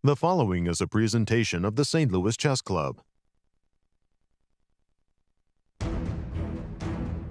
The following is a presentation of the St. Louis Chess Club.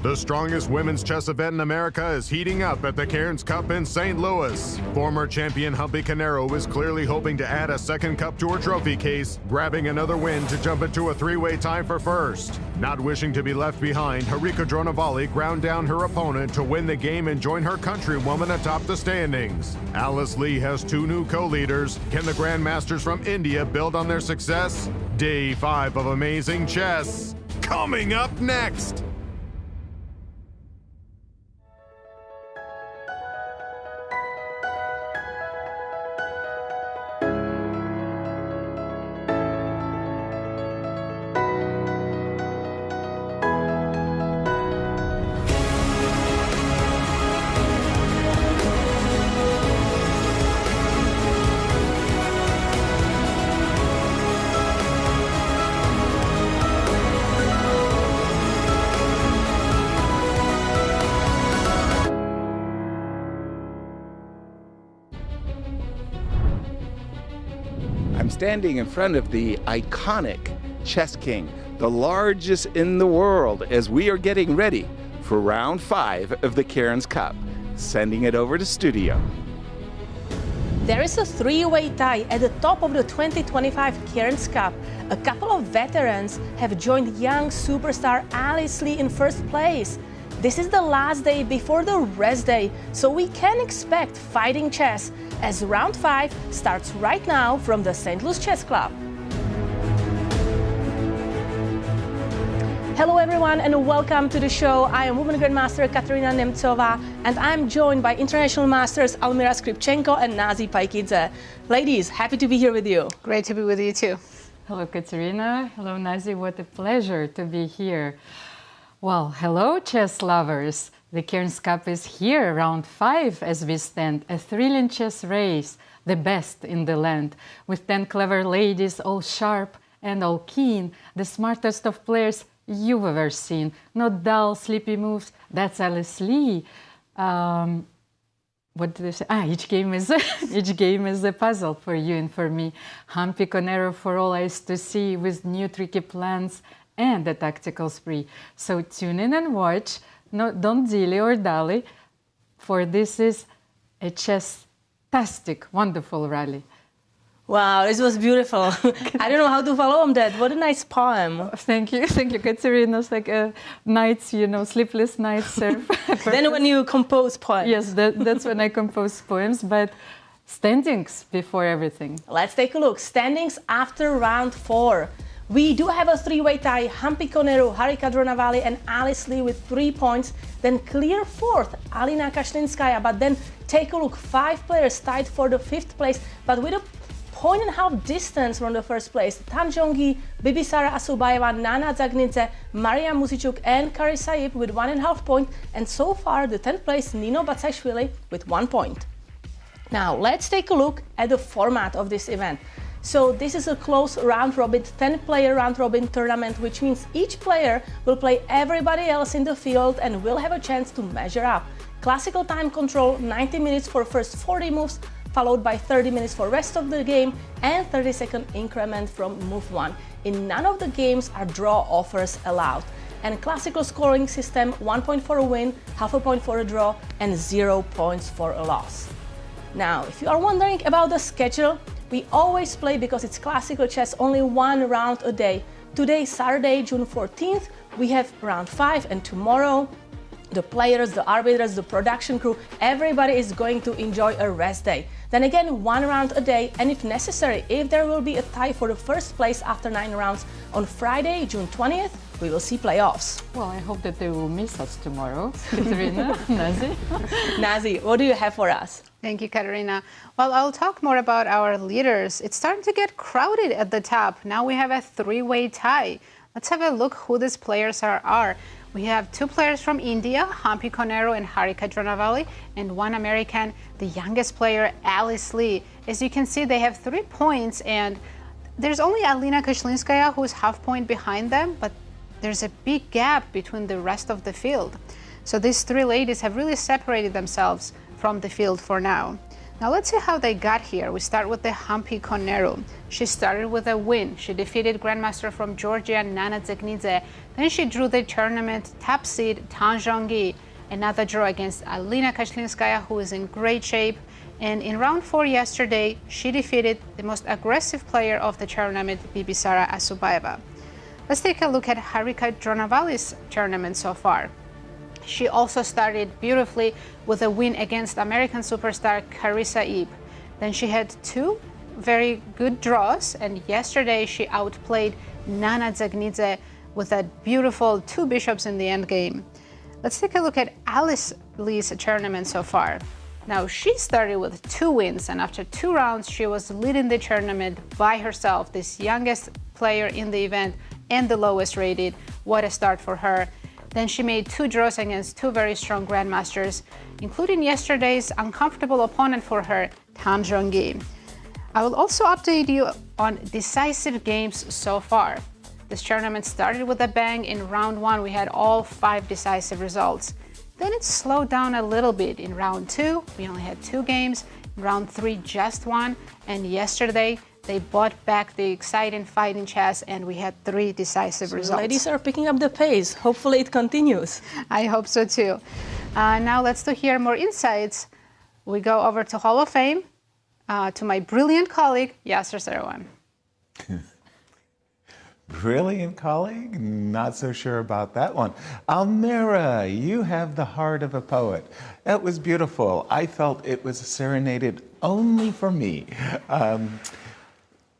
The strongest women's chess event in America is heating up at the Cairns Cup in St. Louis. Former champion Humpy Koneru is clearly hoping to add a second cup to her trophy case, grabbing another win to jump into a three-way tie for first. Not wishing to be left behind, Harika Dronavalli ground down her opponent to win the game and join her countrywoman atop the standings. Alice Lee has two new co-leaders. Can the Grandmasters from India build on their success? Day 5 of Amazing Chess. Coming up next! Standing in front of the iconic Chess King, the largest in the world, as we are getting ready for round 5 of the Cairns Cup. Sending it over to studio. There is a three-way tie at the top of the 2025 Cairns Cup. A couple of veterans have joined young superstar Alice Lee in first place. This is the last day before the rest day, so we can expect fighting chess as round 5 starts right now from the St. Louis Chess Club. Hello everyone and welcome to the show. I am Women Grandmaster Katerina Nemcova and I'm joined by International Masters Almira Skripchenko and Nazi Paikidze. Ladies, happy to be here with you. Great to be with you too. Hello Katerina, hello Nazi, what a pleasure to be here. Well, hello chess lovers. The Cairns Cup is here, round 5 as we stand, a thrilling chess race, the best in the land, with 10 clever ladies, all sharp and all keen, the smartest of players you've ever seen. No dull, sleepy moves, that's Alice Lee. What did I say? Each game is a puzzle for you and for me. Humpy Koneru for all eyes to see, with new tricky plans and a tactical spree. So tune in and watch. No, don't dilly or dally, for this is a chess-tastic, wonderful rally. Wow, this was beautiful. I don't know how to follow on that. What a nice poem. Thank you, Katerina. It's like nights, sleepless nights. Then when you compose poems. Yes, that's when I compose poems, but standings before everything. Let's take a look. Standings after round 4. We do have a three-way tie, Humpy Koneru, Harika Dronavalli and Alice Lee with 3 points. Then clear 4th, Alina Kashlinskaya. But then take a look, 5 players tied for the 5th place, but with a 1.5 distance from the first place. Zhongyi, Bibisara, Assaubayeva, Nana, Dzagnidze, Mariya, Muzychuk and Carissa with 1.5 points. And so far, the 10th place, Nino, Batsiashvili with 1 point. Now, let's take a look at the format of this event. So this is a close round-robin, 10-player round-robin tournament, which means each player will play everybody else in the field and will have a chance to measure up. Classical time control, 90 minutes for first 40 moves, followed by 30 minutes for rest of the game and 30-second increment from move 1. In none of the games are draw offers allowed. And classical scoring system, 1 point for a win, half a point for a draw, and 0 points for a loss. Now, if you are wondering about the schedule, we always play, because it's classical chess, only 1 round a day. Today, Saturday, June 14th, we have round 5, and tomorrow the players, the arbiters, the production crew, everybody is going to enjoy a rest day. Then again, 1 round a day, and if necessary, if there will be a tie for the first place after 9 rounds on Friday, June 20th, we will see playoffs. Well, I hope that they will miss us tomorrow. Katerina, Nazi? Nazi, what do you have for us? Thank you, Katerina. Well, I'll talk more about our leaders. It's starting to get crowded at the top. Now we have a three-way tie. Let's have a look who these players are. We have 2 players from India, Humpy Koneru and Harika Dronavalli, and 1 American, the youngest player, Alice Lee. As you can see, they have 3 points, and there's only Alina Kashlinskaya who's half point behind them, but there's a big gap between the rest of the field. So these 3 ladies have really separated themselves from the field for now. Now let's see how they got here. We start with the Humpy Koneru. She started with a win. She defeated Grandmaster from Georgia, Nana Dzagnidze. Then she drew the tournament top seed, Zhongyi. Another draw against Alina Kashlinskaya, who is in great shape. And in round 4 yesterday, she defeated the most aggressive player of the tournament, Bibisara Assaubayeva. Let's take a look at Harika Dronavalli's tournament so far. She also started beautifully with a win against American superstar Carissa. Then she had 2 very good draws, and yesterday she outplayed Nana Dzagnidze with a beautiful 2 bishops in the end game. Let's take a look at Alice Lee's tournament so far. Now, she started with 2 wins, and after 2 rounds, she was leading the tournament by herself, this youngest player in the event and the lowest rated. What a start for her. Then she made 2 draws against 2 very strong grandmasters, including yesterday's uncomfortable opponent for her, Zhongyi. I will also update you on decisive games so far. This tournament started with a bang. In round 1, we had all 5 decisive results. Then it slowed down a little bit. In round 2, we only had 2 games. In round 3, just 1. And yesterday, they brought back the exciting fight in chess, and we had 3 decisive results. Ladies are picking up the pace. Hopefully it continues. I hope so too. Now let's hear more insights. We go over to Hall of Fame, to my brilliant colleague, Yasser Seirawan. Brilliant colleague? Not so sure about that one. Almira, you have the heart of a poet. That was beautiful. I felt it was serenaded only for me.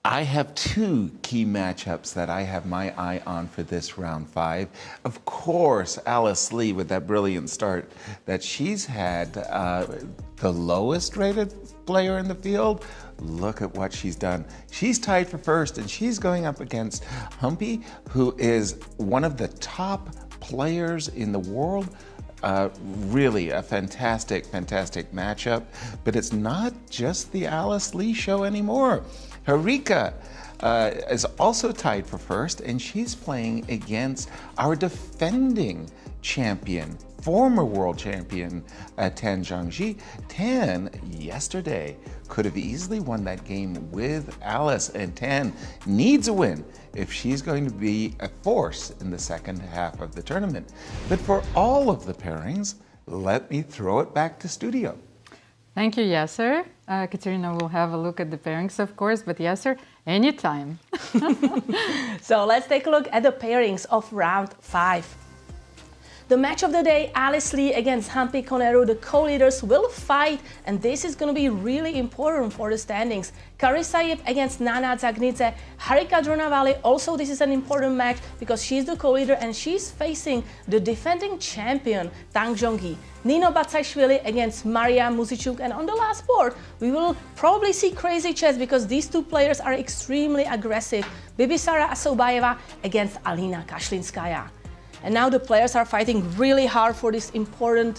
I have 2 key matchups that I have my eye on for this round 5. Of course, Alice Lee with that brilliant start that she's had, the lowest rated player in the field. Look at what she's done. She's tied for first, and she's going up against Humpy, who is one of the top players in the world. Really a fantastic, fantastic matchup. But it's not just the Alice Lee show anymore. Harika is also tied for first, and she's playing against our defending champion, former world champion, Tan Zhongyi. Tan, yesterday, could have easily won that game with Alice, and Tan needs a win if she's going to be a force in the second half of the tournament. But for all of the pairings, let me throw it back to studio. Thank you, Yasser. Katerina will have a look at the pairings, of course, but Yasser, anytime. So let's take a look at the pairings of round 5. The match of the day, Alice Lee against Humpy Koneru. The co-leaders will fight, and this is going to be really important for the standings. Carissa against Nana Dzagnidze. Harika Dronavalli, also this is an important match because she's the co-leader and she's facing the defending champion, Zhongyi. Nino Batsiashvili against Mariya, Muzychuk, and on the last board, we will probably see crazy chess because these 2 players are extremely aggressive. Bibisara Assaubayeva against Alina Kashlinskaya. And now the players are fighting really hard for this important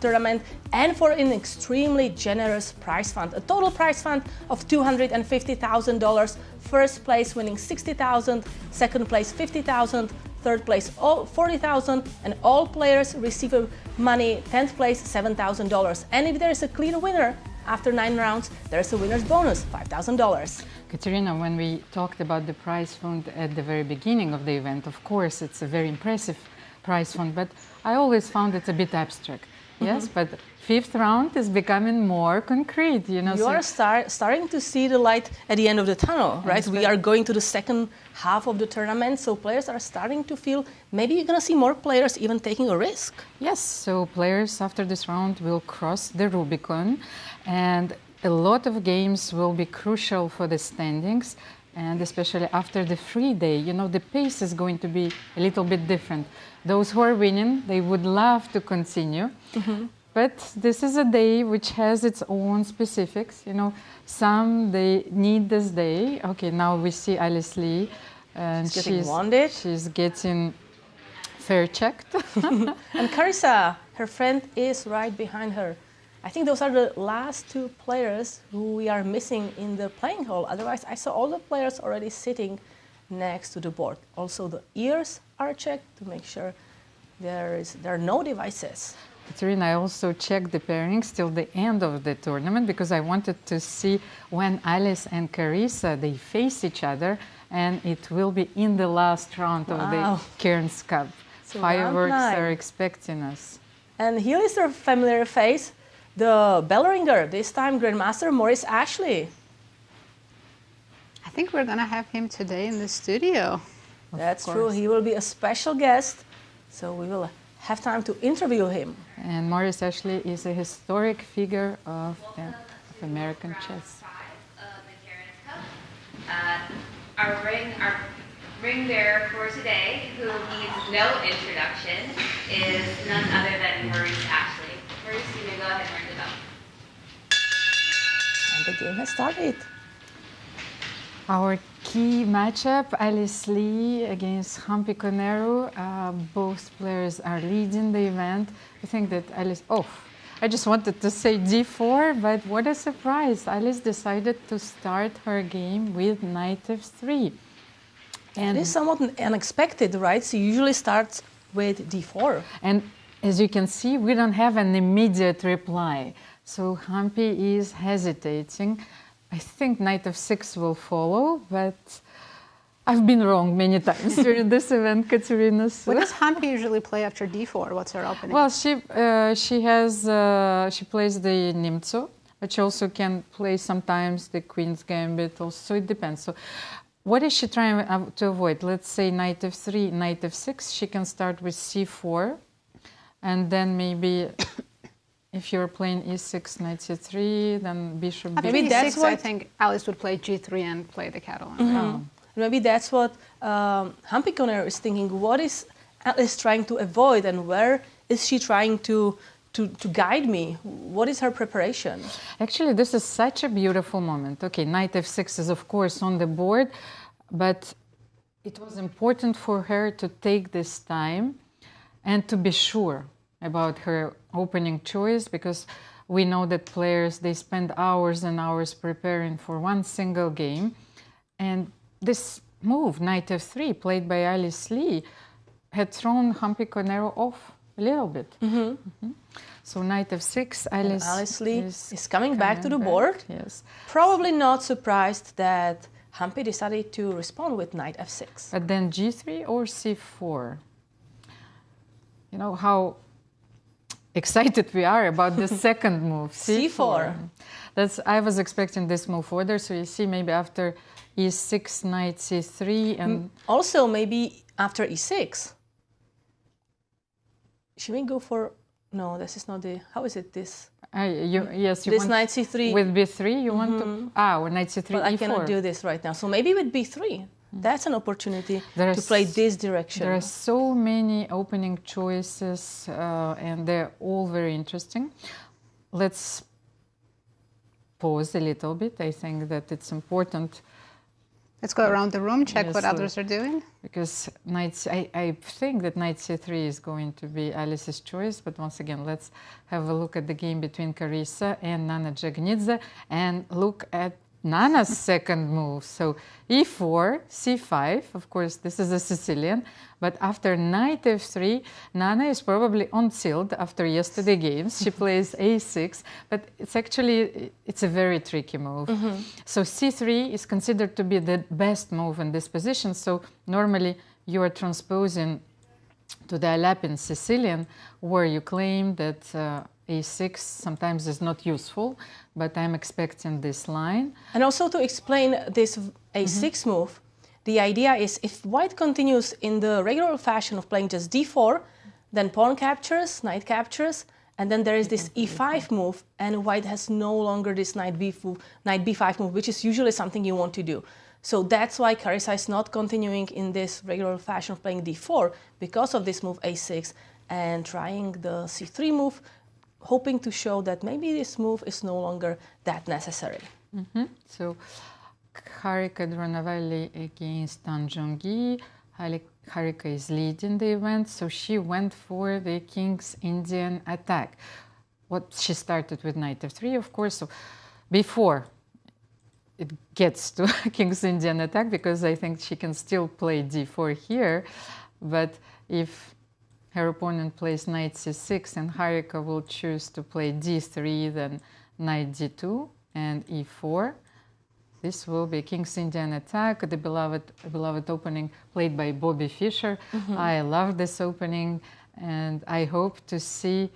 tournament and for an extremely generous prize fund. A total prize fund of $250,000. First place winning $60,000, second place $50,000, third place $40,000, and all players receive money, 10th place $7,000. And if there is a clear winner after 9 rounds, there's a winner's bonus, $5,000. Katerina, when we talked about the prize fund at the very beginning of the event, of course, it's a very impressive prize fund, but I always found it a bit abstract. Yes, but 5th round is becoming more concrete, you know. You are starting to see the light at the end of the tunnel, right? We are going to the second half of the tournament, so players are starting to feel maybe you're going to see more players even taking a risk. Yes, so players after this round will cross the Rubicon, and a lot of games will be crucial for the standings, and especially after the free day, you know, the pace is going to be a little bit different. Those who are winning, they would love to continue, but this is a day which has its own specifics. You know, some they need this day. Okay, now we see Alice Lee, and she's getting fair checked. And Carissa, her friend, is right behind her. I think those are the last 2 players who we are missing in the playing hall. Otherwise, I saw all the players already sitting next to the board. Also, the ears are checked to make sure there are no devices. Katerina, I also checked the pairings till the end of the tournament because I wanted to see when Alice and Carissa, they face each other, and it will be in the last round of the Cairns Cup. So Fireworks round 9. are expecting us. And here is their familiar face, the bell ringer, this time Grandmaster Maurice Ashley. I think we're going to have him today in the studio. That's true. He will be a special guest, so we will have time to interview him. And Maurice Ashley is a historic figure of American chess. Of the Cairns Cup. Our ring bearer for today, who needs no introduction, is none other than Maurice Ashley. Maurice, you may go ahead and ring the bell. And the game has started. Our key matchup, Alice Lee against Humpy Koneru. Both players are leading the event. I think that Alice, I just wanted to say d4, but what a surprise. Alice decided to start her game with knight f3. And it is somewhat unexpected, right? She usually starts with d4. And as you can see, we don't have an immediate reply. So Humpy is hesitating. I think knight f6 will follow, but I've been wrong many times during this event, Katerina. So. What does Humpy usually play after d4? What's her opening? Well, she plays the Nemcova, but she also can play sometimes the Queen's Gambit. Also, it depends. So, what is she trying to avoid? Let's say knight f3, knight f6. She can start with c4, and then maybe. If you're playing e6, knight c3, then bishop b6. Maybe that's what I think Alice would play g3 and play the Catalan. Mm-hmm. Maybe that's what Humpy Koneru is thinking. What is Alice trying to avoid, and where is she trying to guide me? What is her preparation? Actually, this is such a beautiful moment. Okay, knight f6 is of course on the board, but it was important for her to take this time and to be sure about her opening choice, because we know that players, they spend hours and hours preparing for one single game. And this move, knight f3, played by Alice Lee, had thrown Humpy Koneru off a little bit. So knight f6, Alice Lee is coming back to the board. Yes. Probably not surprised that Humpy decided to respond with knight f6. But then g3 or c4. You know how excited we are about the second move, c4. I was expecting this move order, so you see maybe after e6, knight c3, and also maybe after e6. She may go for, no, this is not the, how is it this? Yes, you this want knight c3. With b3, you want to, or knight c3, but e4. I cannot do this right now. So maybe with b3. That's an opportunity to play this direction. There are so many opening choices, and they're all very interesting. Let's pause a little bit. I think that it's important. Let's go around the room, check what others are doing. Because I think that knight c3 is going to be Alice's choice. But once again, let's have a look at the game between Carissa and Nana Dzagnidze and look at Nana's second move. So e4, c5, of course this is a Sicilian, but after knight f3, Nana is probably on tilt after yesterday games. She plays a6, but it's a very tricky move. So c3 is considered to be the best move in this position. So normally you are transposing to the Alapin Sicilian, where you claim that a6 sometimes is not useful, but I'm expecting this line. And also to explain this a6 move, the idea is if white continues in the regular fashion of playing just d4, then pawn captures, knight captures, and then there is this e5 move, and white has no longer this knight b5 move, which is usually something you want to do. So that's why Carissa is not continuing in this regular fashion of playing d4 because of this move a6 and trying the c3 move, hoping to show that maybe this move is no longer that necessary. So Harika Dronavalli against Zhongyi. Harika is leading the event, so she went for the King's Indian attack. She started with knight f3, of course. So before it gets to King's Indian attack, because I think she can still play d4 here, but if her opponent plays knight c6, and Harika will choose to play d3, then knight d2 and e4. This will be King's Indian attack, the beloved opening played by Bobby Fischer. I love this opening, and I hope to see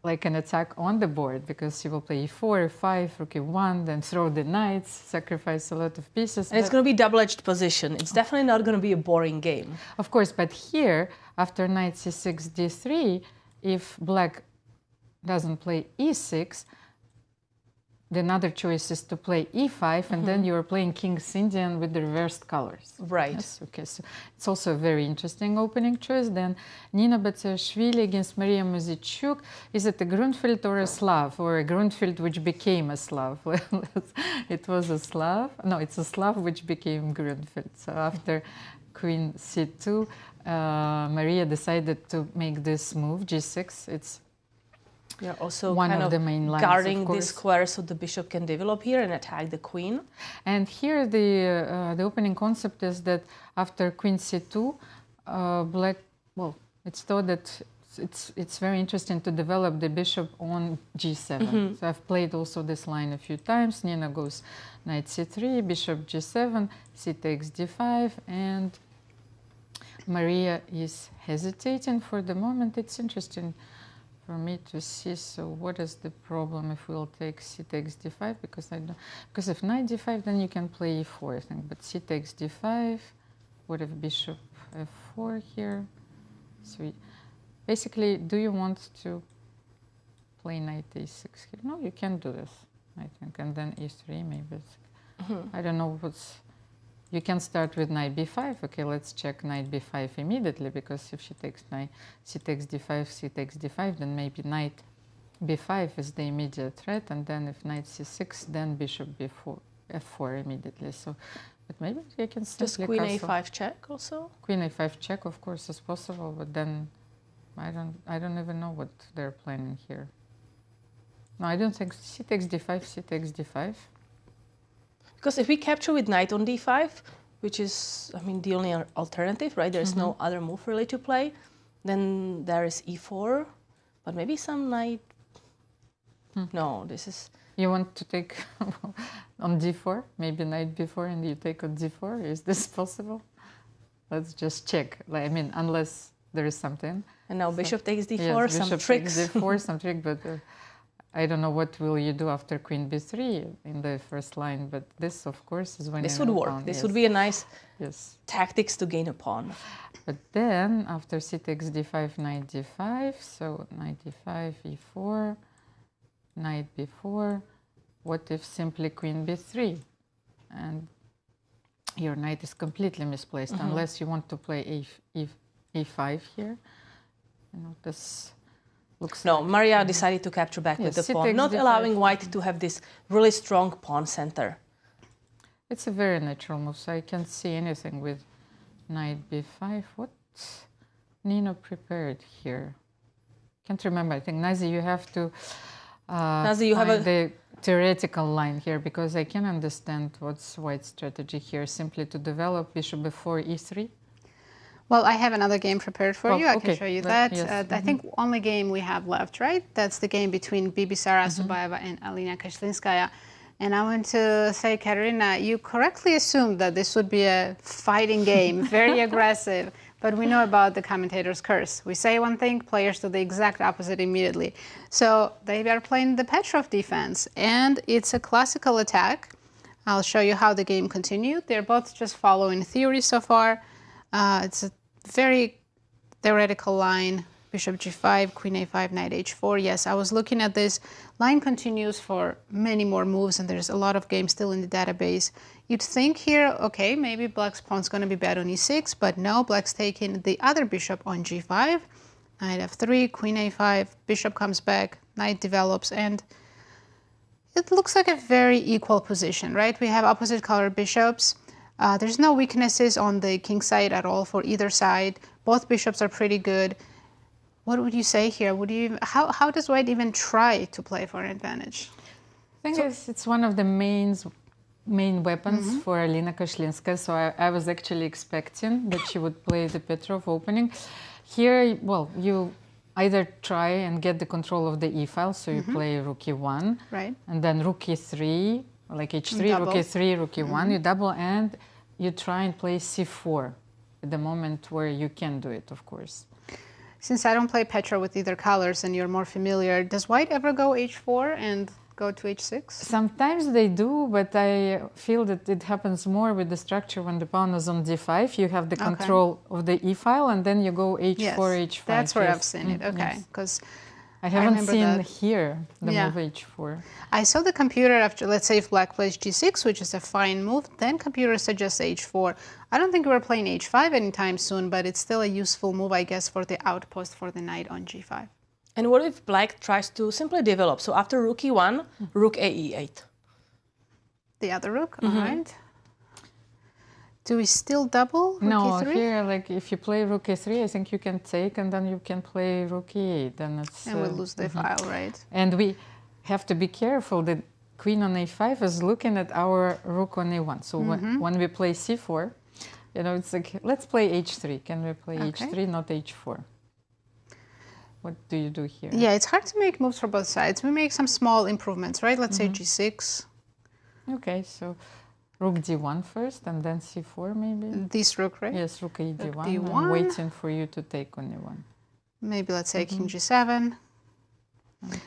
like an attack on the board, because she will play e4, e5, rook e1, then throw the knights, sacrifice a lot of pieces. And it's going to be double-edged position. It's definitely not going to be a boring game. Of course, but here, after knight c6, d3, if black doesn't play e6, the another choice is to play e5, and then you're playing King's Indian with the reversed colors. Right. Yes, okay, so it's also a very interesting opening choice. Then Nino Batsiashvili against Mariya Muzychuk. Is it a Grunfeld or a Slav, or a Grunfeld which became a Slav? Well, it was a Slav. No, it's a Slav which became Grunfeld. So after Queen c2, Mariya decided to make this move, g6. It's also one kind of the main lines, guarding of course, this square so the bishop can develop here and attack the queen. And here the opening concept is that after Queen c2, black, well, it's thought that it's very interesting to develop the bishop on g7. So I've played also this line a few times. Nina goes knight c3, bishop g7, c takes d5, and Mariya is hesitating for the moment. It's interesting for me to see. So what is the problem if we'll take c takes d5? Because if knight d5, then you can play e4, I think. But c takes d5. What if bishop f4 here? So basically, do you want to play knight a6 here? No, you can do this, I think. And then e3 maybe. I don't know what's... You can start with knight b5. Okay, let's check knight b5 immediately, because if she takes knight, c takes d5, c takes d5, then maybe knight b5 is the immediate threat, and then if knight c6, then bishop b4, f4 immediately. So, but maybe you can simply just queen castle. a5 check also. Queen a5 check, of course, is possible, but then I don't even know what they're planning here. No, I don't think c takes d5, c takes d5. Because if we capture with knight on d5, which is, I mean, the only alternative, right? There's no other move really to play. Then there is e4, but maybe some knight. No, this is... You want to take on d4? Maybe knight b4 and you take on d4? Is this possible? Let's just check. Like, I mean, unless there is something. And now bishop takes d4, yes, some bishop tricks. Takes d4, some trick, but I don't know what will you do after queen b3 in the first line. But this, of course, is when this would work. Pawn. This yes. would be a nice yes. tactics to gain a pawn. But then after c takes d5, knight d5. So knight d5, e4, knight b4. What if simply queen b3? And your knight is completely misplaced unless you want to play e5 here. You know, this looks no, like Mariya decided to capture back with the pawn, not allowing white to have this really strong pawn center. It's a very natural move, so I can't see anything with knight b5. What Nino prepared here? Can't remember. I think, Nazi, you have to Nazi, you have the theoretical line here, because I can understand what's white's strategy here, simply to develop bishop before e3. Well, I have another game prepared for you. I can show you that. Yes. I think only game we have left, right? That's the game between Bibisara, Assaubayeva, and Alina Kashlinskaya. And I want to say, Katerina, you correctly assumed that this would be a fighting game, very aggressive. But we know about the commentator's curse. We say one thing, players do the exact opposite immediately. So they are playing the Petrov defense, and it's a classical attack. I'll show you how the game continued. They're both just following theory so far. It's a very theoretical line. Bishop g5, queen a5, knight h4. Yes, I was looking at this. Line continues for many more moves, and there's a lot of games still in the database. You'd think here, okay, maybe black's pawn's going to be bad on e6, but no, black's taking the other bishop on g5. Knight f3, queen a5, bishop comes back, knight develops, and it looks like a very equal position, right? We have opposite color bishops. There's no weaknesses on the king side at all for either side. Both bishops are pretty good. What would you say here? Would you how does white even try to play for an advantage? I think it's one of the main weapons for Alina Kashlinskaya. So I was actually expecting that she would play the Petrov opening. Here, well, you either try and get the control of the e-file, so you play rook e1, Right. and then rook e3, like h3, Double. rook e3, rook e1, you double, and you try and play c4 at the moment where you can do it, of course. Since I don't play Petra with either colors and you're more familiar, does white ever go h4 and go to h6? Sometimes they do, but I feel that it happens more with the structure when the pawn is on d5. You have the control of the e-file, and then you go h4, Yes, h5. that's where yes. I've seen it. Okay, Yes. because I haven't remember seen that. here the Yeah. move h4. I saw the computer after, let's say, if black plays g6, which is a fine move, then computer suggests h4. I don't think we're playing h5 anytime soon, but it's still a useful move, I guess, for the outpost for the knight on g5. And what if black tries to simply develop? So after rook e1, rook a e8. The other rook, all right. Do we still double rook No, e3? here, like if you play rook e3, I think you can take, and then you can play rook e8. Then it's And we lose the file, right? And we have to be careful that queen on a5 is looking at our rook on a1. So when we play c4, you know, it's like, let's play h3. Can we play h3, not h4? What do you do here? Yeah, it's hard to make moves for both sides. We make some small improvements, right? Let's say g6. Okay, so rook d1 first, and then c4 maybe? This rook, right? Yes, rook a d1. d1. I'm waiting for you to take on a1. Maybe let's say king g7.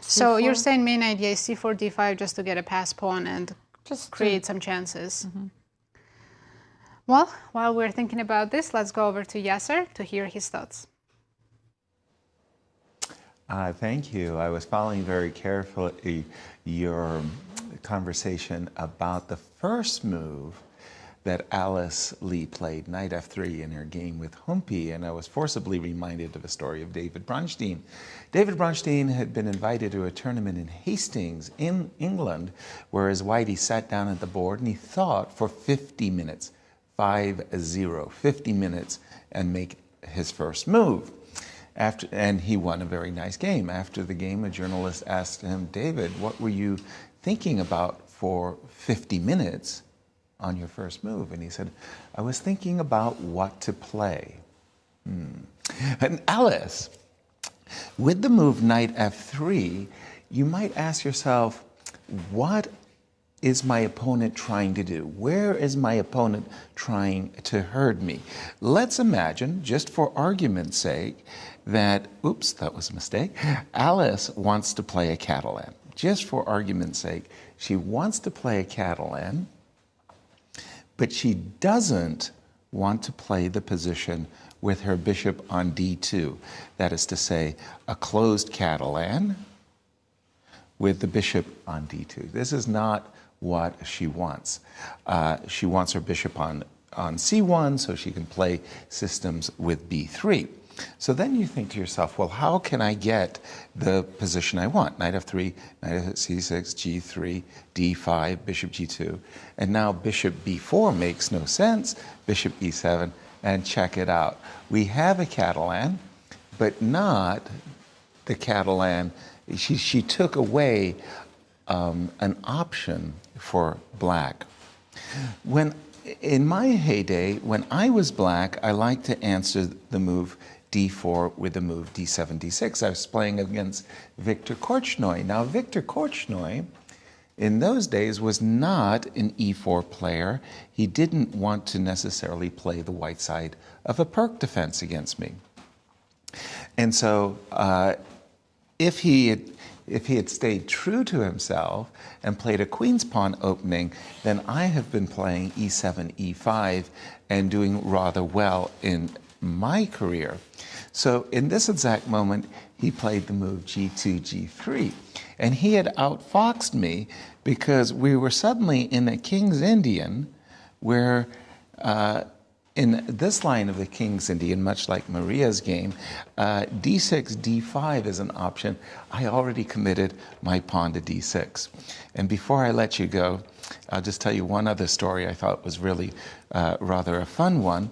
So you're saying main idea is c4, d5 just to get a pass pawn and Just create some chances. Well, while we're thinking about this, let's go over to Yasser to hear his thoughts. Thank you. I was following very carefully your conversation about the first move that Alice Lee played, knight f3, in her game with Humpy, and I was forcibly reminded of a story of David Bronstein. David Bronstein had been invited to a tournament in Hastings in England, where his whitey sat down at the board and he thought for 50 minutes, 50 minutes, and make his first move. And he won a very nice game. After the game, a journalist asked him, David, what were you thinking about for 50 minutes on your first move? And he said, I was thinking about what to play. And Alice, with the move knight f3, you might ask yourself, what is my opponent trying to do? Where is my opponent trying to hurt me? Let's imagine, just for argument's sake, that, oops, that was a mistake, Alice wants to play a Catalan. Just for argument's sake, she wants to play a Catalan, but she doesn't want to play the position with her bishop on d2. That is to say, a closed Catalan with the bishop on d2. This is not what she wants. She wants her bishop on c1 so she can play systems with b3. So then you think to yourself, well, how can I get the position I want? Knight f3, knight c6, g3, d5, bishop g2. And now bishop b4 makes no sense. Bishop e7, and check it out. We have a Catalan, but not the Catalan. She took away an option for black. In my heyday, when I was black, I liked to answer the move d4 with the move d7, d6. I was playing against Viktor Korchnoi. Now, Viktor Korchnoi, in those days, was not an e4 player. He didn't want to necessarily play the white side of a perk defense against me. And so if he had stayed true to himself and played a queen's pawn opening, then I have been playing e7, e5 and doing rather well in my career. So in this exact moment, he played the move g2, g3. And he had outfoxed me because we were suddenly in a King's Indian where in this line of the King's Indian, much like Mariya's game, d6, d5 is an option. I already committed my pawn to d6. And before I let you go, I'll just tell you one other story I thought was really rather a fun one.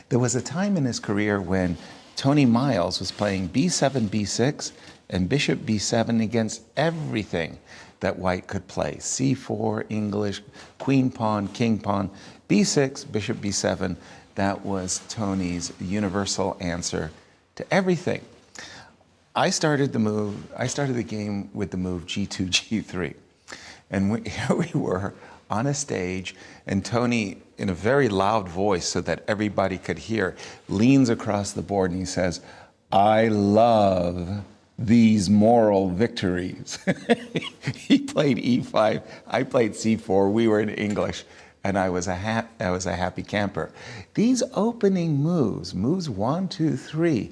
There was a time in his career when Tony Miles was playing b7, b6, and bishop b7 against everything that white could play. c4, English, queen pawn, king pawn, b6, bishop b7, That was Tony's universal answer to everything. I started the game with the move G2, G3. And here we were on a stage, and Tony, in a very loud voice so that everybody could hear, leans across the board and he says, "I love these moral victories." He played E5, I played C4, we were in English, and I was a happy camper. These opening moves 1, 2, 3,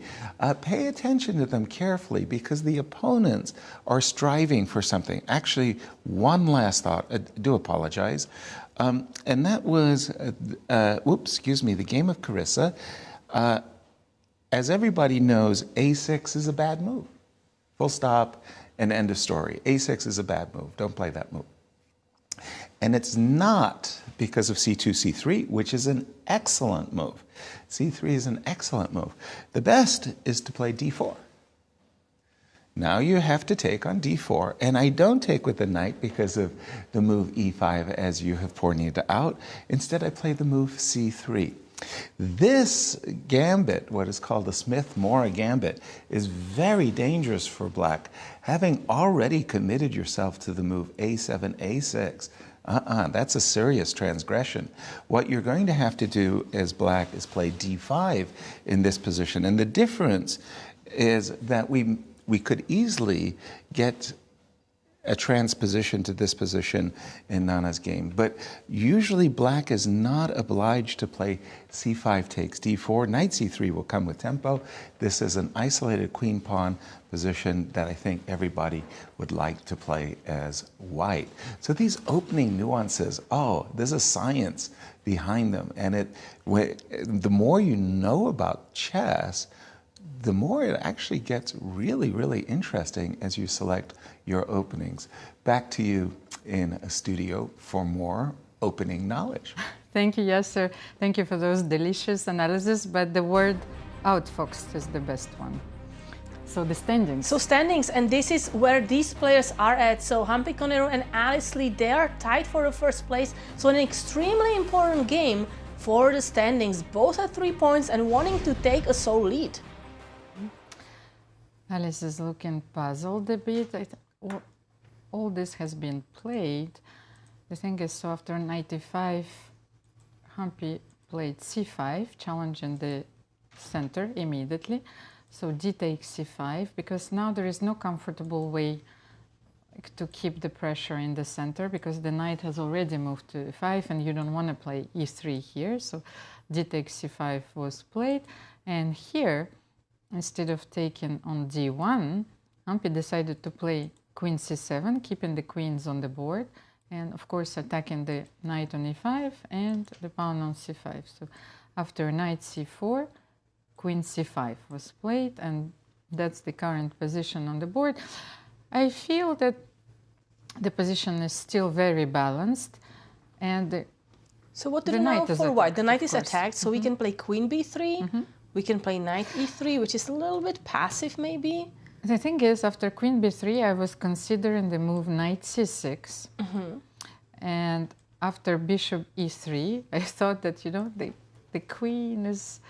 pay attention to them carefully because the opponents are striving for something. Actually, one last thought, I do apologize, and that was, the game of Carissa. As everybody knows, A6 is a bad move. Full stop and end of story. A6 is a bad move. Don't play that move. And it's not because of C2, C3, which is an excellent move. C3 is an excellent move. The best is to play D4. Now you have to take on D4, and I don't take with the knight because of the move E5 as you have pointed out. Instead, I play the move C3. This gambit, what is called the Smith-Morra gambit, is very dangerous for black. Having already committed yourself to the move A7, A6, that's a serious transgression. What you're going to have to do as black is play D5 in this position. And the difference is that we could easily get a transposition to this position in Nana's game. But usually black is not obliged to play C5 takes D4. Knight C3 will come with tempo. This is an isolated queen pawn position that I think everybody would like to play as white. So these opening nuances, there's a science behind them. And the more you know about chess, the more it actually gets really, really interesting as you select your openings. Back to you in a studio for more opening knowledge. Thank you, Yasser. Thank you for those delicious analysis, but the word outfoxed is the best one. So the standings. So standings, and this is where these players are at. So Humpy, Koneru and Alice Lee, they are tied for the first place. So an extremely important game for the standings, both at 3 points and wanting to take a sole lead. Alice is looking puzzled a bit. All this has been played. The thing is, so after knight e5, Humpy played c5, challenging the center immediately. So d takes c5, because now there is no comfortable way to keep the pressure in the center, because the knight has already moved to e5, and you don't want to play e3 here. So d takes c5 was played, and here, instead of taking on d1, Humpy decided to play queen c7, keeping the queens on the board, and of course attacking the knight on e5 and the pawn on c5. So after knight c4, queen c5 was played, and that's the current position on the board. I feel that the position is still very balanced, and so what do we know for white? The knight is attacked, so we can play queen b3. We can play knight e3, which is a little bit passive, maybe. The thing is, after queen b3, I was considering the move knight c6. And after bishop e3, I thought that, the queen is,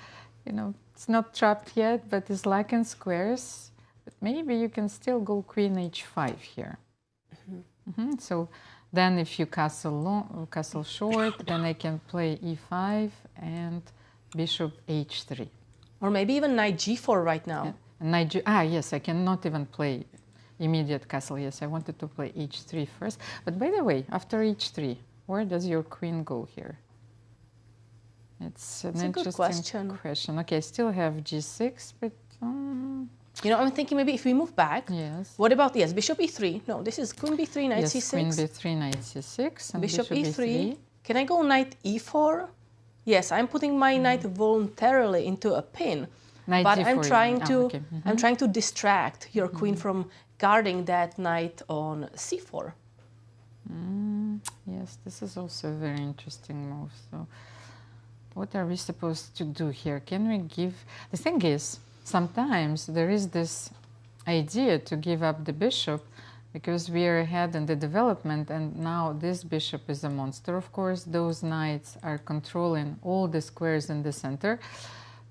it's not trapped yet, but is lacking squares. But maybe you can still go queen h5 here. So then if you castle short, then I can play e5 and bishop h3. Or maybe even knight g4 right now. Yes, I cannot even play immediate castle. Yes, I wanted to play h3 first. But by the way, after h3, where does your queen go here? It's an interesting question. Okay, I still have g6, but... I'm thinking maybe if we move back. Yes. What about, bishop e3? No, this is queen b3, knight c6. Queen b3, knight c6, and bishop e3. Can I go knight e4? Yes, I'm putting my knight voluntarily into a pin, but I'm trying to I'm trying to distract your queen from guarding that knight on c4. Yes, this is also a very interesting move. So, what are we supposed to do here? Can we give? The thing is, sometimes there is this idea to give up the bishop because we are ahead in the development, and now this bishop is a monster, of course. Those knights are controlling all the squares in the center,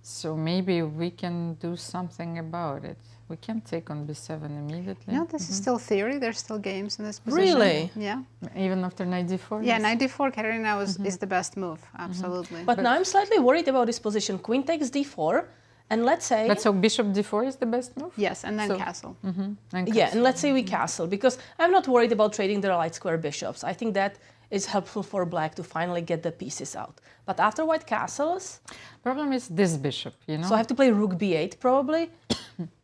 so maybe we can do something about it. We can't take on b7 immediately. No, this is still theory. There's still games in this position. Really? Yeah. Even after knight d4? Yeah, knight d4, Katerina is the best move. Absolutely. But now I'm slightly worried about this position. Queen takes d4, and let's say... But so bishop d4 is the best move? Yes, and then So- castle. Yeah, and let's say we castle, because I'm not worried about trading the light square bishops. I think that is helpful for black to finally get the pieces out. But after white castles, Problem is this bishop, you know? so I have to play rook b8 probably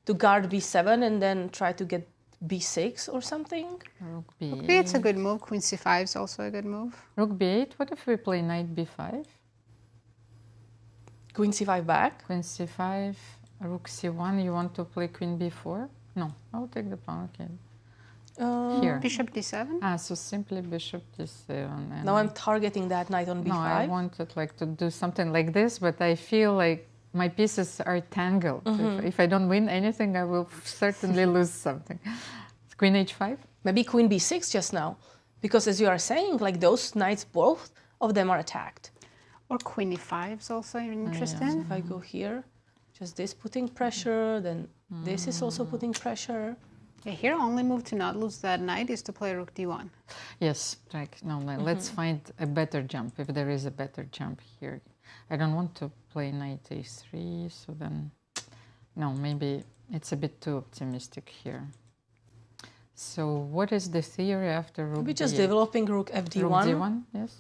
to guard b7 and then try to get b6 or something. Rook b8. Maybe it's a good move. Queen c5 is also a good move. Rook b8. What if we play knight b5? Queen c5 back. Queen c5, rook c1. You want to play queen b4? No, I'll take the pawn. Okay. Here. Bishop d7. So simply bishop d7. And Now I'm targeting that knight on b5. No, I wanted like to do something like this, but I feel like my pieces are tangled. If I don't win anything, I will certainly lose something. Queen h5? Maybe queen b6 just now. Because as you are saying, like those knights, both of them are attacked. Or queen e5 is also interesting. If I go here, just this putting pressure, then this is also putting pressure. Yeah, here, only move to not lose that knight is to play rook d1. Yes, like, no, let's find a better jump, if there is a better jump here. I don't want to play knight a3, so then, no, maybe it's a bit too optimistic here. So what is the theory after rook Maybe just d8? developing rook fd1. Rook d1, yes.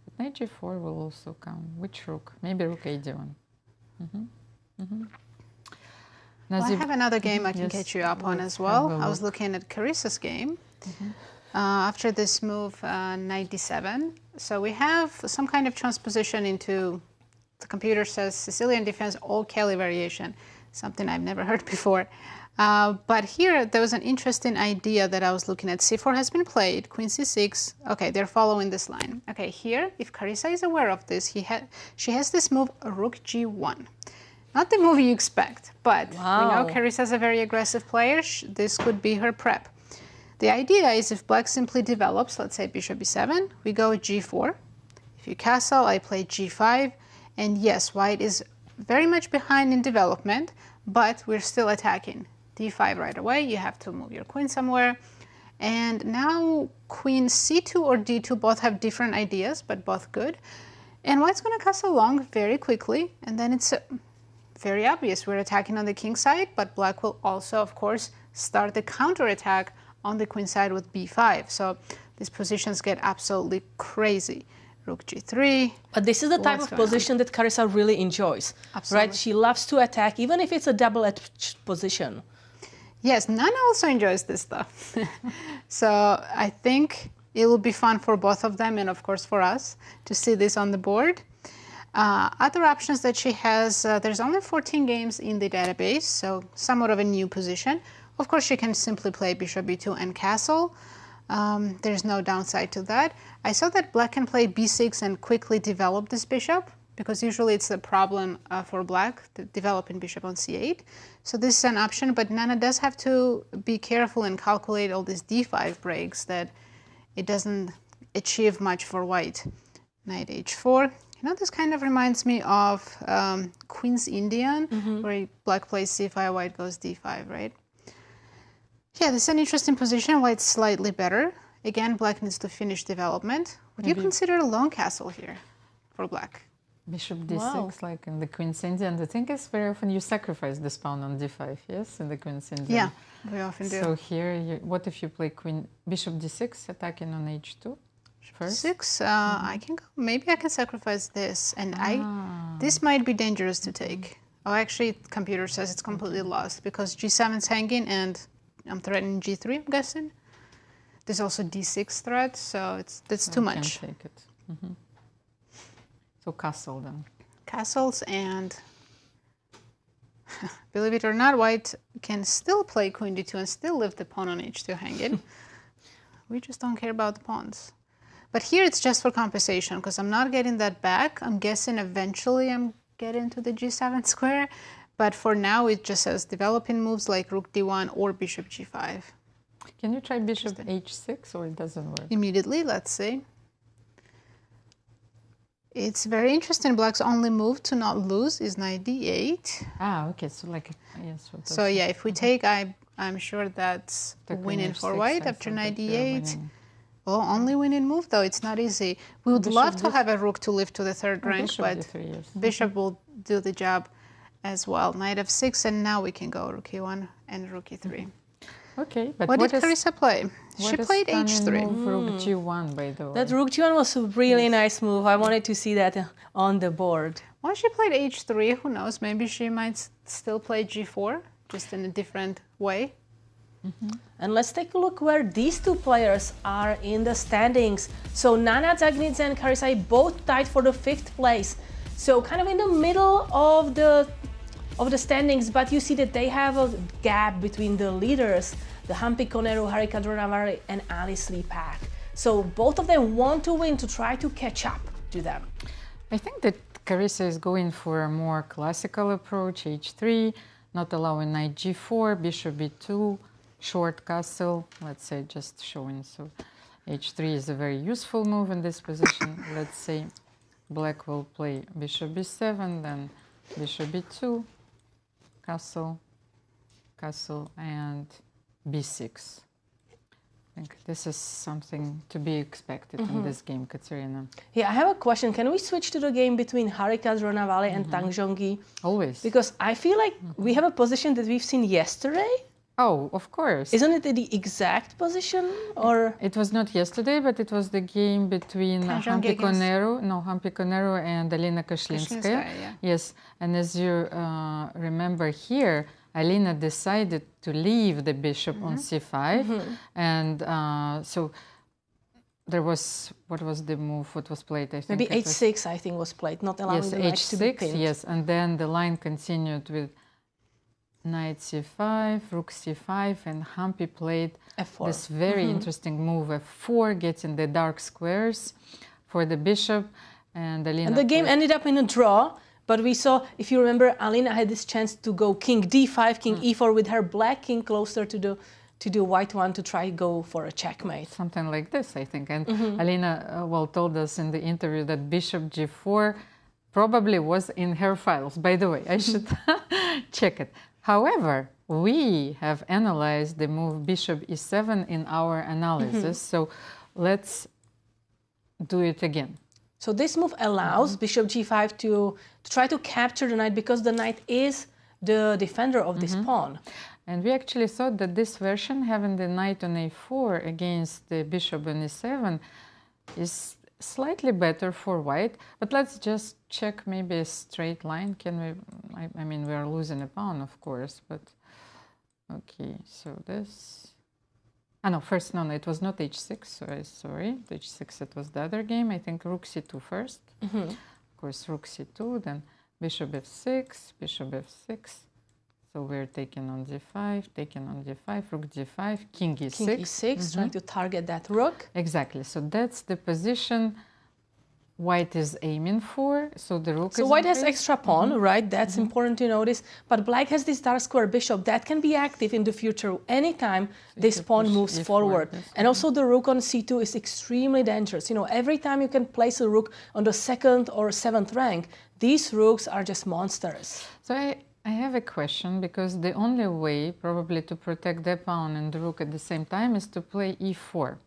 But knight g4 will also come. Which rook? Maybe rook a d1. Well, I Nazib, have another game I can Yes, catch you up on let's as well. have a I was look. looking at Carissa's game. After this move, knight d7. So we have some kind of transposition into, the computer says, Sicilian defense, all Kelly variation, something I've never heard before. But here, there was an interesting idea that I was looking at. c4 has been played, queen c6. Okay, they're following this line. Okay, here, if Carissa is aware of this, she has this move, rook g1. Not the move you expect, but we know Carissa is a very aggressive player. This could be her prep. The idea is if black simply develops, let's say bishop b7, we go g4. If you castle, I play g5. And yes, white is very much behind in development, but we're still attacking. d5 right away, you have to move your queen somewhere. And now queen c2 or d2 both have different ideas, but both good. And white's going to castle long very quickly, and then it's very obvious. We're attacking on the king side, but black will also, of course, start the counterattack on the queen side with b5. So these positions get absolutely crazy. Rook g3. But this is the type of position that Carissa really enjoys. Absolutely. Right? She loves to attack, even if it's a double-edged position. Yes, Nana also enjoys this stuff. So I think it will be fun for both of them and, of course, for us to see this on the board. Other options that she has, there's only 14 games in the database, so somewhat of a new position. Of course, she can simply play bishop b2 and castle. There's no downside to that. I saw that black can play b6 and quickly develop this bishop, because usually it's a problem for black, developing bishop on c8. So this is an option, but Nana does have to be careful and calculate all these d5 breaks that it doesn't achieve much for white. Knight h4. You know, this kind of reminds me of Queen's Indian, where black plays c5, white goes d5, right? Yeah, this is an interesting position. White's slightly better. Again, black needs to finish development. Would you consider a long castle here for black? bishop d6, like in the Queen's Indian. The thing is, very often you sacrifice this pawn on d5, yes, in the Queen's Indian. Yeah, we often do. So here, what if you play bishop d6, attacking on h2 first? 6, I can go, maybe I can sacrifice this, and this might be dangerous to take. Oh, actually, computer says it's completely lost because g7's hanging and I'm threatening g3, I'm guessing. There's also d6 threat, so that's too much. Can't take it. So castle then. Castles, and believe it or not, white can still play queen d2 and still leave the pawn on h2 hanging. We just don't care about the pawns. But here it's just for compensation because I'm not getting that back. I'm guessing eventually I'm getting to the g7 square. But for now, it just says developing moves like rook d1 or bishop g5. Can you try bishop h6 or it doesn't work? Immediately, let's see. It's very interesting. Black's only move to not lose is knight d8. Ah, okay. So like, yes. So yeah, if we take, I'm sure that's winning for white after knight d8. Well, only winning move though. It's not easy. We would love to have a rook to lift to the third rank, but d3, yes. bishop will do the job as well. Knight f6, and now we can go rook e1 and rook e3. Okay, but what did Carissa play? She played h3. Move, rook g1, by the way. That rook g1 was a really nice move. I wanted to see that on the board. Well, she played h3. Who knows? Maybe she might still play g4, just in a different way. And let's take a look where these two players are in the standings. So Nana, Dzagnidze, and Carissa both tied for the 5th place. So kind of in the middle of the standings, but you see that they have a gap between the leaders, the Humpy, Koneru, Harika, Dronavalli, and Alice Lee pack. So both of them want to win to try to catch up to them. I think that Carissa is going for a more classical approach, h3, not allowing knight g4, bishop b2, short castle, let's say just showing. So h3 is a very useful move in this position. Let's say black will play bishop b7, then bishop b2, castle, castle, and b6. I think this is something to be expected in this game, Katerina. Yeah, I have a question. Can we switch to the game between Harika, Dronavalli, and Tang Zhongyi? Always. Because I feel like we have a position that we've seen yesterday. Oh, of course. Isn't it the exact position, or? It was not yesterday, but it was the game between Humpy Koneru and Alina Kashlinskaya. Yeah. Yes, and as you remember here, Alina decided to leave the bishop on c5, and so there was, what was the move? What was played? I think Maybe h6, I think, was played, not allowing the knight to be h6, pinned. yes, and then the line continued with knight c5, rook c5, and Humpy played f4. this very interesting move, f4, getting the dark squares for the bishop, and Alina. And the game ended up in a draw, but we saw, if you remember, Alina had this chance to go king d5, king e4 with her black king closer to the white one to try go for a checkmate. Something like this, I think. And Alina told us in the interview that bishop g4 probably was in her files. By the way, I should check it. However, we have analyzed the move bishop e7 in our analysis, so let's do it again. So this move allows bishop g5 to try to capture the knight, because the knight is the defender of this pawn. And we actually thought that this version, having the knight on a4 against the bishop on e7, is slightly better for white. But let's just check maybe a straight line. Can we? I mean, we are losing a pawn, of course, but okay. So this. Ah no, first no, it was not h6. Sorry, h6. It was the other game. I think rook c2 first. Of course, rook c2, then bishop f6, bishop f6. So we're taking on d5, taking on d5, rook d5, king e6. King e6, trying to target that rook. Exactly. So that's the position white is aiming for. So the rook is. So white has extra pawn, right? That's important to notice. But black has this dark square bishop that can be active in the future anytime this pawn moves forward. And also the rook on c2 is extremely dangerous. You know, every time you can place a rook on the 2nd or 7th rank, these rooks are just monsters. So I have a question, because the only way probably to protect the pawn and the rook at the same time is to play e4.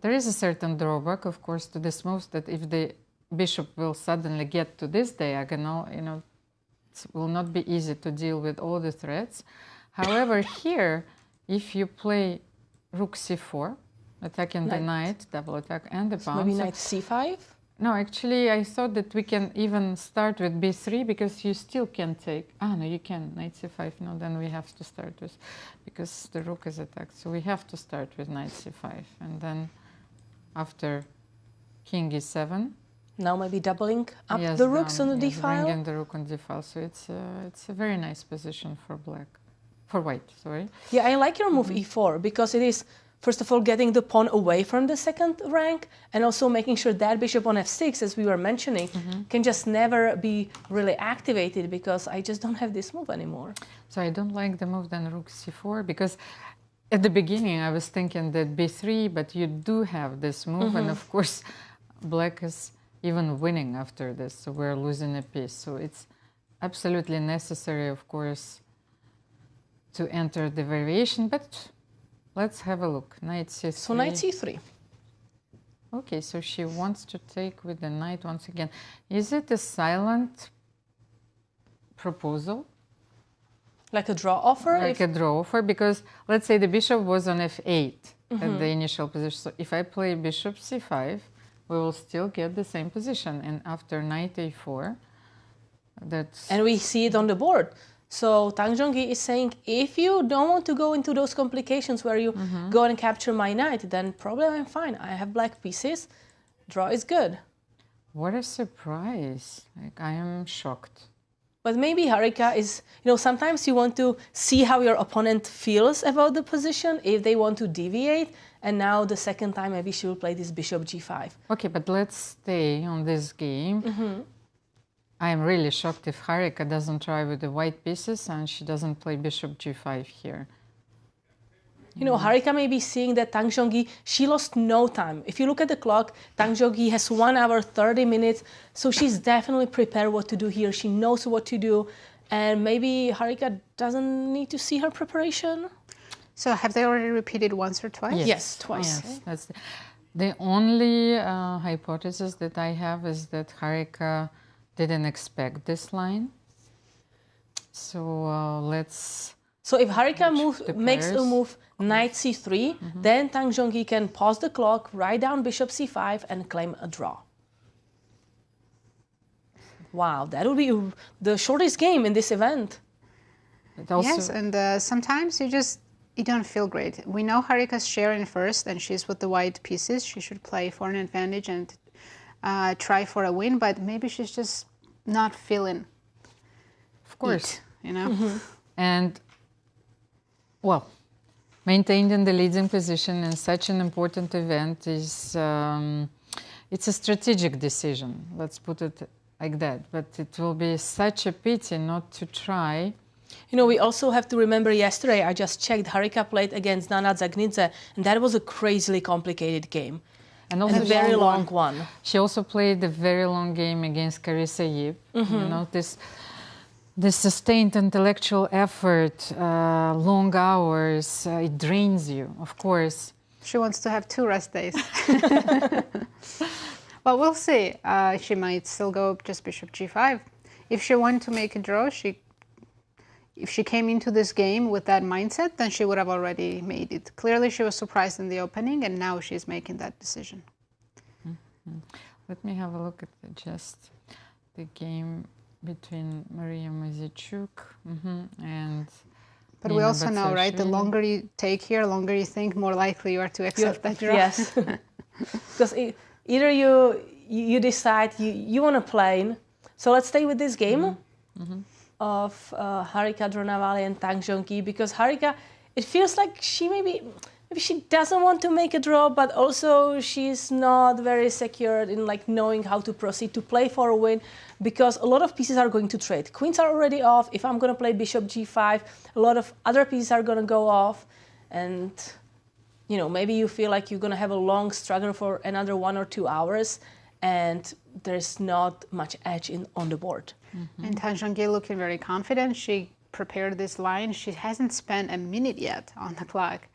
There is a certain drawback, of course, to this move, that if the bishop will suddenly get to this diagonal, you know, it will not be easy to deal with all the threats. However, here, if you play rook c4, attacking the knight, double attack, and the pawn. Maybe knight c5? No, actually, I thought that we can even start with b3, because you still can take. Ah, no, you can. Knight c5. No, then we have to start with, because the rook is attacked. So we have to start with knight c5. And then after king e7. Now maybe doubling up the rooks on the d file? Bringing the rook on d file. So it's a very nice position for black. For white, sorry. Yeah, I like your move e4, because it is, first of all, getting the pawn away from the 2nd rank, and also making sure that bishop on f6, as we were mentioning, can just never be really activated, because I just don't have this move anymore. So I don't like the move then rook c4, because At the beginning, I was thinking that b3, but you do have this move, and of course, black is even winning after this, so we're losing a piece. So it's absolutely necessary, of course, to enter the variation, but let's have a look. Knight c3. So knight c3. Okay, so she wants to take with the knight once again. Is it a silent proposal? Like a draw offer? Like a draw offer, because let's say the bishop was on f8 at the initial position. So if I play bishop c5, we will still get the same position. And after knight a4, that's... And we see it on the board. So Zhongyi is saying, if you don't want to go into those complications where you go and capture my knight, then probably I'm fine. I have black pieces. Draw is good. What a surprise. Like, I am shocked. But maybe Harika is, sometimes you want to see how your opponent feels about the position, if they want to deviate. And now the second time, maybe she will play this bishop g5. Okay, but let's stay on this game. I am really shocked if Harika doesn't try with the white pieces and she doesn't play bishop g5 here. Harika may be seeing that Zhongyi, she lost no time. If you look at the clock, Zhongyi has 1 hour, 30 minutes. So she's definitely prepared what to do here. She knows what to do. And maybe Harika doesn't need to see her preparation. So have they already repeated once or twice? Yes, twice. Yes, that's the only hypothesis that I have is that Harika didn't expect this line. So let's... So if Harika makes a move knight c3, then Zhongyi can pause the clock, write down bishop c5 and claim a draw. Wow, that would be the shortest game in this event. Yes, and sometimes you don't feel great. We know Harika's sharing first and she's with the white pieces. She should play for an advantage and try for a win, but maybe she's just not feeling Of course. it, And well, maintained in the leading position in such an important event is, it's a strategic decision, let's put it like that. But it will be such a pity not to try. We also have to remember yesterday, I just checked, Harika played against Nana Dzagnidze, and that was a crazily complicated game. And also a very long one. She also played a very long game against Carissa. This sustained intellectual effort, long hours, it drains you, of course. She wants to have 2 rest days. Well, we'll see. She might still go just bishop g5. If she wanted to make a draw, if she came into this game with that mindset, then she would have already made it. Clearly, she was surprised in the opening, and now she's making that decision. Let me have a look at just the game between Mariya Muzychuk and But Nino we also know, right, the Batsiashvili. longer you take here, longer you think, more likely you are to accept that draw. Yes. Because either you decide you want to play. So let's stay with this game of Harika, Dronavalli and Zhongyi, because Harika, it feels like she maybe she doesn't want to make a draw, but also she's not very secure in knowing how to proceed to play for a win, because a lot of pieces are going to trade. Queens are already off. If I'm going to play bishop g5, a lot of other pieces are going to go off, and maybe you feel like you're going to have a long struggle for another 1 or 2 hours, and there's not much edge on the board. And Zhongyi looking very confident. She prepared this line. She hasn't spent a minute yet on the clock.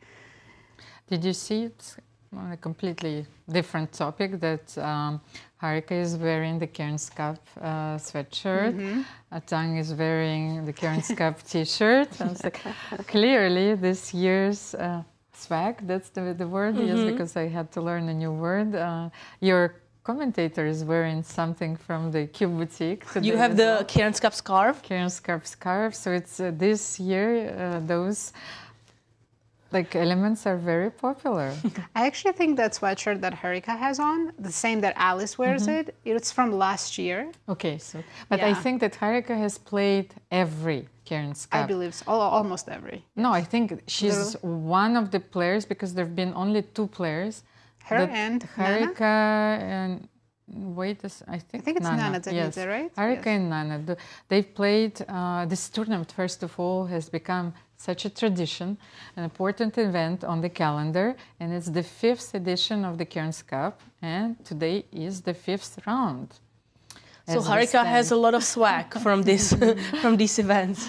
Did you see it on a completely different topic that Harika is wearing the Cairns Cup sweatshirt, Tang is wearing the Cairns Cup t-shirt. I was like, clearly this year's swag, that's the word, yes, because I had to learn a new word. Your commentator is wearing something from the Cube Boutique today. You have the Cairns Cup scarf? Cairns Cup scarf, so it's this year those elements are very popular. I actually think that sweatshirt that Harika has on, the same that Alice wears it's from last year. Okay, so, but I think that Harika has played every Cairns Cup. I believe so, almost every. No, I think she's one of the players, because there have been only 2 players. Her and Harika Wait, I think it's Nana Dzagnidze, yes. Right? Harika Yes. and Nana. They've played, this tournament, first of all, has become such a tradition, an important event on the calendar, and it's the 5th edition of the Cairns Cup, and today is the 5th round. So Harika has a lot of swag from this from these events.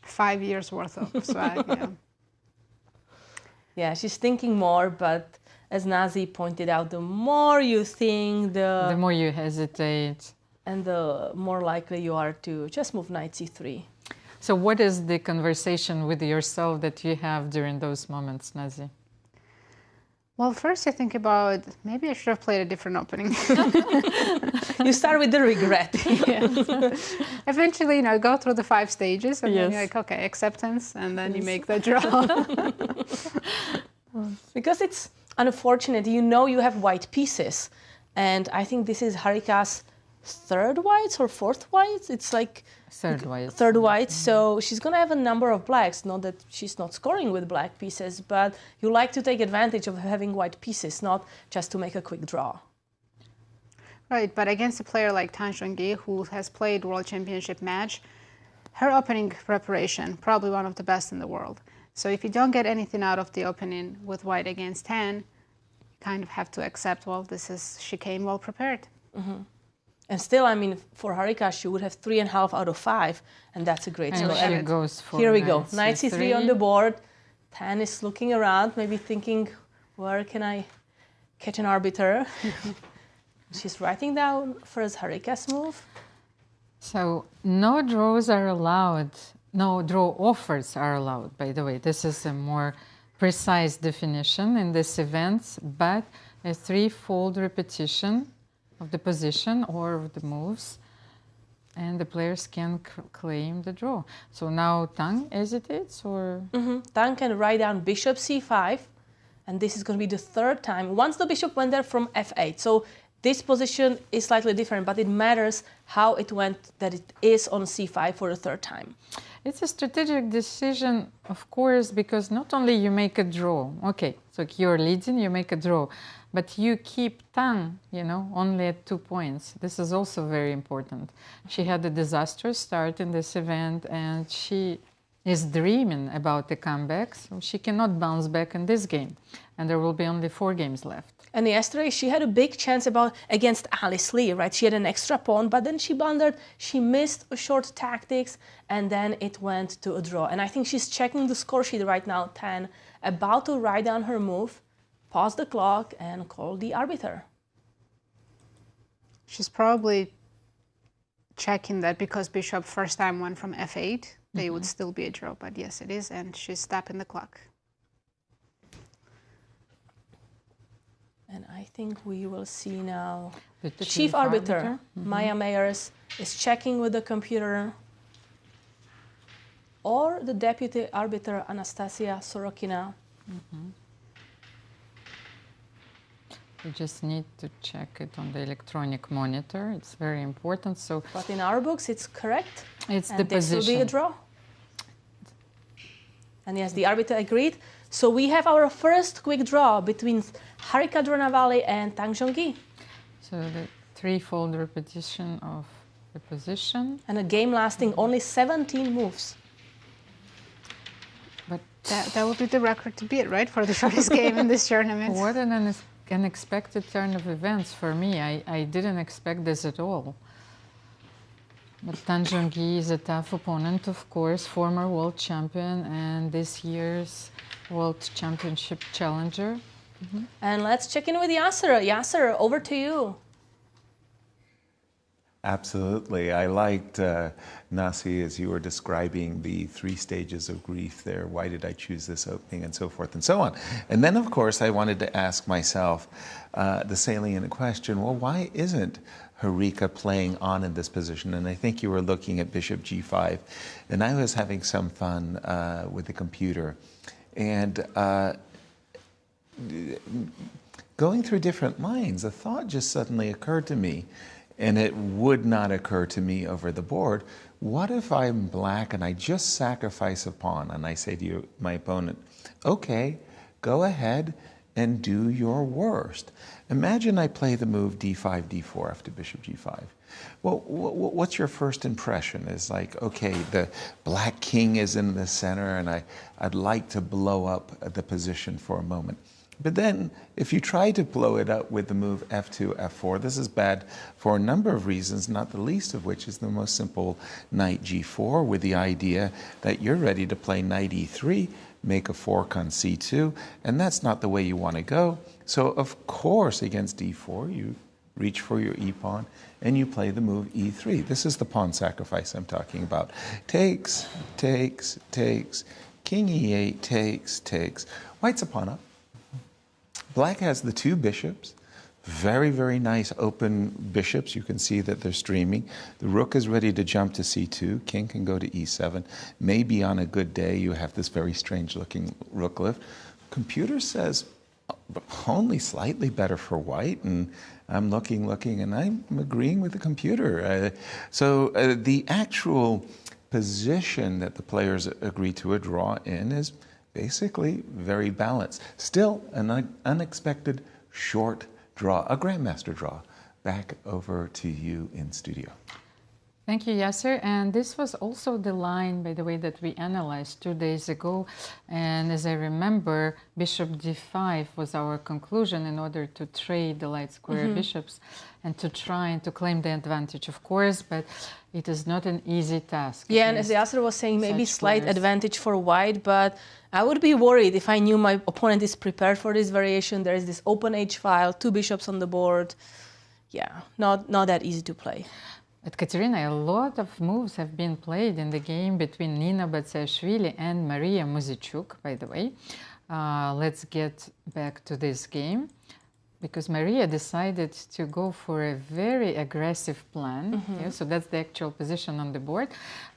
5 years worth of swag, yeah. Yeah, she's thinking more, but as Nazi pointed out, the more you think, the more you hesitate. And the more likely you are to just move knight c3. So what is the conversation with yourself that you have during those moments, Nazi? Well, first I think about, maybe I should have played a different opening. You start with the regret. Yes. Eventually, you know, go through the 5 stages, and Yes. then you're like, okay, acceptance, and then you make the draw. Because it's unfortunate, you know you have white pieces. And I think this is Harika's 3rd whites or 4th whites. It's like Third white. 3rd white. So she's going to have a number of blacks. Not that she's not scoring with black pieces, but you like to take advantage of having white pieces, not just to make a quick draw. Right, but against a player like Zhongyi, who has played World Championship match, her opening preparation, probably one of the best in the world. So if you don't get anything out of the opening with white against 10, you kind of have to accept, well, she came well prepared. Mm-hmm. And still, I mean, for Harika, she would have 3.5 out of 5, and that's a great And score. she goes for Here we go, knight knight c3 on the board. 10 is looking around, maybe thinking, where can I catch an arbiter? She's writing down first Harika's move. So no draws are allowed. No draw offers are allowed, by the way. This is a more precise definition in this event, but a 3-fold repetition of the position or of the moves, and the players can claim the draw. So now Tang hesitates, or? Tang can write down bishop c5, and this is going to be the 3rd time. Once the bishop went there from f8, so this position is slightly different, but it matters how it went, that it is on c5 for the 3rd time. It's a strategic decision, of course, because not only you make a draw, okay, so you're leading, you make a draw, but you keep Tang, you know, only at 2 points. This is also very important. She had a disastrous start in this event, and she is dreaming about the comeback, so she cannot bounce back in this game. And there will be only 4 games left. And yesterday she had a big chance against Alice Lee, right? She had an extra pawn, but then she blundered, she missed a short tactics, and then it went to a draw. And I think she's checking the score sheet right now, 10, about to write down her move, pause the clock, and call the arbiter. She's probably checking that because bishop first time went from f8, they would still be a draw, but yes, it is, and she's stopping the clock. And I think we will see now The chief arbiter, Maya Mayers, is checking with the computer, or the deputy arbiter, Anastasia Sorokina. You just need to check it on the electronic monitor. It's very important. So, But in our books, it's correct. it's And the this will be position. a draw. And yes, the arbiter agreed. So we have our first quick draw between Harika Dronavalli and Zhongyi. So the 3-fold repetition of the position. And a game lasting only 17 moves. But That would be the record to beat, right, for the shortest game in this tournament. what an unexpected turn of events for me. I didn't expect this at all. But Zhongyi is a tough opponent, of course, former world champion and this year's World Championship challenger. And let's check in with Yasser. Yasser, over to you. Absolutely. I liked, Nasi, as you were describing the 3 stages of grief there. Why did I choose this opening, and so forth and so on. And then, of course, I wanted to ask myself the salient question, well, why isn't Harika playing on in this position? And I think you were looking at bishop g5. And I was having some fun with the computer. And going through different minds, a thought just suddenly occurred to me. And it would not occur to me over the board. What if I'm black and I just sacrifice a pawn and I say to my opponent, okay, go ahead and do your worst. Imagine I play the move d5, d4 after bishop g5. Well, what's your first impression? Is like, okay, the black king is in the center and I'd like to blow up the position for a moment. But then if you try to blow it up with the move f2, f4, this is bad for a number of reasons, not the least of which is the most simple knight g4 with the idea that you're ready to play knight e3, make a fork on c2, and that's not the way you want to go. So of course against d4 you reach for your e-pawn and you play the move e3. This is the pawn sacrifice I'm talking about. Takes, takes, takes, king e8, takes, takes. White's a pawn up. Black has the two bishops, very, very nice open bishops. You can see that they're streaming. The rook is ready to jump to c2. King can go to e7. Maybe on a good day you have this very strange looking rook lift. Computer says only slightly better for white, and I'm looking, and I'm agreeing with the computer. So the actual position that the players agree to a draw in is basically very balanced. Still an unexpected short draw, a grandmaster draw. Back over to you in studio. Thank you, Yasser. And this was also the line, by the way, that we analyzed 2 days ago. And as I remember, bishop d5 was our conclusion in order to trade the light square bishops and to try and to claim the advantage, of course, but it is not an easy task. Yeah, and as Yasser was saying, maybe slight advantage for white, but I would be worried if I knew my opponent is prepared for this variation. There is this open h file, two bishops on the board. Yeah, not that easy to play. At Katerina, a lot of moves have been played in the game between Nino Batsiashvili and Mariya Muzychuk, by the way. Let's get back to this game, because Mariya decided to go for a very aggressive plan. Yeah, so that's the actual position on the board.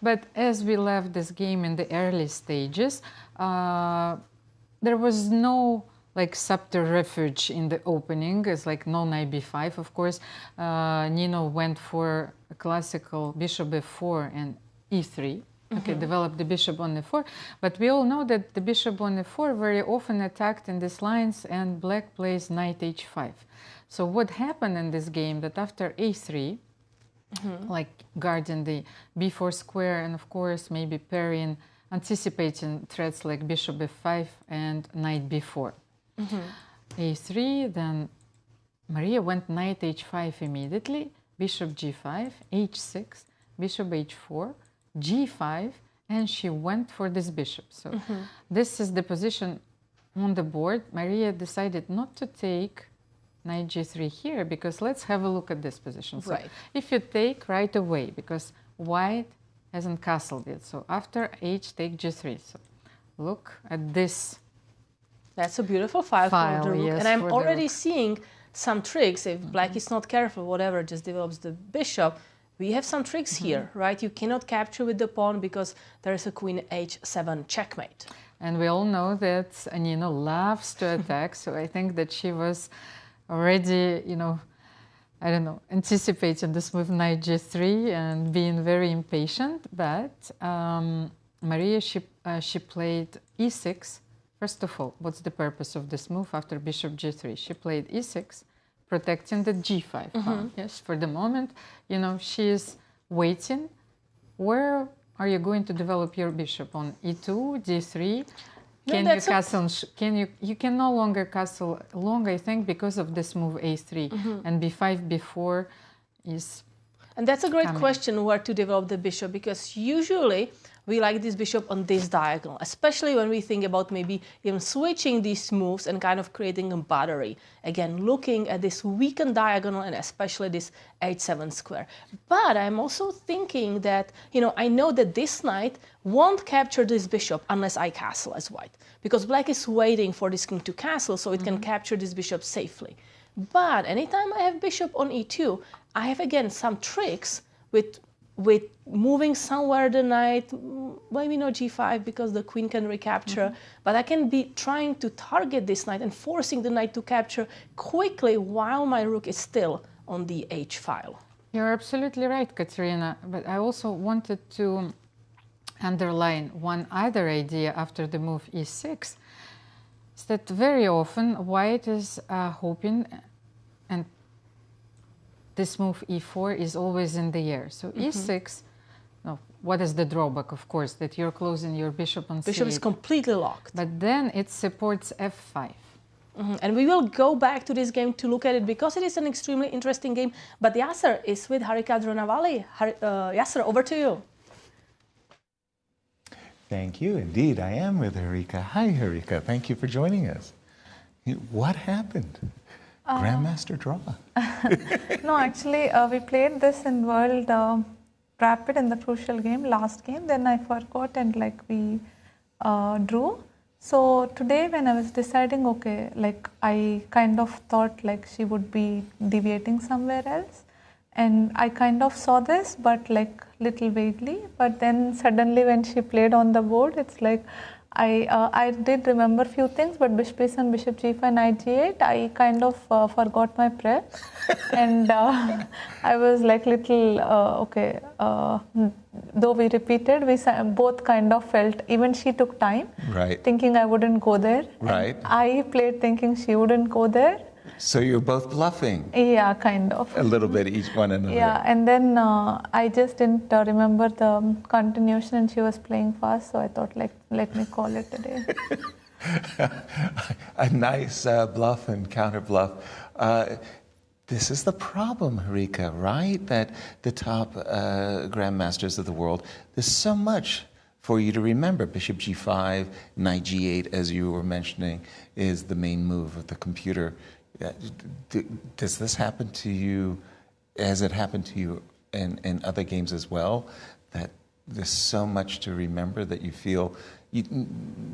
But as we left this game in the early stages, there was no like subterfuge in the opening. It's like no knight b5, of course. Nino went for a classical bishop f4 and e3. Okay, developed the bishop on e4. But we all know that the bishop on e4 very often attacked in these lines, and black plays knight h5. So what happened in this game, that after a3, like guarding the b4 square, and of course maybe parrying, anticipating threats like bishop f5 and knight b4. a3, then Mariya went knight h5 immediately, bishop g5, h6, bishop h4, g5, and she went for this bishop. So this is the position on the board. Mariya decided not to take knight g3 here, because let's have a look at this position. So if you take right away, because white hasn't castled yet, so after h, take g3. So look at this. That's a beautiful file for the rook. Yes, and I'm already seeing some tricks. If black is not careful, whatever, just develops the bishop, we have some tricks here, right? You cannot capture with the pawn because there is a queen h7 checkmate. And we all know that Nino loves to attack, so I think that she was already, you know, I don't know, anticipating this move knight g3 and being very impatient. But Mariya, she played e6. First of all, what's the purpose of this move after bishop g3? She played e6, protecting the g5 pawn. Yes, for the moment, you know, she is waiting. Where are you going to develop your bishop? On e2, d3? Can you castle? You can no longer castle long, I think, because of this move a3 and b5, b4 is. And that's a great question, where to develop the bishop, because usually we like this bishop on this diagonal, especially when we think about maybe even switching these moves and kind of creating a battery. Again, looking at this weakened diagonal and especially this h7 square. But I'm also thinking that, you know, I know that this knight won't capture this bishop unless I castle as white, because black is waiting for this king to castle so it can capture this bishop safely. But anytime I have bishop on e2, I have again some tricks with moving somewhere the knight, maybe not g5 because the queen can recapture, but I can be trying to target this knight and forcing the knight to capture quickly while my rook is still on the h file. You're absolutely right, Katerina, but I also wanted to underline one other idea after the move e6, is that very often white is hoping And this move e4 is always in the air. So e6, no, what is the drawback? Of course, that you're closing your bishop on c8. Bishop is completely locked. But then it supports f5. And we will go back to this game to look at it because it is an extremely interesting game. But Yasser is with Harika Dronavalli. Yasser, over to you. Thank you. Indeed, I am with Harika. Hi, Harika. Thank you for joining us. What happened? Grandmaster draw. No, actually, we played this in World Rapid in the crucial game, last game. Then I forgot and like we drew. So today when I was deciding, okay, like I kind of thought like she would be deviating somewhere else. And I kind of saw this, but like little vaguely. But then suddenly when she played on the board, it's like I did remember few things, but bishop e7, bishop g5, knight g8, I kind of forgot my prep. And I was like little, okay, though we repeated, we both kind of felt, even she took time, Right. thinking I wouldn't go there. Right. And I played thinking she wouldn't go there. So you're both bluffing Yeah, kind of. a little bit, each one another. Yeah, and then I just didn't remember the continuation, and she was playing fast, so I thought, like, let me call it a day. A nice bluff and counter bluff. This is the problem, Harika, right? That the top grandmasters of the world, there's so much for you to remember. Bishop g5, knight g8, as you were mentioning, is the main move of the computer. Does this happen to you? Has it happened to you in other games as well? That there's so much to remember that you feel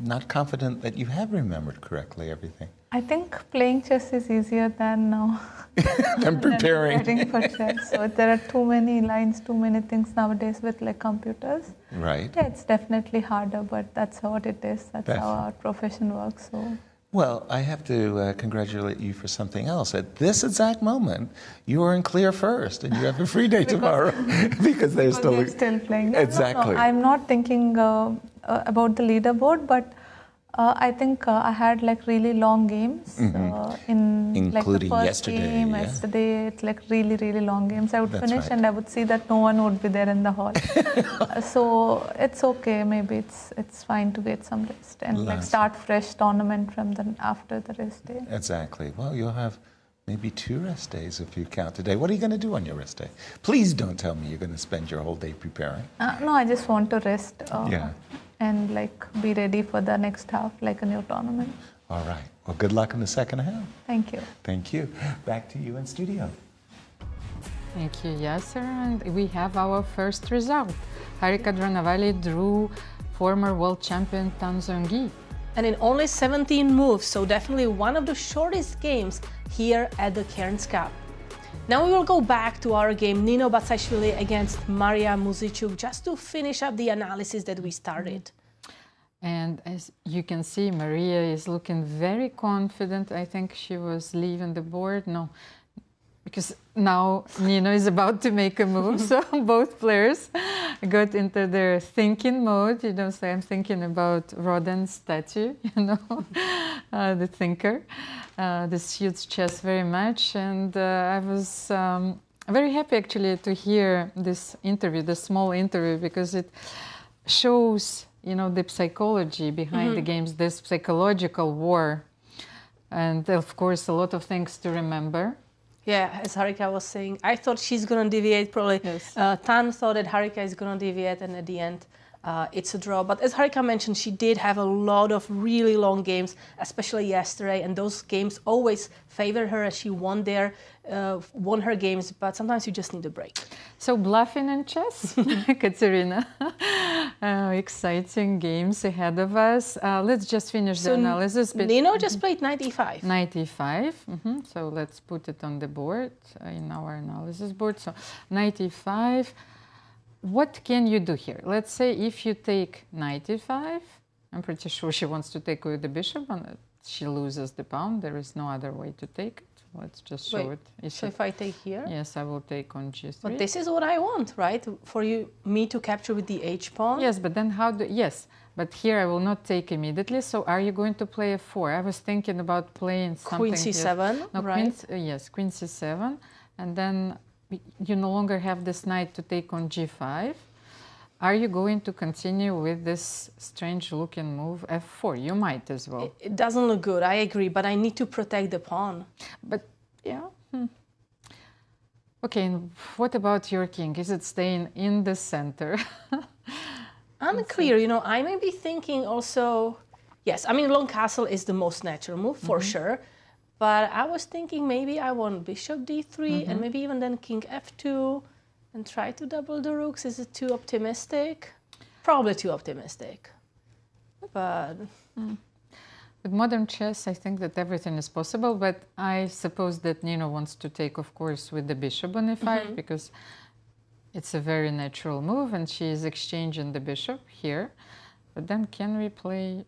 not confident that you have remembered correctly everything? I think playing chess is easier than I'm preparing. than preparing for chess. So there are too many lines, too many things nowadays with like computers. Right. Yeah, it's definitely harder, but that's what it is. That's how our profession works. So. Well, I have to congratulate you for something else. At this exact moment, you are in clear first, and you have a free day tomorrow because they're They're still playing. No, Exactly. No, I'm not thinking about the leaderboard, but I think I had like really long games Including like the first yesterday, game, yeah. yesterday. It's like really, really long games. I would That's finish right. and I would see that no one would be there in the hall. So it's okay. Maybe it's fine to get some rest and like Last. start fresh tournament from after the rest day. Exactly. Well, you'll have maybe 2 rest days if you count today. What are you going to do on your rest day? Please don't tell me you're going to spend your whole day preparing. No, I just want to rest. Yeah. And like be ready for the next half, like a new tournament. All right. Well, good luck in the second half. Thank you. Thank you. Back to you in studio. Thank you, Yasser. And we have our first result. Harika Dronavalli drew former world champion Zhongyi. And in only 17 moves, so definitely one of the shortest games here at the Cairns Cup. Now we will go back to our game Nino Batsiashvili against Mariya Muzychuk just to finish up the analysis that we started. And as you can see, Mariya is looking very confident. I think she was leaving the board. No, because now Nino is about to make a move. So both players got into their thinking mode. You know, so I'm thinking about Rodin's statue, you know, the thinker. This suits chess very much. And I was very happy actually to hear this interview, the small interview, because it shows, you know, the psychology behind the games, this psychological war. And of course, a lot of things to remember. Yeah, as Harika was saying, I thought she's going to deviate probably. Yes. Tan thought that Harika is going to deviate, and at the end, it's a draw. But as Harika mentioned, she did have a lot of really long games, especially yesterday, and those games always favored her as she won her games, but sometimes you just need a break. So bluffing in chess, Katerina. Exciting games ahead of us. Let's just finish the analysis. Nino just played knight e5. Knight e5. So let's put it on the board, in our analysis board. So knight e5. What can you do here? Let's say if you take knight e5, I'm pretty sure she wants to take with the bishop, and she loses the pawn. There is no other way to take it. let's just show Wait, it. so if I take here? Yes, I will take on g3. But this is what I want, right? For me to capture with the h pawn? Yes, but then yes, but here I will not take immediately. So are you going to play f4? I was thinking about playing something. Queen c7, no, right? Yes, queen c7. And then you no longer have this knight to take on g5. Are you going to continue with this strange looking move f4? You might as well. It doesn't look good, I agree, but I need to protect the pawn. But yeah. Okay, and what about your king? Is it staying in the center? Unclear, you know, I may be thinking also, yes, I mean, long castle is the most natural move for sure, but I was thinking maybe I want bishop d3 and maybe even then king f2 and try to double the rooks. Is it too optimistic? Probably too optimistic, but... With modern chess, I think that everything is possible, but I suppose that Nino wants to take, of course, with the bishop on e5 because it's a very natural move and she is exchanging the bishop here. But then can we play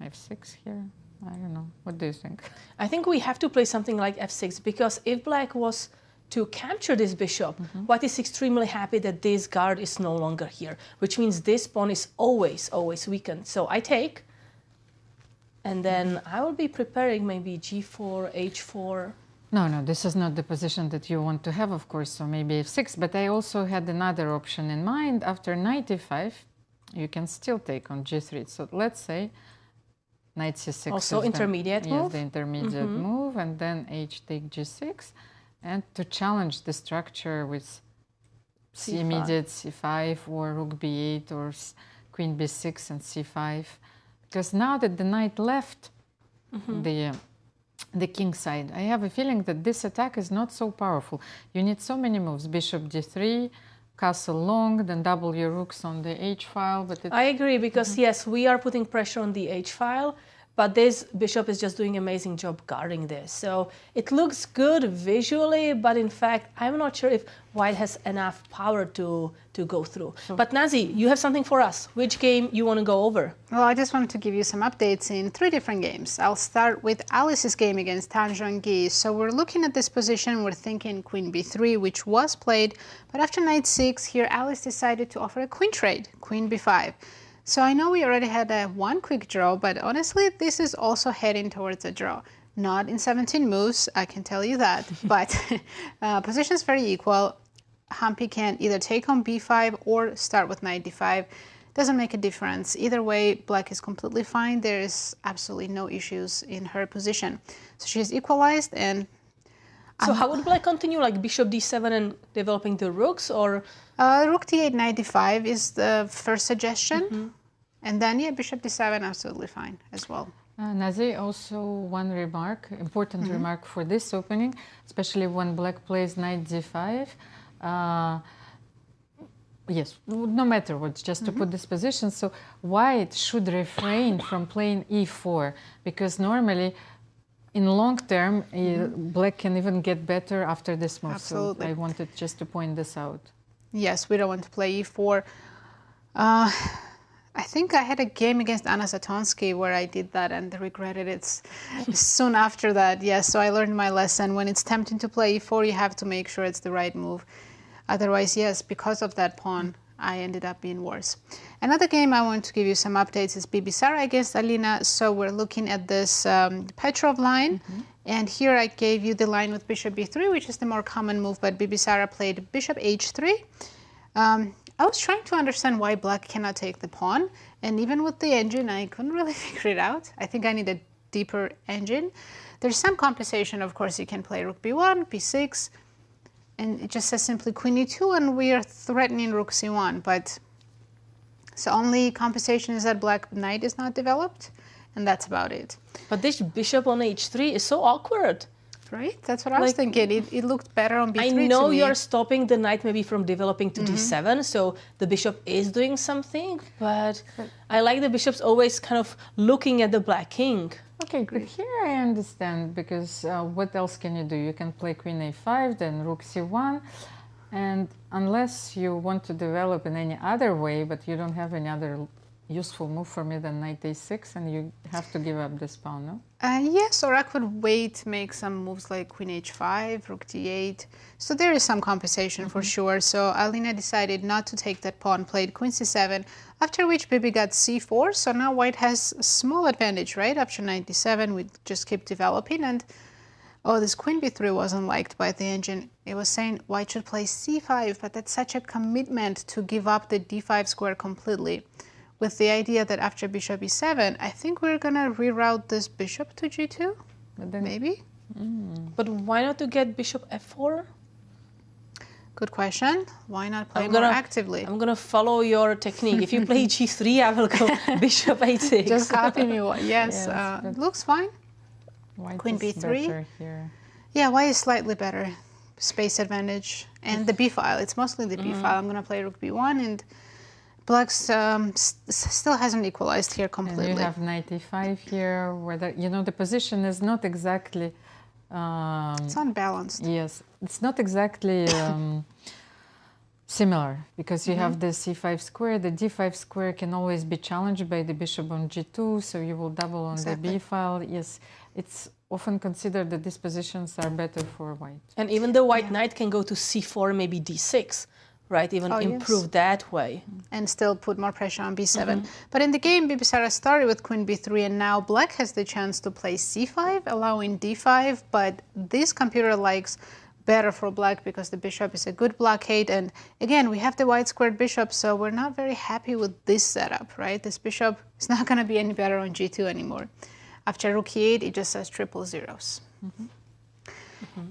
f6 here? I don't know. What do you think? I think we have to play something like f6 because if black was to capture this bishop, white is extremely happy that this guard is no longer here, which means this pawn is always weakened. So I take, and then I will be preparing maybe g4, h4. No, this is not the position that you want to have, of course, so maybe f6. But I also had another option in mind. After knight e5, you can still take on g3. So let's say knight c6. Also intermediate move? Yes, the intermediate move, and then h take g6. And to challenge the structure with C5. immediate c5 or rook b8 or queen b6 and c5. Because now that the knight left the king side, I have a feeling that this attack is not so powerful. You need so many moves: bishop d3, castle long, then double your rooks on the h file. But I agree because yes, we are putting pressure on the h file, but this bishop is just doing an amazing job guarding this. So it looks good visually, but in fact, I'm not sure if white has enough power to go through. But Nazi, you have something for us. Which game you want to go over? Well, I just wanted to give you some updates in 3 different games. I'll start with Alice's game against Zhongyi. So we're looking at this position, we're thinking queen b3, which was played, but after knight 6, here Alice decided to offer a queen trade, queen b5. So I know we already had one quick draw, but honestly, this is also heading towards a draw. Not in 17 moves, I can tell you that, but position is very equal. Humpy can either take on b5 or start with knight d5. Doesn't make a difference. Either way, black is completely fine. There is absolutely no issues in her position. So she is equalized and... So how would black continue, like bishop d7 and developing the rooks, or...? Rook d8, knight d5 is the first suggestion. And then, yeah, bishop d7, absolutely fine as well. Nazi, also one remark, important remark for this opening, especially when black plays knight d5. Yes, no matter what, just to put this position. So white should refrain from playing e4, because normally in long term, black can even get better after this move. Absolutely. So I wanted just to point this out. Yes, we don't want to play e4. I think I had a game against Anna Zatonsky where I did that and regretted it soon after that. Yes, so I learned my lesson. When it's tempting to play e4, you have to make sure it's the right move. Otherwise, yes, because of that pawn, I ended up being worse. Another game I want to give you some updates is Bibisara against Alina. So we're looking at this Petrov line. And here I gave you the line with bishop b3, which is the more common move, but Bibisara played bishop h3. I was trying to understand why black cannot take the pawn, and even with the engine, I couldn't really figure it out. I think I need a deeper engine. There's some compensation, of course. You can play rook b1, b6, and it just says simply queen e2, and we are threatening rook c1, but the only compensation is that black knight is not developed, and that's about it. But this bishop on h3 is so awkward. Right? That's what I was thinking. It looked better on b3 I know to me. you're stopping the knight maybe from developing to d7, so the bishop is doing something, but I like the bishops always kind of looking at the black king. Okay, good. Here I understand, because what else can you do? You can play queen a5, then rook c1, and unless you want to develop in any other way, but you don't have any other useful move for me than knight a6, and you have to give up this pawn, no? Yes, or I could wait, make some moves like queen h5, rook d8. So there is some compensation for sure. So Alina decided not to take that pawn, played queen c7, after which Bibi got c4. So now white has a small advantage, right? After knight d7, we just keep developing. And oh, this queen b3 wasn't liked by the engine. It was saying white should play c5, but that's such a commitment to give up the d5 square completely. With the idea that after bishop e7, I think we're going to reroute this bishop to g2, maybe? But why not to get bishop f4? Good question. Why not play more actively? I'm going to follow your technique. If you play g3, I will go bishop a6. Just copy me. Yes, looks fine. White Queen is b3. better here. Yeah, white is slightly better. Space advantage. And the b file. It's mostly the b file. I'm going to play rook b1, and black still hasn't equalized here completely. And you have knight e5 here, where the position is not exactly... it's unbalanced. Yes, it's not exactly similar, because you have the c5 square. The d5 square can always be challenged by the bishop on g2, so you will double on the b file. Yes, it's often considered that these positions are better for white. And even the white knight can go to c4, maybe d6, right? Even improve that way. And still put more pressure on b7. But in the game, Bibisara started with queen b3, and now black has the chance to play c5, allowing d5. But this computer likes better for black because the bishop is a good blockade. And again, we have the white squared bishop, so we're not very happy with this setup, right? This bishop is not going to be any better on g2 anymore. After rook e8, it just says triple zeros.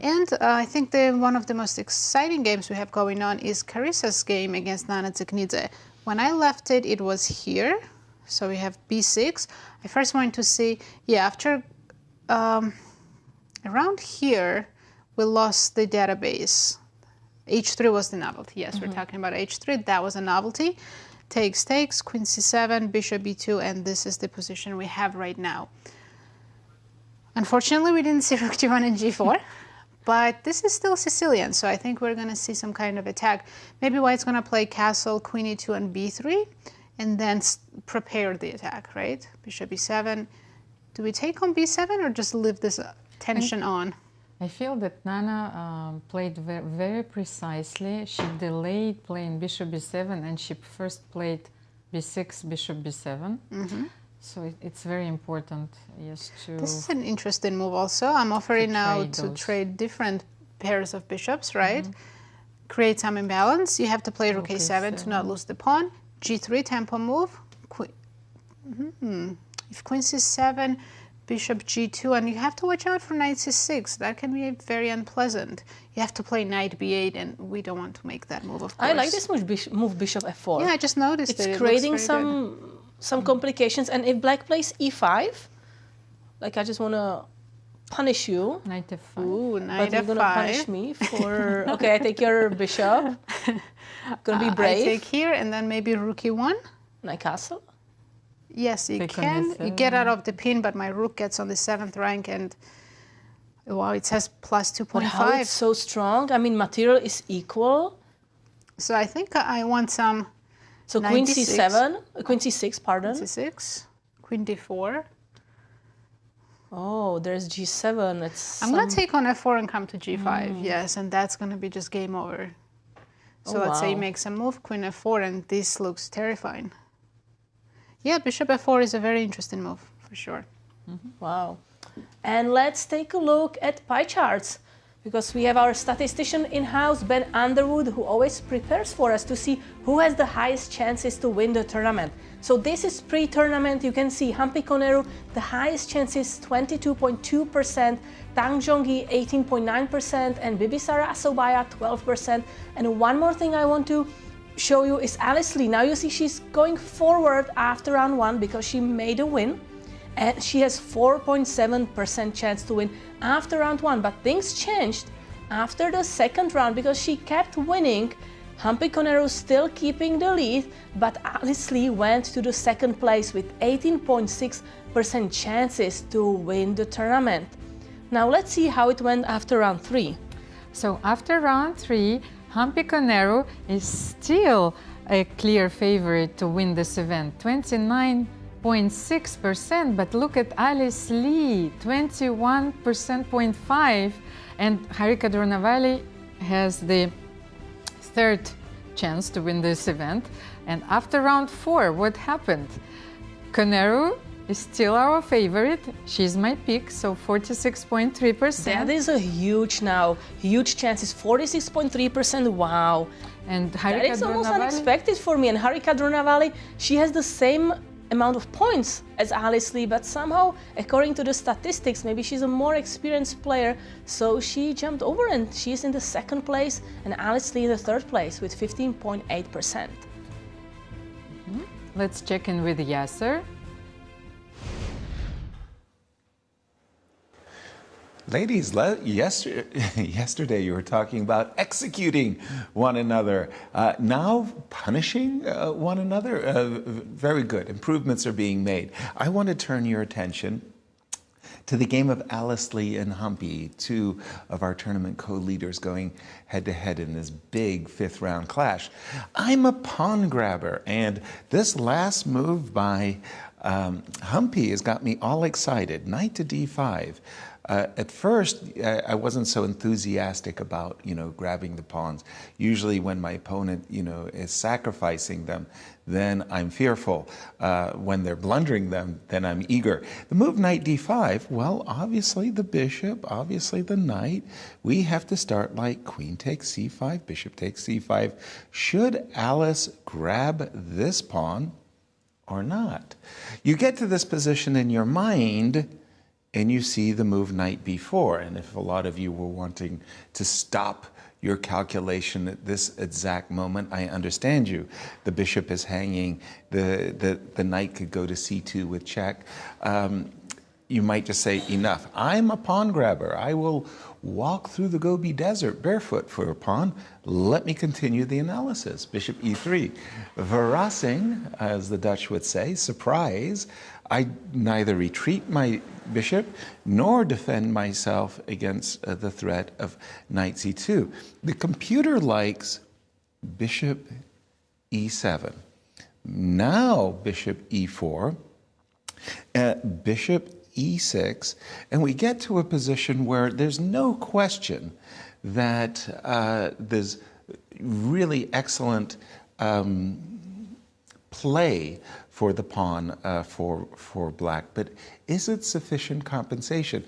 And I think one of the most exciting games we have going on is Carissa's game against Nana Dzagnidze. When I left it, it was here. So we have b6. I first wanted to see, after around here, we lost the database. h3 was the novelty. Yes, we're talking about h3. That was a novelty. Takes, queen c7, bishop b2, and this is the position we have right now. Unfortunately, we didn't see rook g1 and g4, but this is still Sicilian, so I think we're going to see some kind of attack. Maybe white's going to play castle, queen e2, and b3, and then prepare the attack, right? Bishop e7. Do we take on b7 or just leave this tension on? I feel that Nana played very precisely. She delayed playing bishop b7, and she first played b6, bishop b7. So it's very important, yes, to... This is an interesting move also. I'm offering now to trade different pairs of bishops, right? Create some imbalance. You have to play rook a7 to not lose the pawn. g3, tempo move. If queen c7, bishop g2, and you have to watch out for knight c6. That can be very unpleasant. You have to play knight b8, and we don't want to make that move, of course. I like this move bishop f4. Yeah, I just noticed it's creating some complications. And if black plays e5, like I just want to punish you. Knight f5. Ooh, knight but you're going to punish me for... Okay, I take your bishop. Going to be brave. I take here, and then maybe rook e1. Knight castle. Yes, you can. You get out of the pin, but my rook gets on the 7th rank, and wow, it says plus 2.5. But how it's so strong? I mean, material is equal. So I think I want some... So queen c7, queen c6, pardon. c6, queen d4. Oh, there's g7. I'm going to take on f4 and come to g5, yes, and that's going to be just game over. So let's say you make some move, queen f4, and this looks terrifying. Yeah, bishop f4 is a very interesting move, for sure. Wow. And let's take a look at pie charts, because we have our statistician in-house, Ben Underwood, who always prepares for us to see who has the highest chances to win the tournament. So this is pre-tournament. You can see Humpy Koneru, the highest chances 22.2%, Tang Zhongyi 18.9%, and Bibisara Assaubayeva 12%. And one more thing I want to show you is Alice Lee. Now you see she's going forward after round 1 because she made a win. And she has 4.7% chance to win after round 1. But things changed after the second round because she kept winning. Humpy Koneru still keeping the lead, but Alice Lee went to the second place with 18.6% chances to win the tournament. Now let's see how it went after round 3. So after round 3, Humpy Koneru is still a clear favorite to win this event, 29.6%. But look at Alice Lee, 21.5%. And Harika Dronavalli has the third chance to win this event. And after round 4, what happened? Koneru is still our favorite. She's my pick, so 46.3%. That is a huge chances, 46.3%, wow. And That Harika is almost Dronavalli, unexpected for me. And Harika Dronavalli, she has the same amount of points as Alice Lee, but somehow, according to the statistics, maybe she's a more experienced player, so she jumped over and she's in the second place, and Alice Lee in the third place with 15.8%. let's check in with Yasser. Ladies, yesterday you were talking about executing one another. Now punishing one another? Very good. Improvements are being made. I want to turn your attention to the game of Alice Lee and Humpy, two of our tournament co-leaders going head-to-head in this big fifth-round clash. I'm a pawn grabber, and this last move by Humpy has got me all excited. Knight to d5. At first, I wasn't so enthusiastic about, grabbing the pawns. Usually when my opponent, is sacrificing them, then I'm fearful. When they're blundering them, then I'm eager. The move knight d5, well, obviously the bishop, obviously the knight. We have to start like queen takes c5, bishop takes c5. Should Alice grab this pawn or not? You get to this position in your mind, and you see the move knight b4. And if a lot of you were wanting to stop your calculation at this exact moment, I understand you. The bishop is hanging, the knight could go to c2 with check. You might just say, enough. I'm a pawn grabber. I will walk through the Gobi Desert barefoot for a pawn. Let me continue the analysis. Bishop e3. Verrassing, as the Dutch would say, surprise. I neither retreat my bishop nor defend myself against the threat of knight c2. The computer likes bishop e7. Now bishop e4, bishop e6, and we get to a position where there's no question that there's really excellent play for the pawn for black, but is it sufficient compensation?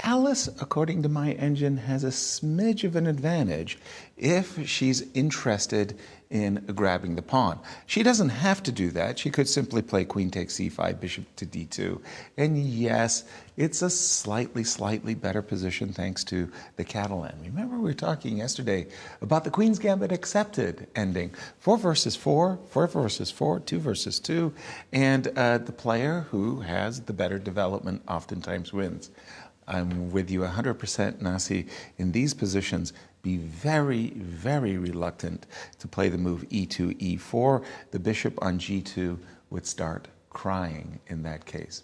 Alice, according to my engine, has a smidge of an advantage if she's interested in grabbing the pawn. She doesn't have to do that. She could simply play queen takes c5, bishop to d2. And yes, it's a slightly better position thanks to the Catalan. Remember we were talking yesterday about the Queen's Gambit accepted ending. 4 versus 4, 4 versus 4, 2 versus 2, and the player who has the better development oftentimes wins. I'm with you 100%, Nasi. In these positions, be very, very reluctant to play the move e2, e4. The bishop on g2 would start crying in that case.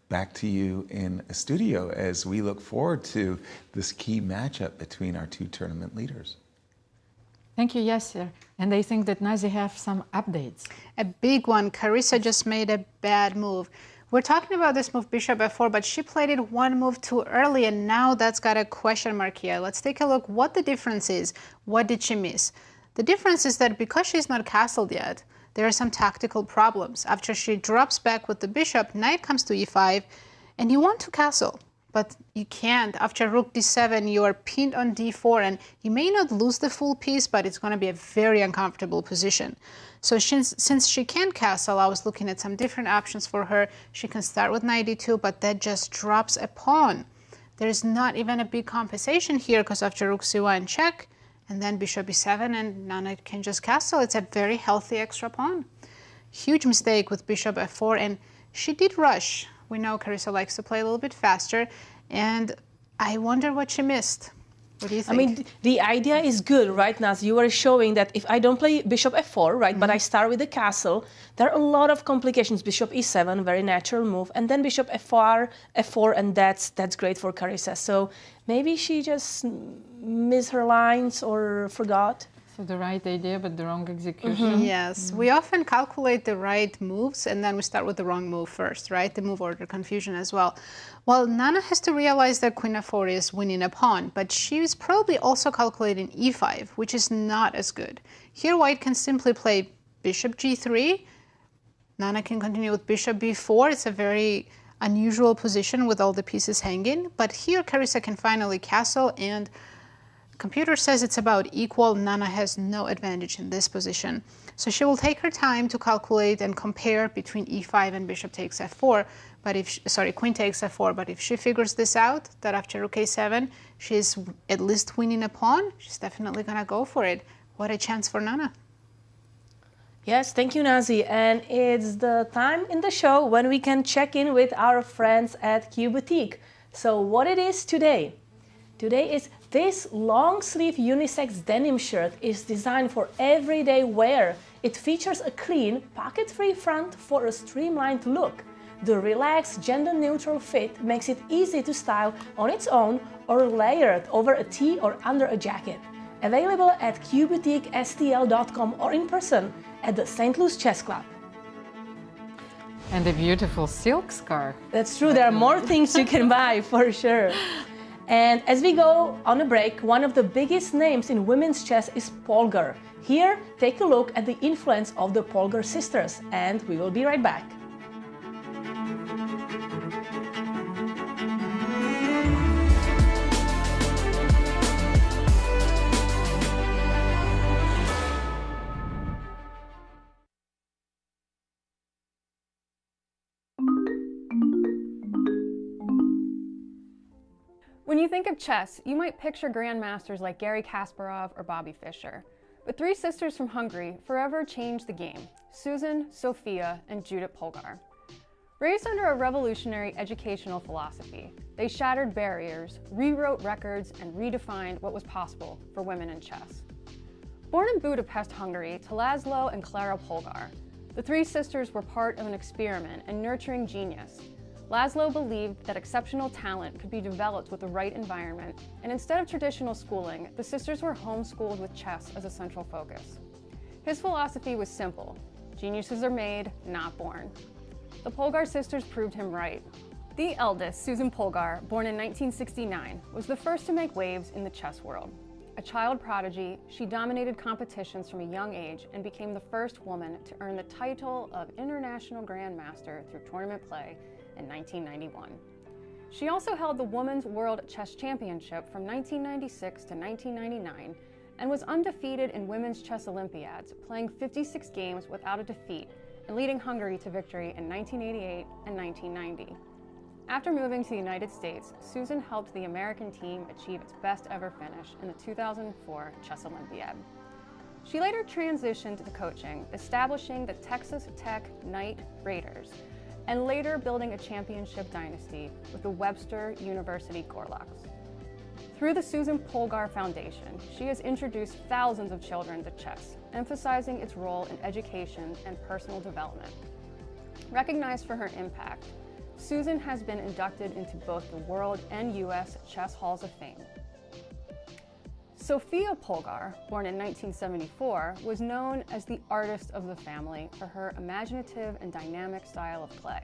Back to you in a studio as we look forward to this key matchup between our two tournament leaders. Thank you, Yasser. And I think that Nazi have some updates. A big one. Carissa just made a bad move. We're talking about this move bishop f4, but she played it one move too early, and now that's got a question mark here. Let's take a look what the difference is. What did she miss? The difference is that because she's not castled yet, there are some tactical problems. After she drops back with the bishop, knight comes to e5, and you want to castle, but you can't. After rook d7, you are pinned on d4, and you may not lose the full piece, but it's going to be a very uncomfortable position. So since she can't castle, I was looking at some different options for her. She can start with knight d2, but that just drops a pawn. There's not even a big compensation here, because after rook c1 check, and then bishop e7, and now knight can just castle. It's a very healthy extra pawn. Huge mistake with bishop f4, and she did rush. We know Carissa likes to play a little bit faster, and I wonder what she missed. What do you think? I mean, the idea is good, right, Naz? You are showing that if I don't play bishop f4, right, but I start with the castle, there are a lot of complications. Bishop e7, very natural move, and then bishop f4, and that's great for Carissa. So maybe she just missed her lines or forgot. So the right idea, but the wrong execution. Yes, we often calculate the right moves and then we start with the wrong move first, right? The move order confusion as well. Well, Nana has to realize that Queen f4 is winning a pawn, but she's probably also calculating e5, which is not as good. Here, White can simply play bishop g3. Nana can continue with bishop b4. It's a very unusual position with all the pieces hanging, but here Carissa can finally castle, and computer says it's about equal. Nana has no advantage in this position. So she will take her time to calculate and compare between e5 and bishop takes f4, but if, queen takes f4, but if she figures this out, that after rook a7, she's at least winning a pawn, she's definitely gonna go for it. What a chance for Nana. Yes, thank you, Nazi. And it's the time in the show when we can check in with our friends at Q Boutique. So what it is today? Today is this long sleeve unisex denim shirt is designed for everyday wear. It features a clean, pocket-free front for a streamlined look. The relaxed, gender-neutral fit makes it easy to style on its own or layered over a tee or under a jacket. Available at qboutiquestl.com or in person at the St. Louis Chess Club. And a beautiful silk scarf. That's true, there are more things you can buy for sure. And as we go on a break, one of the biggest names in women's chess is Polgar. Here, take a look at the influence of the Polgar sisters, and we will be right back. When you think of chess, you might picture grandmasters like Garry Kasparov or Bobby Fischer. But three sisters from Hungary forever changed the game: Susan, Sofia, and Judith Polgar. Raised under a revolutionary educational philosophy, they shattered barriers, rewrote records, and redefined what was possible for women in chess. Born in Budapest, Hungary, to Laszlo and Klara Polgar, the three sisters were part of an experiment in nurturing genius. Laszlo believed that exceptional talent could be developed with the right environment, and instead of traditional schooling, the sisters were homeschooled with chess as a central focus. His philosophy was simple: geniuses are made, not born. The Polgar sisters proved him right. The eldest, Susan Polgar, born in 1969, was the first to make waves in the chess world. A child prodigy, she dominated competitions from a young age and became the first woman to earn the title of International Grandmaster through tournament play in 1991. She also held the Women's World Chess Championship from 1996 to 1999 and was undefeated in women's chess Olympiads, playing 56 games without a defeat and leading Hungary to victory in 1988 and 1990. After moving to the United States, Susan helped the American team achieve its best ever finish in the 2004 Chess Olympiad. She later transitioned to coaching, establishing the Texas Tech Knight Raiders, and later building a championship dynasty with the Webster University Gorloks. Through the Susan Polgar Foundation, she has introduced thousands of children to chess, emphasizing its role in education and personal development. Recognized for her impact, Susan has been inducted into both the World and US Chess Halls of Fame. Sofia Polgar, born in 1974, was known as the artist of the family for her imaginative and dynamic style of play.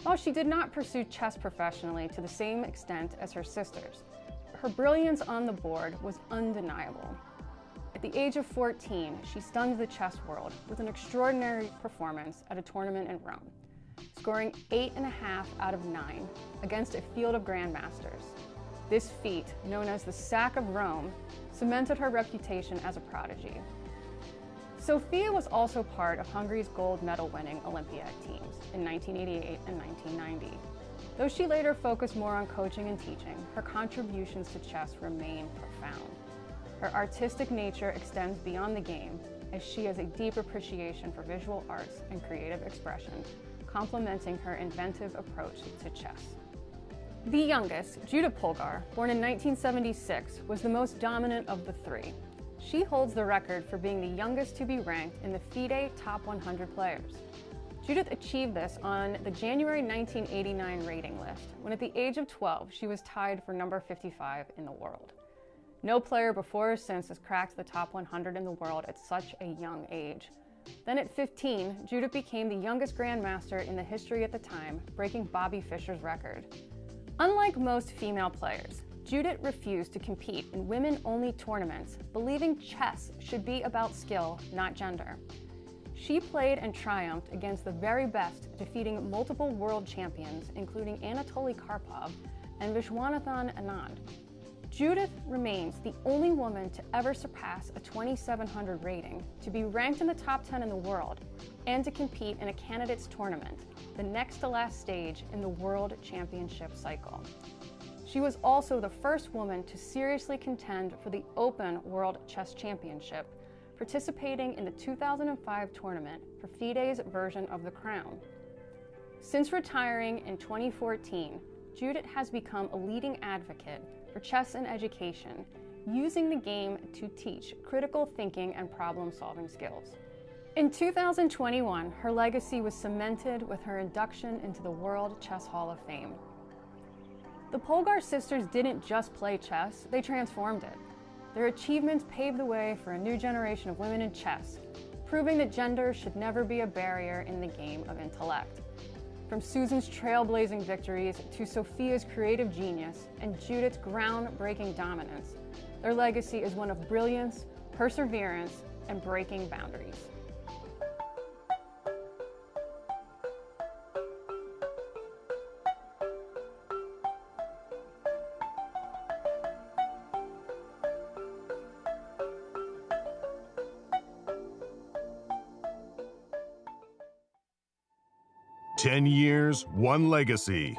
While she did not pursue chess professionally to the same extent as her sisters, her brilliance on the board was undeniable. At the age of 14, she stunned the chess world with an extraordinary performance at a tournament in Rome, scoring 8.5 out of 9 against a field of grandmasters. This feat, known as the Sack of Rome, cemented her reputation as a prodigy. Sofia was also part of Hungary's gold medal-winning Olympiad teams in 1988 and 1990. Though she later focused more on coaching and teaching, her contributions to chess remain profound. Her artistic nature extends beyond the game, as she has a deep appreciation for visual arts and creative expression, complementing her inventive approach to chess. The youngest, Judith Polgar, born in 1976, was the most dominant of the three. She holds the record for being the youngest to be ranked in the FIDE Top 100 players. Judith achieved this on the January 1989 rating list, when at the age of 12, she was tied for number 55 in the world. No player before or since has cracked the top 100 in the world at such a young age. Then at 15, Judith became the youngest grandmaster in the history at the time, breaking Bobby Fischer's record. Unlike most female players, Judith refused to compete in women-only tournaments, believing chess should be about skill, not gender. She played and triumphed against the very best, defeating multiple world champions, including Anatoly Karpov and Vishwanathan Anand. Judith remains the only woman to ever surpass a 2700 rating, to be ranked in the top 10 in the world, and to compete in a candidates tournament, the next to last stage in the World Championship cycle. She was also the first woman to seriously contend for the Open World Chess Championship, participating in the 2005 tournament for FIDE's version of the crown. Since retiring in 2014, Judith has become a leading advocate for chess and education, using the game to teach critical thinking and problem-solving skills. In 2021, her legacy was cemented with her induction into the World Chess Hall of Fame. The Polgar sisters didn't just play chess, they transformed it. Their achievements paved the way for a new generation of women in chess, proving that gender should never be a barrier in the game of intellect. From Susan's trailblazing victories to Sophia's creative genius and Judith's groundbreaking dominance, their legacy is one of brilliance, perseverance, and breaking boundaries. "10 years, one legacy."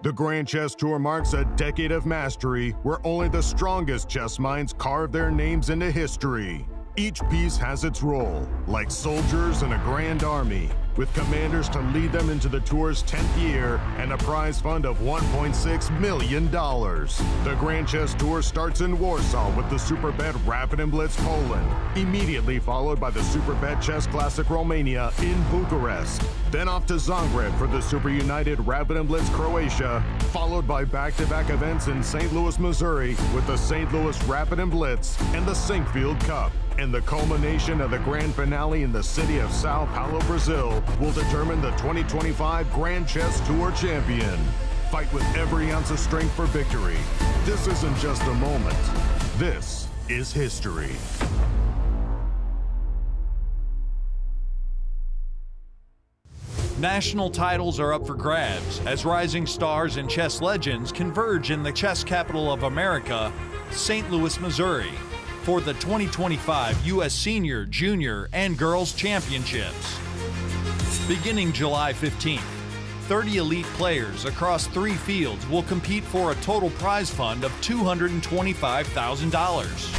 The Grand Chess Tour marks a decade of mastery where only the strongest chess minds carve their names into history. Each piece has its role, like soldiers in a grand army, with commanders to lead them into the tour's 10th year and a prize fund of $1.6 million. The Grand Chess Tour starts in Warsaw with the Superbet Rapid and Blitz Poland, immediately followed by the Superbet Chess Classic Romania in Bucharest. Then off to Zagreb for the Super United Rapid and Blitz Croatia, followed by back-to-back events in St. Louis, Missouri with the St. Louis Rapid and Blitz and the Sinkfield Cup. And the culmination of the grand finale in the city of Sao Paulo, Brazil, will determine the 2025 Grand Chess Tour champion. Fight with every ounce of strength for victory. This isn't just a moment. This is history. National titles are up for grabs as rising stars and chess legends converge in the chess capital of America, St. Louis, Missouri, for the 2025 U.S. Senior, Junior, and Girls Championships. Beginning July 15th, 30 elite players across 3 fields will compete for a total prize fund of $225,000.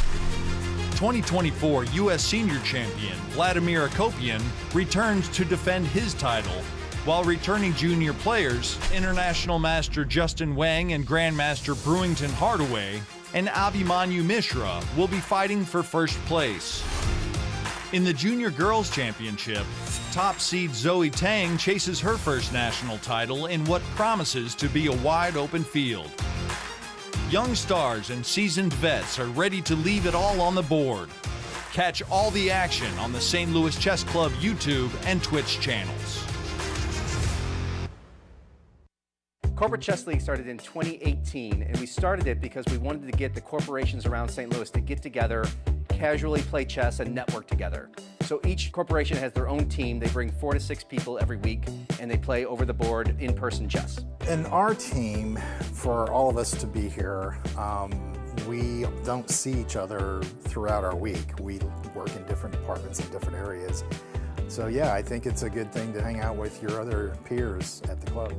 2024 U.S. Senior Champion Vladimir Akopian returns to defend his title, while returning junior players, International Master Justin Wang and Grandmaster Brewington Hardaway and Abhimanyu Mishra will be fighting for first place. In the Junior Girls Championship, top seed Zoe Tang chases her first national title in what promises to be a wide-open field. Young stars and seasoned vets are ready to leave it all on the board. Catch all the action on the St. Louis Chess Club YouTube and Twitch channels. Corporate Chess League started in 2018, and we started it because we wanted to get the corporations around St. Louis to get together, casually play chess, and network together. So each corporation has their own team. They bring 4 to 6 people every week, and they play over the board in-person chess. In our team, for all of us to be here, we don't see each other throughout our week. We work in different departments in different areas. So yeah, I think it's a good thing to hang out with your other peers at the club.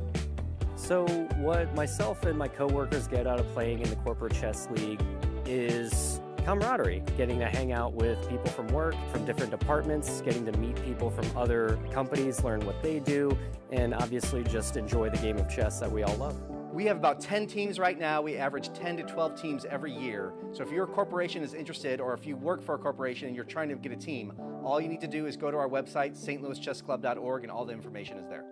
So what myself and my coworkers get out of playing in the Corporate Chess League is camaraderie, getting to hang out with people from work, from different departments, getting to meet people from other companies, learn what they do, and obviously just enjoy the game of chess that we all love. We have about 10 teams right now. We average 10 to 12 teams every year. So if your corporation is interested, or if you work for a corporation and you're trying to get a team, all you need to do is go to our website, stlouischessclub.org, and all the information is there.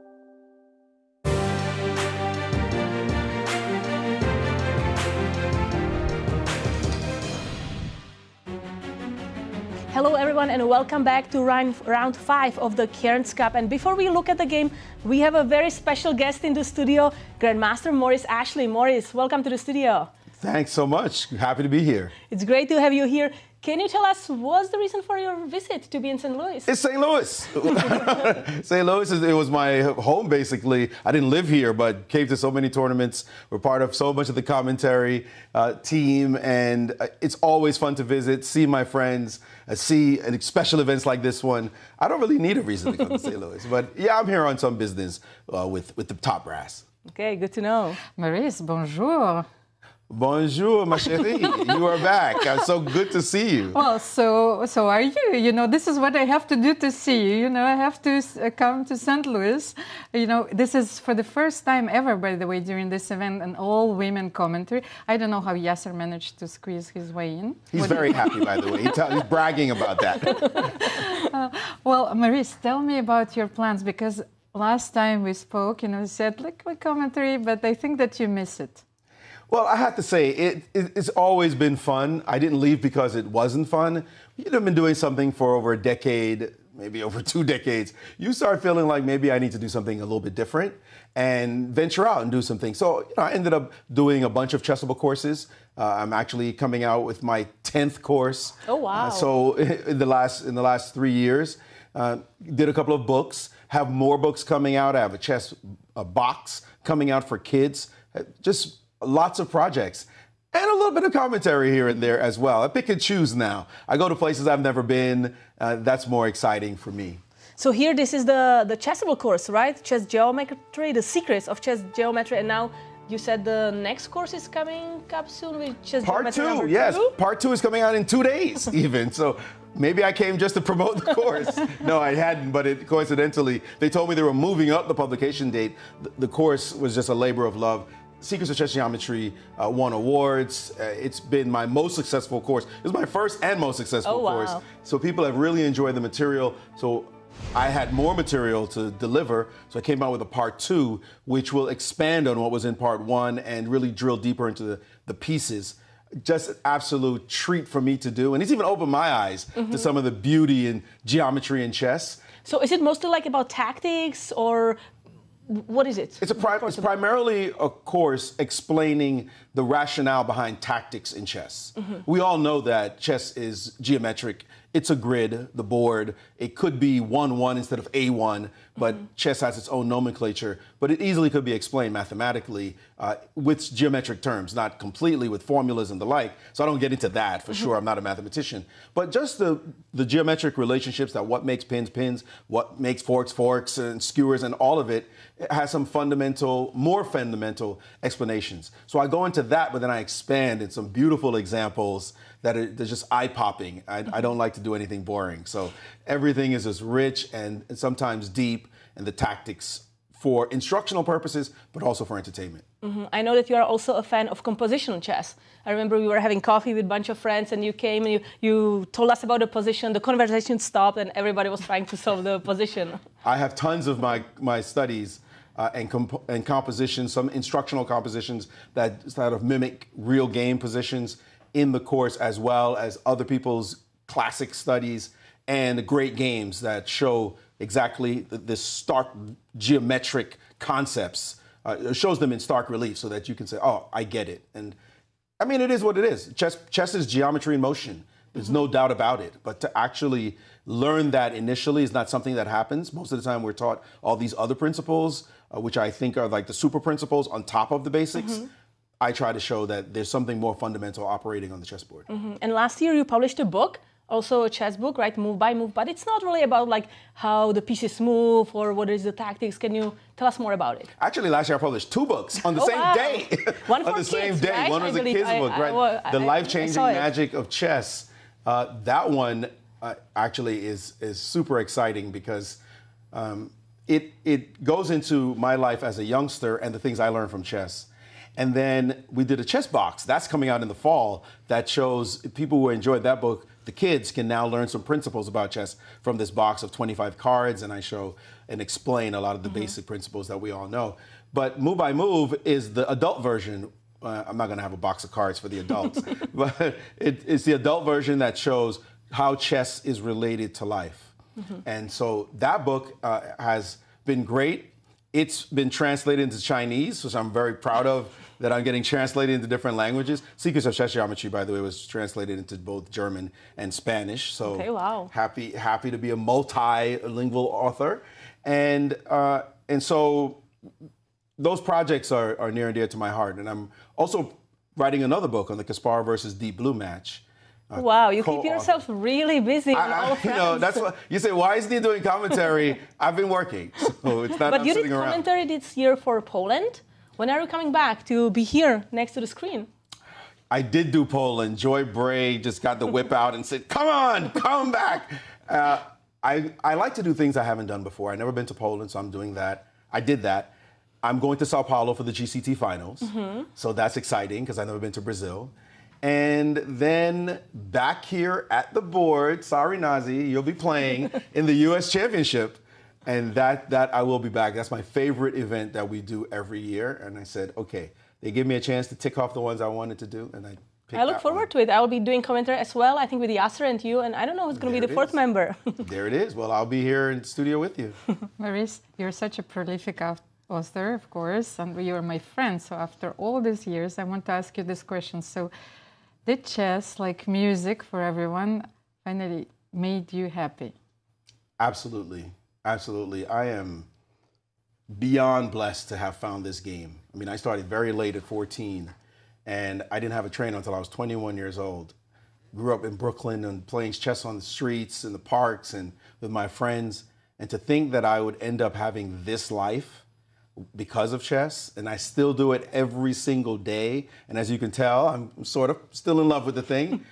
Hello everyone and welcome back to round 5 of the Cairns Cup. And before we look at the game, we have a very special guest in the studio, Grandmaster Maurice Ashley. Maurice, welcome to the studio. Thanks so much. Happy to be here. It's great to have you here. Can you tell us what's the reason for your visit to be in St. Louis? It's St. Louis. St. Louis, it was my home basically. I didn't live here, but came to so many tournaments. We're part of so much of the commentary team, and it's always fun to visit, see my friends, see special events like this one. I don't really need a reason to come to St. Louis, but yeah, I'm here on some business with the top brass. Okay, good to know. Maurice, bonjour. Bonjour, ma chérie. You are back. So good to see you. Well, so are you. You know, this is what I have to do to see you. You know, I have to come to St. Louis. You know, this is for the first time ever, by the way, during this event, an all-women commentary. I don't know how Yasser managed to squeeze his way in. He's very happy, by the way. He's bragging about that. Well, Maurice, tell me about your plans, because last time we spoke, you know, you said, like, a commentary, but I think that you miss it. Well, I have to say, it's always been fun. I didn't leave because it wasn't fun. You've been doing something for over a decade, maybe over 2 decades. You start feeling like maybe I need to do something a little bit different and venture out and do something. So I ended up doing a bunch of chessable courses. I'm actually coming out with my 10th course. Oh, wow. So in the last 3 years, did a couple of books, have more books coming out. I have a box coming out for kids. Just lots of projects and a little bit of commentary here and there as well. I pick and choose now. I go to places I've never been. That's more exciting for me. So here, this is the chessable course, right? Chess geometry, the secrets of chess geometry. And now you said the next course is coming up soon with chess geometry. Part 2, yes. Part 2 is coming out in 2 days even. So maybe I came just to promote the course. No, I hadn't, but coincidentally, they told me they were moving up the publication date. The course was just a labor of love. Secrets of Chess Geometry won awards. It's been my most successful course. It was my first and most successful course. So people have really enjoyed the material. So I had more material to deliver. So I came out with a part 2, which will expand on what was in part 1 and really drill deeper into the pieces. Just an absolute treat for me to do. And it's even opened my eyes to some of the beauty in geometry and chess. So is it mostly like about tactics, or what is it? It's primarily a course explaining the rationale behind tactics in chess. We all know that chess is geometric. It's a grid, the board. It could be 1-1 instead of A1, but chess has its own nomenclature. But it easily could be explained mathematically with geometric terms, not completely with formulas and the like. So I don't get into that for sure. I'm not a mathematician. But just the geometric relationships, that what makes pins pins, what makes forks forks, and skewers, and all of it has some more fundamental explanations. So I go into that, but then I expand in some beautiful examples that are just eye-popping. I don't like to do anything boring. So everything is just rich and sometimes deep, and the tactics for instructional purposes, but also for entertainment. I know that you are also a fan of compositional chess. I remember we were having coffee with a bunch of friends, and you came and you told us about the position. The conversation stopped, and everybody was trying to solve the position. I have tons of my studies and compositions, some instructional compositions that sort of mimic real game positions in the course, as well as other people's classic studies and great games that show exactly the stark geometric concepts. It shows them in stark relief so that you can say, oh, I get it. And I mean, it is what it is. Chess is geometry in motion. There's no doubt about it. But to actually learn that initially is not something that happens. Most of the time we're taught all these other principles, which I think are like the super principles on top of the basics. I try to show that there's something more fundamental operating on the chessboard. And last year you published a book, also a chess book, right? Move by move, but it's not really about like how the pieces move or what is the tactics. Can you tell us more about it? Actually, last year I published 2 books on the same day. One on for the same kids, day. right? One was a kid's book, right? The life-changing magic of chess. That one actually is super exciting because it goes into my life as a youngster and the things I learned from chess. And then we did a chess box. That's coming out in the fall. That shows people who enjoyed that book, the kids can now learn some principles about chess from this box of 25 cards. And I show and explain a lot of the basic principles that we all know. But Move by Move is the adult version. I'm not going to have a box of cards for the adults. But it's the adult version that shows how chess is related to life. And so that book has been great. It's been translated into Chinese, which I'm very proud of, that I'm getting translated into different languages. Secrets of Chess Geometry, by the way, was translated into both German and Spanish. So Okay, wow. happy to be a multilingual author. And so those projects are near and dear to my heart. And I'm also writing another book on the Kasparov versus Deep Blue match. Wow, you keep yourself really busy on all fronts. You know, that's what you say. Why isn't he doing commentary? I've been working, so it's not. But you did sitting around. commentary this year for Poland. When are you coming back to be here next to the screen? I did do Poland. Joy Bray just got the whip out and said, "Come on, come back." I like to do things I haven't done before. I've never been to Poland, so I'm doing that. I did that. I'm going to Sao Paulo for the GCT finals, so that's exciting because I've never been to Brazil. And then back here at the board, sorry Nazi, you'll be playing in the U.S. Championship. And that I will be back. That's my favorite event that we do every year. And I said, okay, they give me a chance to tick off the ones I wanted to do, and I look forward to it. I will be doing commentary as well, I think with Yasser and you, and I don't know who's going to be the fourth member. There it is. Well, I'll be here in the studio with you. Maurice, you're such a prolific author, of course, and you're my friend. So after all these years, I want to ask you this question. So did chess, like music for everyone, finally made you happy? Absolutely. Absolutely. I am beyond blessed to have found this game. I mean, I started very late at 14, and I didn't have a trainer until I was 21 years old. Grew up in Brooklyn and playing chess on the streets, in the parks, and with my friends. And to think that I would end up having this life because of chess, and I still do it every single day. And as you can tell, I'm sort of still in love with the thing.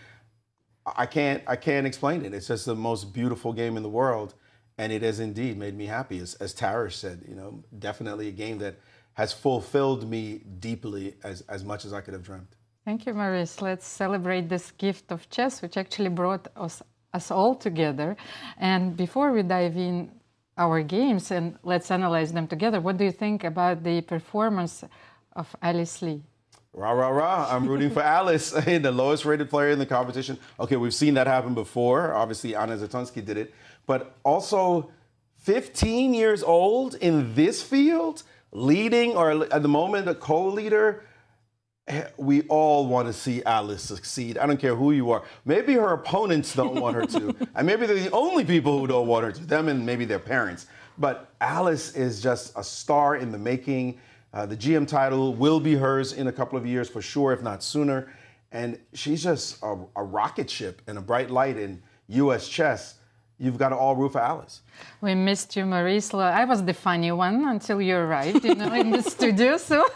I can't explain it. It's just the most beautiful game in the world. And it has indeed made me happy. As Tarish said, you know, definitely a game that has fulfilled me deeply as much as I could have dreamt. Thank you, Maurice. Let's celebrate this gift of chess, which actually brought us all together. And before we dive in our games and let's analyze them together, what do you think about the performance of Alice Lee? Rah, rah, rah. I'm rooting for Alice, the lowest rated player in the competition. Okay, we've seen that happen before. Obviously, Anna Zatonsky did it. But also 15 years old in this field, leading, or at the moment a co-leader. We all want to see Alice succeed. I don't care who you are. Maybe her opponents don't want her to. And maybe they're the only people who don't want her to, them and maybe their parents. But Alice is just a star in the making. The GM title will be hers in a couple of years for sure, if not sooner. And she's just a rocket ship and a bright light in U.S. chess. You've got to all root for Alice. We missed you, Maurice. I was the funny one until you arrived, in the studio. So,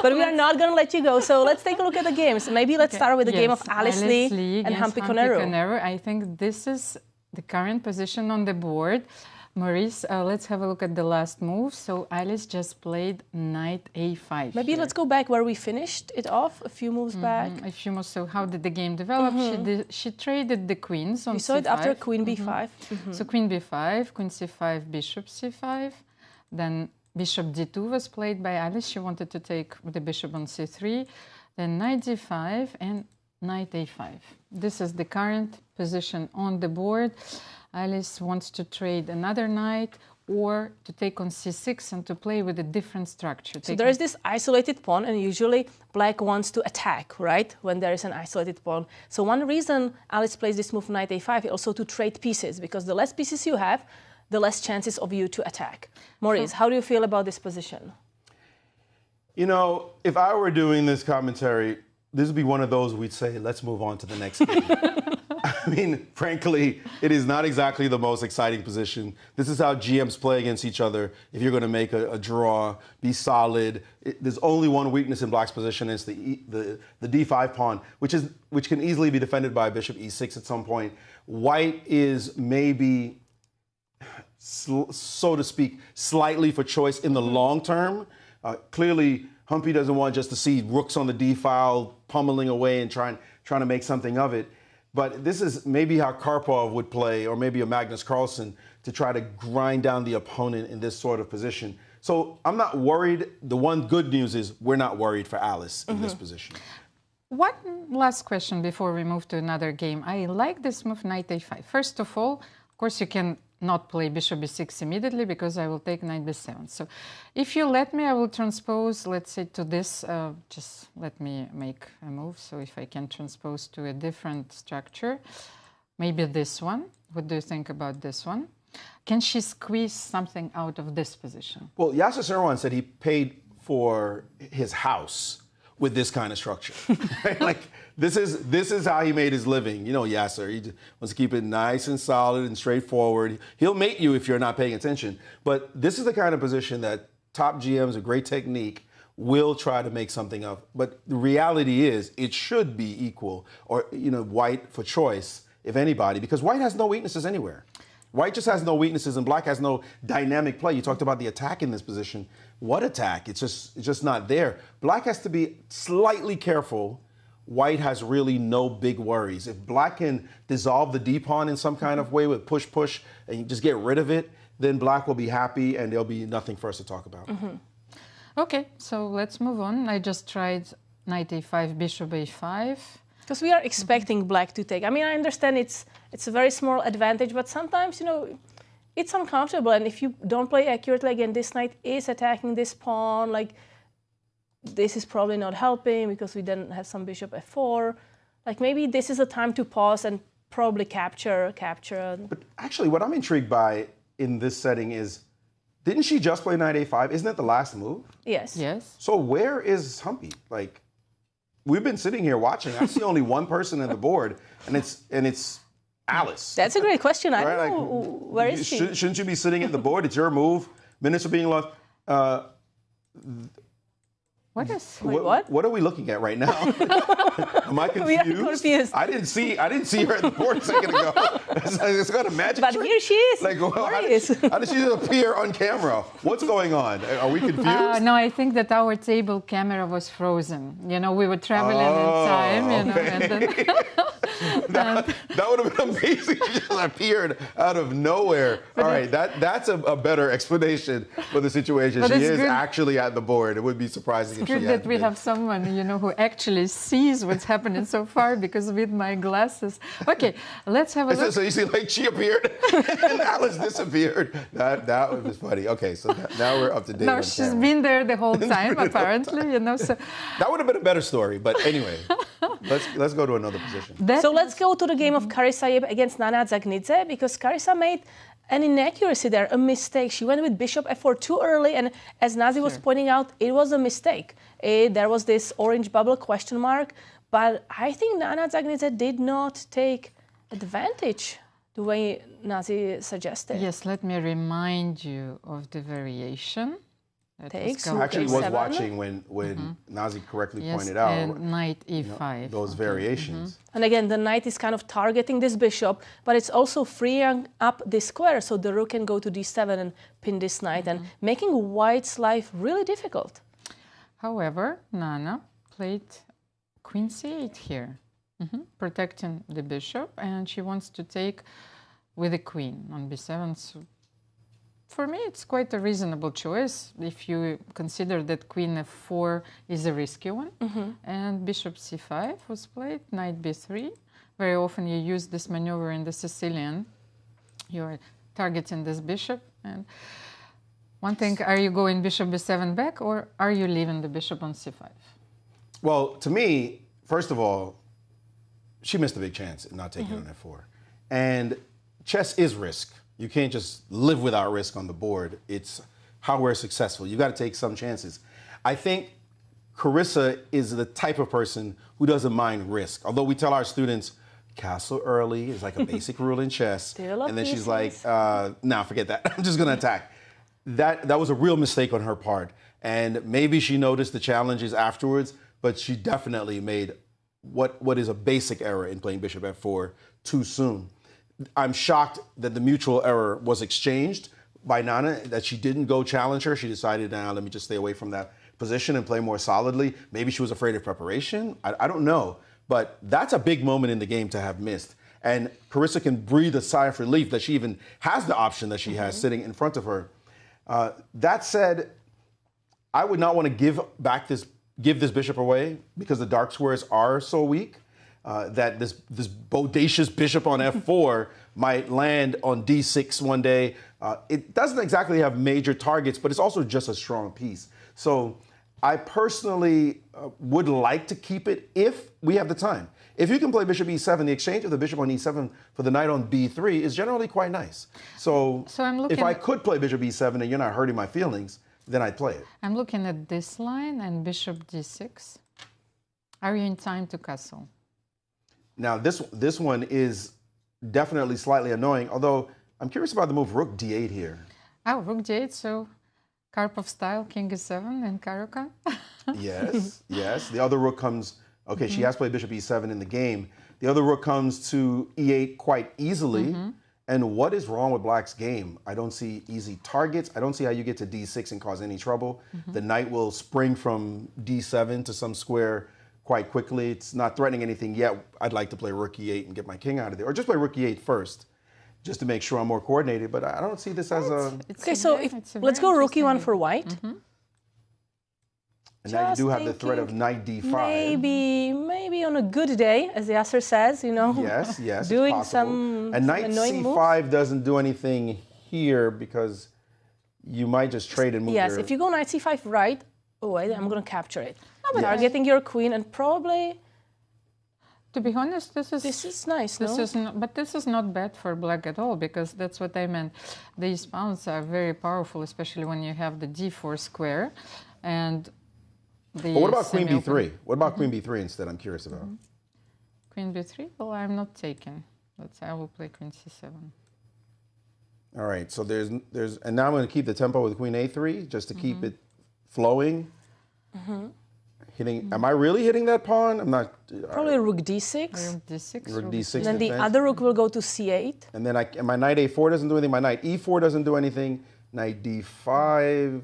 but we are not going to let you go. So let's take a look at the games. Maybe let's start with the game of Alice Lee and Humpy Koneru. I think this is the current position on the board. Maurice, let's have a look at the last move. So Alice just played knight a5. Maybe here. let's go back where we finished it off, a few moves back. A few moves. So how did the game develop? She traded the queens on We saw c5. it after queen b5. So queen b5, queen c5, bishop c5. Then bishop d2 was played by Alice. She wanted to take the bishop on c3. Then knight d5 and knight a5. This is the current position on the board. Alice wants to trade another knight or to take on c6 and to play with a different structure. So there is this isolated pawn, and usually black wants to attack, right, when there is an isolated pawn. So one reason Alice plays this move knight a5 is also to trade pieces, because the less pieces you have, the less chances of you to attack. Maurice, how do you feel about this position? You know, if I were doing this commentary, this would be one of those we'd say, let's move on to the next game. I mean, frankly, it is not exactly the most exciting position. This is how GMs play against each other. If you're going to make a draw, be solid. There's only one weakness in black's position. It's the d5 pawn, which can easily be defended by bishop e6 at some point. White is maybe, so to speak, slightly for choice in the long term. Clearly, Humpy doesn't want just to see rooks on the d file pummeling away and trying to make something of it. But this is maybe how Karpov would play, or maybe a Magnus Carlsen, to try to grind down the opponent in this sort of position. So I'm not worried. The one good news is we're not worried for Alice in this position. one last question before we move to another game. I like this move, knight a5. First of all, of course, you can not play bishop b6 immediately because I will take knight b7. So if you let me, I will transpose, let's say, to this. Just let me make a move. So if I can transpose to a different structure, maybe this one. What do you think about this one? Can she squeeze something out of this position? Well, Yasser Seirawan said he paid for his house with this kind of structure. Like, this is how he made his living. You know, Yasser, he wants to keep it nice and solid and straightforward. He'll mate you if you're not paying attention. But this is the kind of position that top GMs with great technique will try to make something of. But the reality is it should be equal, or, you know, white for choice, if anybody, because white has no weaknesses anywhere. White just has no weaknesses and black has no dynamic play. You talked about the attack in this position. What attack? It's just not there. Black has to be slightly careful. White has really no big worries. If black can dissolve the D pawn in some kind of way with push, and you just get rid of it, then black will be happy and there'll be nothing for us to talk about. Okay, so let's move on. I just tried knight a5, bishop a5. Because we are expecting black to take. I mean, I understand it's a very small advantage, but sometimes, you know, it's uncomfortable. And if you don't play accurately, again, this knight is attacking this pawn. Like, this is probably not helping because we then have some bishop f4. Like, maybe this is a time to pause and probably capture. But actually, what I'm intrigued by in this setting is, didn't she just play knight a5? Isn't that the last move? Yes. Yes. So where is Humpy? Like, we've been sitting here watching. I see only one person on the board, and it's Alice. That's a great question. I Right? don't know. Where is she? Shouldn't you be sitting at the board? It's your move. Minutes are being lost. What is? Wait, what? What are we looking at right now? Am I confused? We are confused. I didn't see her at the board a second ago. It's got a magic But trick. here she is. Like, well, how Maurice. did she just appear on camera? What's going on? Are we confused? No, I think that our table camera was frozen. You know, we were traveling in time, you know, and then that would have been amazing. She just appeared out of nowhere. All right, that's a better explanation for the situation. But She it's is good. actually at the board. It would be surprising if she good hadn't that we been. have someone, you know, who actually sees what's happening so far, because with my glasses. Okay, let's have a look. So you see, like, she appeared and Alice disappeared. That was funny. Okay, so now we're up to date. No, on she's camera. been there the whole time, apparently, you know. So That would have been a better story, but anyway, let's go to another position. So let's go to the game of Carissa against Nana Dzagnidze, because Carissa made an inaccuracy there, a mistake. She went with bishop f4 too early, and as Nazi was pointing out, it was a mistake. There was this orange bubble question mark, but I think Nana Dzagnidze did not take advantage the way Nazi suggested. yes, let me remind you of the variation. That Takes, was I actually was A7. watching when Nazi correctly yes, pointed out and knight e5. those variations. And again, the knight is kind of targeting this bishop, but it's also freeing up this square, so the rook can go to d7 and pin this knight, and making white's life really difficult. However, Nana played queen c8 here, protecting the bishop, and she wants to take with the queen on b7. So for me, it's quite a reasonable choice if you consider that queen f4 is a risky one. And bishop c5 was played, knight b3. Very often you use this maneuver in the Sicilian. You're targeting this bishop. And one thing, are you going bishop b7 back, or are you leaving the bishop on c5? Well, to me, first of all, she missed a big chance in not taking on f4. And chess is risk. You can't just live without risk on the board. It's how we're successful. You got to take some chances. I think Carissa is the type of person who doesn't mind risk. Although we tell our students, castle early is like a basic rule in chess. And then she's like, nah, forget that. I'm just going to attack. That was a real mistake on her part. And maybe she noticed the challenges afterwards, but she definitely made what is a basic error in playing bishop f4 too soon. I'm shocked that the mutual error was exchanged by Nana, that she didn't go challenge her. She decided, now let me just stay away from that position and play more solidly. Maybe she was afraid of preparation. I don't know. But that's a big moment in the game to have missed. And Carissa can breathe a sigh of relief that she even has the option that she has sitting in front of her. That said, I would not want to give back this give this bishop away because the dark squares are so weak that this bodacious bishop on f4 might land on d6 one day. It doesn't exactly have major targets, but it's also just a strong piece. So I personally would like to keep it if we have the time. If you can play bishop e7, the exchange of the bishop on e7 for the knight on b3 is generally quite nice. So if I could play bishop e7 and you're not hurting my feelings, then I'd play it. I'm looking at this line and bishop d6. Are you in time to castle? Now this one is definitely slightly annoying, although I'm curious about the move rook d8 here. Oh, rook d8, so Karpov style, king e7 and Harika. Yes, yes. The other rook comes, okay, she has played bishop e7 in the game. The other rook comes to e8 quite easily. And what is wrong with Black's game? I don't see easy targets. I don't see how you get to d6 and cause any trouble. The knight will spring from d7 to some square quite quickly. It's not threatening anything yet. I'd like to play rook e8 and get my king out of there. Or just play rook e8 first, just to make sure I'm more coordinated. But I don't see this as a... Okay, so let's go rook e1 for white. And now you do have the threat of knight d5. Maybe on a good day, as Yasser says, you know. Yes, yes, doing it's possible. And knight c5 moves. doesn't do anything here because you might just trade and move Yes, your... if you go knight c5 right, wait, I'm going to capture it. Targeting your queen and probably... To be honest, this is nice, but this is not bad for Black at all, because that's what I meant. These pawns are very powerful, especially when you have the d4 square. And But what about queen b3? What about queen b3 instead? I'm curious about. Queen b3? Well, I'm not taking. I will play queen c7. All right, so there's, and now I'm going to keep the tempo with queen a3 just to keep it flowing. Hitting. Am I really hitting that pawn? I'm not. Probably rook d6. Rook d6. Rook d6. And then the other rook will go to c8. And then and my knight a4 doesn't do anything. My knight e4 doesn't do anything. Knight d5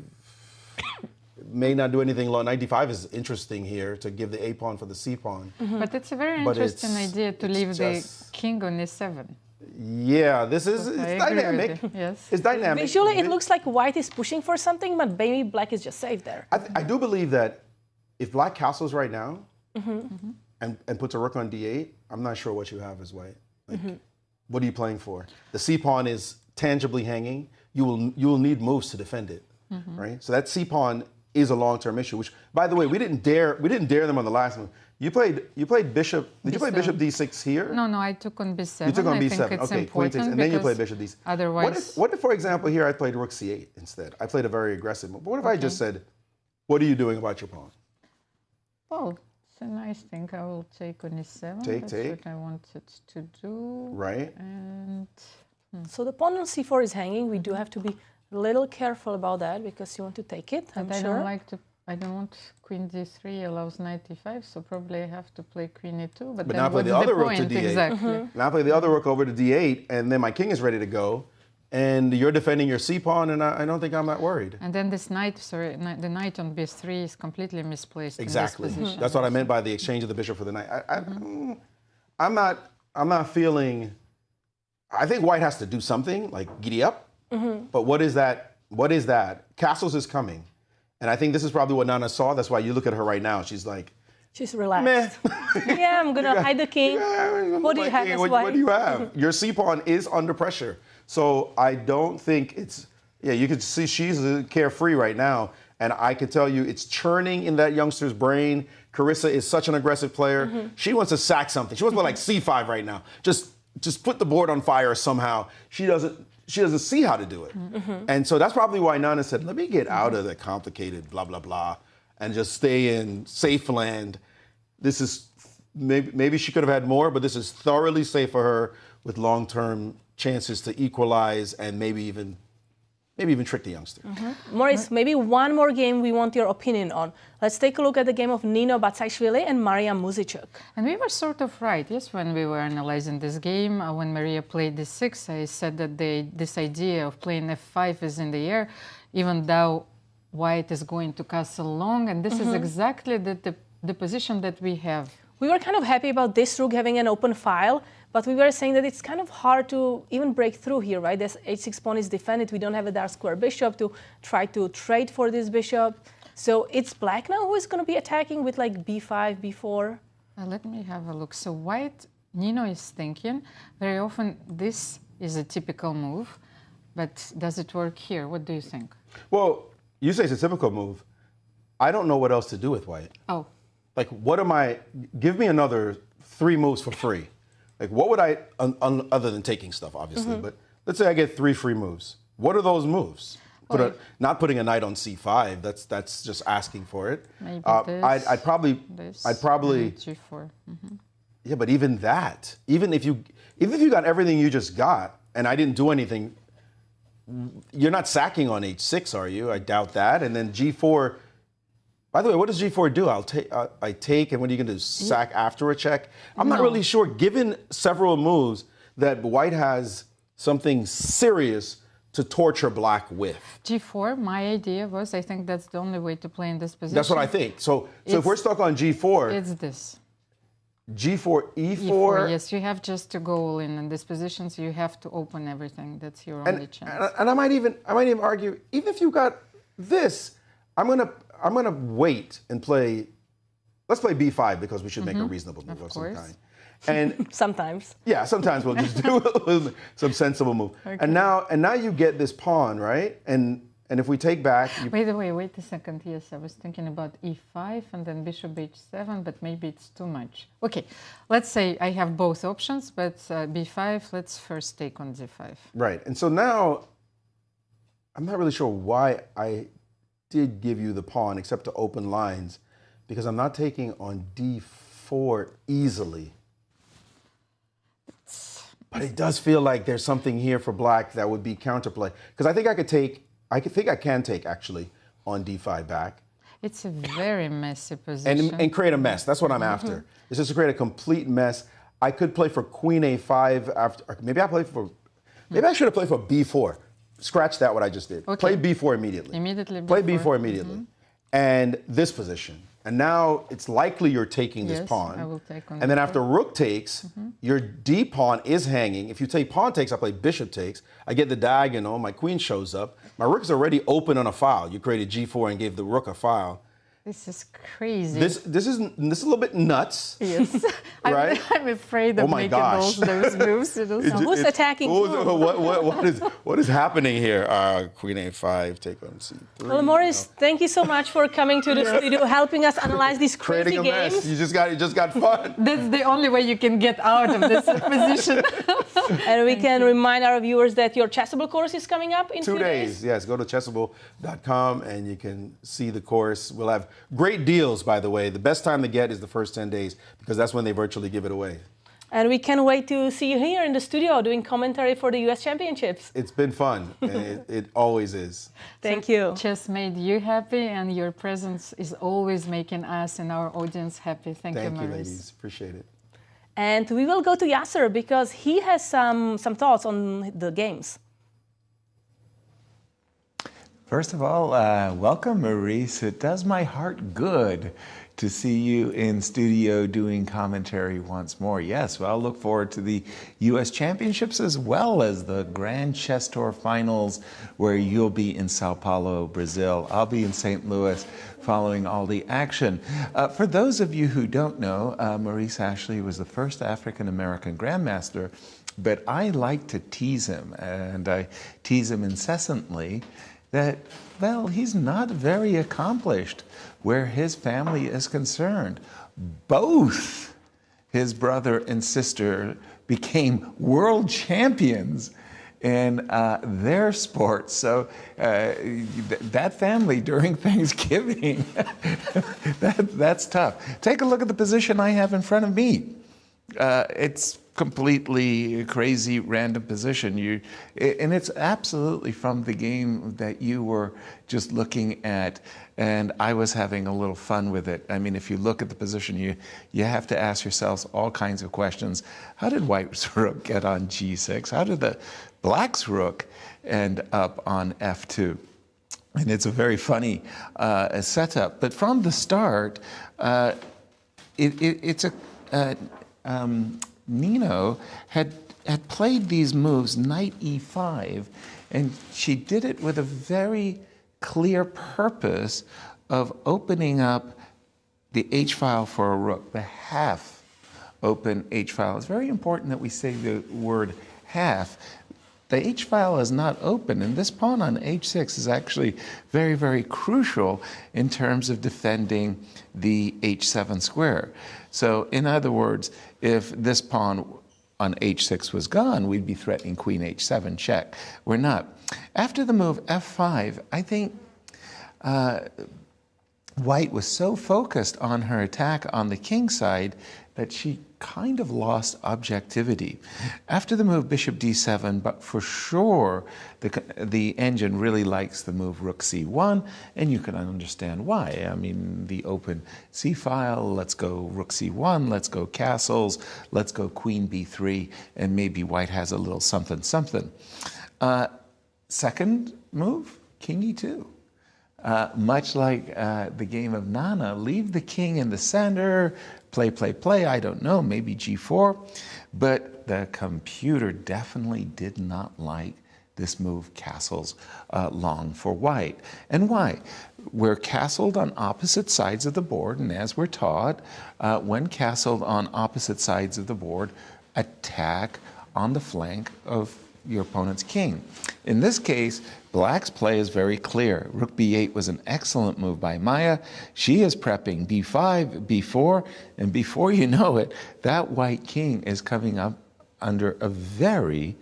may not do anything. Knight d5 is interesting here to give the a pawn for the c pawn. But it's a very interesting idea to leave the king on e7. Yeah, this is dynamic. Yes. It's dynamic. Visually, it looks like white is pushing for something, but maybe black is just safe there. I do believe that if black castles right now and puts a rook on d8, I'm not sure what you have as white. Like, what are you playing for? The c pawn is tangibly hanging. You will need moves to defend it, right? So that c pawn is a long-term issue. Which, by the way, we didn't dare them on the last one. You played bishop. Did you play bishop d6 here? No, I took on b7. You took on I b7. think it's Okay, queen takes, and then you played bishop d6. Otherwise, what if, for example, here I played rook c8 instead? I played a very aggressive move. But what if I just said, "What are you doing about your pawn?" Well, it's a nice thing. I will take on e7. That's what I wanted to do. Right. And so the pawn on c4 is hanging. We do have to be a little careful about that because you want to take it. I'm sure. I don't want queen d3 allows knight e5, so probably I have to play queen e2. But now play the other rook to d8. Exactly. Now play the other rook over to d8, and then my king is ready to go. And you're defending your c pawn, and I don't think I'm that worried. And then this knight, the knight on b3 is completely misplaced. Exactly. In this position. That's what I meant by the exchange of the bishop for the knight. I'm not feeling. I think white has to do something like giddy up. But what is that? What is that? Castles is coming, and I think this is probably what Nana saw. That's why you look at her right now. She's like. She's relaxed. Yeah, I'm going to hide the king. What do you have as white? What do you have? Your c pawn is under pressure. So I don't think it's, you can see she's carefree right now. And I can tell you it's churning in that youngster's brain. Carissa is such an aggressive player. She wants to sack something. She wants to play like c5 right now. Just put the board on fire somehow. She doesn't see how to do it. And so that's probably why Nana said, let me get out of the complicated blah, blah, blah, and just stay in safe land. This is, maybe she could have had more, but this is thoroughly safe for her with long-term chances to equalize and maybe even trick the youngster. Maurice, maybe one more game we want your opinion on. Let's take a look at the game of Nino Batsiashvili and Mariya Muzychuk. And we were sort of right, yes, when we were analyzing this game. When Mariya played d6, I said that this idea of playing f5 is in the air, even though white is going to castle long, and this is exactly the position that we have. We were kind of happy about this rook having an open file, but we were saying that it's kind of hard to even break through here, right? This h6 pawn is defended. We don't have a dark square bishop to try to trade for this bishop. So it's black now who is going to be attacking with like b5, b4? Let me have a look. So white, Nino is thinking, very often this is a typical move, but does it work here? What do you think? Well, you say it's a typical move. I don't know what else to do with white. Oh. Like, what am I, give me another 3 moves for free. Like, what would I, other than taking stuff, obviously, but let's say I get 3 free moves. What are those moves? Not putting a knight on c5. That's just asking for it. Maybe I'd probably g4. Yeah, but even that, even if you got everything you just got, and I didn't do anything, you're not sacking on h6, are you? I doubt that. And then g4. By the way, what does g4 do? I take, and what are you going to do? Sack after a check? I'm not really sure. Given several moves that white has something serious to torture black with. g4, my idea was, I think that's the only way to play in this position. That's what I think. So if we're stuck on g4, it's this. g4, e4. e4, yes, you have just to go all in this position, so you have to open everything. That's your only chance. And I might even argue, even if you got this, I'm gonna wait and play. Let's play b5 because we should make a reasonable move of some kind. And sometimes. Yeah, sometimes we'll just do some sensible move. Okay. And now you get this pawn, right? And if we take back... Wait a second. Yes, I was thinking about e5 and then bishop h7, but maybe it's too much. Okay, let's say I have both options, but b5, let's first take on d5. Right, and so now I'm not really sure why I did give you the pawn except to open lines, because I'm not taking on d4 easily. But it does feel like there's something here for black that would be counterplay. Because I think I can take actually on d5 back. It's a very messy position. And create a mess. That's what I'm after. It's just to create a complete mess. I could play for queen a5 after. Maybe I should have played for b4. Scratch that, what I just did. Okay. Play b4 immediately. Play b4 immediately. And this position. And now it's likely you're taking this pawn. I will take on and then after rook takes, your d pawn is hanging. If you take pawn takes, I play bishop takes. I get the diagonal, my queen shows up. My rook is already open on a file. You created g4 and gave the rook a file. This is crazy. This is a little bit nuts. Yes. Right? I'm afraid of making those moves. Who's attacking? What is happening here? Queen a5, take on c3. Well, Maurice, thank you so much for coming to the studio, helping us analyze these crazy games. Creating a mess. You just got fun. That's the only way you can get out of this position. And we can remind our viewers that your Chessable course is coming up in 2 days. Yes, go to chessable.com and you can see the course. We'll have great deals, by the way. The best time to get is the first 10 days because that's when they virtually give it away. And we can't wait to see you here in the studio doing commentary for the U.S. Championships. It's been fun. It always is. Thank you. Chess made you happy, and your presence is always making us and our audience happy. Thank you, Maurice. Thank you, ladies. Appreciate it. And we will go to Yasser because he has some thoughts on the games. First of all, welcome, Maurice. It does my heart good to see you in studio doing commentary once more. Yes, well, I'll look forward to the U.S. Championships as well as the Grand Chess Tour Finals, where you'll be in Sao Paulo, Brazil. I'll be in St. Louis following all the action. For those of you who don't know, Maurice Ashley was the first African-American Grandmaster, but I like to tease him, and I tease him incessantly, that, well, he's not very accomplished where his family is concerned. Both his brother and sister became world champions in their sport. So that family during Thanksgiving, that's tough. Take a look at the position I have in front of me. It's completely crazy random position. And it's absolutely from the game that you were just looking at, and I was having a little fun with it. I mean, if you look at the position, you have to ask yourselves all kinds of questions. How did white's rook get on g6? How did the black's rook end up on f2? And it's a very funny setup. But from the start, Nino had played these moves, knight e5, and she did it with a very clear purpose of opening up the H file for a rook, the half open H file. It's very important that we say the word half. The H file is not open, and this pawn on H6 is actually very, very crucial in terms of defending the H7 square. So in other words, if this pawn on H6 was gone, we'd be threatening queen H7 check. We're not. After the move F5, I think White was so focused on her attack on the king side that she kind of lost objectivity. After the move bishop d7, but for sure the engine really likes the move rook c1, and you can understand why. I mean, the open c file, let's go rook c1, let's go castles, let's go queen b3, and maybe White has a little something something. Second move, king e2. Much like the game of Nana, leave the king in the center, play, I don't know, maybe g4. But the computer definitely did not like this move, castles long for White. And why? We're castled on opposite sides of the board, and as we're taught, when castled on opposite sides of the board, attack on the flank of your opponent's king. In this case, Black's play is very clear. Rook b8 was an excellent move by Mariya. She is prepping b5, b4, and before you know it, that White king is coming up under a very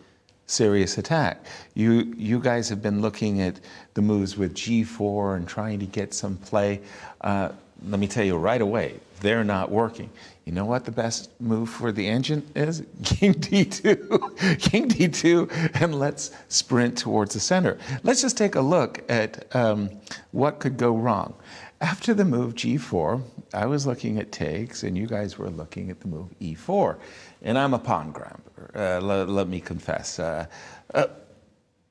serious attack. You guys have been looking at the moves with g4 and trying to get some play. Let me tell you right away, they're not working. You know what the best move for the engine is? King d2. King d2, and let's sprint towards the center. Let's just take a look at what could go wrong. After the move g4, I was looking at takes, and you guys were looking at the move e4. And I'm a pawn grabber, let me confess.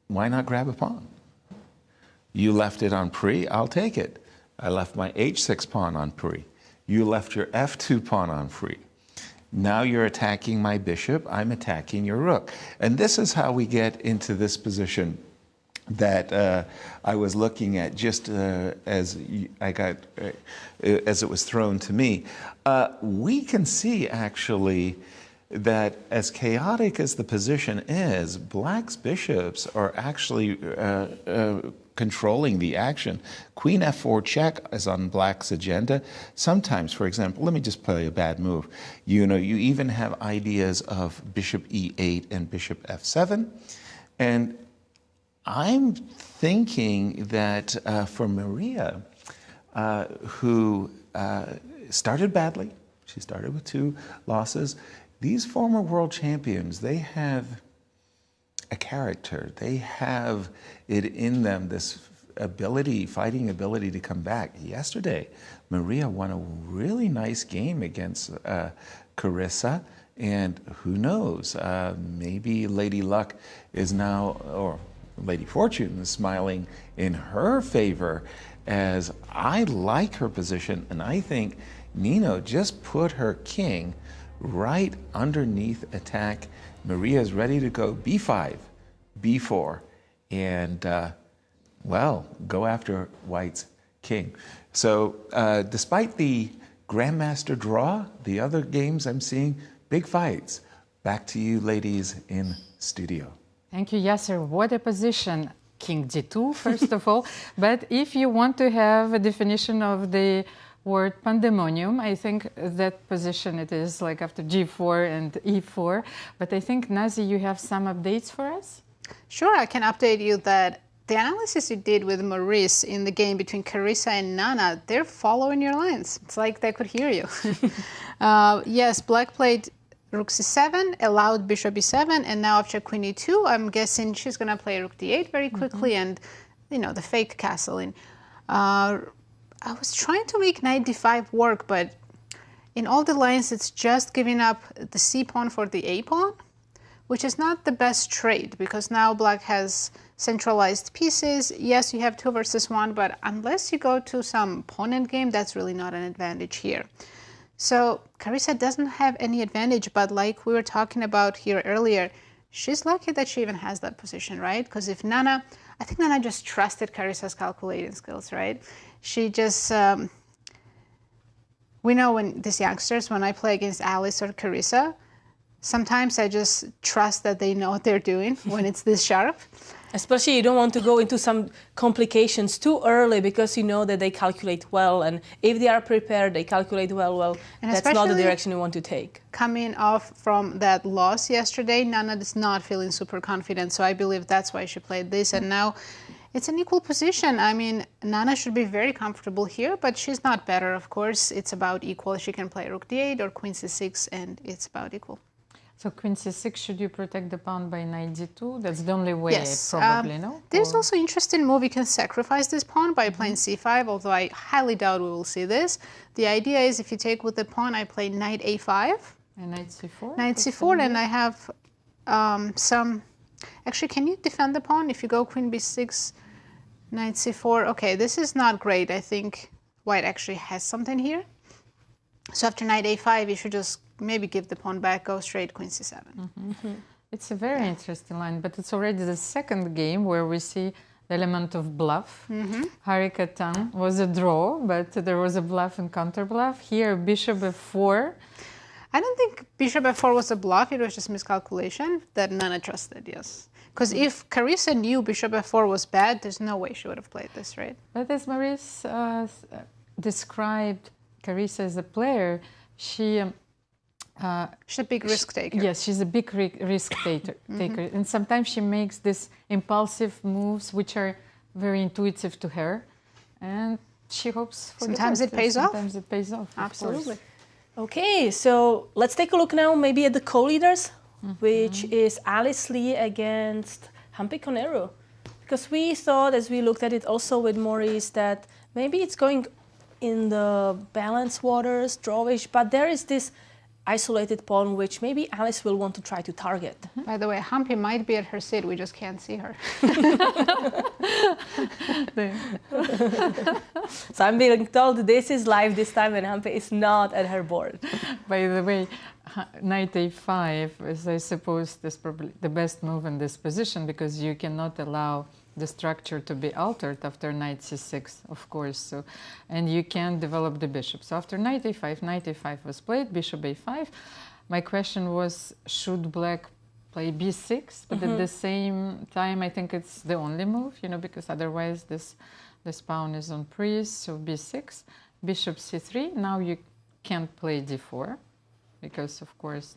Why not grab a pawn? You left it on pre, I'll take it. I left my h6 pawn on pre. You left your f2 pawn on free. Now you're attacking my bishop, I'm attacking your rook. And this is how we get into this position that I was looking at just as it was thrown to me. We can see actually that as chaotic as the position is, Black's bishops are actually controlling the action. Queen f4 check is on Black's agenda. Sometimes, for example, let me just play a bad move. You know, you even have ideas of bishop e8 and bishop f7. And I'm thinking that for Mariya, who started badly, she started with 2 losses, these former world champions, they have a character. They have it in them, this ability, fighting ability to come back. Yesterday, Mariya won a really nice game against Carissa, and who knows, maybe Lady Luck is now, or Lady Fortune is smiling in her favor, as I like her position, and I think Nino just put her king right underneath attack. Mariya is ready to go b5, b4, and well, go after White's king. So despite the Grandmaster draw, the other games I'm seeing, big fights. Back to you ladies in studio. Thank you, Yasser. What a position. King d2, first of all. But if you want to have a definition of the word pandemonium, I think that position it is like after g4 and e4. But I think, Nazi, you have some updates for us? Sure, I can update you that the analysis you did with Maurice in the game between Carissa and Nana, they're following your lines. It's like they could hear you. Yes, Black played rook c7, allowed bishop e7, and now after queen e2, I'm guessing she's going to play rook d8 very quickly and, you know, the fake castling. I was trying to make knight d5 work, but in all the lines, it's just giving up the c pawn for the a pawn, which is not the best trade because now Black has centralized pieces. Yes, you have 2 versus 1, but unless you go to some pawn endgame, that's really not an advantage here. So Carissa doesn't have any advantage, but like we were talking about here earlier, she's lucky that she even has that position, right? Because if Nana, I think Nana just trusted Carissa's calculating skills, right? She just, we know when these youngsters, when I play against Alice or Carissa, sometimes I just trust that they know what they're doing when it's this sharp. Especially you don't want to go into some complications too early because you know that they calculate well, and if they are prepared, they calculate well, and that's not the direction you want to take. Coming off from that loss yesterday, Nana is not feeling super confident, so I believe that's why she played this, and now it's an equal position. I mean, Nana should be very comfortable here, but she's not better, of course. It's about equal. She can play rook d8 or queen c6, and it's about equal. So queen c6, should you protect the pawn by knight d2? That's the only way, yes. probably, no? There's also interesting move. You can sacrifice this pawn by playing c5, although I highly doubt we will see this. The idea is if you take with the pawn, I play knight a5. And knight c4? Knight c4, and I have some... Actually, can you defend the pawn? If you go queen b6, knight c4. Okay, this is not great. I think white actually has something here. So after knight a5, you should just maybe give the pawn back, go straight queen c7. It's a very interesting line, but it's already the second game where we see the element of bluff. Harika Tan was a draw, but there was a bluff and counter bluff. Here, bishop f4. I don't think bishop f4 was a bluff, it was just miscalculation that Nana trusted, yes. Because if Carissa knew bishop f4 was bad, there's no way she would have played this, right? But as Maurice described Carissa as a player, she's a big risk taker. Yes, she's a big risk taker. And sometimes she makes these impulsive moves which are very intuitive to her. And she hopes for sometimes the it pays off. Sometimes it pays off. Absolutely. Okay, so let's take a look now maybe at the co-leaders, which is Alice Lee against Humpy Koneru. Because we thought, as we looked at it also with Maurice, that maybe it's going in the balanced waters, drawish, but there is this isolated pawn which maybe Alice will want to try to target. By the way, Humpy might be at her seat, we just can't see her. So I'm being told this is live this time and Humpy is not at her board. By the way, knight a5 is, I suppose, this probably the best move in this position because you cannot allow the structure to be altered after knight c6, of course. So, and you can develop the bishop. So after knight a5 was played, bishop a5. My question was, should black play b6? But at the same time, I think it's the only move, you know, because otherwise this pawn is on prise. So b6, bishop c3. Now you can't play d4 because, of course,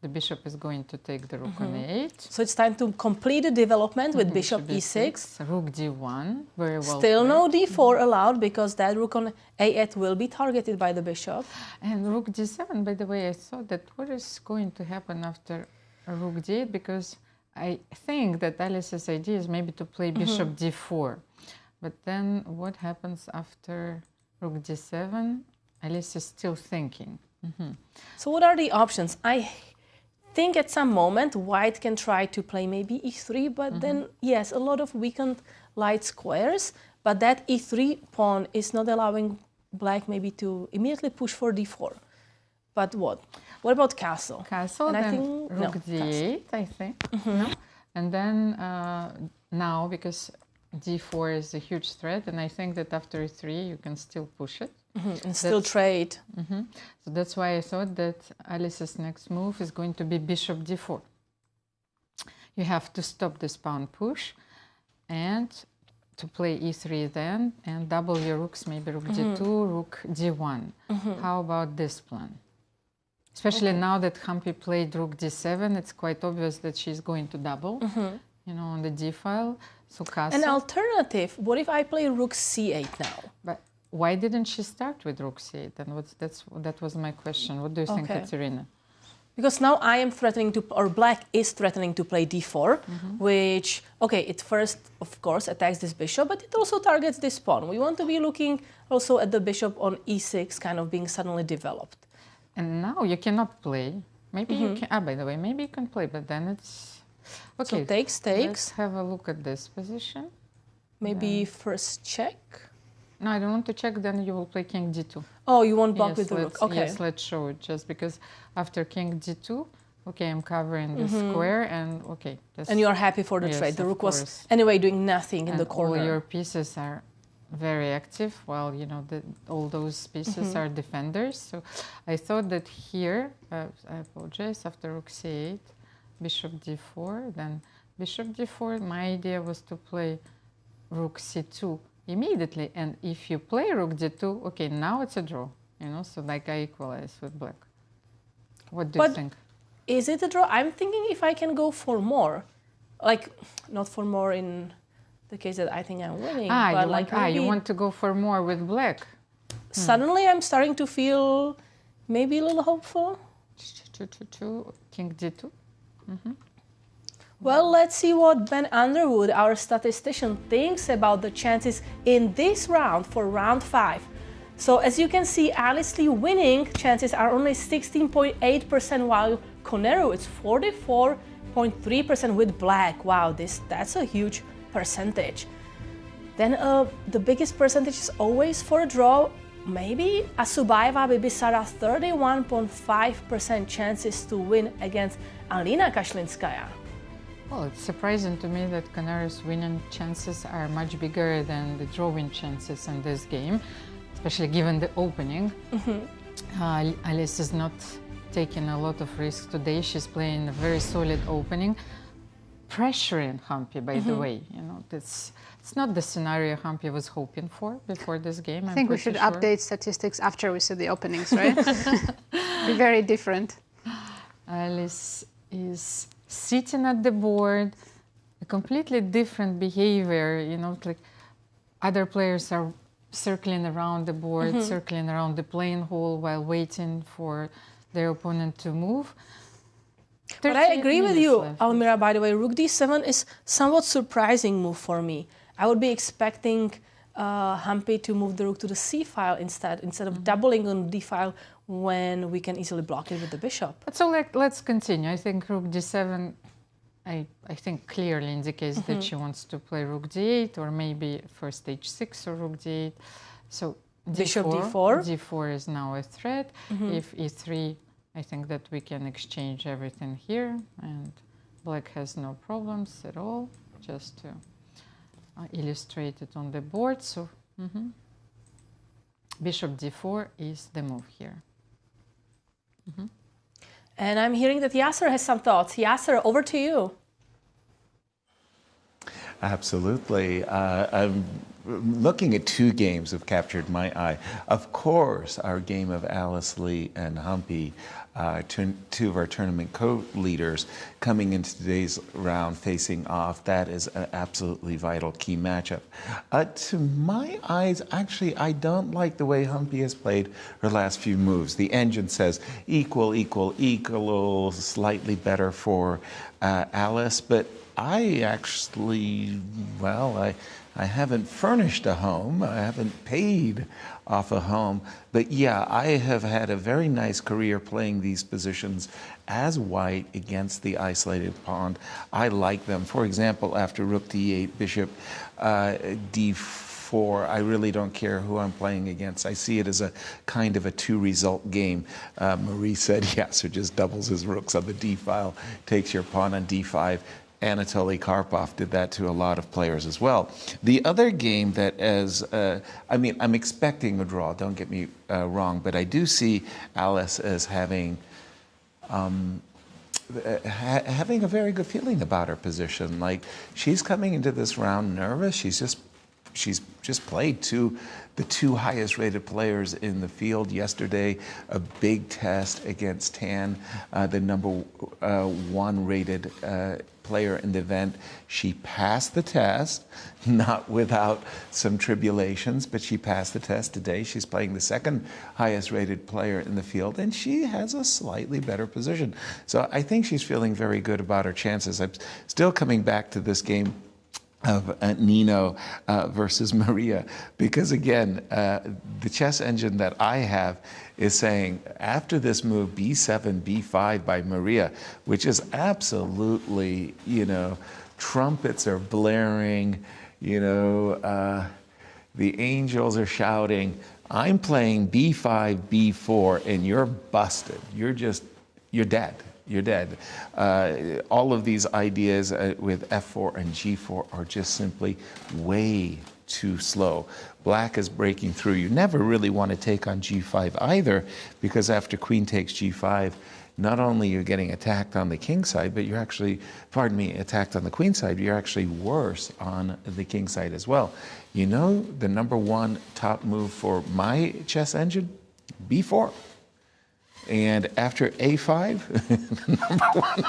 the bishop is going to take the rook on a8. So it's time to complete the development with bishop e6. Rook d1, very well Still played. no d4 allowed because that rook on a8 will be targeted by the bishop. And rook d7, by the way, I thought that what is going to happen after rook d8 because I think that Alice's idea is maybe to play bishop d4. But then what happens after rook d7? Alice is still thinking. So what are the options? I think at some moment white can try to play maybe e3, but then yes, a lot of weakened light squares, but that e3 pawn is not allowing black maybe to immediately push for d4. But what? What about castle? Castle, and then I think, rook d8, I think. No? And then now, because d4 is a huge threat, and I think that after e3 you can still push it. And still trade. So that's why I thought that Alice's next move is going to be bishop d4. You have to stop this pawn push and to play e3 then and double your rooks, maybe rook d2, rook d1. How about this plan? Especially now that Humpy played rook d7, it's quite obvious that she's going to double, you know, on the d file. So castle. An alternative, what if I play rook c8 now? But why didn't she start with rook c8? And that was my question. What do you think, Katerina? Because now I am threatening to, or black is threatening to play d4, which, okay, it first, of course, attacks this bishop, but it also targets this pawn. We want to be looking also at the bishop on e6 kind of being suddenly developed. And now you cannot play. Maybe you can, by the way, maybe you can play, but then it's... Okay, so takes. Let's have a look at this position. Maybe first check. No, I don't want to check, then you will play king d2. Oh, you won't block with the rook. Okay. Yes, let's show it, just because after king d2, okay, I'm covering the square, and okay. And you're happy for the yes, trade. The of rook course. was anyway doing nothing in the corner. All your pieces are very active, while all those pieces are defenders. So I thought that here, I apologize, after rook c8, bishop d4, then bishop d4, my idea was to play rook c2 immediately, and if you play rook d2, okay, now it's a draw, so like I equalize with black. What do you think? Is it a draw? I'm thinking if I can go for more, like not for more in the case that I think I'm winning. But you want to go for more with black. Suddenly I'm starting to feel maybe a little hopeful. King d2. Well, let's see what Ben Underwood, our statistician, thinks about the chances in this round for round 5. So as you can see, Alice Lee winning chances are only 16.8%, while Koneru is 44.3% with black. Wow, that's a huge percentage. Then the biggest percentage is always for a draw. Maybe Assaubayeva, Bibisara, 31.5% chances to win against Alina Kashlinskaya. Well, it's surprising to me that Koneru's winning chances are much bigger than the drawing chances in this game, especially given the opening. Alice is not taking a lot of risks today. She's playing a very solid opening, pressuring Humpy, by the way. It's not the scenario Humpy was hoping for before this game. I think we should update statistics after we see the openings, right? Be very different. Alice is sitting at the board, a completely different behavior, like other players are circling around the board, circling around the playing hole while waiting for their opponent to move. But I agree with you, Almira, by the way. Rook d7 is somewhat surprising move for me. I would be expecting Humpy to move the rook to the c file instead of doubling on d file when we can easily block it with the bishop. But so let's continue. I think rook d7, I think clearly indicates that she wants to play rook d8, or maybe first h6 or rook d8. So bishop d4. d4 is now a threat. If e3, I think that we can exchange everything here, and black has no problems at all, just to illustrate it on the board. So bishop d4 is the move here. And I'm hearing that Yasser has some thoughts. Yasser, over to you. Absolutely. I'm looking at two games have captured my eye. Of course, our game of Alice Lee and Humpy, two of our tournament co-leaders coming into today's round facing off. That is an absolutely vital key matchup. To my eyes, actually, I don't like the way Humpy has played her last few moves. The engine says equal, slightly better for Alice, but I actually, I haven't furnished a home. I haven't paid off a home. But yeah, I have had a very nice career playing these positions as white against the isolated pawn. I like them. For example, after rook d8, bishop d4, I really don't care who I'm playing against. I see it as a kind of a two-result game. Maurice said, Yasser just doubles his rooks on the d file, takes your pawn on d5. Anatoly Karpov did that to a lot of players as well. The other game that I'm expecting a draw, don't get me wrong, but I do see Alice as having a very good feeling about her position. Like, she's coming into this round nervous. She's just played the two highest rated players in the field yesterday, a big test against Tan, the number 1 rated player in the event. She passed the test, not without some tribulations, but she passed the test today. She's playing the second highest rated player in the field, and she has a slightly better position. So I think she's feeling very good about her chances. I'm still coming back to this game of Nino versus Mariya, because again, the chess engine that I have is saying after this move b7, b5 by Mariya, which is absolutely, trumpets are blaring, the angels are shouting, I'm playing b5, b4, and you're busted. You're dead. you're dead. All of these ideas with f4 and g4 are just simply way too slow. Black is breaking through. You never really want to take on g5 either, because after queen takes g5, not only you're getting attacked on the king side, but you're actually, pardon me, attacked on the queen side, you're actually worse on the king side as well. You know the number one top move for my chess engine? b4. And after a5, number one,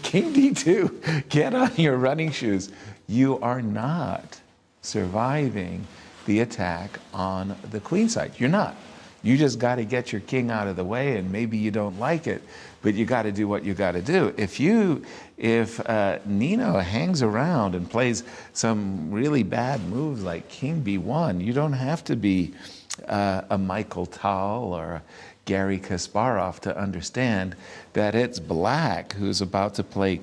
king d2, get on your running shoes. You are not surviving the attack on the queen side. You're not. You just got to get your king out of the way, and maybe you don't like it, but you got to do what you got to do. If Nino hangs around and plays some really bad moves like king b1, you don't have to be a Michael Tal or a Garry Kasparov to understand that it's black who's about to play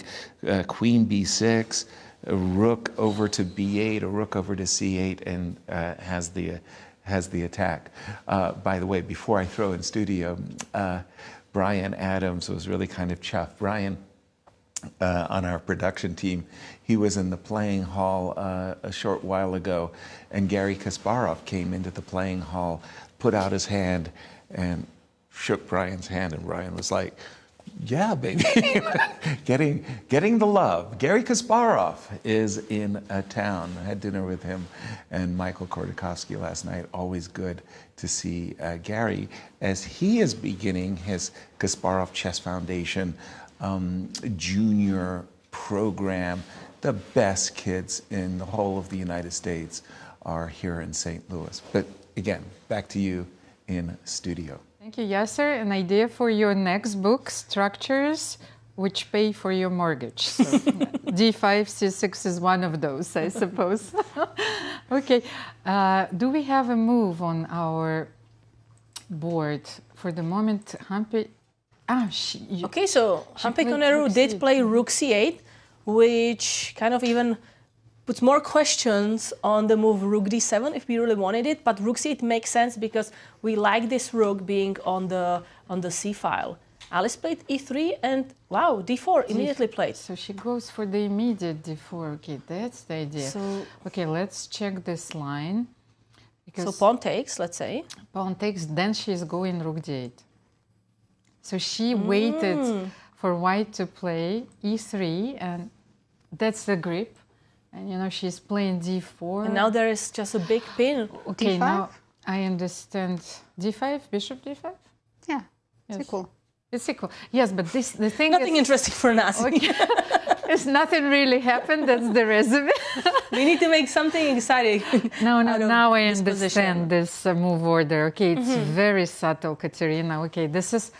queen b6, a rook over to b8, a rook over to c8, and has the attack. By the way, before I throw in studio, Brian Adams was really kind of chuffed. Brian, on our production team, he was in the playing hall a short while ago, and Garry Kasparov came into the playing hall, put out his hand, and shook Brian's hand, and Brian was like, yeah, baby, getting the love. Garry Kasparov is in town. I had dinner with him and Michael Kordakovsky last night. Always good to see Garry as he is beginning his Kasparov Chess Foundation junior program. The best kids in the whole of the United States are here in St. Louis. But again, back to you in studio. Thank you, Yasser. An idea for your next book, Structures Which Pay for Your Mortgage. So, D5, C6 is one of those, I suppose. Okay. Do we have a move on our board? For the moment, Humpy... Okay, so Humpy Koneru did play rook c8, which kind of even puts more questions on the move rook d7 if we really wanted it, but rook c8 makes sense because we like this rook being on the c file. Alice played e3 and wow, d4 immediately played. So she goes for the immediate d4. Okay, that's the idea. So, okay, let's check this line. So pawn takes, let's say. Pawn takes, then she's going rook d8. So she waited for white to play e3, and that's the grip. And you know, she's playing d4. And now there is just a big pin. Okay, d5? now I understand. d5, bishop d5? Yeah, yes. it's equal. It's equal. Yes, but the thing Nothing interesting for Nazi. Okay. There's nothing really happened. That's the resume. We need to make something exciting. No, now I understand this move order. Okay, it's very subtle, Katerina. Okay, this is...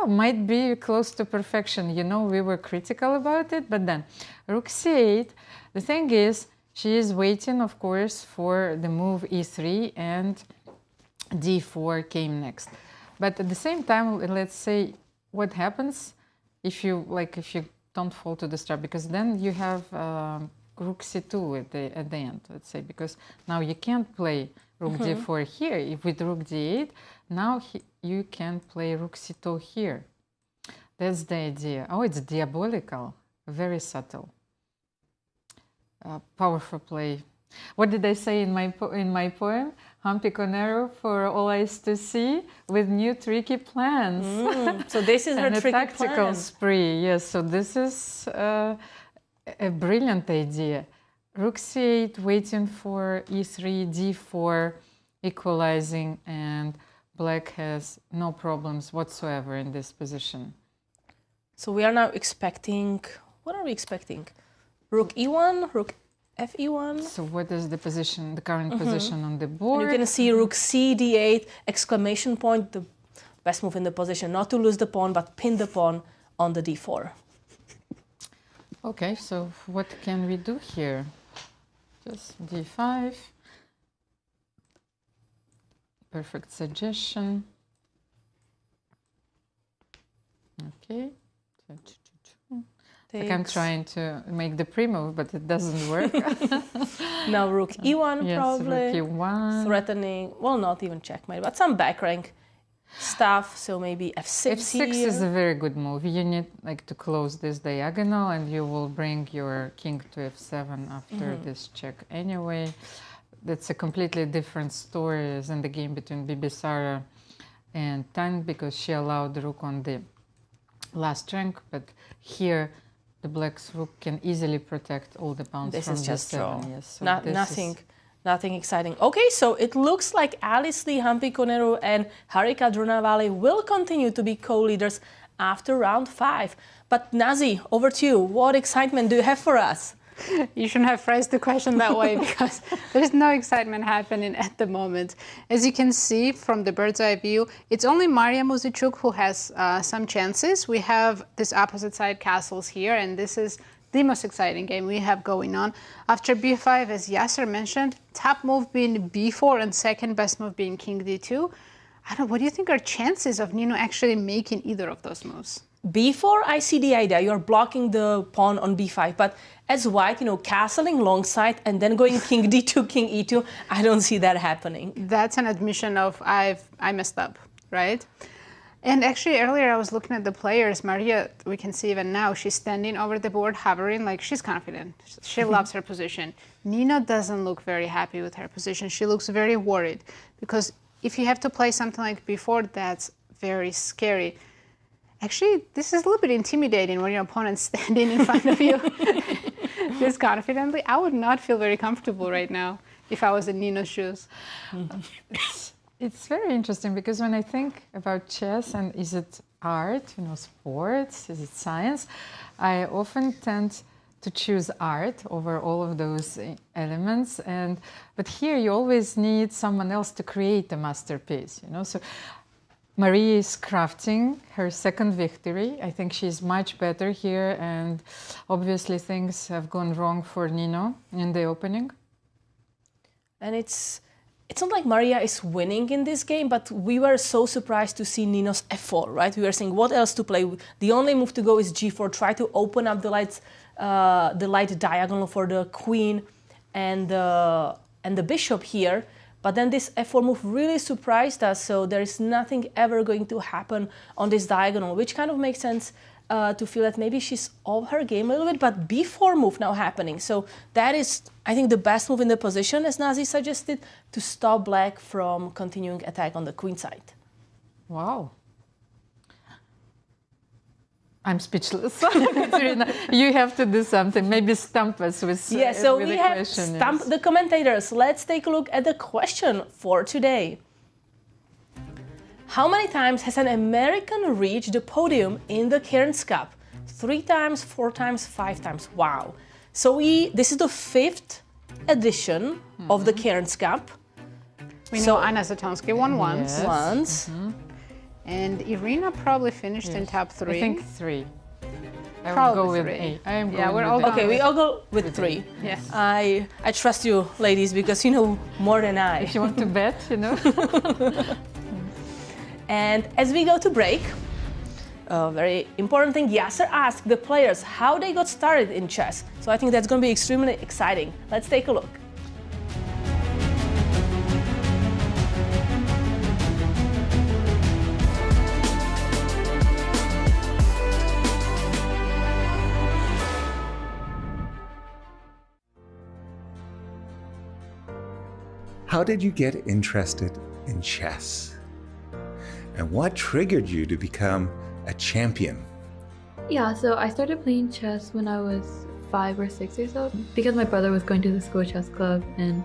might be close to perfection. You know, we were critical about it, but then rook c8. The thing is, she is waiting, of course, for the move e3, and d4 came next. But at the same time, let's say what happens if you don't fall to the start, because then you have rook c2 at the end, let's say, because now you can't play rook d4 here. If with rook d8, now you can play rook c2 here. That's the idea. Oh, it's diabolical, very subtle. Powerful play. What did I say in my poem? Humpy Koneru for all eyes to see with new tricky plans. So this is her and tricky a tactical plan. spree. Yes. So this is a brilliant idea. Rook c8, waiting for e3, d4, equalizing, and black has no problems whatsoever in this position. So we are now expecting. What are we expecting? Rook e1, rook fe1. So what is the position, the current position on the board? And you can see rook c d8, exclamation point, the best move in the position, not to lose the pawn, but pin the pawn on the d4. Okay, so what can we do here? Just d5. Perfect suggestion. Okay. Like I'm trying to make the pre-move, but it doesn't work. Now rook e1 yes, probably. Rook e1. Threatening, well, not even checkmate, but some back rank. stuff. So maybe f6 f6 here. is a very good move. You need like to close this diagonal, and you will bring your king to f7 after this check anyway. That's a completely different story as in the game between Bibisara and Tan, because she allowed the rook on the last rank, but here the black's rook can easily protect all the pawns This from is just draw. d7. Yes, so Nothing exciting. Okay, so it looks like Alice Lee, Humpy Koneru, and Harika Dronavalli will continue to be co-leaders after round 5. But Nazi, over to you. What excitement do you have for us? You shouldn't have phrased the question that way because there's no excitement happening at the moment. As you can see from the bird's eye view, it's only Mariya Muzychuk who has some chances. We have this opposite side castles here, and this is the most exciting game we have going on. After b5, as Yasser mentioned, top move being b4 and second best move being king d2. What do you think are chances of Nino actually making either of those moves? b4, I see the idea. You're blocking the pawn on b5, but as white, castling long side and then going king d2, king e2, I don't see that happening. That's an admission of I messed up, right? And actually, earlier I was looking at the players. Mariya, we can see even now, she's standing over the board, hovering, like she's confident. She loves her position. Nino doesn't look very happy with her position. She looks very worried because if you have to play something like b4, that's very scary. Actually, this is a little bit intimidating when your opponent's standing in front of you this confidently. I would not feel very comfortable right now if I was in Nino's shoes. It's very interesting because when I think about chess and is it art, sports, is it science, I often tend to choose art over all of those elements. But here you always need someone else to create a masterpiece, So Mariya is crafting her second victory. I think she's much better here, and obviously things have gone wrong for Nino in the opening. And it's not like Mariya is winning in this game, but we were so surprised to see Nino's f4, right? We were saying, what else to play? The only move to go is g4, try to open up the light diagonal for the queen and the bishop here. But then this f4 move really surprised us, so there is nothing ever going to happen on this diagonal, which kind of makes sense to feel that maybe she's off her game a little bit, but b4 move now happening. So that is, I think, the best move in the position, as Nazi suggested, to stop black from continuing attack on the queen side. Wow. I'm speechless. You have to do something. Maybe stump us with so with we the have question. stumped the commentators. Let's take a look at the question for today. How many times has an American reached the podium in the Cairns Cup? 3 times, 4 times, 5 times. Wow. So this is the 5th edition of the Cairns Cup. We know Anna Zatonsky won once. Yes. Once. And Irina probably finished in top 3. I think 3. I Probably will go with 3. 8. I am Yeah, going we're with all eight. Okay, we all go with 3. Yes. I trust you, ladies, because you know more than I. If you want to bet, And as we go to break, a very important thing, Yasser asked the players how they got started in chess. So I think that's going to be extremely exciting. Let's take a look. How did you get interested in chess? And what triggered you to become a champion? Yeah, so I started playing chess when I was 5 or 6 years old because my brother was going to the school chess club and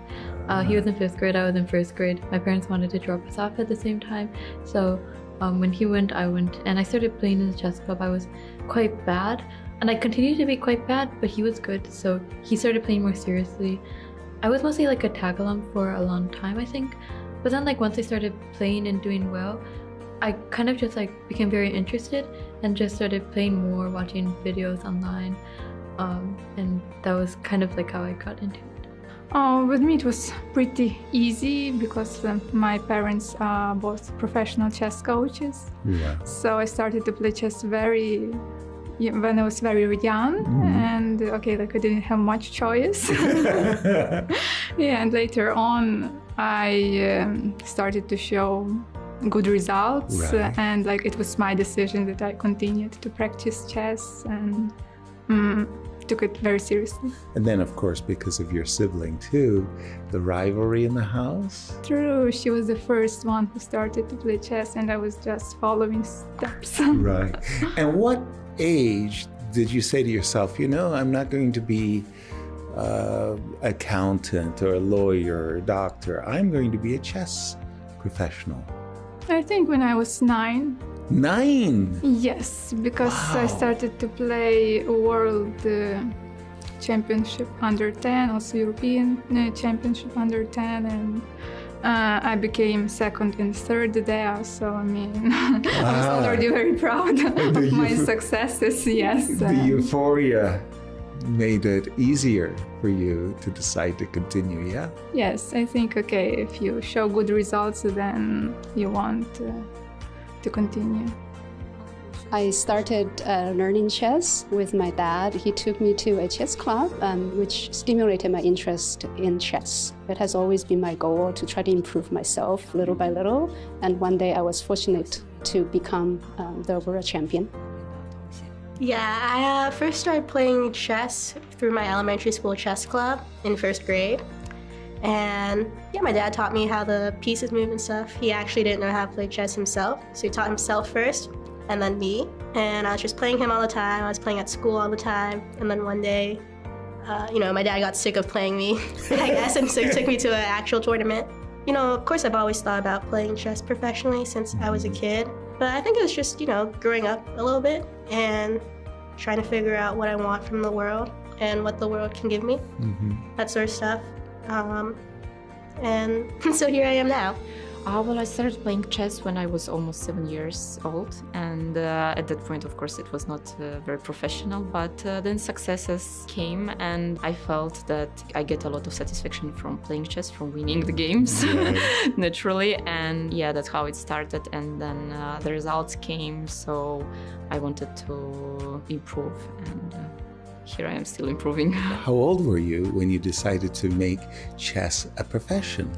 he was in 5th grade, I was in 1st grade. My parents wanted to drop us off at the same time. So when he went, I went, and I started playing in the chess club. I was quite bad and I continued to be quite bad, but he was good. So he started playing more seriously. I was mostly like a tag along for a long time, I think. But then once I started playing and doing well, I kind of just became very interested and just started playing more, watching videos online. And that was kind of how I got into it. With me it was pretty easy because my parents are both professional chess coaches. Yeah. So I started to play chess when I was very young, and I didn't have much choice. Yeah, and later on I started to show good results, Right. and like it was my decision that I continued to practice chess and took it very seriously. And then, of course, because of your sibling too, the rivalry in the house. True, she was the first one who started to play chess, and I was just following steps. Right. And what age did you say to yourself, you know, I'm not going to be accountant or a lawyer or a doctor. I'm going to be a chess professional? I think when I was 9. 9? Yes, because I started to play World Championship under 10, also European Championship under 10, and I became second and third there. So I mean, I was already very proud of my successes. Yes, The euphoria made it easier for you to decide to continue, yeah? yes, I think okay, if you show good results, then you want to continue. I started learning chess with my dad. He took me to a chess club, which stimulated my interest in chess. It has always been my goal to try to improve myself little by little. And one day I was fortunate to become the world champion. Yeah, I first started playing chess through my elementary school chess club in first grade. And yeah, my dad taught me how the pieces move and stuff. He actually didn't know how to play chess himself, so he taught himself first, and then me. And I was just playing him all the time. I was playing at school all the time. And then one day, my dad got sick of playing me, I guess, and so he took me to an actual tournament. You know, of course, I've always thought about playing chess professionally since I was a kid. But I think it was just, growing up a little bit and trying to figure out what I want from the world and what the world can give me, that sort of stuff. And so here I am now. Well, I started playing chess when I was almost 7 years old, and at that point, of course, it was not very professional, but then successes came, and I felt that I get a lot of satisfaction from playing chess, from winning the games, naturally, and yeah, that's how it started, and then the results came, so I wanted to improve, and here I am still improving. How old were you when you decided to make chess a profession?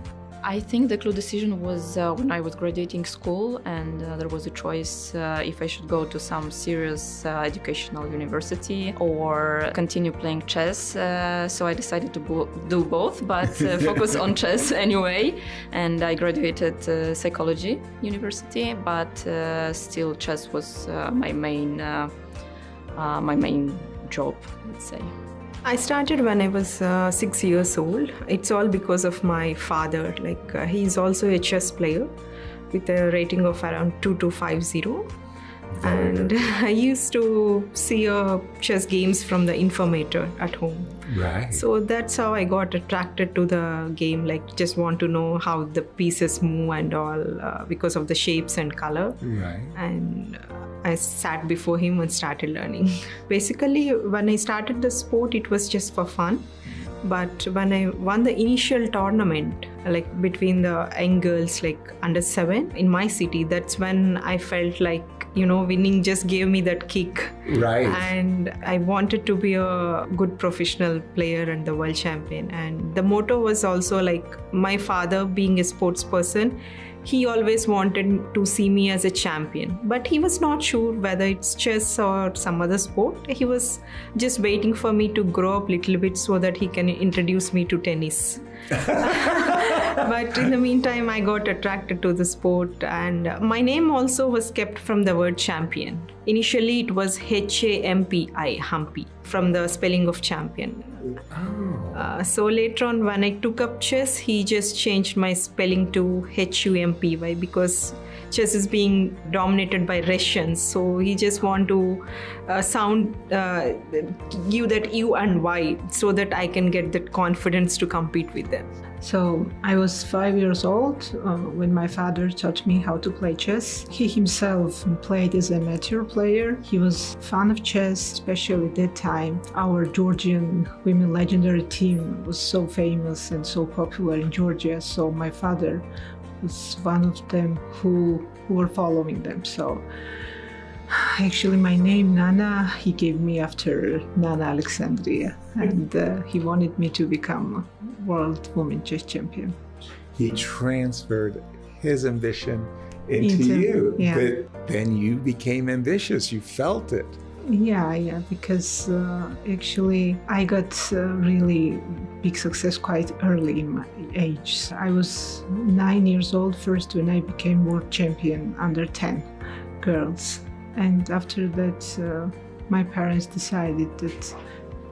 I think the clue decision was when I was graduating school, and there was a choice if I should go to some serious educational university or continue playing chess. So I decided to do both, but focus on chess anyway. And I graduated psychology university, but still chess was my main job, let's say. I started when I was 6 years old. It's all because of my father. He's also a chess player with a rating of around 2250. And I used to see chess games from the informator at home. Right. So that's how I got attracted to the game, just want to know how the pieces move and all because of the shapes and color. Right. And I sat before him and started learning. Basically, when I started the sport, it was just for fun. But when I won the initial tournament, between the young girls, under 7 in my city, that's when I felt winning just gave me that kick. Right. And I wanted to be a good professional player and the world champion. And the motto was also my father being a sports person, he always wanted to see me as a champion, but he was not sure whether it's chess or some other sport. He was just waiting for me to grow up a little bit so that he can introduce me to tennis. But in the meantime, I got attracted to the sport, and my name also was kept from the word champion. Initially, it was H-A-M-P-I, Humpy, from the spelling of champion. So later on, when I took up chess, he just changed my spelling to H-U-M-P-Y because chess is being dominated by Russians. So he just want to give that U and Y so that I can get that confidence to compete with them. So I was 5 years old when my father taught me how to play chess. He himself played as an amateur player. He was fan of chess, especially at that time. Our Georgian women legendary team was so famous and so popular in Georgia. So my father was one of them who were following them. So actually my name Nana, he gave me after Nana Alexandria, and he wanted me to become world women chess champion. He transferred his ambition into you. Yeah. But then you became ambitious. You felt it. Yeah, because actually I got really big success quite early in my age. I was 9 years old first when I became world champion under 10 girls. And after that, my parents decided that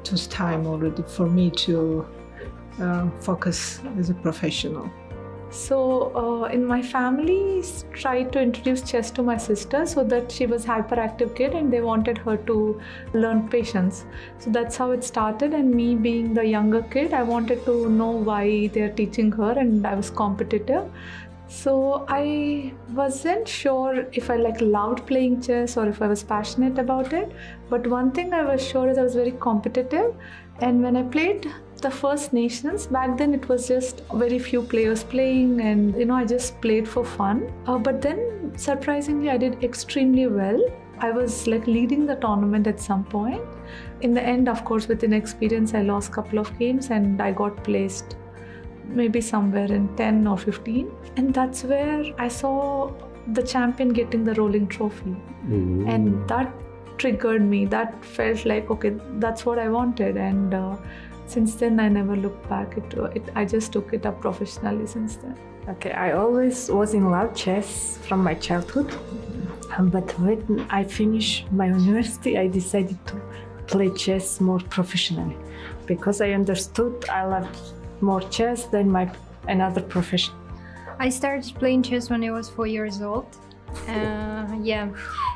it was time already for me to focus as a professional. So in my family, tried to introduce chess to my sister so that she was hyperactive kid and they wanted her to learn patience. So that's how it started, and me being the younger kid, I wanted to know why they're teaching her, and I was competitive. So I wasn't sure if I loved playing chess or if I was passionate about it. But one thing I was sure is I was very competitive, and when I played the first nations, back then it was just very few players playing, and I just played for fun. But then surprisingly I did extremely well. I was leading the tournament at some point. In the end, of course, with inexperience I lost a couple of games and I got placed maybe somewhere in 10 or 15, and that's where I saw the champion getting the rolling trophy. Ooh. And that triggered me. That felt like, okay, that's what I wanted, and since then, I never looked back into it. I just took it up professionally since then. Okay, I always was in love chess from my childhood, but when I finished my university, I decided to play chess more professionally because I understood I loved more chess than my another profession. I started playing chess when I was 4 years old.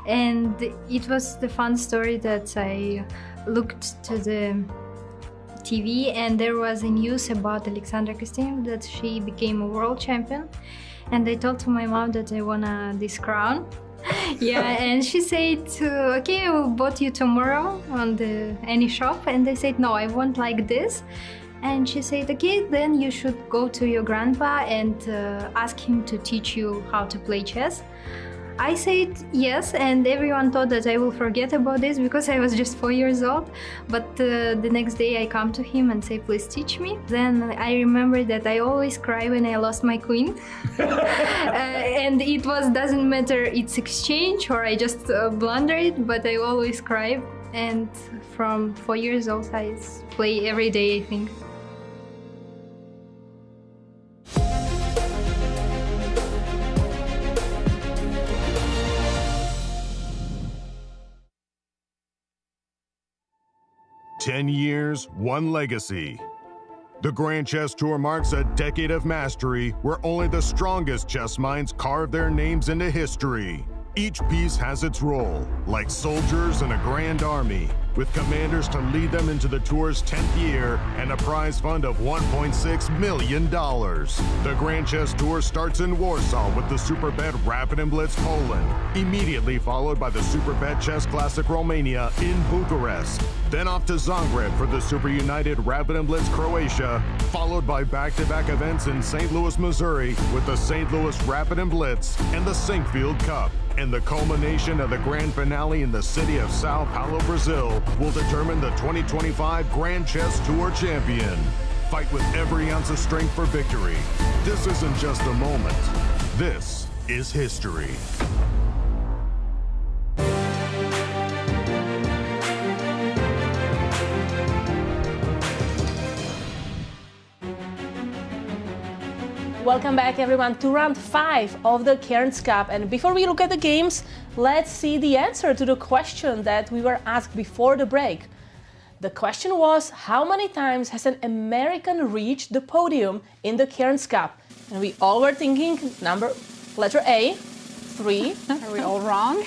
And it was the fun story that I looked to the TV and there was a news about Alexandra Kostyeva that she became a world champion, and I told to my mom that I wanna this crown. And she said, okay, I will bought you tomorrow on any shop, and they said, no, I want like this. And she said, okay, then you should go to your grandpa and ask him to teach you how to play chess. I said yes, and everyone thought that I will forget about this because I was just 4 years old. But the next day I come to him and say, please teach me. Then I remember that I always cry when I lost my queen. And it doesn't matter it's exchange or I just blunder it, but I always cry. And from 4 years old I play every day, I think. "10 years, one legacy." The Grand Chess Tour marks a decade of mastery where only the strongest chess minds carve their names into history. Each piece has its role, like soldiers in a grand army, with commanders to lead them into the tour's 10th year and a prize fund of $1.6 million. The Grand Chess Tour starts in Warsaw with the Superbet Rapid and Blitz Poland, immediately followed by the Superbet Chess Classic Romania in Bucharest, then off to Zagreb for the Super United Rapid and Blitz Croatia, followed by back-to-back events in St. Louis, Missouri with the St. Louis Rapid and Blitz and the Sinkfield Cup. And the culmination of the grand finale in the city of Sao Paulo, Brazil, will determine the 2025 Grand Chess Tour champion. Fight with every ounce of strength for victory. This isn't just a moment. This is history. Welcome back, everyone, to round 5 of the Cairns Cup. And before we look at the games, let's see the answer to the question that we were asked before the break. The question was, how many times has an American reached the podium in the Cairns Cup? And we all were thinking letter A, 3. Are we all wrong?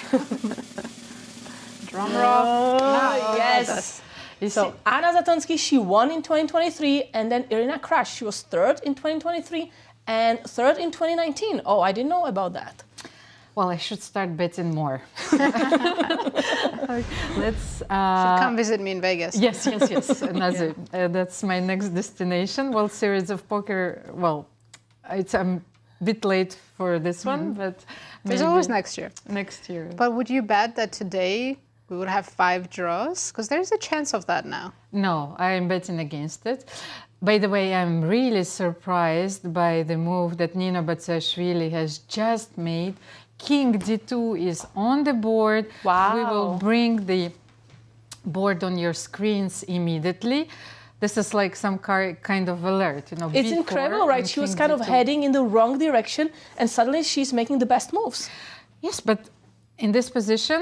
Drum roll. No, yes. So Anna Zatonsky, she won in 2023, and then Irina Krush, she was 3rd in 2023 and 3rd in 2019. Oh, I didn't know about that. Well, I should start betting more. Let's come visit me in Vegas. Yes. That's my next destination. Well, series of poker. Well, I'm a bit late for this one, but there's always next year. Next year. But would you bet that today we would have 5 draws? Because there's a chance of that now. No, I am betting against it. By the way, I'm really surprised by the move that Nino Batsiashvili has just made. king d2 is on the board. Wow. We will bring the board on your screens immediately. This is like some kind of alert, you know. It's B4 incredible, right? and She was king kind of d2. heading in the wrong direction, and suddenly she's making the best moves. Yes, but in this position,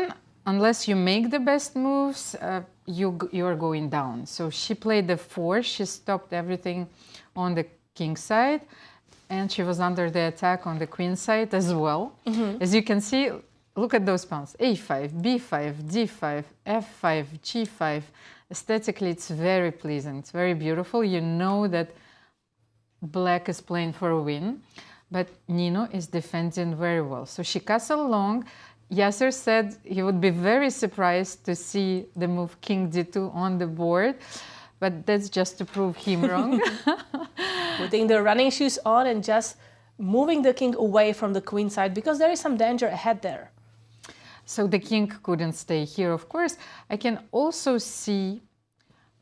unless you make the best moves, you're going down. So she played the 4. She stopped everything on the king side, and she was under the attack on the queen side as well. As you can see, look at those pawns: a5, b5, d5, f5, g5. Aesthetically, it's very pleasant. It's very beautiful. You know that black is playing for a win, but Nino is defending very well. So she castled long. Yasser said he would be very surprised to see the move king d2 on the board, but that's just to prove him wrong. Putting the running shoes on and just moving the king away from the queen side, because there is some danger ahead there. So the king couldn't stay here, of course. I can also see,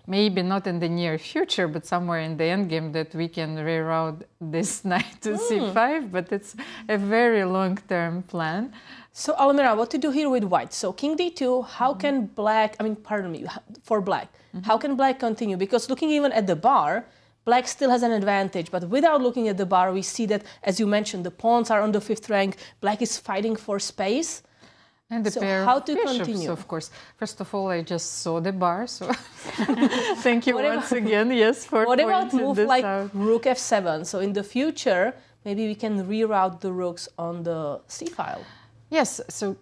maybe not in the near future, but somewhere in the endgame, that we can reroute this knight to c5, but it's a very long-term plan. So Almira, what to do here with white? So king d2, how can black, for black, how can black continue? Because looking even at the bar, black still has an advantage, but without looking at the bar, we see that, as you mentioned, the pawns are on the 5th rank, black is fighting for space. And the So pair how of to bishops, continue? of course. First of all, I just saw the bar, so thank you once again, yes, for What about pointing move this like out. rook f7? So in the future, maybe we can reroute the rooks on the c file. Yes, so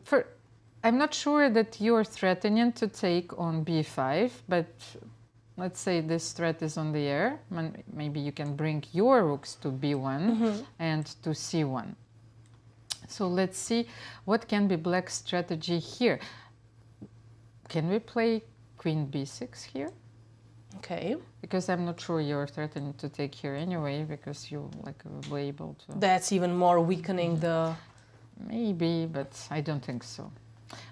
I'm not sure that you're threatening to take on b5, but let's say this threat is on the air. Maybe you can bring your rooks to b1 and to c1. So let's see what can be black's strategy here. Can we play queen b6 here? Okay. Because I'm not sure you're threatening to take here anyway, because you were able to. That's even more weakening the. Maybe, but I don't think so.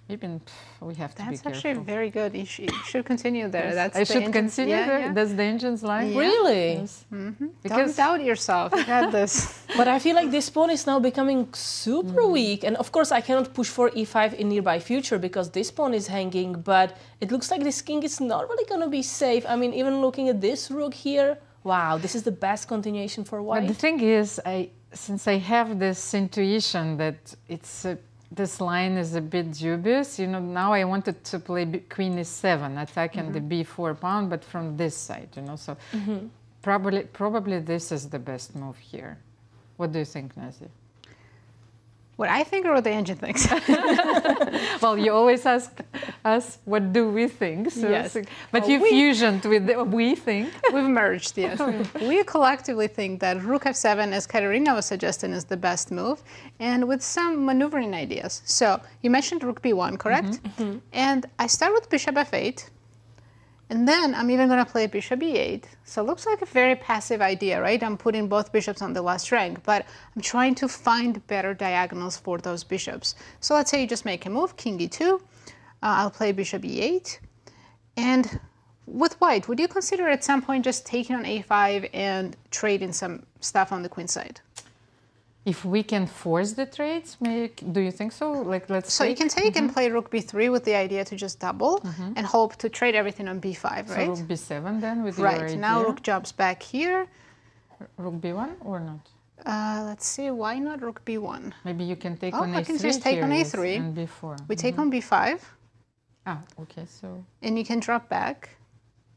Maybe we have to be careful. That's actually very good. You should continue there. Yes. That's I should continue there? Yeah. That's the engine's line? Yeah. Really? Yes. Don't doubt yourself. You got this. But I feel like this pawn is now becoming super weak. And of course, I cannot push for e5 in nearby future because this pawn is hanging. But it looks like this king is not really going to be safe. I mean, even looking at this rook here, wow, this is the best continuation for white. But the thing is, since I have this intuition that this line is a bit dubious, now I wanted to play queen e7, attacking the b4 pawn, but from this side, so probably this is the best move here. What do you think, Nazi? What I think or what the engine thinks? Well, you always ask us, what do we think? So, Yes. But you fusioned with the we think. We've merged, yes. We collectively think that rook f7, as Katerina was suggesting, is the best move, and with some maneuvering ideas. So you mentioned rook b1, correct? And I start with bishop f8, and then I'm even going to play bishop e8. So it looks like a very passive idea, right? I'm putting both bishops on the last rank, but I'm trying to find better diagonals for those bishops. So let's say you just make a move, king e2. I'll play bishop e8. And with white, would you consider at some point just taking on a5 and trading some stuff on the queen side? If we can force the trades, do you think so? So you can take and play rook b3 with the idea to just double and hope to trade everything on b5, right? So rook b7 then with your idea? Right, now rook jumps back here. Rook b1 or not? Let's see, why not rook b1? Maybe you can take on a3 I can just take here, on yes, a3. and b4. We take on b5. Ah, okay, so... And you can drop back.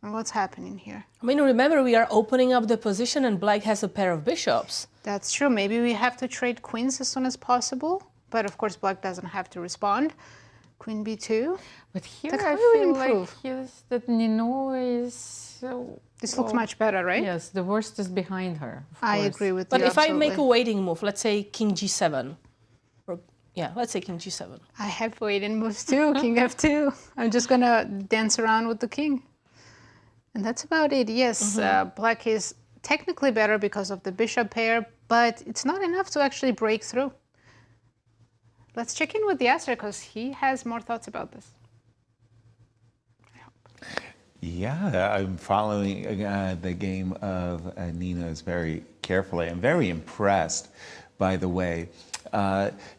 And what's happening here? I mean, remember, we are opening up the position and black has a pair of bishops. That's true. Maybe we have to trade queens as soon as possible. But of course, black doesn't have to respond. Queen b2. But here That's I how we feel improve. like that Nino is... This looks much better, right? Yes, the worst is behind her. I agree with But you. if I make a waiting move, let's say king g7. Let's say king g7. I have waiting moves too, king f2. I'm just going to dance around with the king. And that's about it. Yes, black is technically better because of the bishop pair, but it's not enough to actually break through. Let's check in with Yasser because he has more thoughts about this. Yeah, I'm following the game of Nino's very carefully. I'm very impressed, by the way.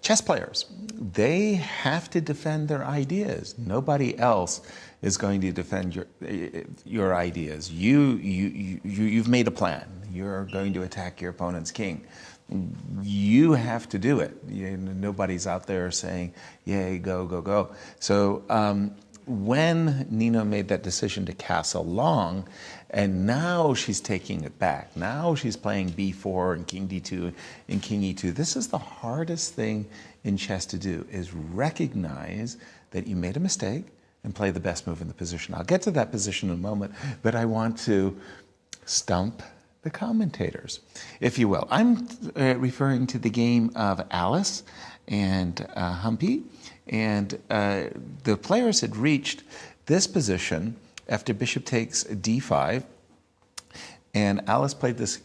Chess players, they have to defend their ideas. Nobody else is going to defend your ideas. You've made a plan. You're going to attack your opponent's king. You have to do it. Nobody's out there saying, yay, go, go, go. So when Nino made that decision to castle long, and now she's taking it back. Now she's playing b4 and king d2 and king e2. This is the hardest thing in chess to do, is recognize that you made a mistake and play the best move in the position. I'll get to that position in a moment, but I want to stump the commentators, if you will. I'm referring to the game of Alice and Humpy, and the players had reached this position after bishop takes d5, and Alice played this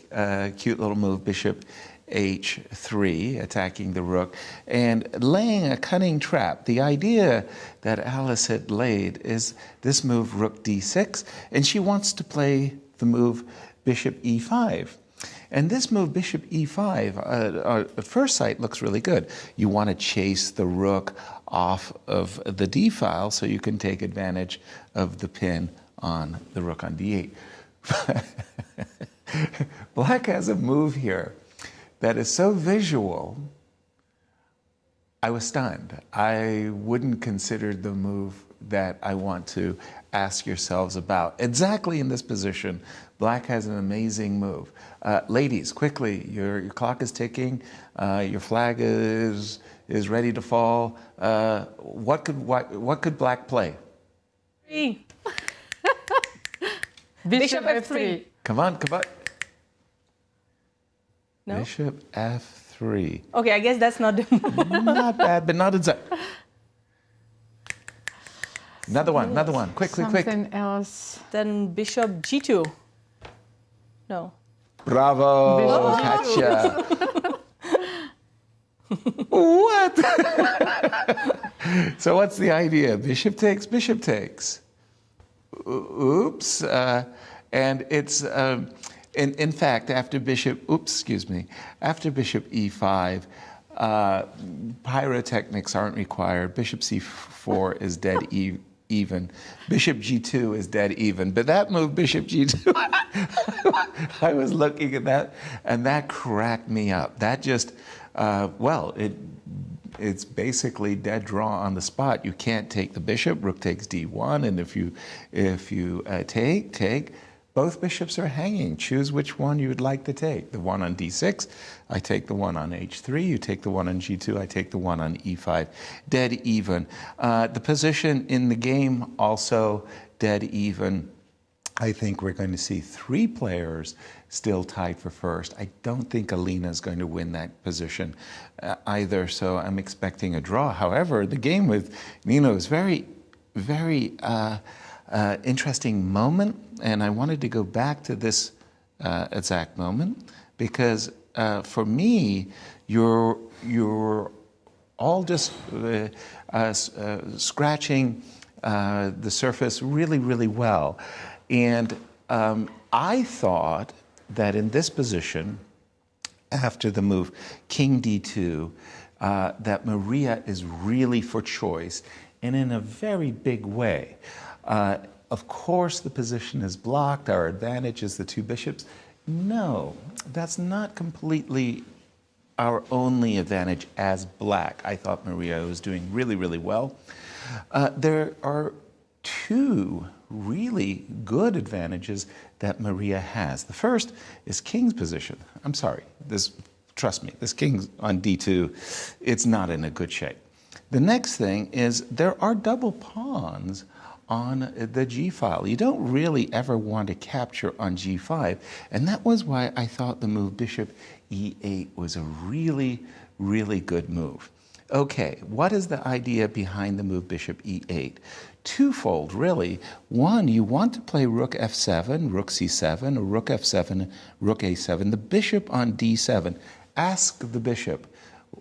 cute little move, bishop h3, attacking the rook, and laying a cunning trap. The idea that Alice had laid is this move, rook d6, and she wants to play the move bishop e5. And this move, bishop e5, at first sight looks really good. You want to chase the rook off of the d file so you can take advantage of the pin on the rook on d8. Black has a move here that is so visual, I was stunned. I wouldn't consider the move that I want to ask yourselves about. Exactly in this position, Black has an amazing move. Ladies, quickly, your clock is ticking, your flag is ready to fall. What could Black play? Bishop f3. Come on. No? Bishop f3. Okay, I guess that's not the move. Not bad, but not exact. Another one. Quickly. Something else. Then bishop g2. No. Bravo, Katya. What? So what's the idea? Bishop takes. Oops. And it's, in fact, after bishop e5, pyrotechnics aren't required. Bishop c4 is dead even. Bishop g2 is dead even. But that move, bishop g2, I was looking at that, and that cracked me up. That just, it's basically dead draw on the spot. You can't take the bishop. Rook takes d1, and if you take, both bishops are hanging. Choose which one you would like to take. The one on d6, I take the one on h3. You take the one on g2, I take the one on e5. Dead even. The position in the game also dead even. I think we're going to see 3 players still tied for first. I don't think Alina is going to win that position either, so I'm expecting a draw. However, the game with Nino is very, very interesting moment, and I wanted to go back to this exact moment because for me, you're all just scratching the surface really, really well. And I thought that in this position, after the move king d2, that Mariya is really for choice and in a very big way. Of course, the position is blocked. Our advantage is the 2 bishops. No, that's not completely our only advantage as Black. I thought Mariya was doing really, really well. There are 2 really good advantages that Mariya has. The first is king's position. I'm sorry, trust me, this king on d2, it's not in a good shape. The next thing is there are double pawns on the g file. You don't really ever want to capture on g5, and that was why I thought the move bishop e8 was a really, really good move. Okay, what is the idea behind the move bishop e8? Twofold, really. One, you want to play rook f7, rook c7, or rook f7, rook a7. The bishop on d7. Ask the bishop,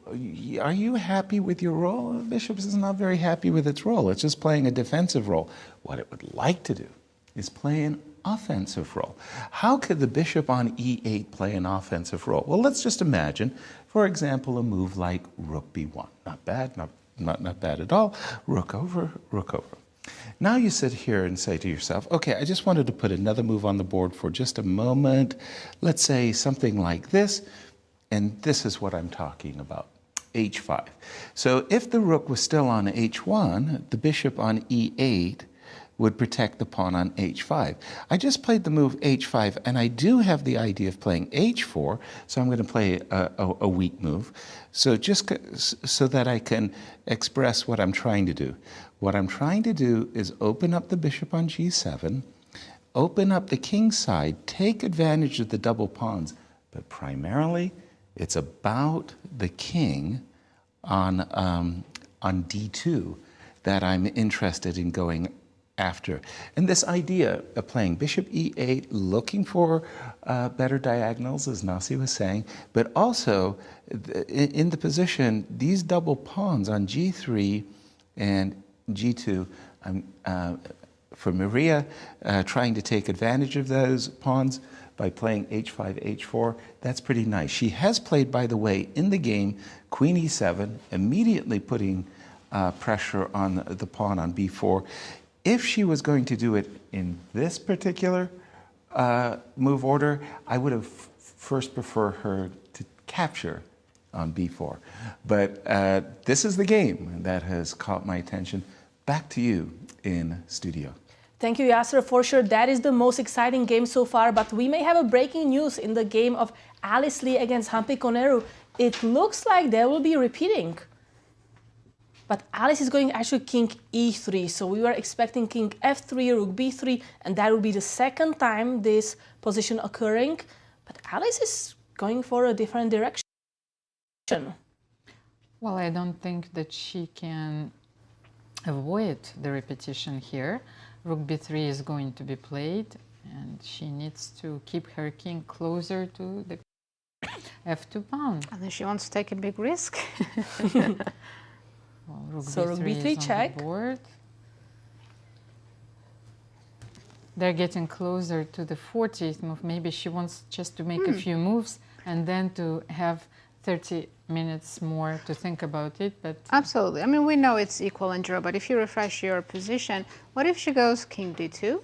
are you happy with your role? The bishop is not very happy with its role. It's just playing a defensive role. What it would like to do is play an offensive role. How could the bishop on e8 play an offensive role? Well, let's just imagine, for example, a move like rook b1. Not bad, not bad at all. Rook over, rook over. Now you sit here and say to yourself, okay, I just wanted to put another move on the board for just a moment. Let's say something like this, and this is what I'm talking about, h5. So if the rook was still on h1, the bishop on e8 would protect the pawn on h5. I just played the move h5, and I do have the idea of playing h4, so I'm going to play a weak move, so just so that I can express what I'm trying to do. What I'm trying to do is open up the bishop on g7, open up the king side, take advantage of the double pawns, but primarily it's about the king on d2 that I'm interested in going after. And this idea of playing bishop e8, looking for better diagonals, as Nasi was saying, but also in the position, these double pawns on g3 and g2, for Mariya, trying to take advantage of those pawns by playing h5, h4, that's pretty nice. She has played, by the way, in the game, queen e7, immediately putting pressure on the pawn on b4. If she was going to do it in this particular move order, I would have first preferred her to capture on b4. But this is the game that has caught my attention. Back to you in studio. Thank you, Yasser. For sure, that is the most exciting game so far, but we may have a breaking news in the game of Alice Lee against Humpy Koneru. It looks like they will be repeating. But Alice is going actually king e3, so we were expecting king f3, rook b3, and that will be the second time this position occurring. But Alice is going for a different direction. Well, I don't think that she can avoid the repetition here. Rook b3 is going to be played, and she needs to keep her king closer to the f2 pawn. And then she wants to take a big risk. Well, rook so b3 rook b3 is check. on the board. They're getting closer to the 40th move. Maybe she wants just to make a few moves and then to have 30 minutes more to think about it. But absolutely. I mean, we know it's equal and draw, but if you refresh your position, what if she goes king d2?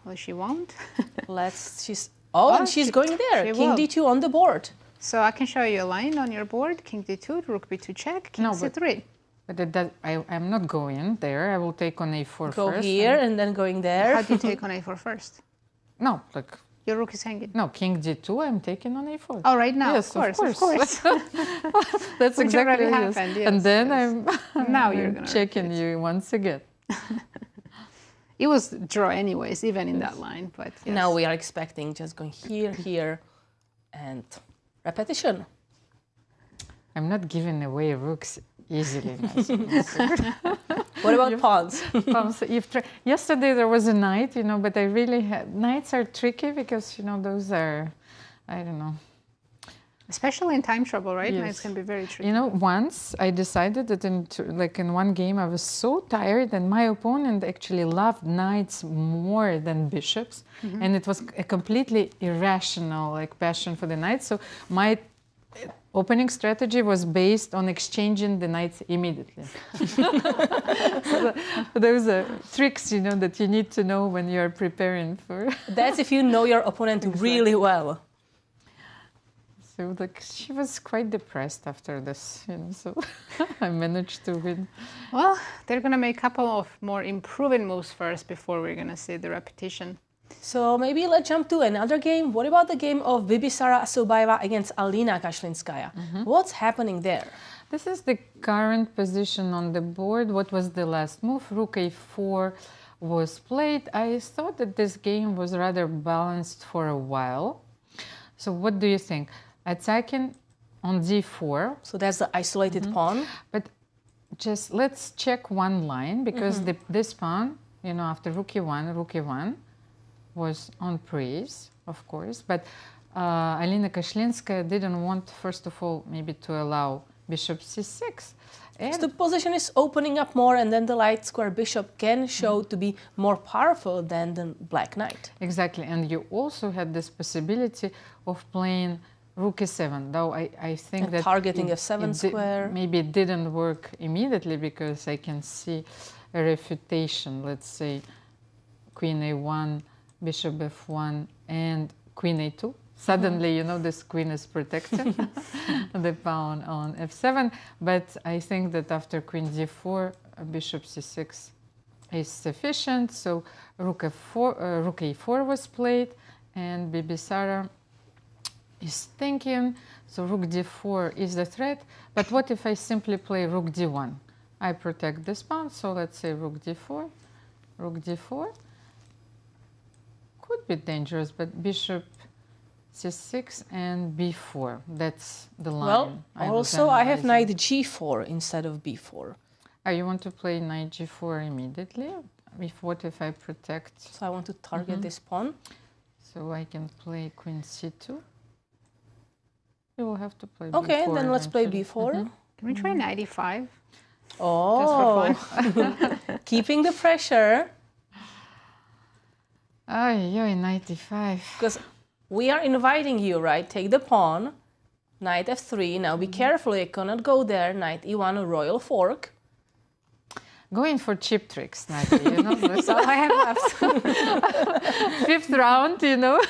Well, she won't. She's going there. King d2 on the board. So I can show you a line on your board. King d2, rook b2 check, king c3. But I'm not going there. I will take on a4 first. Go here and then going there. How do you take on a4 first? No, like... Your rook is hanging. No, king d2, I'm taking on a4. Oh, right now, yes, of course. That's Which exactly already yes. happened, yes. And then now you're going to checking you once again. It was draw anyways, even in that line. But yes. Now we are expecting just going here, here, and repetition. I'm not giving away rooks easily. What about pawns? Yesterday there was a knight, but I really had... Knights are tricky because, those are, I don't know. Especially in time trouble, right? Yes. Knights can be very tricky. Once I decided that in one game I was so tired and my opponent actually loved knights more than bishops. And it was a completely irrational passion for the knights. So my opening strategy was based on exchanging the knights immediately. So those are tricks, that you need to know when you're preparing for. That's if you know your opponent really well. So she was quite depressed after this, so I managed to win. Well, they're going to make a couple of more improving moves first before we're going to see the repetition. So maybe let's jump to another game. What about the game of Bibisara Assaubayeva against Alina Kashlinskaya? What's happening there? This is the current position on the board. What was the last move? Rook a4 was played. I thought that this game was rather balanced for a while. So what do you think? Attacking on d4. So that's the isolated pawn. But just let's check one line, because this pawn, after rook e1, was on praise, of course, but Alina Kashlinskaya didn't want, first of all, maybe to allow bishop c6. And so the position is opening up more, and then the light square bishop can show to be more powerful than the black knight. Exactly, and you also had this possibility of playing rook e7, though I think and that targeting f7 square. Maybe it didn't work immediately because I can see a refutation, let's say queen a1, bishop f1, and queen a2. Suddenly, you know, this queen is protecting the pawn on f7, but I think that after queen d4, bishop c6 is sufficient. So rook a4 was played, and Bibisara is thinking, so rook d4 is the threat, but what if I simply play rook d1? I protect this pawn, so let's say rook d4, could be dangerous, but bishop c6 and b4, that's the line. Well, also I have knight g4 instead of b4. You want to play knight g4 immediately? What if I protect? So I want to target this pawn. So I can play queen c2. You will have to play okay, b4 then let's play eventually. b4. Can we try knight e5? Oh, just for fun. Keeping the pressure. Knight e5. Because we are inviting you, right? Take the pawn, knight f3. Now be careful, you cannot go there. Knight e1, a royal fork. Going for cheap tricks, Nadia, you know. That's all I have left. Fifth round, you know,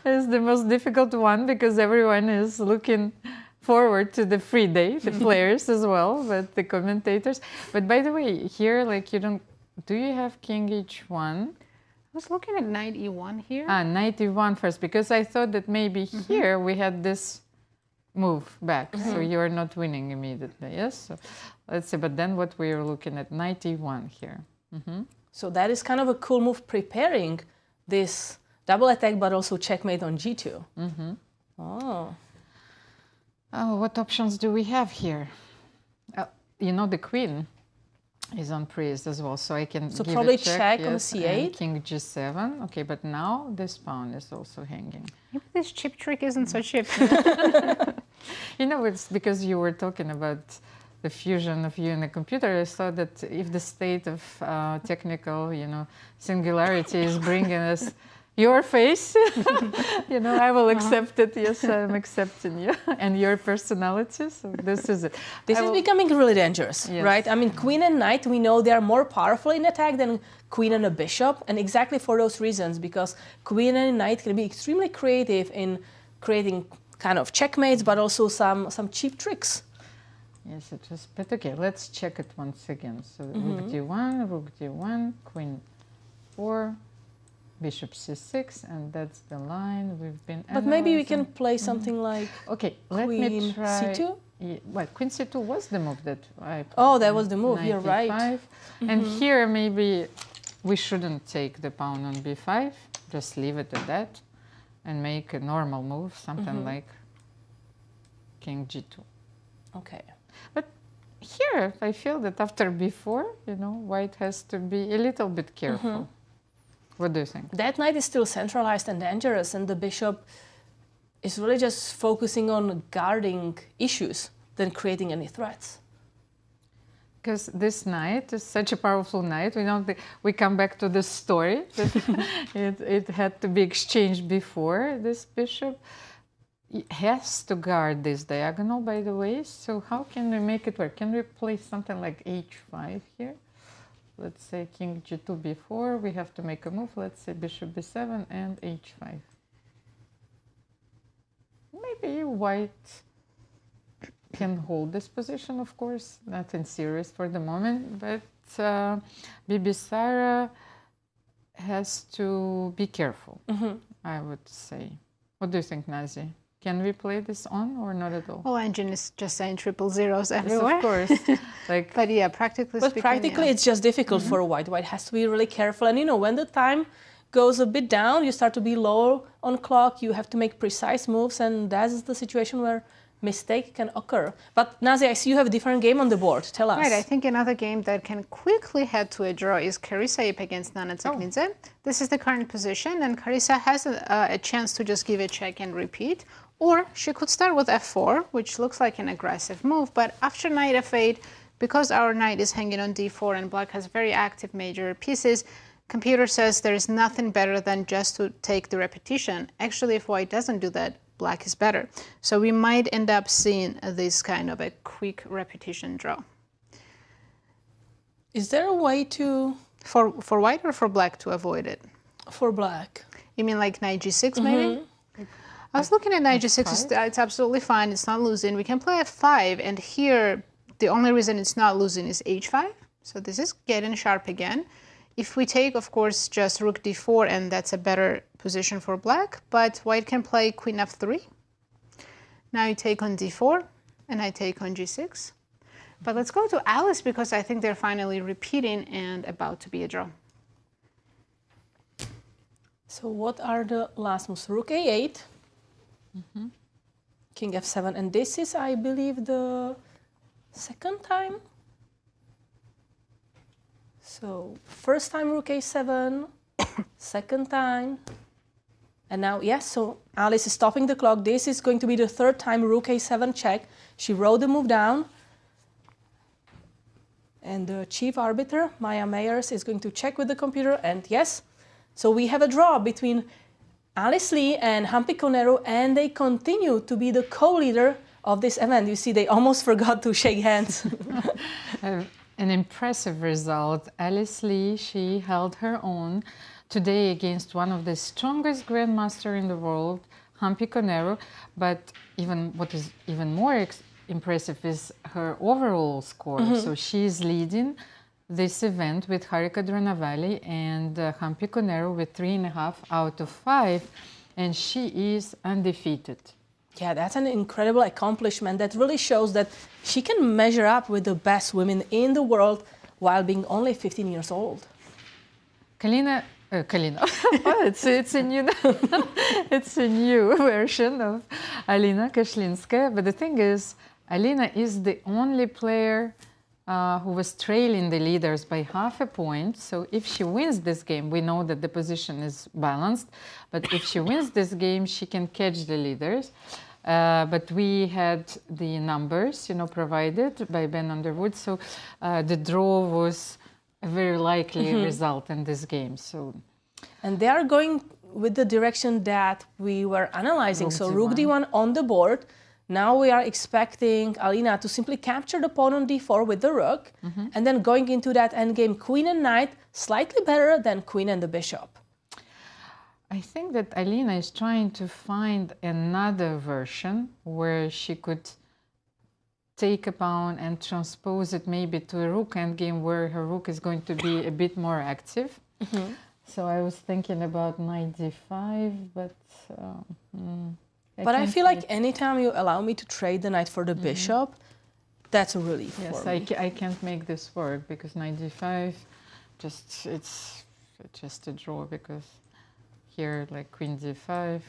is the most difficult one because everyone is looking forward to the free day, the players as well, but the commentators. But by the way, here, like, you don't, do you have king h1? I was looking at knight e1 here. Knight e1 first, because I thought that maybe here we had this move back, so you're not winning immediately, yes? So, let's see, but then what we are looking at, knight e1 here. So that is kind of a cool move, preparing this double attack, but also checkmate on g2. Oh, what options do we have here? You know, the queen is on praise as well, so I can so give probably a check yes, on c8. King g7. Okay, but now this pawn is also hanging. Maybe this chip trick isn't so cheap. You know, it's because you were talking about the fusion of you and the computer. I thought that if the state of technical, you know, singularity is bringing us your face, you know, I will accept it. Yes, I'm accepting you and your personality. So this is it. This is becoming really dangerous, right? I mean, queen and knight, we know they are more powerful in attack than queen and a bishop, and exactly for those reasons, because queen and knight can be extremely creative in creating kind of checkmates, but also some cheap tricks. Yes, it was, but okay, let's check it once again. So rook d1, queen 4, bishop c6, and that's the line we've been analyzing. But maybe we can play something like let me try c2? Yeah, well, queen c2 was the move that I played. Oh, that was the move, you're right. And here maybe we shouldn't take the pawn on b5, just leave it at that and make a normal move, something like king g2. Okay. But here I feel that after b4, you know, white has to be a little bit careful. What do you think? That knight is still centralized and dangerous, and the bishop is really just focusing on guarding issues than creating any threats. Because this knight is such a powerful knight. We come back to the story that it had to be exchanged before this bishop. It has to guard this diagonal, by the way. So how can we make it work? Can we play something like h5 here? Let's say king g2 b4. We have to make a move. Let's say bishop b7 and h5. Maybe white can hold this position, of course. Nothing serious for the moment, but Bibisara has to be careful, I would say. What do you think, Nazi? Can we play this on or not at all? Well, engine is just saying 000s everywhere. Yes, of course. But yeah, practically speaking. But practically, it's just difficult for white. White has to be really careful. And you know, when the time goes a bit down, you start to be low on clock. You have to make precise moves, and that is the situation where mistake can occur. But Nazi, I see you have a different game on the board. Tell us. Right, I think another game that can quickly head to a draw is Carissa against Nana Dzagnidze. This is the current position, and Carissa has a chance to just give a check and repeat. Or she could start with f4, which looks like an aggressive move, but after knight f8, because our knight is hanging on d4 and black has very active major pieces, computer says there is nothing better than just to take the repetition. Actually, if white doesn't do that, black is better. So we might end up seeing this kind of a quick repetition draw. Is there a way to... For white or for black to avoid it? For black. You mean like knight g6 maybe? I was looking at knight g6, it's absolutely fine, it's not losing. We can play f5, and here the only reason it's not losing is h5. So this is getting sharp again. If we take, of course, just rook d4, and that's a better position for black, but white can play queen f3. Now you take on d4, and I take on g6. But let's go to Alice, because I think they're finally repeating and about to be a draw. So what are the last moves? Rook a8, king f7, and this is, I believe, the second time. So first time rook a7, second time, and now, yes, so Alice is stopping the clock. This is going to be the third time rook a7 check. She wrote the move down. And the chief arbiter, Maya Meyers, is going to check with the computer, and yes, so we have a draw between Alice Lee and Humpy Koneru, and they continue to be the co-leader of this event. You see, they almost forgot to shake hands. An impressive result. Alice Lee, she held her own today against one of the strongest grandmasters in the world, Humpy Koneru. But what is even more impressive is her overall score. So she's leading this event with Harika Dronavalli and Humpy Koneru with 3.5 out of 5, and she is undefeated. Yeah, that's an incredible accomplishment that really shows that she can measure up with the best women in the world while being only 15 years old. Kalina, it's a new it's a new version of Alina Kashlinskaya, but the thing is, Alina is the only player who was trailing the leaders by half a point. So if she wins this game, we know that the position is balanced, but if she wins this game, she can catch the leaders. But we had the numbers, provided by Ben Underwood, so the draw was a very likely result in this game. So, and they are going with the direction that we were analyzing. So rook d1 on the board. Now we are expecting Alina to simply capture the pawn on d4 with the rook, and then going into that endgame, queen and knight, slightly better than queen and the bishop. I think that Alina is trying to find another version where she could take a pawn and transpose it maybe to a rook endgame where her rook is going to be a bit more active. So I was thinking about knight d5, but... But I feel like anytime you allow me to trade the knight for the bishop, that's a relief for me. Yes, I can't make this work because knight d5, it's just a draw, because here like queen d5,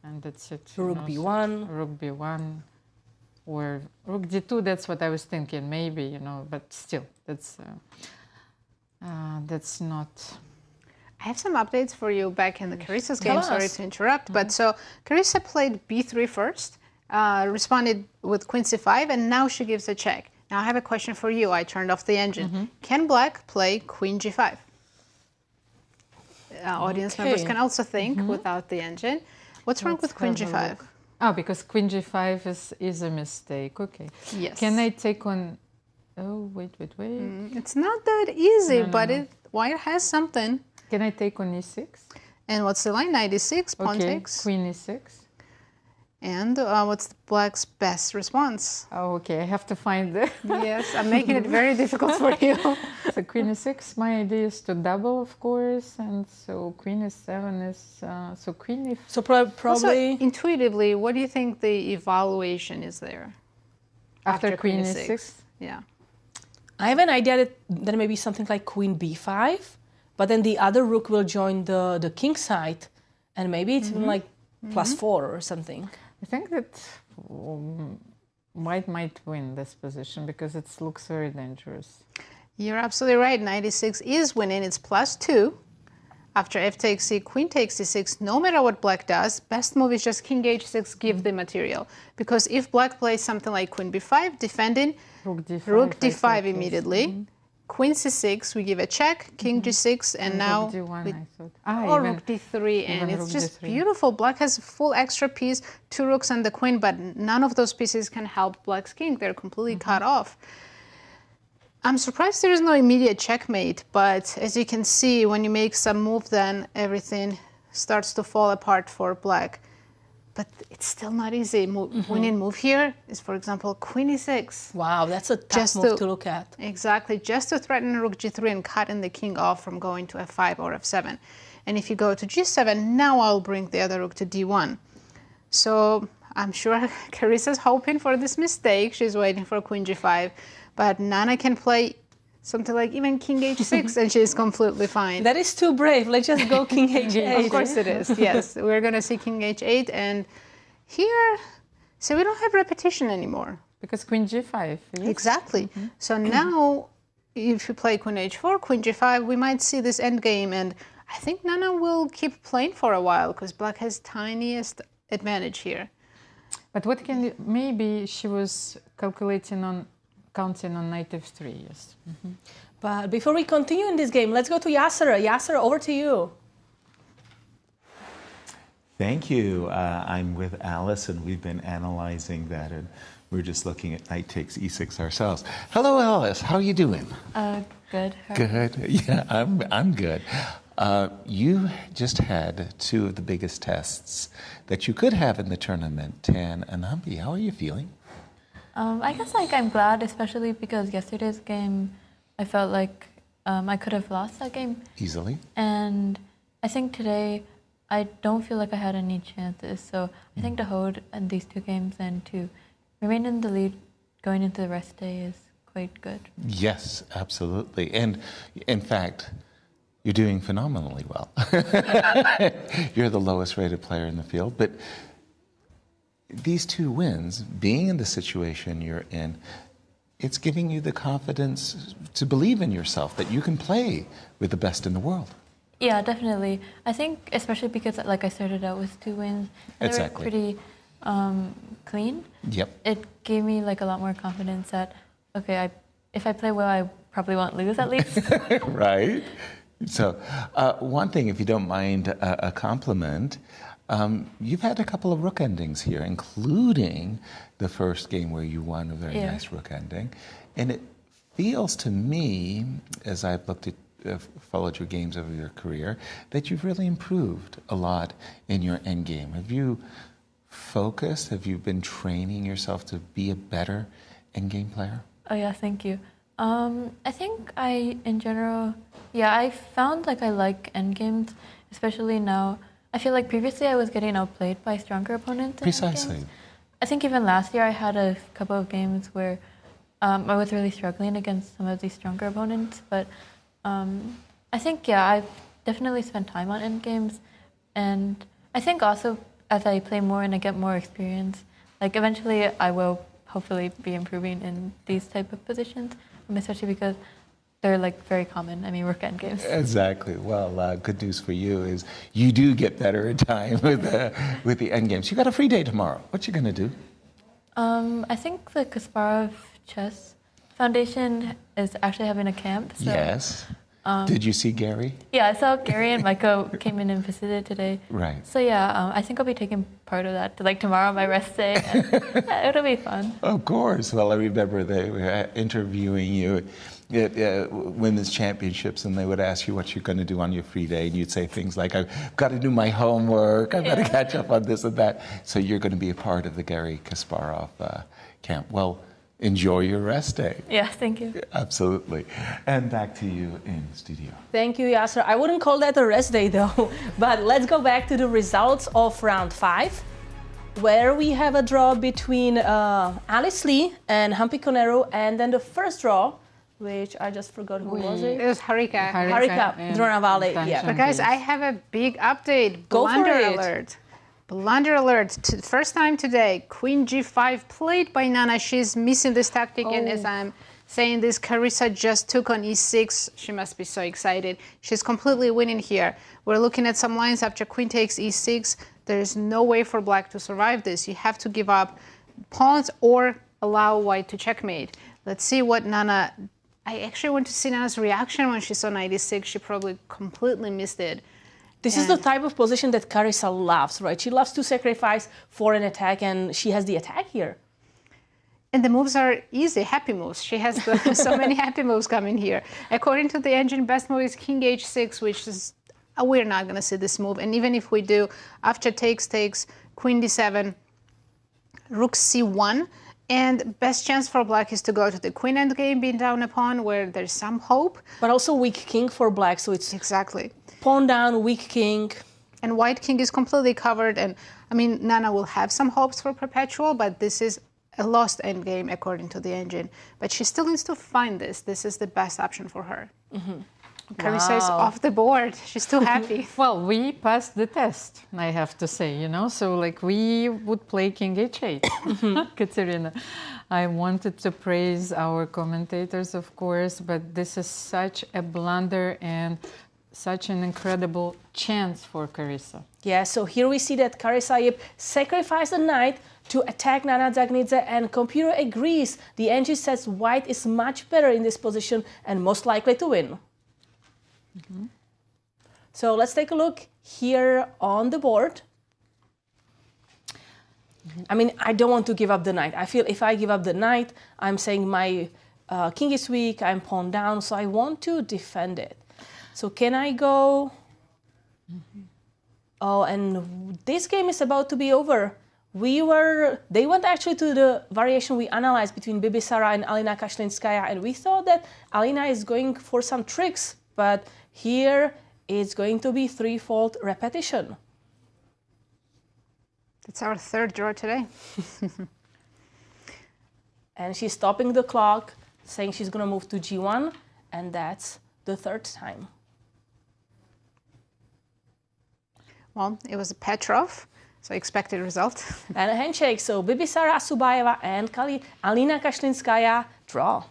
and that's it. Rook b1. Rook b1, or rook d2, that's what I was thinking, maybe, but still, that's not... I have some updates for you back in the Carissa's game. Sorry to interrupt, but so Carissa played b3 first, responded with queen c5, and now she gives a check. Now I have a question for you. I turned off the engine. Can black play queen g5? Audience members can also think without the engine. What's wrong with queen g5? Oh, because queen g5 is a mistake. Okay. Yes. Can I take on... Oh, wait. It's not that easy, but white has something. Can I take on e6? And what's the line? Knight e6, pawn takes. Queen e6. And what's black's best response? Oh, okay, I have to find the... Yes, I'm making it very difficult for you. So queen e6, my idea is to double, of course, and so queen e7 is... so queen e... So probably... Also, intuitively, what do you think the evaluation is there? After queen e6? Yeah. I have an idea that there may be something like queen b5, but then the other rook will join the king side, and maybe it's even like +4 or something. I think that White might win this position because it looks very dangerous. You're absolutely right. 96 is winning. It's +2. After f takes c, queen takes c6, no matter what black does, best move is just king h6, give the material. Because if black plays something like queen b5, defending, rook d5 immediately, queen c6, we give a check, king g6, and now d1, I thought. or rook d3, and it's just beautiful. Black has full extra piece, 2 rooks and the queen, but none of those pieces can help black's king. They're completely cut off. I'm surprised there is no immediate checkmate, but as you can see, when you make some move, then everything starts to fall apart for black. But it's still not easy. Winning move here is, for example, queen e6. Wow, that's a tough move to look at. Exactly, just to threaten rook g3 and cutting the king off from going to f5 or f7. And if you go to g7, now I'll bring the other rook to d1. So I'm sure Carissa's hoping for this mistake. She's waiting for queen g5. But Nana can play something like even king h6 and she's completely fine. That is too brave. Let's just go king h8. Of course it is, yes. We're going to see king h8 and here, so we don't have repetition anymore. Because queen g5. Yes. Exactly. So now, if you play queen h4, queen g5, we might see this endgame and I think Nana will keep playing for a while because black has tiniest advantage here. But what can, maybe she was counting on knight f3, yes. But before we continue in this game, let's go to Yasser. Yasser, over to you. Thank you. I'm with Alice, and we've been analyzing that, and we're just looking at knight takes e6 ourselves. Hello, Alice. How are you doing? Good. Good. Yeah, I'm good. You just had 2 of the biggest tests that you could have in the tournament, Tan and Humpy. How are you feeling? I guess I'm glad, especially because yesterday's game, I felt like I could have lost that game easily. And I think today, I don't feel like I had any chances. So I think to hold in these 2 games and to remain in the lead going into the rest day is quite good. Yes, absolutely. And in fact, you're doing phenomenally well. You're the lowest rated player in the field, but these 2 wins, being in the situation you're in, it's giving you the confidence to believe in yourself that you can play with the best in the world. Yeah, definitely. I think especially because like I started out with 2 wins, and they were pretty clean. Yep. It gave me like a lot more confidence that, okay, if I play well, I probably won't lose at least. Right. So one thing, if you don't mind a compliment, you've had a couple of rook endings here, including the first game where you won a very nice rook ending. And it feels to me, as I've looked at, followed your games over your career, that you've really improved a lot in your endgame. Have you focused? Have you been training yourself to be a better endgame player? Oh yeah, thank you. I think in general, I found like I like endgames, especially now. I feel like previously I was getting outplayed by stronger opponents. Precisely. I think even last year I had a couple of games where I was really struggling against some of these stronger opponents. But I think, I've definitely spent time on endgames. And I think also as I play more and I get more experience, like eventually I will hopefully be improving in these type of positions, especially because they're like very common. I mean, rook endgames. Exactly. Well, good news for you is you do get better in time with the endgames. You got a free day tomorrow. What you gonna do? I think the Kasparov Chess Foundation is actually having a camp. So, yes. Did you see Gary? Yeah, I saw Gary and Michael came in and visited today. Right. So I think I'll be taking part of that. Like tomorrow, my rest day. And, it'll be fun. Of course. Well, I remember they were interviewing you at women's championships, and they would ask you what you're going to do on your free day, and you'd say things like, "I've got to do my homework. I've got to catch up on this and that." So you're going to be a part of the Gary Kasparov camp. Well, enjoy your rest day. Yeah, thank you. Absolutely. And back to you in studio. Thank you, Yasser. I wouldn't call that a rest day, though. But let's go back to the results of round 5, where we have a draw between Alice Lee and Humpy Koneru, and then the first draw, which I just forgot who was it? It was Harika. Harika, Dronavalli. Yeah. But guys, I have a big update. Go Blunder for it. alert. Blunder alert. First time today, Queen G5 played by Nana. She's missing this tactic, and as I'm saying this, Carissa just took on E6. She must be so excited. She's completely winning here. We're looking at some lines after Queen takes E6. There's no way for Black to survive this. You have to give up pawns or allow White to checkmate. Let's see what Nana... I actually want to see Nana's reaction when she saw knight e6. She probably completely missed it. This is the type of position that Carissa loves, right? She loves to sacrifice for an attack, and she has the attack here. And the moves are easy, happy moves. She has so many happy moves coming here. According to the engine, best move is king h6, which is... we're not going to see this move. And even if we do, after takes, queen d7, rook c1. And best chance for Black is to go to the queen endgame, being down a pawn, where there's some hope. But also weak king for Black, so it's... Exactly. Pawn down, weak king. And White king is completely covered. And, I mean, Nana will have some hopes for perpetual, but this is a lost endgame, according to the engine. But she still needs to find this. This is the best option for her. Carissa is off the board. She's too happy. Well, we passed the test, I have to say, you know. So, like, we would play king h8, Katerina. I wanted to praise our commentators, of course, but this is such a blunder and such an incredible chance for Carissa. Yeah, so here we see that Carissa sacrificed a knight to attack Nana Dzagnidze, and computer agrees. The engine says White is much better in this position and most likely to win. So let's take a look here on the board. I mean, I don't want to give up the knight. I feel if I give up the knight, I'm saying my king is weak, I'm pawn down, so I want to defend it. So can I go... Oh, and this game is about to be over. They went actually to the variation we analyzed between Bibisara and Alina Kashlinskaya, and we thought that Alina is going for some tricks, but here it's going to be threefold repetition. It's our third draw today. And she's stopping the clock, saying she's going to move to G1, and that's the third time. Well, it was a Petrov, so expected result. And a handshake, so Bibisara, Assaubayeva, and Alina Kashlinskaya draw.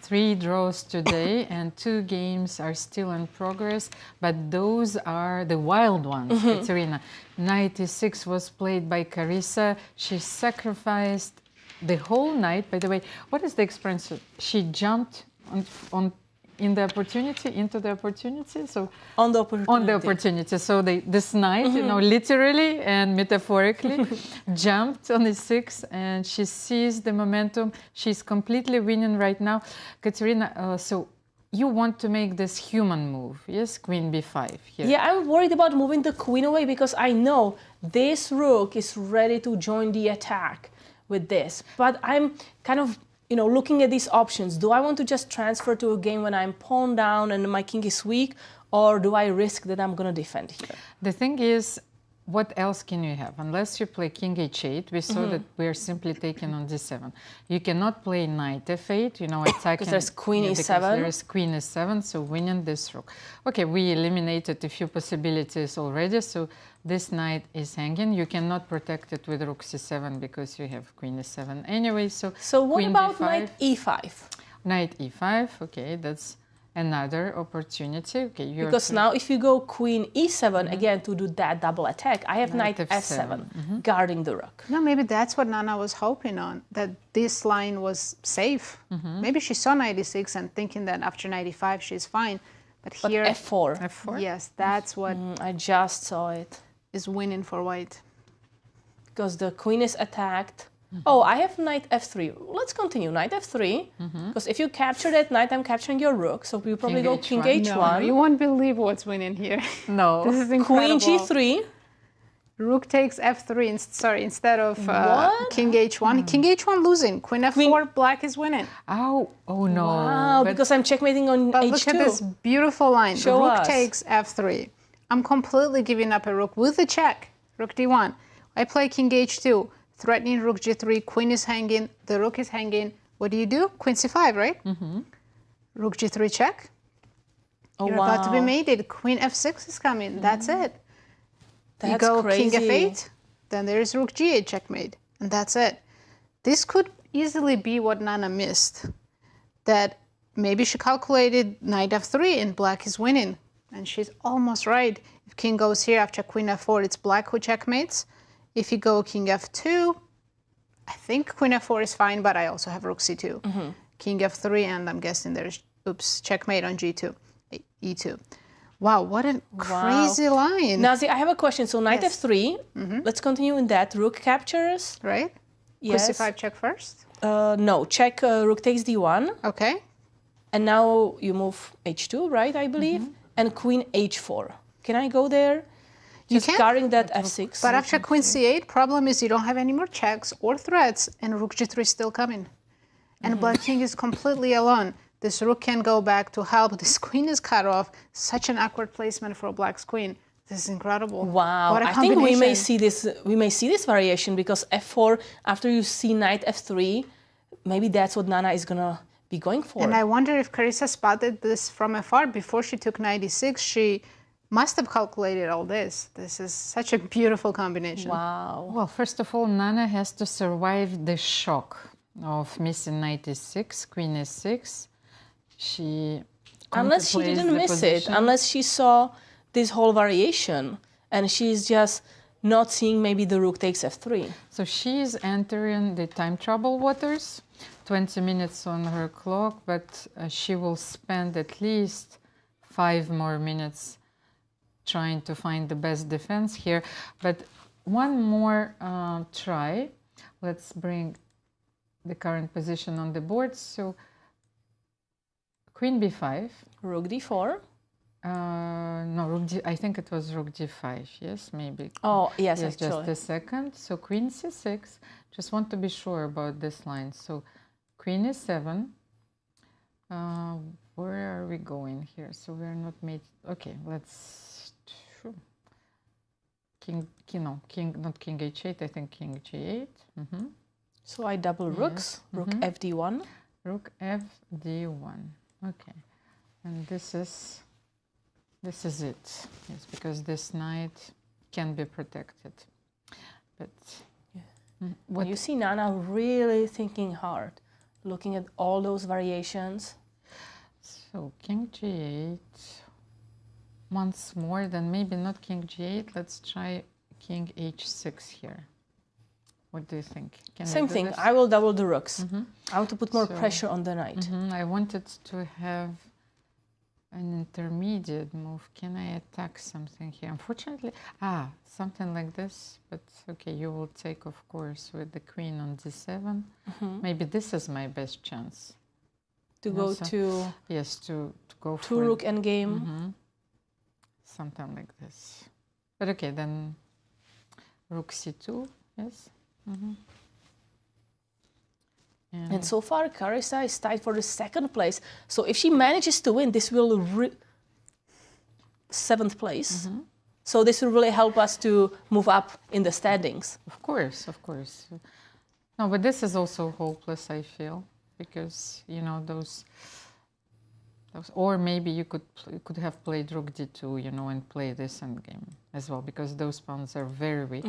3 draws today, and 2 games are still in progress, but those are the wild ones, Katerina. Knight e6 was played by Carissa. She sacrificed the whole knight. By the way, what is the expression? She jumped into the opportunity. So on the opportunity. So this knight, you know, literally and metaphorically, jumped on e6, and she sees the momentum. She's completely winning right now, Katerina. So you want to make this human move, yes? Queen b5 here. Yeah, I'm worried about moving the queen away because I know this rook is ready to join the attack with this. But I'm kind of, you know, looking at these options. Do I want to just transfer to a game when I'm pawn down and my king is weak, or do I risk that I'm going to defend here? The thing is, what else can you have? Unless you play king h8, we saw that we're simply taking on d7. You cannot play knight f8, you know, attacking... Because there's queen e7. There's queen e7, so winning this rook. Okay, we eliminated a few possibilities already, so this knight is hanging. You cannot protect it with rook c7 because you have queen e7 anyway, so what about knight e5? Knight e5, okay, that's another opportunity. Okay, because now if you go queen e7 again to do that double attack, I have knight f7 guarding the rook. No, maybe that's what Nana was hoping on, that this line was safe. Maybe she saw knight e6 and thinking that after knight e5 she's fine. But here f4. F4? Yes, that's what I just saw it. Is winning for White. Because the queen is attacked. Oh, I have knight f3. Let's continue. Knight f3. Because if you capture that knight, I'm capturing your rook. So we probably go king h1. No, you won't believe what's winning here. No. This is incredible. Queen g3. Rook takes f3. Instead of king h1. King h1 losing. Queen f4. Black is winning. Oh no. Wow, because I'm checkmating on but h2. Look at this beautiful line. Show rook us. takes f3. I'm completely giving up a rook with a check. Rook d1. I play king h2. Threatening rook g3, queen is hanging, the rook is hanging. What do? Queen c5, right? Rook g3 check. Oh, You're about to be mated. Queen f6 is coming. That's it. That's you go crazy. king f8. Then there is rook g8 checkmate, and that's it. This could easily be what Nana missed, that maybe she calculated knight f3 and black is winning, and she's almost right. If king goes here after queen f4, it's black who checkmates. If you go king f2, I think queen f4 is fine, but I also have rook c2. King f3, and I'm guessing there's, oops, checkmate on g2, e2. Wow, what a crazy line. Nazi, I have a question. So knight f3, let's continue in that. Rook captures. Right? Yes. Queen c5 check first? No, check rook takes d1. Okay. And now you move h2, right, I believe? And queen h4. Can I go there? You Just guarding that f6. But after queen c8, problem is you don't have any more checks or threats, and rook g3 is still coming. And black king is completely alone. This rook can go back to help. This queen is cut off. Such an awkward placement for black's queen. This is incredible. Wow, what a I think we may combination. see this variation because f4 after you see knight f3, maybe that's what Nana is gonna be going for. And I wonder if Carissa spotted this from afar before she took knight e6. She must have calculated all this. This is such a beautiful combination. Wow. Well, first of all, Nana has to survive the shock of missing knight e6, queen e6. Unless she didn't miss it, unless she saw this whole variation and she's just not seeing maybe the rook takes f3. So she is entering the time trouble waters, 20 minutes on her clock, but she will spend at least 5 more minutes trying to find the best defense here. But one more try. Let's bring the current position on the board. So queen b5. Rook d4. No, rook d. I think it was rook d5. Yes, maybe. Oh, yes, yes, actually. just a second. So queen c6. Just want to be sure about this line. So queen e7. Where are we going here? So we're not made. Okay, let's. King, not king h8. I think king g8. So I double rooks. Rook fd1. Rook fd1. Okay, and this is it. Yes, because this knight can be protected. But what you see Nana really thinking hard, looking at all those variations. So king g8. Once more, then maybe not king g8. Let's try king h6 here. What do you think? Can Same thing. This? I will double the rooks. I want to put more pressure on the knight. I wanted to have an intermediate move. Can I attack something here? Unfortunately, something like this. But okay, you will take, of course, with the queen on d7. Maybe this is my best chance. To go to... Yes, to go for... Two rook endgame. Something like this. But okay, then rook c2, yes. And so far, Carissa is tied for the second place. So if she manages to win, this will 7th place. So this will really help us to move up in the standings. Of course, of course. No, but this is also hopeless, I feel, because you know those or maybe you could have played rook d2, you know, and play this endgame as well, because those pawns are very weak.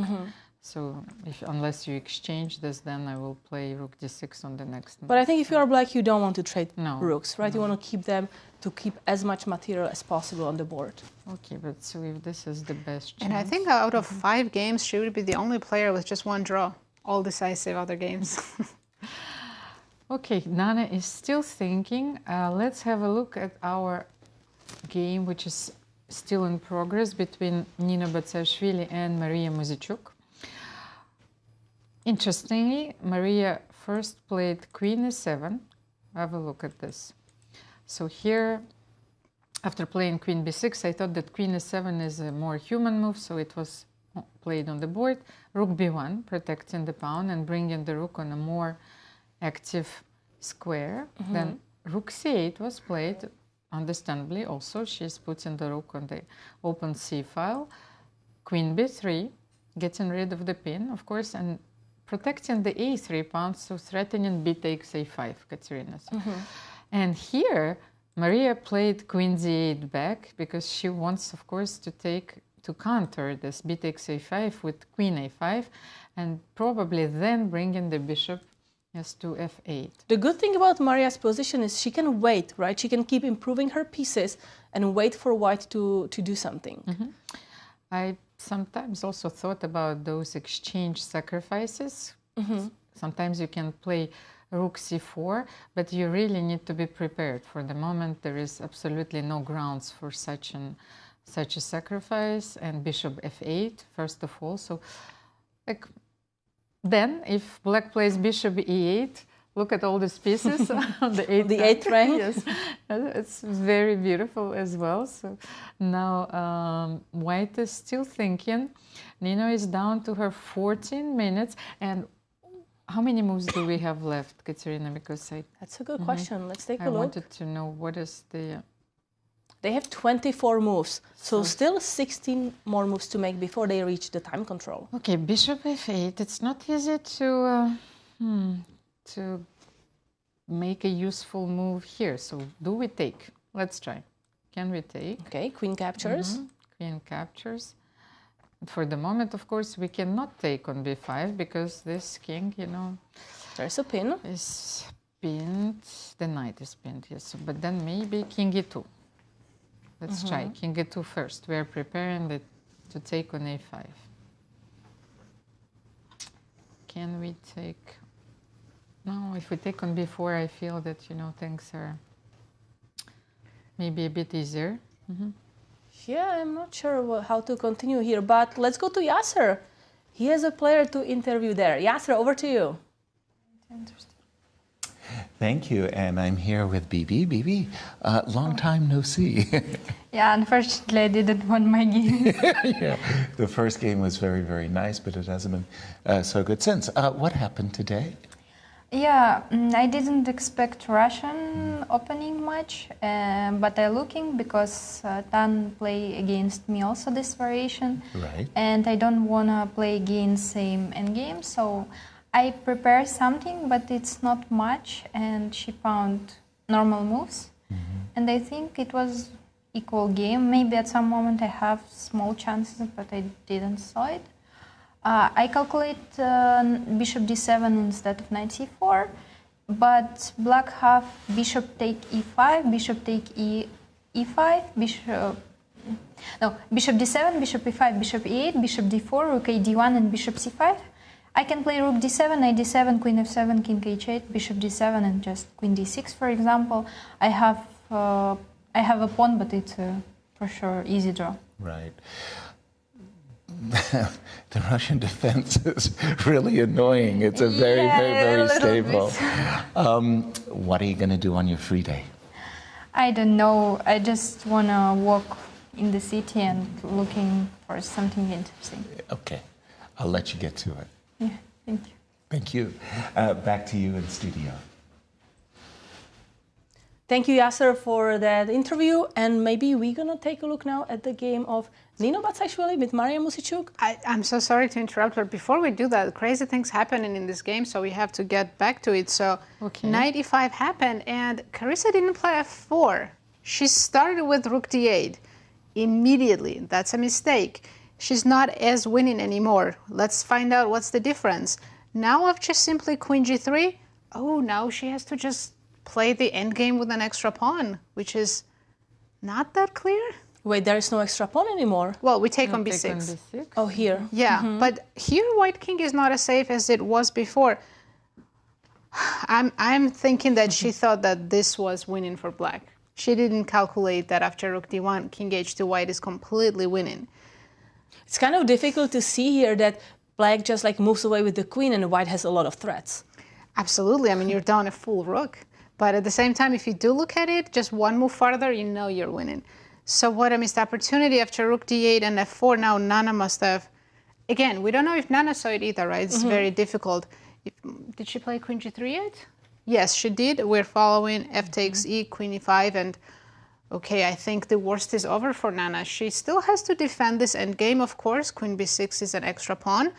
So unless you exchange this, then I will play rook d6 on the next. But I think if you are black, you don't want to trade rooks, right? No. You want to keep them to keep as much material as possible on the board. Okay, but so if this is the best chance. And I think out of 5 games, she would be the only player with just 1 draw. All decisive other games. Okay, Nana is still thinking. Let's have a look at our game, which is still in progress between Nino Batsiashvili and Mariya Muzychuk. Interestingly, Mariya first played queen e7. Have a look at this. So here, after playing queen b6, I thought that queen e7 is a more human move, so it was played on the board. Rook b1, protecting the pawn and bringing the rook on a more active square. Then rook c8 was played, understandably also. She's putting the rook on the open c file. Queen b3, getting rid of the pin, of course, and protecting the a3 pawn, so threatening b takes a5, Katerina. And here, Mariya played queen d8 back because she wants, of course, to take to counter this b takes a5 with queen a5, and probably then bring in the bishop to f8. The good thing about Mariya's position is she can wait, right? She can keep improving her pieces and wait for white to do something. I sometimes also thought about those exchange sacrifices. Sometimes you can play rook c4, but you really need to be prepared. For the moment, there is absolutely no grounds for such a sacrifice, and bishop f8 first of all. So, like, then if black plays bishop e8, look at all these pieces on the eighth rank. Yes, it's very beautiful as well. So now white is still thinking. Nino is down to her 14 minutes, and how many moves do we have left, Katerina? Because that's a good question. Let's take a look. I wanted to know what is the... They have 24 moves, so still 16 more moves to make before they reach the time control. Okay, bishop f8. It's not easy to make a useful move here. So do we take? Let's try. Can we take? Okay, queen captures. Queen captures. For the moment, of course, we cannot take on b5 because this king, you know... There's a pin. Is pinned. The knight is pinned, yes. But then maybe king e2. Let's try king e2 first. We are preparing to take on a5. Can we take... No, if we take on b4, I feel that, you know, things are maybe a bit easier. Yeah, I'm not sure how to continue here, but let's go to Yasser. He has a player to interview there. Yasser, over to you. Thank you, and I'm here with Bibi. Bibi, long time no see. Yeah, unfortunately, I didn't win my game. Yeah, the first game was very, very nice, but it hasn't been so good since. What happened today? Yeah, I didn't expect Russian opening much, but I'm looking because Tan play against me also this variation. Right. And I don't want to play against same endgame, so I prepare something, but it's not much, and she found normal moves. And I think it was equal game. Maybe at some moment I have small chances, but I didn't saw it. I calculate bishop d7 instead of knight c4, but black have bishop take e5, bishop take e5, bishop d7, bishop e5, bishop e8, bishop d4, rook a d1, and bishop c5. I can play rook d7, knight d7, queen f7, king h8, bishop d7, and just queen d6, for example. I have a pawn, but it's for sure easy draw. Right. The Russian defense is really annoying. It's a very stable. What are you going to do on your free day? I don't know. I just want to walk in the city and looking for something interesting. Okay. I'll let you get to it. Yeah, thank you. Thank you. Back to you in studio. Thank you, Yasser, for that interview. And maybe we're going to take a look now at the game of Nino Batsiashvili with Mariya Muzychuk. I'm so sorry to interrupt, but before we do that, crazy things happening in this game, so we have to get back to it. So knight e5 happened, and Carissa didn't play f4. She started with rook d8 immediately. That's a mistake. She's not as winning anymore. Let's find out what's the difference. Now I've just simply queen g3. Oh, now she has to just play the endgame with an extra pawn, which is not that clear. Wait, there is no extra pawn anymore? Well, we take on b6. Oh, here. Yeah, but here white king is not as safe as it was before. I'm thinking that she thought that this was winning for black. She didn't calculate that after rook d1, king h2, white is completely winning. It's kind of difficult to see here that black just like moves away with the queen and white has a lot of threats. Absolutely. I mean, you're down a full rook. But at the same time, if you do look at it, just one move farther, you know you're winning. So what a missed opportunity after rook d8 and f4. Now Nana must have... Again, we don't know if Nana saw it either, right? It's very difficult. Did she play queen g3 yet? Yes, she did. We're following f takes e, queen e5, and okay, I think the worst is over for Nana. She still has to defend this endgame, of course. Queen b6 is an extra pawn.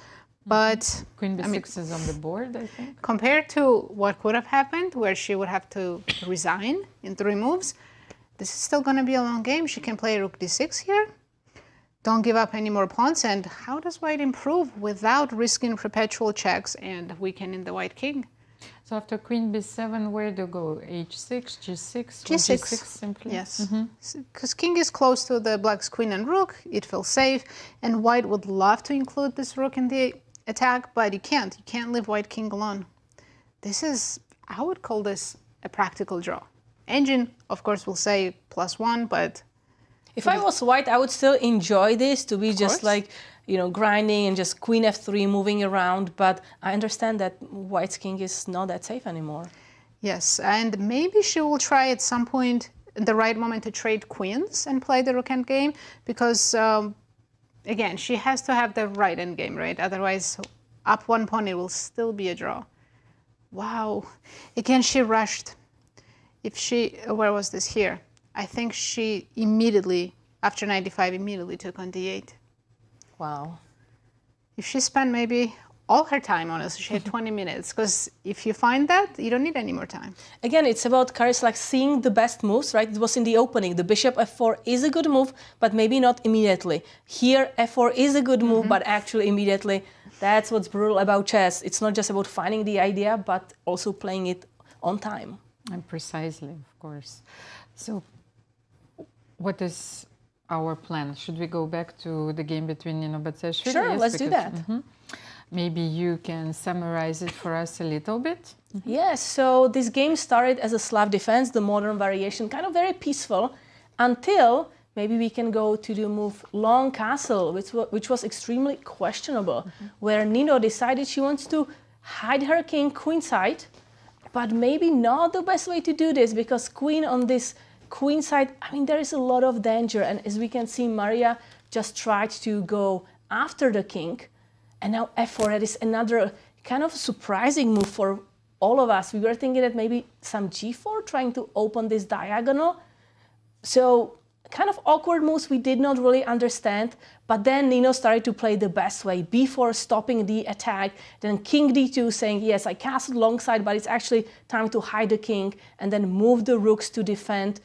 But Queen b6 is on the board, I think. Compared to what could have happened, where she would have to resign in 3 moves, this is still going to be a long game. She can play rook d6 here. don't give up any more pawns. And how does white improve without risking perpetual checks and weakening the white king? So after queen b7, where do you go? h6, g6, G6. G6 simply? Yes, because king is close to the black's queen and rook, it feels safe, and white would love to include this rook in the attack, but you can't. You can't leave white king alone. This is, I would call this a practical draw. Engine, of course, will say +1, but... If I was white, I would still enjoy this to be just like, you know, grinding and just queen f3 moving around, but I understand that white's king is not that safe anymore. Yes, and maybe she will try at some point, the right moment, to trade queens and play the rook endgame, because, again, she has to have the right endgame, right? Otherwise, up one pawn, it will still be a draw. Wow. Again, she rushed. If she, where was this? Here. I think she immediately, after 95, immediately took on d8. Wow. If she spent maybe all her time on it, so she had 20 minutes, because if you find that, you don't need any more time. Again, it's about Carissa like seeing the best moves, right? It was in the opening. The bishop f4 is a good move, but maybe not immediately. Here, f4 is a good move, but actually immediately. That's what's brutal about chess. It's not just about finding the idea, but also playing it on time. And precisely, of course. So what is our plan? Should we go back to the game between Nino and Batsiashvili? Sure, yes, let's do that. Maybe you can summarize it for us a little bit? Yes, so this game started as a Slav defense, the modern variation, kind of very peaceful, until maybe we can go to the move long castle, which was extremely questionable, where Nino decided she wants to hide her king queenside, but maybe not the best way to do this, because queen on this queen side, I mean, there is a lot of danger. And as we can see, Mariya just tried to go after the king. And now f4, that is another kind of surprising move for all of us. We were thinking that maybe some g4, trying to open this diagonal. So kind of awkward moves we did not really understand. But then Nino started to play the best way. b4 stopping the attack. Then king d2 saying, yes, I castled long side, but it's actually time to hide the king. And then move the rooks to defend.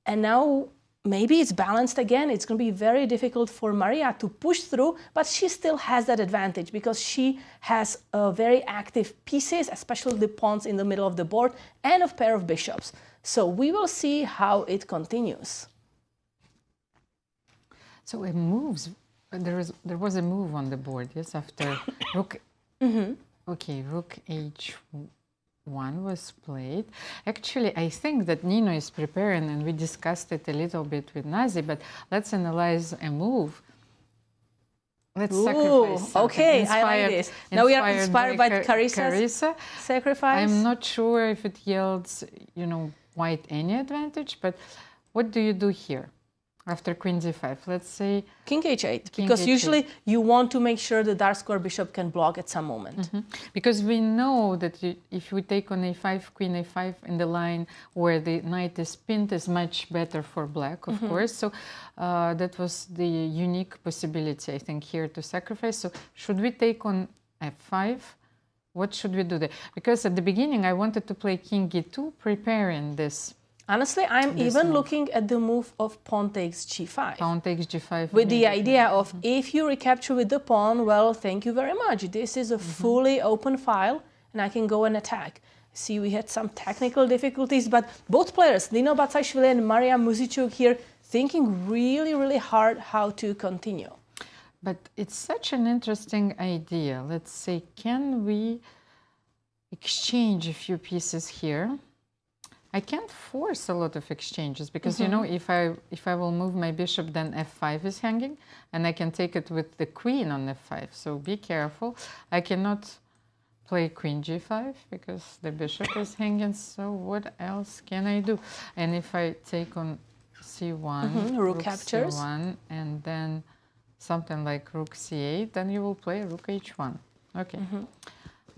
And now maybe it's balanced again. It's going to be very difficult for Mariya to push through, but she still has that advantage because she has very active pieces, especially the pawns in the middle of the board and a pair of bishops. So we will see how it continues. So it moves. There was a move on the board, yes, after rook. Okay, rook h1 was played. Actually, I think that Nino is preparing, and we discussed it a little bit with Nazi, but let's analyze a move. Let's sacrifice something. Okay, I like this. Now we are inspired by Carissa's sacrifice. I'm not sure if it yields, you know, white any advantage, but what do you do here? After queen d5, let's say... King h8, because usually you want to make sure the dark square bishop can block at some moment. Because we know that if we take on a5, queen a5 in the line where the knight is pinned is much better for black, of course. So that was the unique possibility, I think, here to sacrifice. So should we take on f5? What should we do there? Because at the beginning I wanted to play king e2, preparing this. Honestly, I'm even looking at the move of pawn takes g5. Pawn takes g5. With the idea of if you recapture with the pawn, well, thank you very much. This is a fully open file and I can go and attack. See, we had some technical difficulties, but both players, Nino Batsiashvili and Mariya Muzychuk here, thinking really, really hard how to continue. But it's such an interesting idea. Let's say, can we exchange a few pieces here? I can't force a lot of exchanges because, you know, if I will move my bishop, then f5 is hanging, and I can take it with the queen on f5. So be careful. I cannot play queen g5 because the bishop is hanging. So what else can I do? And if I take on c1, rook captures, c1, and then something like rook c8, then you will play rook h1. Okay.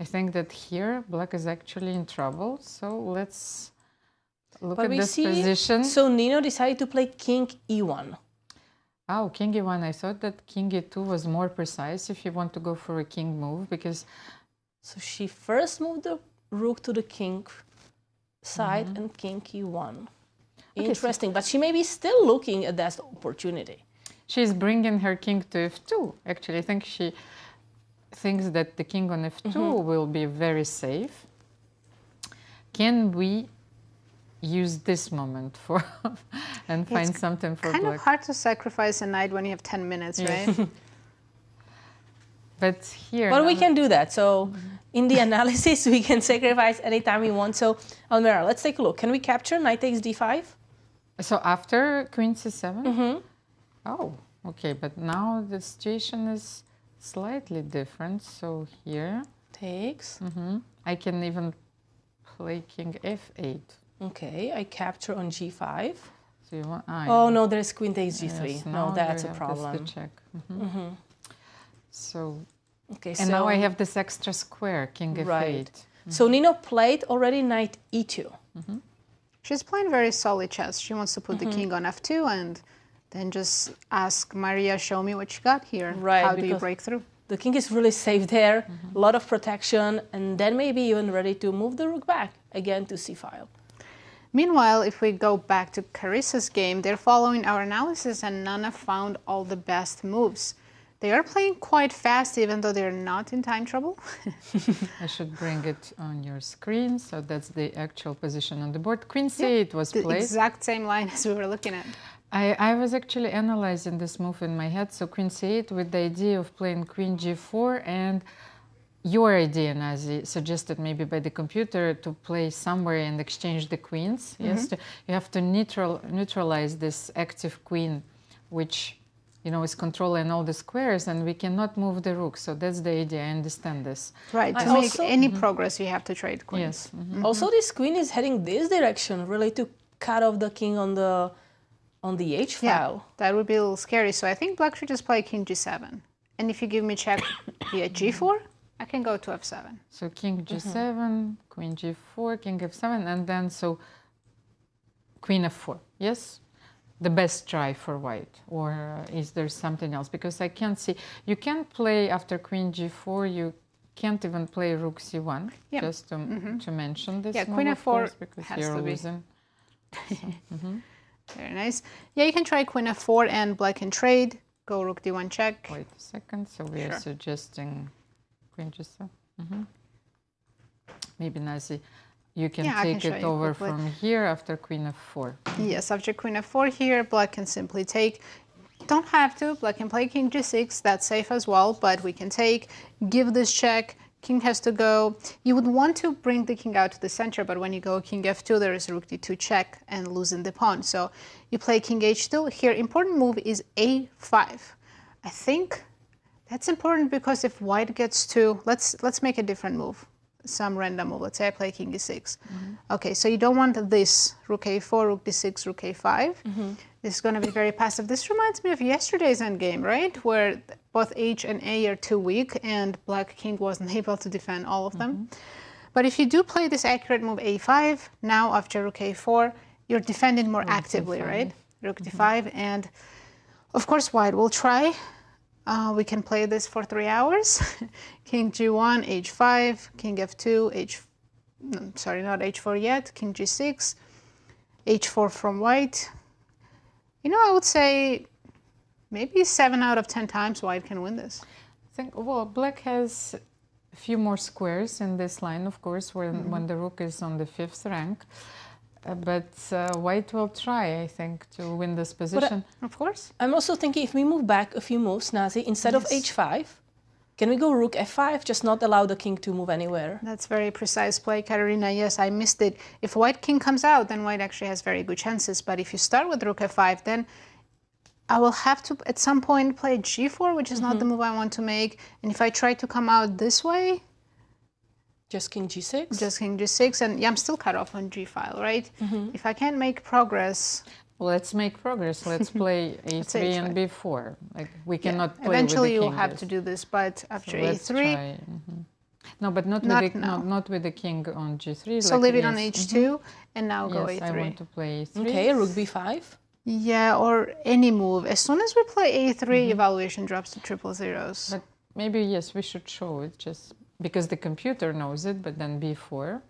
I think that here black is actually in trouble. So let's look at this position. So Nino decided to play king e1. Oh, king e1. I thought that king e2 was more precise if you want to go for a king move because... So she first moved the rook to the king side and king e1. Interesting, but she may be still looking at that opportunity. She's bringing her king to f2. Actually, I think she thinks that the king on f2 will be very safe. Can we use this moment for and find something for kind black? of hard to sacrifice a knight when you have 10 minutes, right? But here... But we can do that. So in the analysis, we can sacrifice anytime we want. So Almira, let's take a look. Can we capture knight takes d5? So after queen c7? Oh, okay. But now the situation is slightly different. So here... Takes. I can even play king f8. Okay, I capture on g5. So you want, oh, no, there's queen takes g3. Yes, no, that's a problem. That's the check. So, okay, and now I have this extra square, king f8. Right. So Nino played already knight e2. She's playing very solid chess. She wants to put the king on f2 and then just ask Mariya, show me what you got here. Right. How do you break through? The king is really safe there, a lot of protection, and then maybe even ready to move the rook back again to c file. Meanwhile, if we go back to Carissa's game, they're following our analysis and Nana found all the best moves. They are playing quite fast, even though they're not in time trouble. I should bring it on your screen. So that's the actual position on the board. Queen c8 was played. The exact same line as we were looking at. I was actually analyzing this move in my head. So queen c8 with the idea of playing queen g4, and your idea, Nazi, suggested maybe by the computer to play somewhere and exchange the queens. Yes, you have to neutralize this active queen, which is controlling all the squares, and we cannot move the rook. So that's the idea. I understand this. Right. To make any progress, you have to trade queens. Yes. Also, this queen is heading this direction, really, to cut off the king on the h file. Yeah, that would be a little scary. So I think black should just play king g7. And if you give me check via g4, I can go to f7. So king g7, queen g4, king f7, and then so queen f4. Yes? The best try for white, or is there something else? Because I can't see. You can't play after queen g4. You can't even play rook c1. Yeah. Just to mention this. Yeah, move, queen of f4 course, because has you're to be. losing. So, Very nice. Yeah, you can try queen f4 and black can trade. Go rook d1 check. Wait a second. So we are suggesting queen g7. Maybe Nazi. You can take it over from here after queen f4. Yes, after queen f4 here, black can simply take. Don't have to. Black can play king g6. That's safe as well, but we can take, give this check. King has to go. You would want to bring the king out to the center, but when you go king f2, there is rook d2 check and losing the pawn. So you play king h2. Here, important move is a5. I think that's important because if white gets to, let's make a different move. Some random move. Let's say I play king e6. Okay, so you don't want this rook a4, rook d6, rook a5. This is going to be very passive. This reminds me of yesterday's endgame, right? Where both h and a are too weak and black king wasn't able to defend all of them. But if you do play this accurate move a5, now after rook a4, you're defending more actively, right? Rook d5, and of course white will try. We can play this for 3 hours. King g1, h5, king f2, sorry, not h4 yet, king g6, h4 from white. I would say maybe 7 out of 10 times white can win this. I think, well, black has a few more squares in this line, of course, when the rook is on the 5th rank. But white will try, I think, to win this position. Of course. I'm also thinking if we move back a few moves, Nazi, instead of h5, can we go rook f5, just not allow the king to move anywhere? That's very precise play, Katerina. Yes, I missed it. If white king comes out, then white actually has very good chances. But if you start with rook f5, then I will have to, at some point, play g4, which is not the move I want to make. And if I try to come out this way... Just king g6? Just king g6, and yeah, I'm still cut off on g-file, right? If I can't make progress... Well, let's make progress. Let's play a3 and b4. Like, we cannot play eventually with the king. You'll have to do this, but after so let's a3... Try. No, but not with the king on g3. So leave it on h2, and now go a3. I want to play a3. Okay, rook b5. Yeah, or any move. As soon as we play a3, evaluation drops to triple zeros. But maybe, yes, we should show it just... Because the computer knows it, but then b4.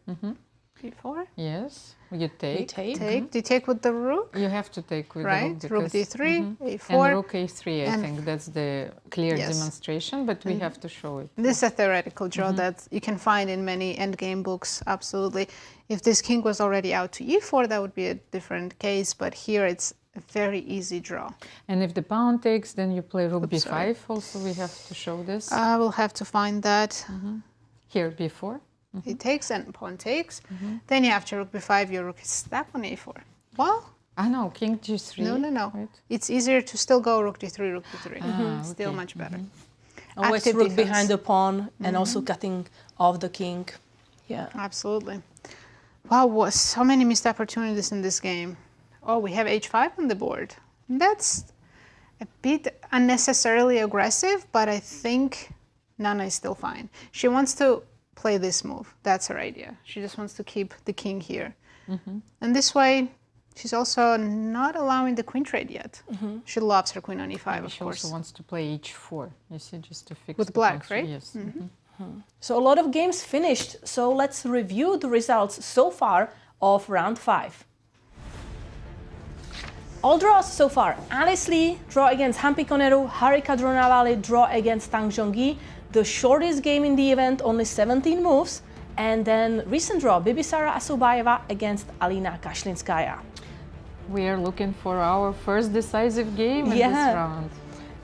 b4. Yes, you take. Take. Do you take with the rook? You have to take with right. the Rook rook. d3, a4. And rook a3, I think that's the clear demonstration, but we have to show it. This is a theoretical draw that you can find in many endgame books, absolutely. If this king was already out to e4, that would be a different case, but here it's a very easy draw. And if the pawn takes, then you play rook b5 also, we have to show this. I will have to find that. Here, b4. He takes and pawn takes. Then you have to rook b5, your rook is stuck on a4. Well, I know, king g3. No. Right? It's easier to still go rook d3, rook b3. Still much better. Always Active rook defense. behind the pawn and also cutting off the king. Yeah. Absolutely. Wow, so many missed opportunities in this game. Oh, we have h5 on the board. That's a bit unnecessarily aggressive, but I think Nana is still fine. She wants to play this move. That's her idea. She just wants to keep the king here. And this way, she's also not allowing the queen trade yet. She loves her queen on e5, of she course. She also wants to play h4, you see, just to fix with the black, function. right? Yes. So a lot of games finished. So let's review the results so far of round 5. All draws so far. Alice Lee, draw against Humpy Koneru, Harika Dronavalli, draw against Zhongyi. The shortest game in the event, only 17 moves. And then recent draw, Bibisara Assaubayeva against Alina Kashlinskaya. We are looking for our first decisive game in this round.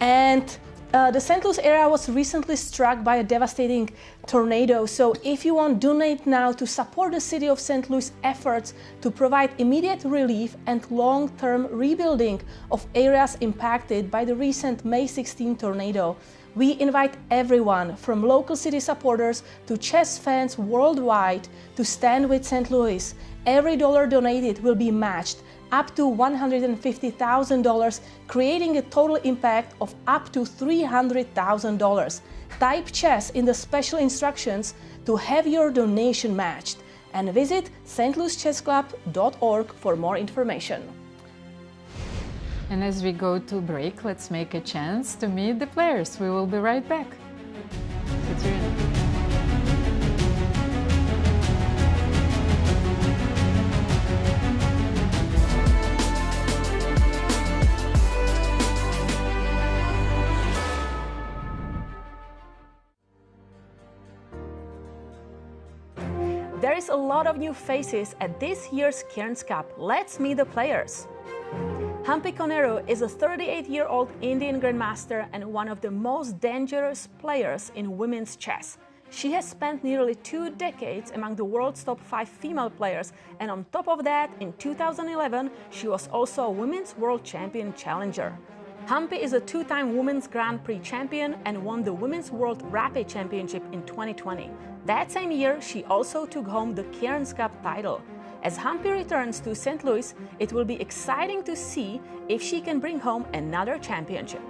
And the St. Louis area was recently struck by a devastating tornado. So if you want, donate now to support the city of St. Louis efforts to provide immediate relief and long-term rebuilding of areas impacted by the recent May 16 tornado. We invite everyone from local city supporters to chess fans worldwide to stand with St. Louis. Every dollar donated will be matched up to $150,000, creating a total impact of up to $300,000. Type chess in the special instructions to have your donation matched and visit stlouischessclub.org for more information. And as we go to break, let's make a chance to meet the players. We will be right back. Katerina. There is a lot of new faces at this year's Cairns Cup. Let's meet the players. Humpy Koneru is a 38-year-old Indian grandmaster and one of the most dangerous players in women's chess. She has spent nearly 2 decades among the world's top 5 female players, and on top of that, in 2011, she was also a Women's World Champion challenger. Humpy is a 2-time Women's Grand Prix champion and won the Women's World Rapid Championship in 2020. That same year, she also took home the Cairns Cup title. As Humpy returns to St. Louis, it will be exciting to see if she can bring home another championship.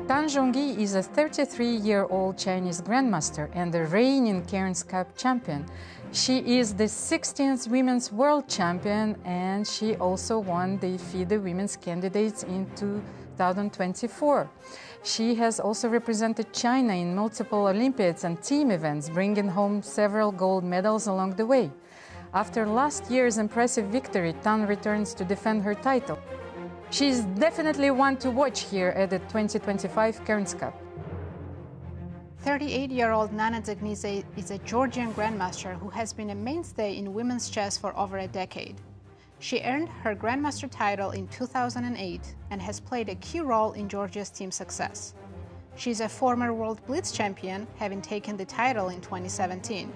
Zhongyi is a 33-year-old Chinese grandmaster and the reigning Cairns Cup champion. She is the 16th Women's World Champion, and she also won the FIDE Women's Candidates in 2024. She has also represented China in multiple Olympiads and team events, bringing home several gold medals along the way. After last year's impressive victory, Tan returns to defend her title. She is definitely one to watch here at the 2025 Cairns Cup. 38-year-old Nana Dzagnidze is a Georgian grandmaster who has been a mainstay in women's chess for over a decade. She earned her grandmaster title in 2008 and has played a key role in Georgia's team success. She is a former World Blitz champion, having taken the title in 2017.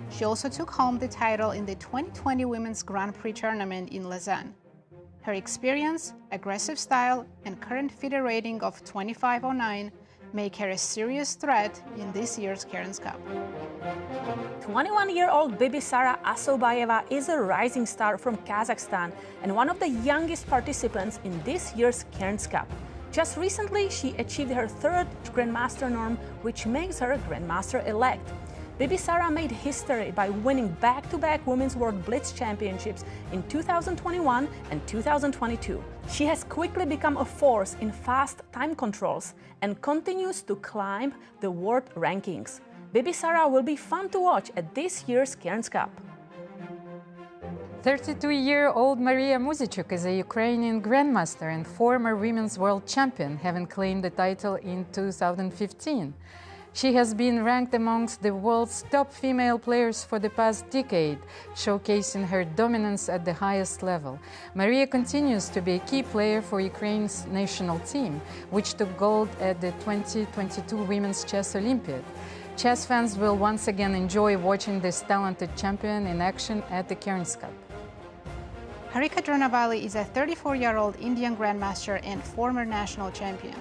She also took home the title in the 2020 Women's Grand Prix tournament in Lausanne. Her experience, aggressive style, and current FIDE rating of 2509 make her a serious threat in this year's Cairns Cup. 21-year-old Bibisara Assaubayeva is a rising star from Kazakhstan and one of the youngest participants in this year's Cairns Cup. Just recently, she achieved her 3rd Grandmaster norm, which makes her Grandmaster-elect. Bibisara made history by winning back-to-back Women's World Blitz Championships in 2021 and 2022. She has quickly become a force in fast time controls and continues to climb the world rankings. Bibisara will be fun to watch at this year's Cairns Cup. 32-year-old Mariya Muzychuk is a Ukrainian grandmaster and former women's world champion, having claimed the title in 2015. She has been ranked amongst the world's top female players for the past decade, showcasing her dominance at the highest level. Mariya continues to be a key player for Ukraine's national team, which took gold at the 2022 Women's Chess Olympiad. Chess fans will once again enjoy watching this talented champion in action at the Cairns Cup. Harika Dronavalli is a 34-year-old Indian grandmaster and former national champion.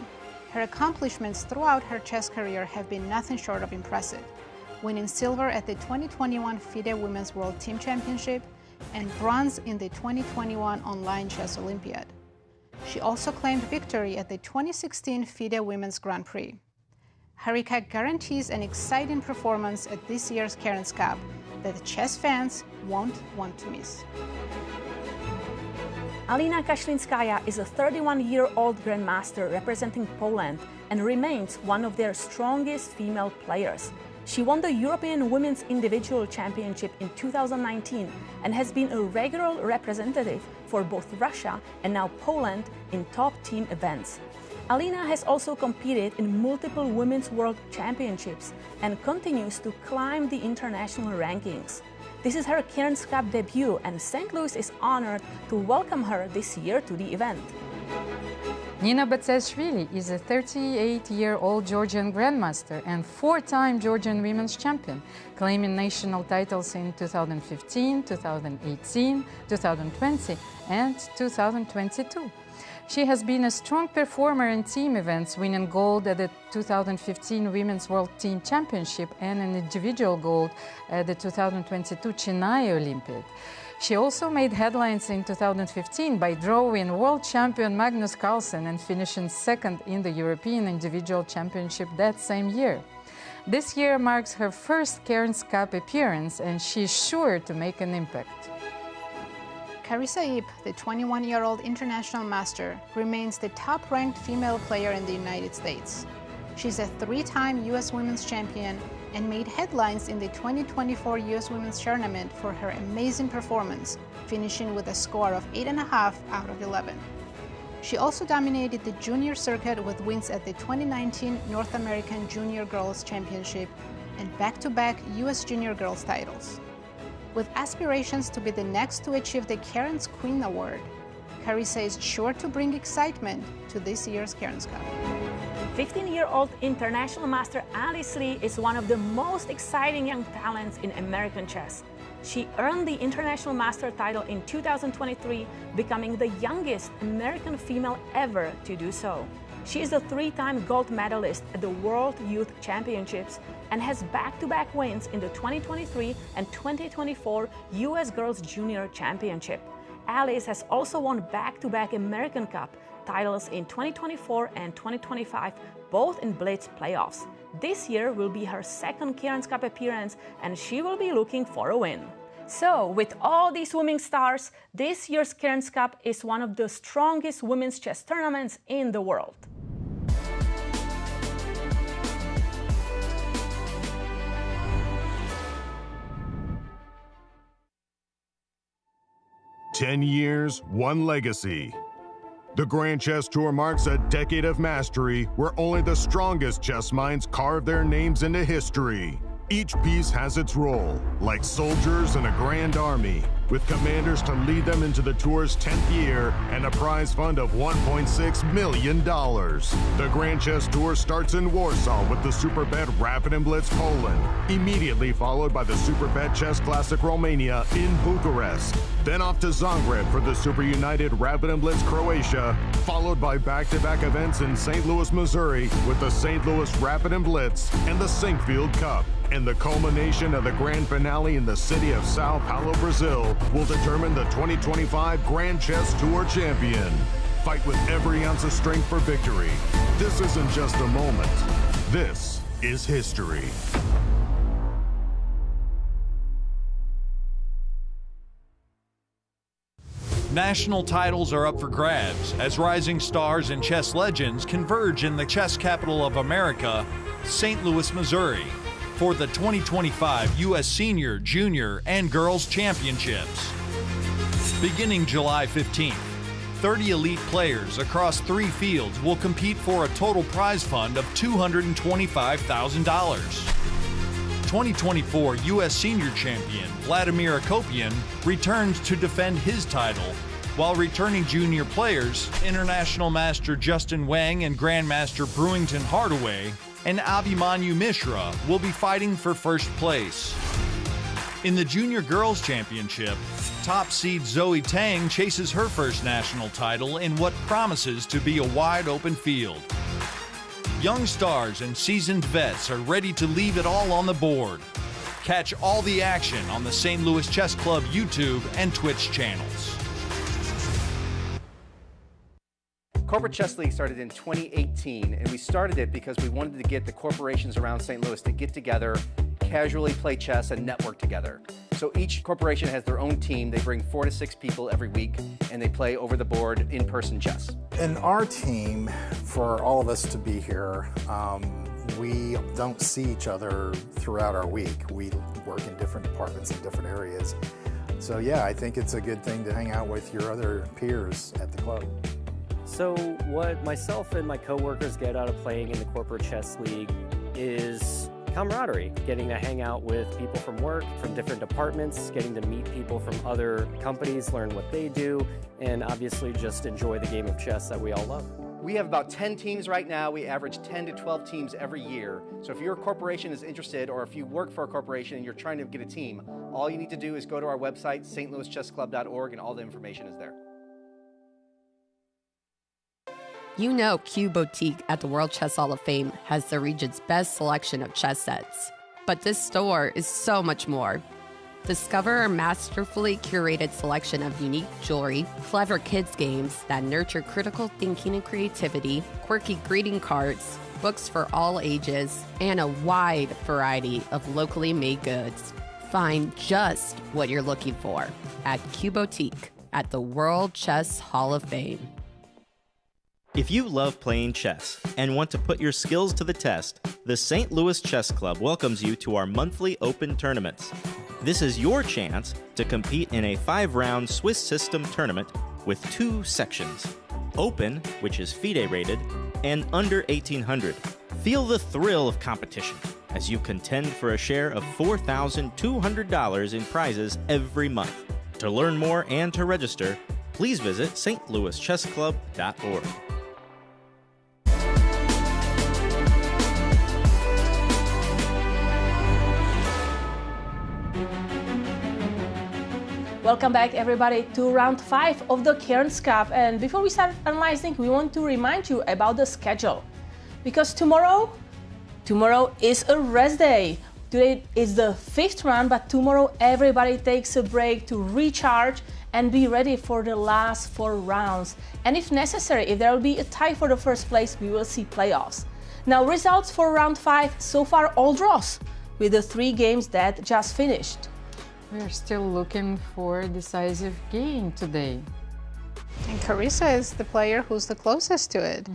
Her accomplishments throughout her chess career have been nothing short of impressive, winning silver at the 2021 FIDE Women's World Team Championship and bronze in the 2021 Online Chess Olympiad. She also claimed victory at the 2016 FIDE Women's Grand Prix. Harika guarantees an exciting performance at this year's Cairns Cup that chess fans won't want to miss. Alina Kashlinskaya is a 31-year-old grandmaster representing Poland and remains one of their strongest female players. She won the European Women's Individual Championship in 2019 and has been a regular representative for both Russia and now Poland in top team events. Alina has also competed in multiple Women's World Championships and continues to climb the international rankings. This is her Cairns Cup debut, and St. Louis is honored to welcome her this year to the event. Nino Batsiashvili is a 38-year-old Georgian grandmaster and four-time Georgian women's champion, claiming national titles in 2015, 2018, 2020, and 2022. She has been a strong performer in team events, winning gold at the 2015 Women's World Team Championship and an individual gold at the 2022 Chennai Olympiad. She also made headlines in 2015 by drawing world champion Magnus Carlsen and finishing second in the European Individual Championship that same year. This year marks her first Cairns Cup appearance, and she's sure to make an impact. Carissa, the 21-year-old international master, remains the top-ranked female player in the United States. She's a three-time U.S. Women's Champion and made headlines in the 2024 U.S. Women's Tournament for her amazing performance, finishing with a score of 8.5 out of 11. She also dominated the junior circuit with wins at the 2019 North American Junior Girls Championship and back-to-back U.S. Junior Girls titles. With aspirations to be the next to achieve the Cairns Queen Award, Carissa is sure to bring excitement to this year's Cairns Cup. 15-year-old international master Alice Lee is one of the most exciting young talents in American chess. She earned the international master title in 2023, becoming the youngest American female ever to do so. She is a three-time gold medalist at the World Youth Championships and has back-to-back wins in the 2023 and 2024 U.S. Girls Junior Championship. Alice has also won back-to-back American Cup titles in 2024 and 2025, both in Blitz playoffs. This year will be her second Cairns Cup appearance, and she will be looking for a win. So, with all these swimming stars, this year's Cairns Cup is one of the strongest women's chess tournaments in the world. "10 years, one legacy." The Grand Chess Tour marks a decade of mastery where only the strongest chess minds carve their names into history. Each piece has its role, like soldiers in a grand army, with commanders to lead them into the tour's 10th year and a prize fund of $1.6 million. The Grand Chess Tour starts in Warsaw with the Superbet Rapid and Blitz Poland, immediately followed by the Superbet Chess Classic Romania in Bucharest, then off to Zagreb for the Super United Rapid and Blitz Croatia, followed by back-to-back events in St. Louis, Missouri with the St. Louis Rapid and Blitz and the Sinkfield Cup. And the culmination of the grand finale in the city of Sao Paulo, Brazil, will determine the 2025 Grand Chess Tour champion. Fight with every ounce of strength for victory. This isn't just a moment. This is history. National titles are up for grabs as rising stars and chess legends converge in the chess capital of America, St. Louis, Missouri, for the 2025 U.S. Senior, Junior, and Girls Championships. Beginning July 15th, 30 elite players across 3 fields will compete for a total prize fund of $225,000. 2024 U.S. Senior Champion Vladimir Akopian returns to defend his title, while returning junior players, International Master Justin Wang and Grandmaster Brewington Hardaway and Abhimanyu Mishra will be fighting for first place. In the Junior Girls Championship, top seed Zoe Tang chases her first national title in what promises to be a wide-open field. Young stars and seasoned vets are ready to leave it all on the board. Catch all the action on the St. Louis Chess Club YouTube and Twitch channels. Corporate Chess League started in 2018, and we started it because we wanted to get the corporations around St. Louis to get together, casually play chess, and network together. So each corporation has their own team. They bring 4 to 6 people every week, and they play over the board in-person chess. In our team, for all of us to be here, we don't see each other throughout our week. We work in different departments in different areas. So yeah, I think it's a good thing to hang out with your other peers at the club. So what myself and my coworkers get out of playing in the Corporate Chess League is camaraderie, getting to hang out with people from work, from different departments, getting to meet people from other companies, learn what they do, and obviously just enjoy the game of chess that we all love. We have about 10 teams right now. We average 10 to 12 teams every year. So if your corporation is interested, or if you work for a corporation and you're trying to get a team, all you need to do is go to our website, stlouischessclub.org, and all the information is there. You know Q Boutique at the World Chess Hall of Fame has the region's best selection of chess sets. But this store is so much more. Discover our masterfully curated selection of unique jewelry, clever kids games that nurture critical thinking and creativity, quirky greeting cards, books for all ages, and a wide variety of locally made goods. Find just what you're looking for at Q Boutique at the World Chess Hall of Fame. If you love playing chess and want to put your skills to the test, the St. Louis Chess Club welcomes you to our monthly open tournaments. This is your chance to compete in a 5-round Swiss system tournament with 2 sections: Open, which is FIDE rated, and Under 1800. Feel the thrill of competition as you contend for a share of $4,200 in prizes every month. To learn more and to register, please visit stlouischessclub.org. Welcome back, everybody, to round 5 of the Cairns Cup. And before we start analyzing, we want to remind you about the schedule. Because tomorrow is a rest day. Today is the 5th round, but tomorrow everybody takes a break to recharge and be ready for the last 4 rounds. And if necessary, if there will be a tie for the first place, we will see playoffs. Now, results for round 5, so far all draws, with the 3 games that just finished. We're still looking for a decisive game today. And Carissa is the player who's the closest to it.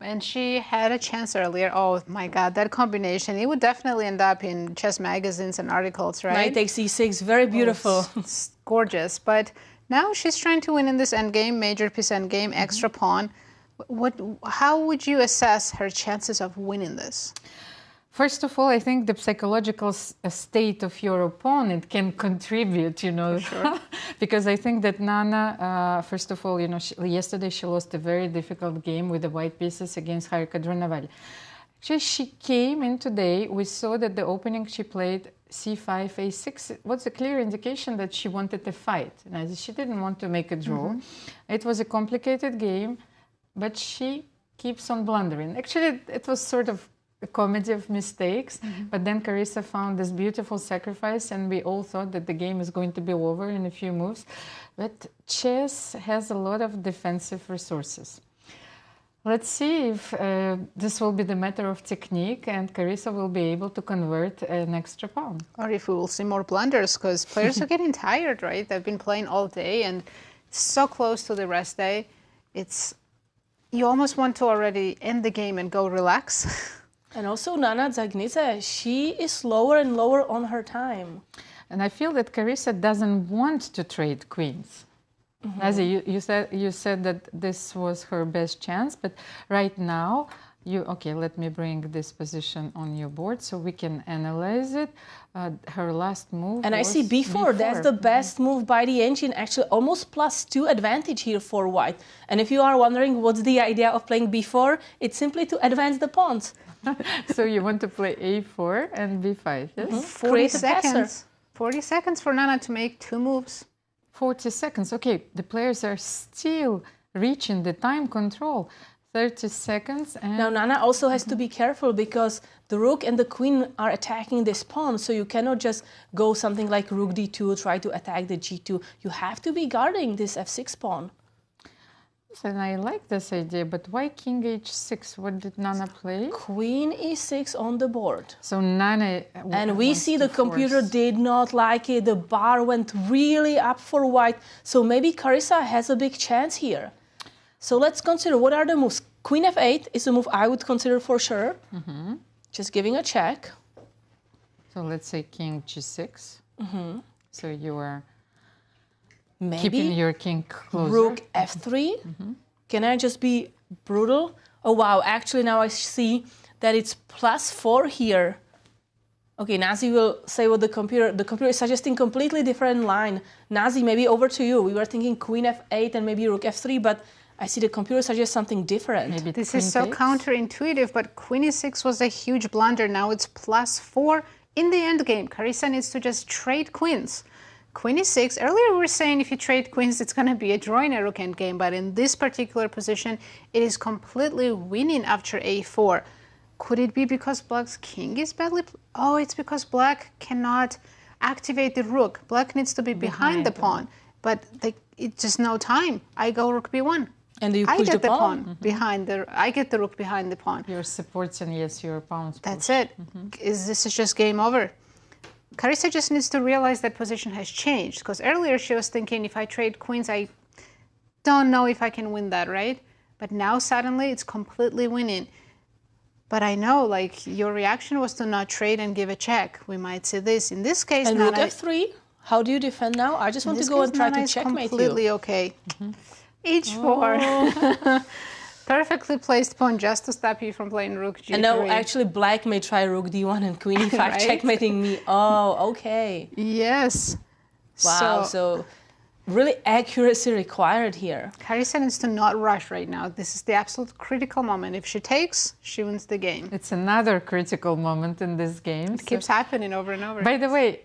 And she had a chance earlier. Oh my God, that combination, it would definitely end up in chess magazines and articles, right? Knight takes e6, very beautiful. Oh, it's gorgeous. But now she's trying to win in this endgame, major piece endgame, extra pawn. How would you assess her chances of winning this? First of all, I think the psychological state of your opponent can contribute, you know, sure. Because I think that Nana, first of all, you know, yesterday she lost a very difficult game with the white pieces against Harika Dronavalli. Actually, she came in today, we saw that the opening she played c5, a6 was a clear indication that she wanted a fight. And she didn't want to make a draw. It was a complicated game, but she keeps on blundering. Actually, it was sort of a comedy of mistakes, but then Carissa found this beautiful sacrifice, and we all thought that the game is going to be over in a few moves. But chess has a lot of defensive resources. Let's see if this will be the matter of technique and Carissa will be able to convert an extra pawn. Or if we will see more blunders, because players are getting tired, right? They've been playing all day and it's so close to the rest day. You almost want to already end the game and go relax. And also Nana Dzagnidze, she is lower and lower on her time. And I feel that Carissa doesn't want to trade queens. Nazi, you said that this was her best chance, but right now, okay, let me bring this position on your board so we can analyze it. Her last move and I see b4. That's the best move by the engine, actually almost +2 advantage here for white. And if you are wondering what's the idea of playing b4, it's simply to advance the pawns. So you want to play a4 and b5, yes? 40 seconds. 40 seconds for Nana to make 2 moves. 40 seconds. Okay, the players are still reaching the time control. 30 seconds. And now Nana also has to be careful because the rook and the queen are attacking this pawn, so you cannot just go something like rook d2, try to attack the g2. You have to be guarding this f6 pawn. And I like this idea, but why king h6? What did Nana play? Queen e6 on the board. So Nana... And we see the computer did not like it. The bar went really up for white. So maybe Carissa has a big chance here. So let's consider what are the moves. Queen f8 is a move I would consider for sure. Just giving a check. So let's say king g6. So you are... Maybe keeping your king closer. Rook f3. Can I just be brutal? Oh wow, actually now I see that it's +4 here. Okay, Nazi will say what the computer is suggesting completely different line. Nazi, maybe over to you. We were thinking queen f8 and maybe rook f3, but I see the computer suggests something different. Maybe this is so counterintuitive, but queen e6 was a huge blunder. Now it's +4 in the endgame. Carissa needs to just trade queens. Queen e6, earlier we were saying if you trade queens, it's going to be a draw in a rook endgame, but in this particular position, it is completely winning after a4. Could it be because black's king is badly... Oh, it's because black cannot activate the rook. Black needs to be behind the pawn, but it's just no time. I go rook b1. And you push the pawn behind the... I get the rook behind the pawn. Your supports and yes, your pawns push. That's it. This is just game over. Carissa just needs to realize that position has changed, because earlier she was thinking, if I trade queens, I don't know if I can win that, right? But now suddenly it's completely winning. But I know, like, your reaction was to not trade and give a check. We might see this. In this case, and rook f3, how do you defend now? I just want to go and try to checkmate you. Completely okay. h4. Perfectly placed pawn just to stop you from playing rook g3. And no, actually black may try rook d1 and queen e5 right? Checkmating me. Oh, okay. Yes. Wow, so really accuracy required here. Carissa needs to not rush right now. This is the absolute critical moment. If she takes, she wins the game. It's another critical moment in this game. It keeps happening over and over. By the way,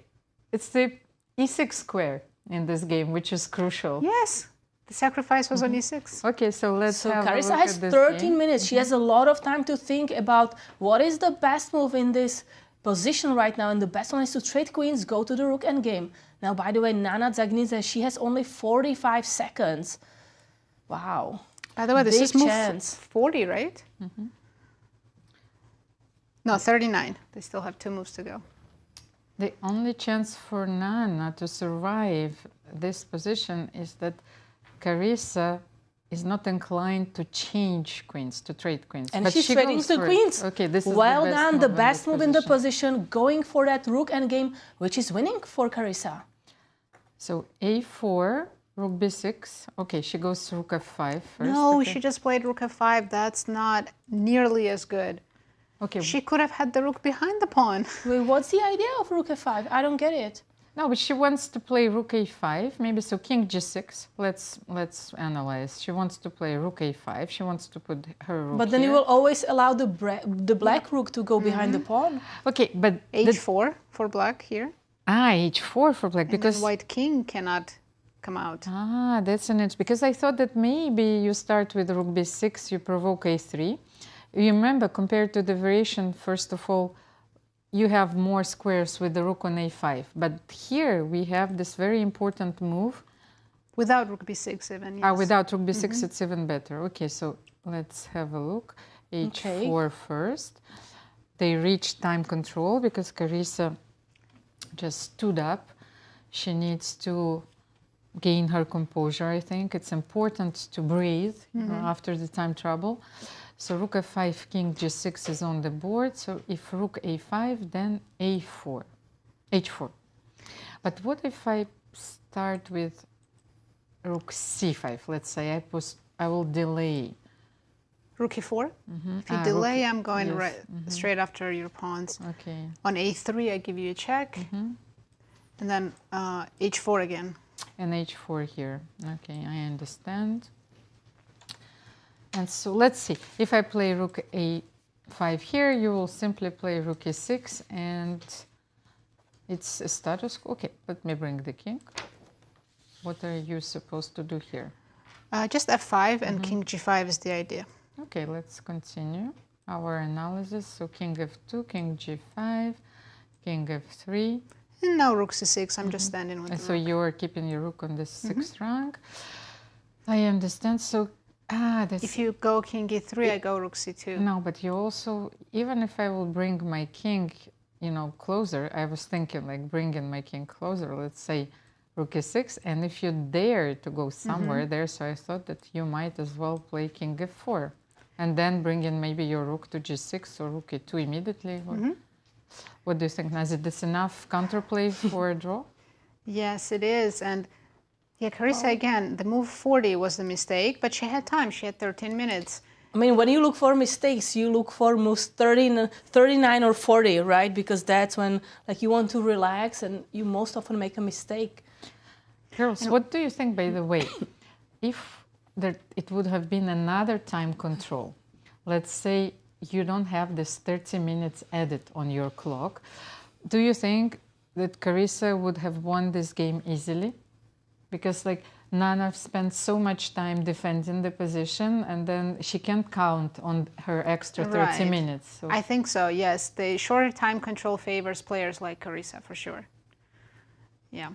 it's the e6 square in this game, which is crucial. Yes. The sacrifice was on e6. Okay, so let's have Carissa a look has at this 13 game. minutes. She has a lot of time to think about what is the best move in this position right now. And the best one is to trade queens, go to the rook endgame. Now, by the way, Nana Dzagnidze, she has only 45 seconds. Wow. By the way, this is move chance. 40, right? No, 39. They still have 2 moves to go. The only chance for Nana to survive this position is that Carissa is not inclined to change queens, to trade queens. And but she's she trading goes the for queens. Okay, this is well the best done, move the best move in the position. position, going for that rook endgame, which is winning for Carissa. So a4, rook b6. Okay, she goes rook f5 first. No, okay. she just played rook f5. That's not nearly as good. Okay. She could have had the rook behind the pawn. Wait, what's the idea of rook f5? I don't get it. No, but she wants to play rook a5, maybe so king g6. Let's analyze. She wants to play rook a5. She wants to put her rook But then here. you will always allow the black rook to go behind the pawn. Okay, but h4 for black here. h4 for black, because white king cannot come out. Ah, that's an edge. Because I thought that maybe you start with rook b6, you provoke a3. You remember, compared to the variation, first of all, you have more squares with the rook on a5. But here we have this very important move. Without rook b6 even, yes. Without rook b6, it's even better. Okay, so let's have a look. h4 first. They reach time control because Carissa just stood up. She needs to gain her composure, I think. It's important to breathe after the time trouble. So rook f5, king g6 is on the board. So if rook a5, then a4, h4. But what if I start with rook c5? Let's say I will delay. Rook e4. If you delay, I'm going straight after your pawns. Okay. On a3, I give you a check. And then h4 again. And h4 here. Okay, I understand. And so let's see. If I play rook a5 here, you will simply play rook e6, and it's a status quo. Okay, let me bring the king. What are you supposed to do here? Just f5 and king g5 is the idea. Okay, let's continue our analysis. So king f2, king g5, king f3. And now rook c6. I'm just standing with and the so rook. you are keeping your rook on the 6th rank. I understand. So if you go king e3, I go rook c2. No, but you also, even if I will bring my king, closer, I was thinking like bringing my king closer, let's say rook e6, and if you dare to go somewhere there, so I thought that you might as well play king f4, and then bring in maybe your rook to g6 or rook e2 immediately. What do you think, Nazi? Is this enough counterplay for a draw? Yes, it is. And yeah, Carissa, again, the move 40 was the mistake, but she had time. She had 13 minutes. I mean, when you look for mistakes, you look for moves 39 or 40, right? Because that's when you want to relax and you most often make a mistake. Girls, what do you think, by the way, if it would have been another time control? Let's say you don't have this 30 minutes added on your clock. Do you think that Carissa would have won this game easily? Because Nana spent so much time defending the position, and then she can't count on her extra 30 minutes. So. I think so, yes. The shorter time control favors players like Carissa, for sure. Yeah.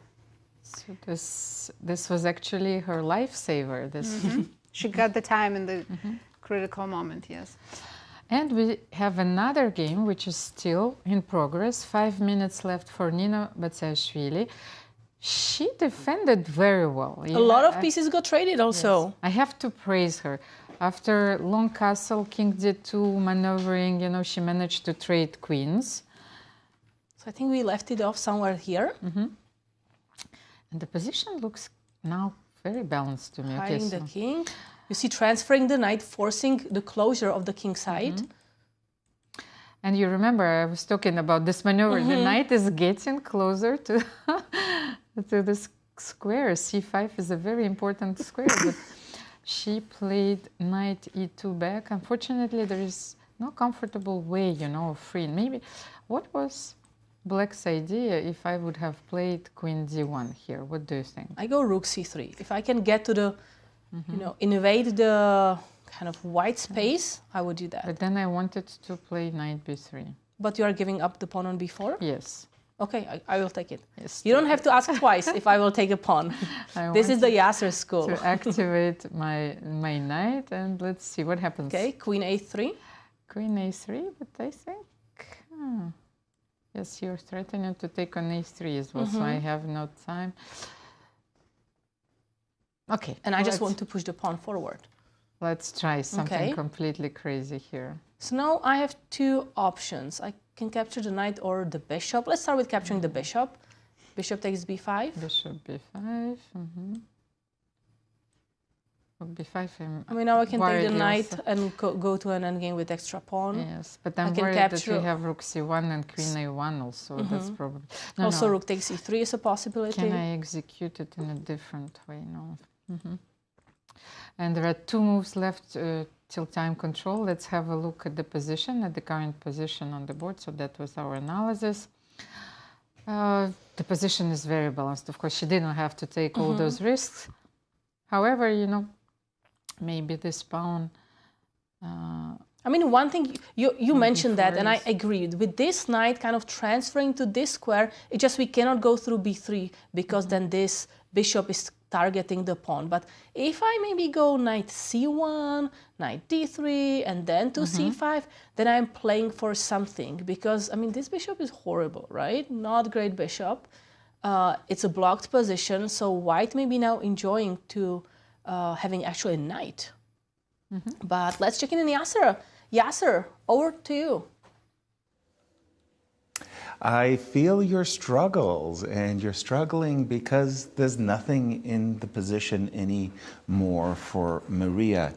So this was actually her lifesaver. She got the time in the critical moment, yes. And we have another game, which is still in progress. 5 minutes left for Nino Batsiashvili. She defended very well. A lot of pieces got traded also. Yes. I have to praise her. After long castle, king d2 maneuvering, she managed to trade queens. So I think we left it off somewhere here. And the position looks now very balanced to me. Hiding the king. You see, transferring the knight, forcing the closure of the king side. And you remember, I was talking about this maneuver. The knight is getting closer to the square. c5 is a very important square, but she played knight e2 back. Unfortunately, there is no comfortable way, of freeing. Maybe, what was Black's idea if I would have played queen d1 here? What do you think? I go rook c3. If I can get to the, invade the kind of white space, I would do that. But then I wanted to play knight b3. But you are giving up the pawn on b4? Yes. Okay, I will take it. Yes. You don't have to ask twice if I will take a pawn. This is the Yasser school. To activate my knight, and let's see what happens. Okay, queen a3. Queen a3, but I think... Yes, you're threatening to take on a3 as well, so I have no time. Okay. And I just want to push the pawn forward. Let's try something completely crazy here. So now I have two options. I can capture the knight or the bishop. Let's start with capturing the bishop. Bishop takes b5. Bishop b5. b5. I mean, now I can take the knight and go to an endgame with extra pawn. Yes, but I'm worried that you have rook c1 and queen a1 also. That's probably... Also, rook takes e3 is a possibility. Can I execute it in a different way? No. And there are 2 moves left till time control. Let's have a look at the position, at the current position on the board. So that was our analysis. The position is very balanced. Of course, she didn't have to take all those risks. However, maybe this pawn... I mean, one thing, you mentioned that, and I agreed. With this knight kind of transferring to this square, it's just we cannot go through b3 because then this bishop is targeting the pawn. But if I maybe go knight c1, knight d3, and then to c5, then I'm playing for something. Because, I mean, this bishop is horrible, right? Not great bishop. It's a blocked position, so white may be now enjoying to having actually a knight. But let's check in Yasser. Yasser, over to you. I feel your struggles, and you're struggling because there's nothing in the position anymore for Mariya.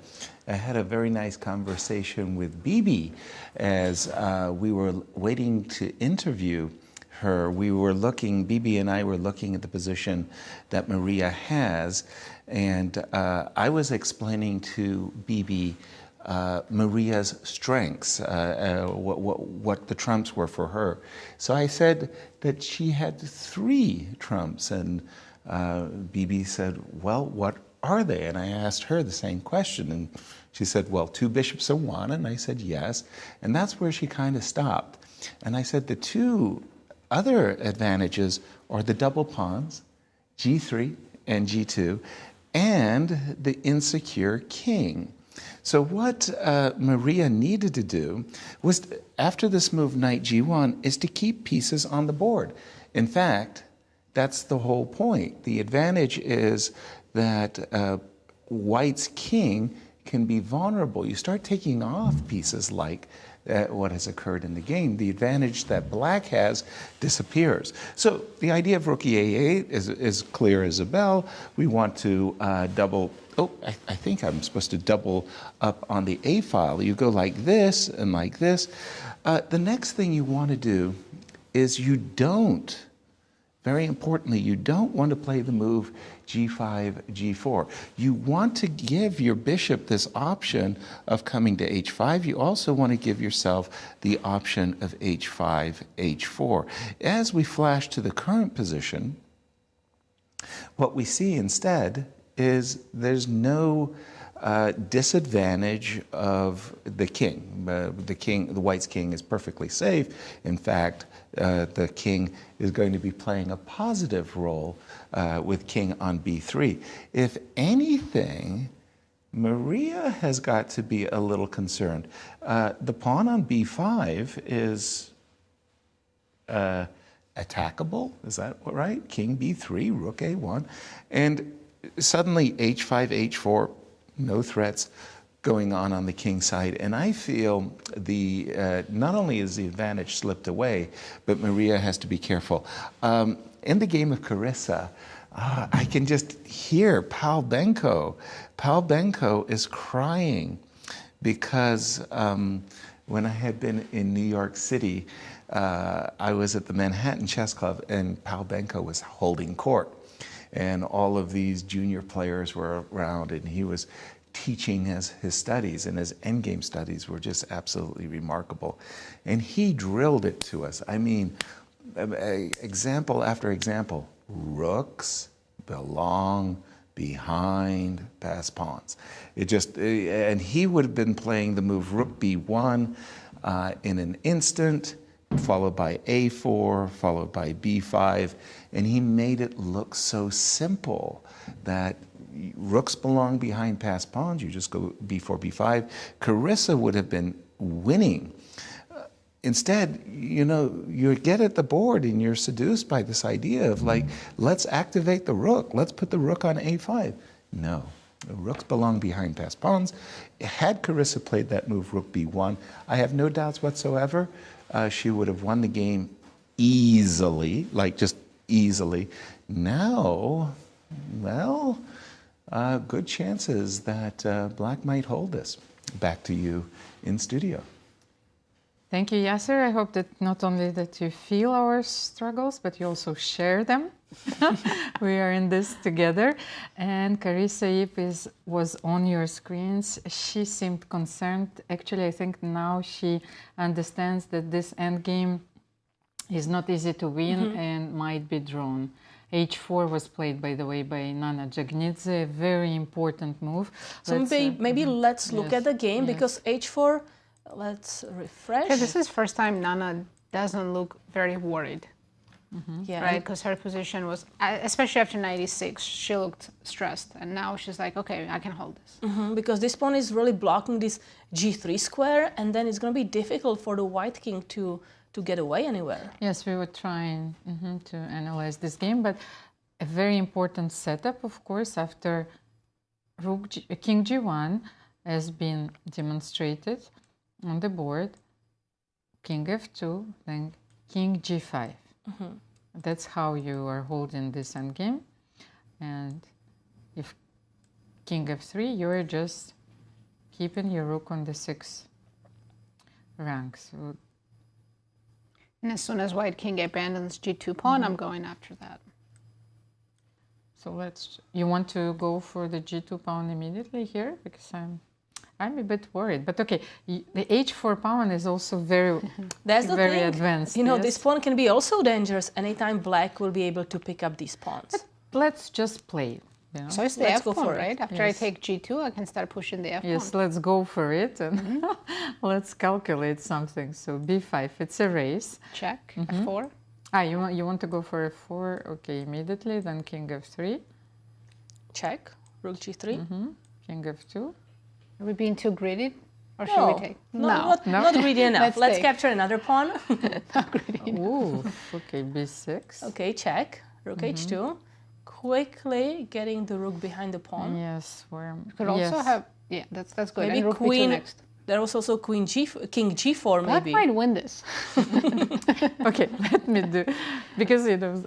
I had a very nice conversation with Bibi as we were waiting to interview her. Bibi and I were looking at the position that Mariya has, and I was explaining to Bibi Mariya's strengths, what the trumps were for her. So I said that she had 3 trumps, and Bibi said, well, what are they? And I asked her the same question, and she said, well, 2 bishops are 1, and I said yes, and that's where she kind of stopped. And I said the 2 other advantages are the double pawns, G3 and G2, and the insecure king. So what Mariya needed to do was, after this move knight G1, is to keep pieces on the board. In fact, that's the whole point. The advantage is that white's king can be vulnerable. You start taking off pieces like what has occurred in the game, the advantage that black has disappears. So the idea of rook E8 is clear as a bell. We want to double. Oh, I think I'm supposed to double up on the A file. You go like this and like this. The next thing you want to do is very importantly, you don't want to play the move G5, G4. You want to give your bishop this option of coming to H5. You also want to give yourself the option of H5, H4. As we flash to the current position, what we see instead is there's no disadvantage of the king. The white's king is perfectly safe. In fact, the king is going to be playing a positive role with king on B3. If anything, Mariya has got to be a little concerned. The pawn on B5 is attackable, is that right? King B3, rook A1, and suddenly H5, H4, no threats going on the king side. And I feel not only is the advantage slipped away, but Mariya has to be careful. In the game of Carissa, I can just hear Paul Benko. Paul Benko is crying because when I had been in New York City, I was at the Manhattan Chess Club, and Paul Benko was holding court. And all of these junior players were around, and he was teaching his studies, and his endgame studies were just absolutely remarkable. And he drilled it to us. I mean, example after example, rooks belong behind passed pawns. And he would have been playing the move rook B1 in an instant, followed by A4, followed by B5, and he made it look so simple that rooks belong behind passed pawns. You just go B4, B5. Carissa would have been winning. Instead, you get at the board and you're seduced by this idea of like, let's activate the rook. Let's put the rook on A5. No, the rooks belong behind passed pawns. Had Carissa played that move, rook B1, I have no doubts whatsoever she would have won the game easily, like just easily. Now, well, good chances that black might hold this. Back to you in studio. Thank you, Yasser. I hope that not only that you feel our struggles, but you also share them. We are in this together. And Carissa was on your screens. She seemed concerned. Actually, I think now she understands that this endgame is not easy to win and might be drawn. H4 was played, by the way, by Nana Dzagnidze, a very important move. So maybe let's look at the game, because H4, let's refresh. Yeah, this is the first time Nana doesn't look very worried. Yeah. Right, because her position was, especially after 96, she looked stressed, and now she's like, okay, I can hold this. Because this pawn is really blocking this G3 square, and then it's going to be difficult for the white king to get away anywhere. Yes, we were trying to analyze this game, but a very important setup, of course, after King G1, has been demonstrated on the board. King f2, then king g5. That's how you are holding this endgame. And if king f3, you're just keeping your rook on the 6th rank. So, and as soon as white king abandons g2 pawn, I'm going after that. So you want to go for the g2 pawn immediately here? Because I'm a bit worried, but okay. The h4 pawn is also very, That's the very thing. advanced. You know, yes? this pawn can be also dangerous anytime black will be able to pick up these pawns. But let's just play. You know? So it's the Let's f go pawn, for it. right? After Yes. I take g2, I can start pushing the f pawn. Yes, let's go for it and let's calculate something. So b5, it's a race. Check, f4. Ah, you want to go for f4? Okay, immediately. Then king f3. Check, rook g3. King f2. Are we being too greedy? Or should No, we take? not greedy enough. Let's take. capture another pawn. Not greedy enough. Ooh, okay, b6. Okay, check, rook h2. Quickly getting the rook behind the pawn. Yes, we're... Could also have, yeah, that's good. Maybe And rook queen. b2 next. There was also king g4 Black maybe. might win this. Okay, let me do, because it was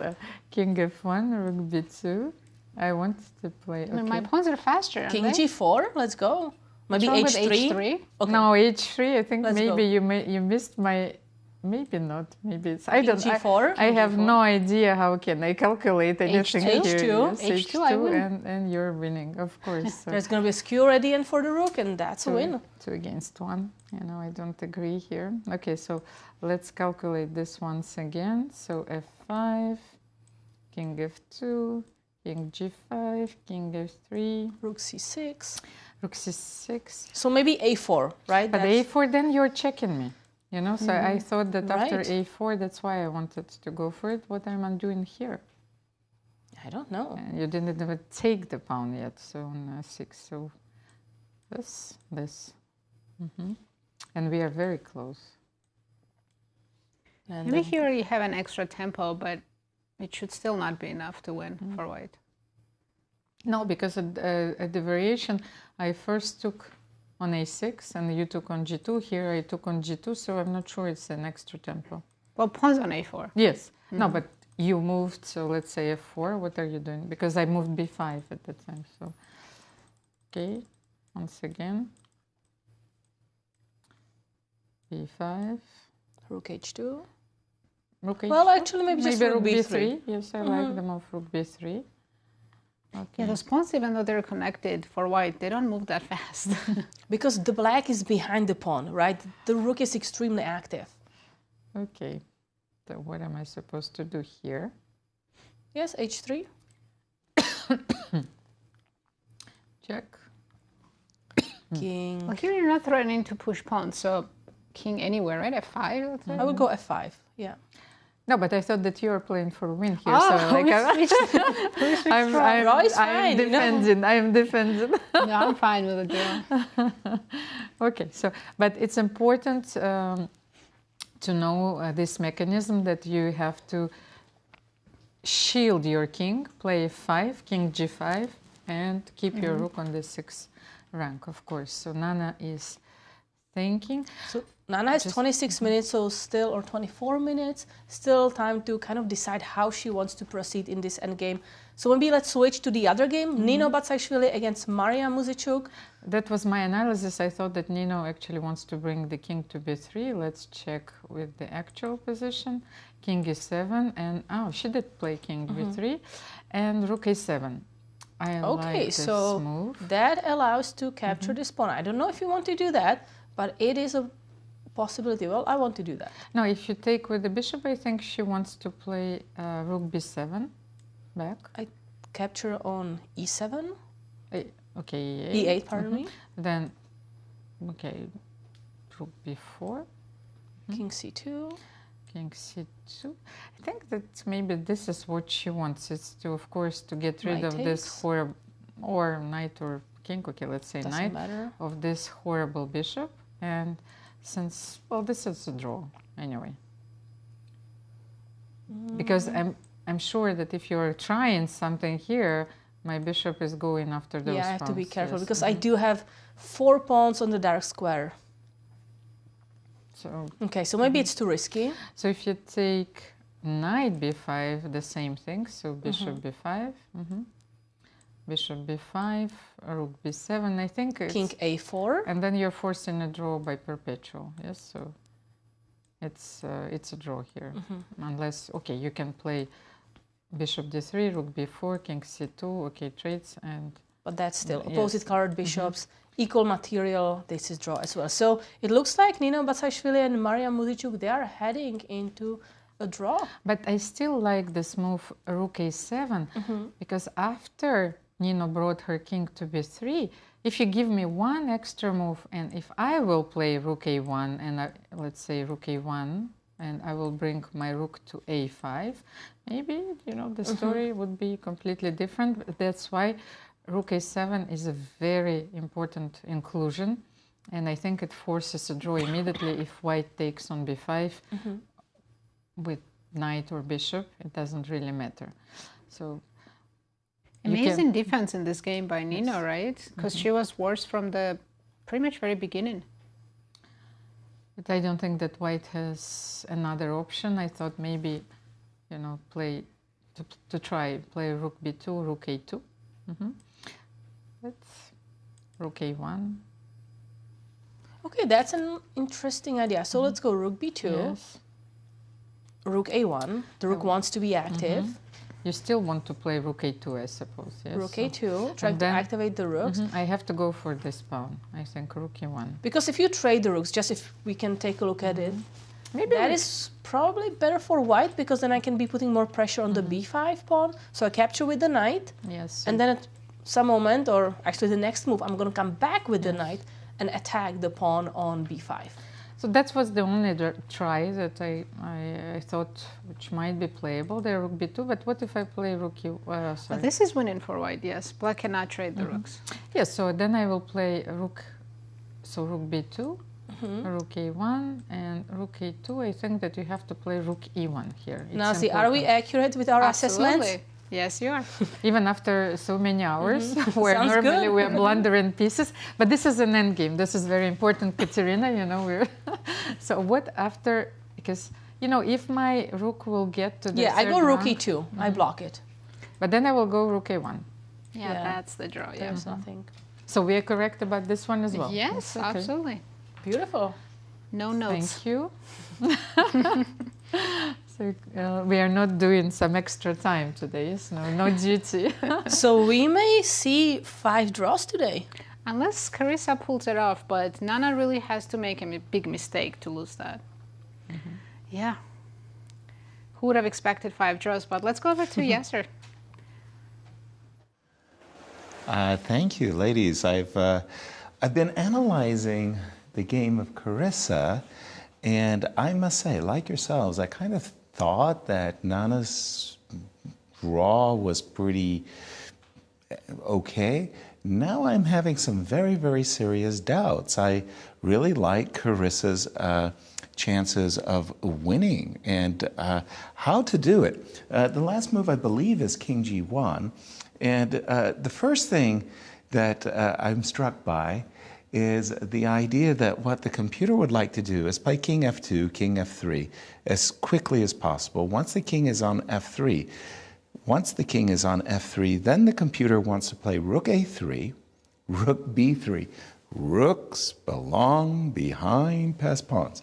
king f1, rook b2. I want to play. Okay. I mean, my pawns are faster. King aren't they? g4, let's go. Maybe What's wrong with h3. h3? Okay. No, h3. I think Let's maybe go. you missed my. Maybe not. Maybe it's. I don't. g4. I have no idea how can I calculate anything H2. here. H2. Yes, H2, I win. and you're winning, of course. So There's going to be a skew ready and for the rook, and that's a win. 2 against 1. You know, I don't agree here. Okay, so let's calculate this once again. So f5, king f2, king g5, king f3, Rook c6. rook c6. So maybe a4, right? But a4, then you're checking me. You know, so I thought that after Right. a4, that's why I wanted to go for it. What am I doing here? I don't know. And you didn't even take the pawn yet, so on 6. So this. And we are very close. And Maybe then- here you have an extra tempo, but it should still not be enough to win for white. No, because at the variation, I first took on a6 and you took on g2. Here I took on g2, so I'm not sure it's an extra tempo. Well, pawn's on a4. Yes. No, but you moved, so let's say f4. What are you doing? Because I moved b5 at that time. So, okay, once again. b5. Rook h2. Rook h2. Well, actually, maybe just rook rook b3. Yes, I like the move rook b3. Okay. Yeah, those pawns, even though they're connected for white, they don't move that fast. Because the black is behind the pawn, right? The rook is extremely active. Okay. So what am I supposed to do here? Yes, h3. Check. King. Well, here you're not threatening to push pawns, so king anywhere, right? f5, let's say? I would go f5, yeah. No, but I thought that you are playing for a win here. Oh, so like Roy's fine, you know. I'm defending. No, I'm fine with it, girl. Okay, so, but it's important to know this mechanism that you have to shield your king, play f5, king g5, and keep your rook on the 6th rank, of course. So Nana is thinking. So Nana has 26 minutes, so still, or 24 minutes, still time to kind of decide how she wants to proceed in this endgame. So maybe let's switch to the other game, Nino Batsiashvili against Mariya Muzychuk. That was my analysis. I thought that Nino actually wants to bring the king to b3. Let's check with the actual position. King e7, and she did play king b3, and rook a7. I like this so move. that allows to capture this pawn. I don't know if you want to do that, but it is a possibility. Well, I want to do that. No, if you take with the bishop, I think she wants to play rook b7 back. I capture on e7. Okay, e8, pardon me. Then, okay, rook b4. King c2. King c2. I think that maybe this is what she wants. It's to, of course, to get rid of this horrible, or knight or king. Okay, let's say Doesn't knight matter. of this horrible bishop. And since, well, this is a draw anyway. Because I'm sure that if you're trying something here, My bishop is going after those Yeah, I have to be pawns, careful yes. because I do have 4 pawns on the dark square. So okay, so maybe it's too risky. So if you take knight b5, the same thing. So bishop b5, bishop b5, rook b7. I think it's King a4, and then you're forcing a draw by perpetual. Yes, so it's a draw here, unless you can play bishop d3, rook b4, king c2. Okay, trades and. But that's still opposite colored bishops, equal material. This is draw as well. So it looks like Nino Batsiashvili and Mariya Muzychuk, they are heading into a draw. But I still like this move rook a7 because after Nino brought her king to b3, if you give me one extra move and if I will play rook a1 and let's say rook a1 and I will bring my rook to a5, maybe the story would be completely different. But that's why rook a7 is a very important inclusion, and I think it forces a draw immediately if white takes on b5 with knight or bishop. It doesn't really matter. So amazing defense in this game by Nino, right? Because she was worse from the pretty much very beginning. But I don't think that white has another option. I thought maybe, play play rook b2, rook a2. Let's rook a1. Okay, that's an interesting idea. So let's go rook b2, Yes. rook a1. The rook wants to be active. You still want to play rook a2, I suppose. Yes. Rook a2, trying to activate the rooks. I have to go for this pawn. I think rook e1. Because if you trade the rooks, just if we can take a look at it, maybe that is probably better for white because then I can be putting more pressure on the b5 pawn. So I capture with the knight. Yes. And then at some moment, or actually the next move, I'm going to come back with the knight and attack the pawn on b5. So that was the only try that I thought which might be playable, the rook b2. But what if I play rook e? Sorry. But this is winning for white. Yes, black cannot trade the rooks. Yes. So then I will play rook. So rook b2, rook a1, and rook a2. I think that you have to play rook e1 here. It's Now, see, are we accurate with our assessments? Yes, you are. Even after so many hours, where Sounds normally good. we are blundering pieces. But this is an end game. This is very important, Katerina. We're so what after? Because if my rook will get to the I go third rook round, e2. I block it. But then I will go rook a1. Yeah, that's the draw. Yeah. There's nothing. So we are correct about this one as well. Yes, absolutely. Beautiful. No notes. Thank you. So we are not doing some extra time today, so no duty. So we may see 5 draws today. Unless Carissa pulls it off, but Nana really has to make a big mistake to lose that. Yeah. Who would have expected 5 draws? But let's go over to Yasser. Thank you, ladies. I've been analyzing the game of Carissa, and I must say, like yourselves, I kind of thought that Nana's draw was pretty okay. Now I'm having some very, very serious doubts. I really like Carissa's chances of winning and how to do it. The last move, I believe, is King G1. And the first thing that I'm struck by is the idea that what the computer would like to do is play King F2, King F3 as quickly as possible. Once the king is on F3, then the computer wants to play Rook A3, Rook B3. Rooks belong behind passed pawns.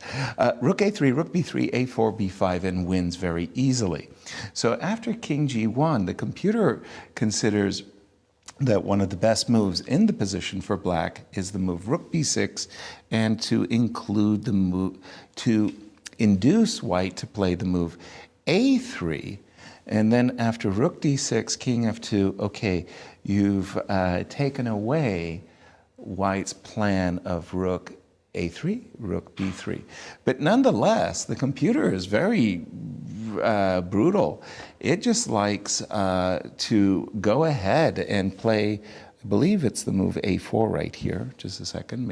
Rook A3, Rook B3, A4, B5, and wins very easily. So after King G1, the computer considers that one of the best moves in the position for black is the move Rook B6, and to include the move, to induce white to play the move A3, and then after Rook D6, King F2, okay, you've taken away white's plan of Rook A3, Rook B3. But nonetheless, the computer is very brutal. It just likes to go ahead and play, I believe it's the move A4 right here. Just a second,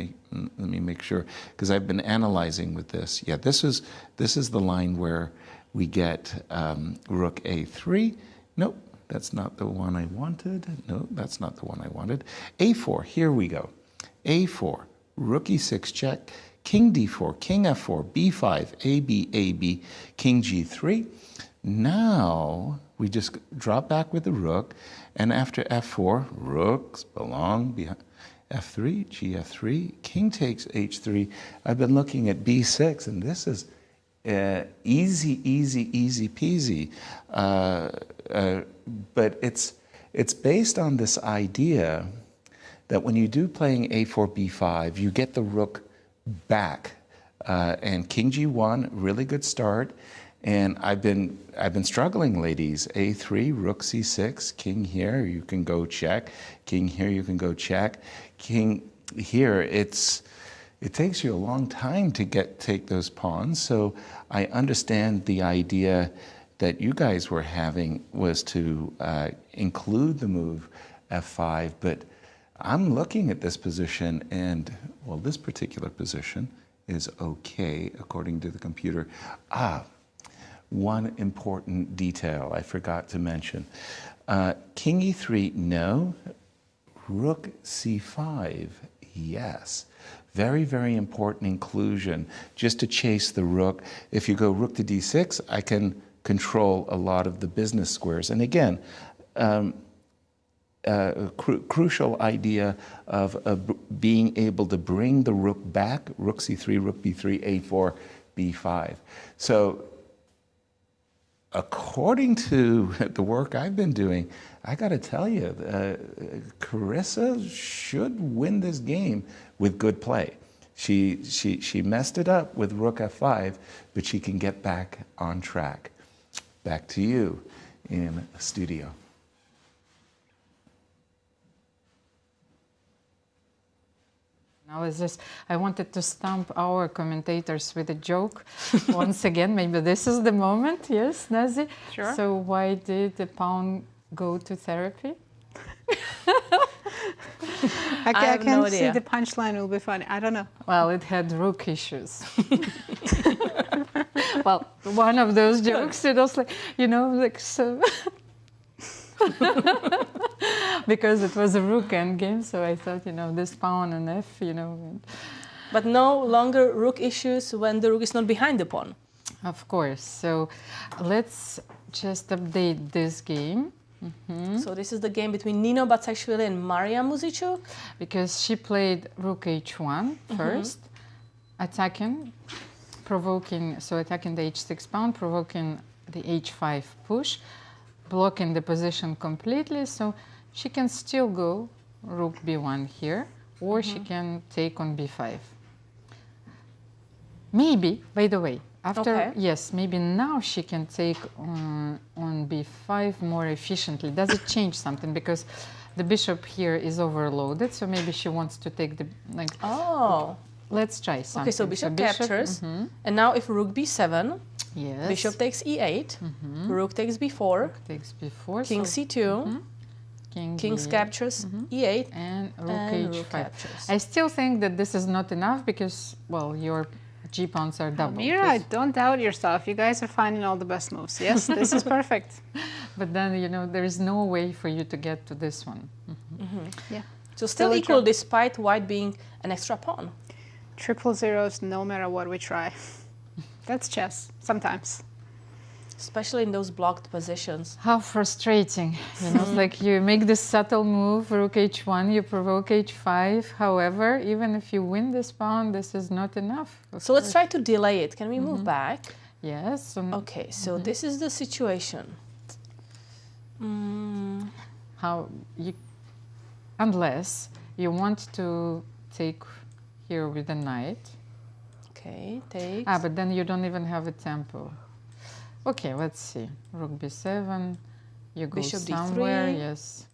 let me make sure, because I've been analyzing with this. Yeah, this is the line where we get Rook A3. Nope, that's not the one I wanted. No, that's not the one I wanted. A4, here we go. A4, rook e6 check, king d4, king f4, b5, ab, ab, king g3. Now we just drop back with the rook, and after f4, rooks belong behind. F3, gf3, king takes h3. I've been looking at b6, and this is easy peasy. But it's based on this idea that when you do playing a4, b5, you get the rook back. And king g1, really good start. And I've been struggling, ladies. A3, rook c6, king here, you can go check. King here, you can go check. King here, it takes you a long time to take those pawns. So I understand the idea that you guys were having was to include the move f5, but I'm looking at this position, and well, this particular position is okay according to the computer. One important detail I forgot to mention. King e3, no. Rook c5, yes. Very, very important inclusion, just to chase the rook. If you go rook to d6, I can control a lot of the business squares. And again, crucial idea of being able to bring the rook back, rook c3, rook b3, a4, b5. So according to the work I've been doing, I got to tell you, Carissa should win this game with good play. She messed it up with rook f5, but she can get back on track. Back to you in studio. Now is this, I wanted to stump our commentators with a joke once again. Maybe this is the moment. Yes, Nazi? Sure. So why did the pawn go to therapy? I can see the punchline will be funny. I don't know. Well, it had rook issues. Well, one of those jokes, it was like, like so. Because it was a rook endgame, so I thought, this pawn and f, But no longer rook issues when the rook is not behind the pawn. Of course. So let's just update this game. So this is the game between Nino Batsiashvili and Mariya Muzychuk. Because she played rook h1 first, attacking the h6 pawn, provoking the h5 push, blocking the position completely, so she can still go rook b1 here, or she can take on b5. Maybe, by the way, maybe now she can take on b5 more efficiently. Does it change something? Because the bishop here is overloaded, so maybe she wants to take the, let's try something. Okay, so bishop captures, and now if rook b7, yes. Bishop takes e8, rook takes b4, king c2, king captures e8, and rook h5. I still think that this is not enough because, well, your g-pawns are double. Almira, don't doubt yourself. You guys are finding all the best moves. Yes, this is perfect. But then, there is no way for you to get to this one. Yeah. So still equal despite white being an extra pawn. Triple zeros no matter what we try. That's chess, sometimes. Especially in those blocked positions. How frustrating. Like you make this subtle move, rook h1, you provoke h5. However, even if you win this pawn, this is not enough. So let's try to delay it. Can we move back? Yes. Okay, so this is the situation. Unless you want to take here with the knight. Okay, takes. But then you don't even have a tempo. Okay, let's see. Rook b7. You go Bishop somewhere. d3. Yes.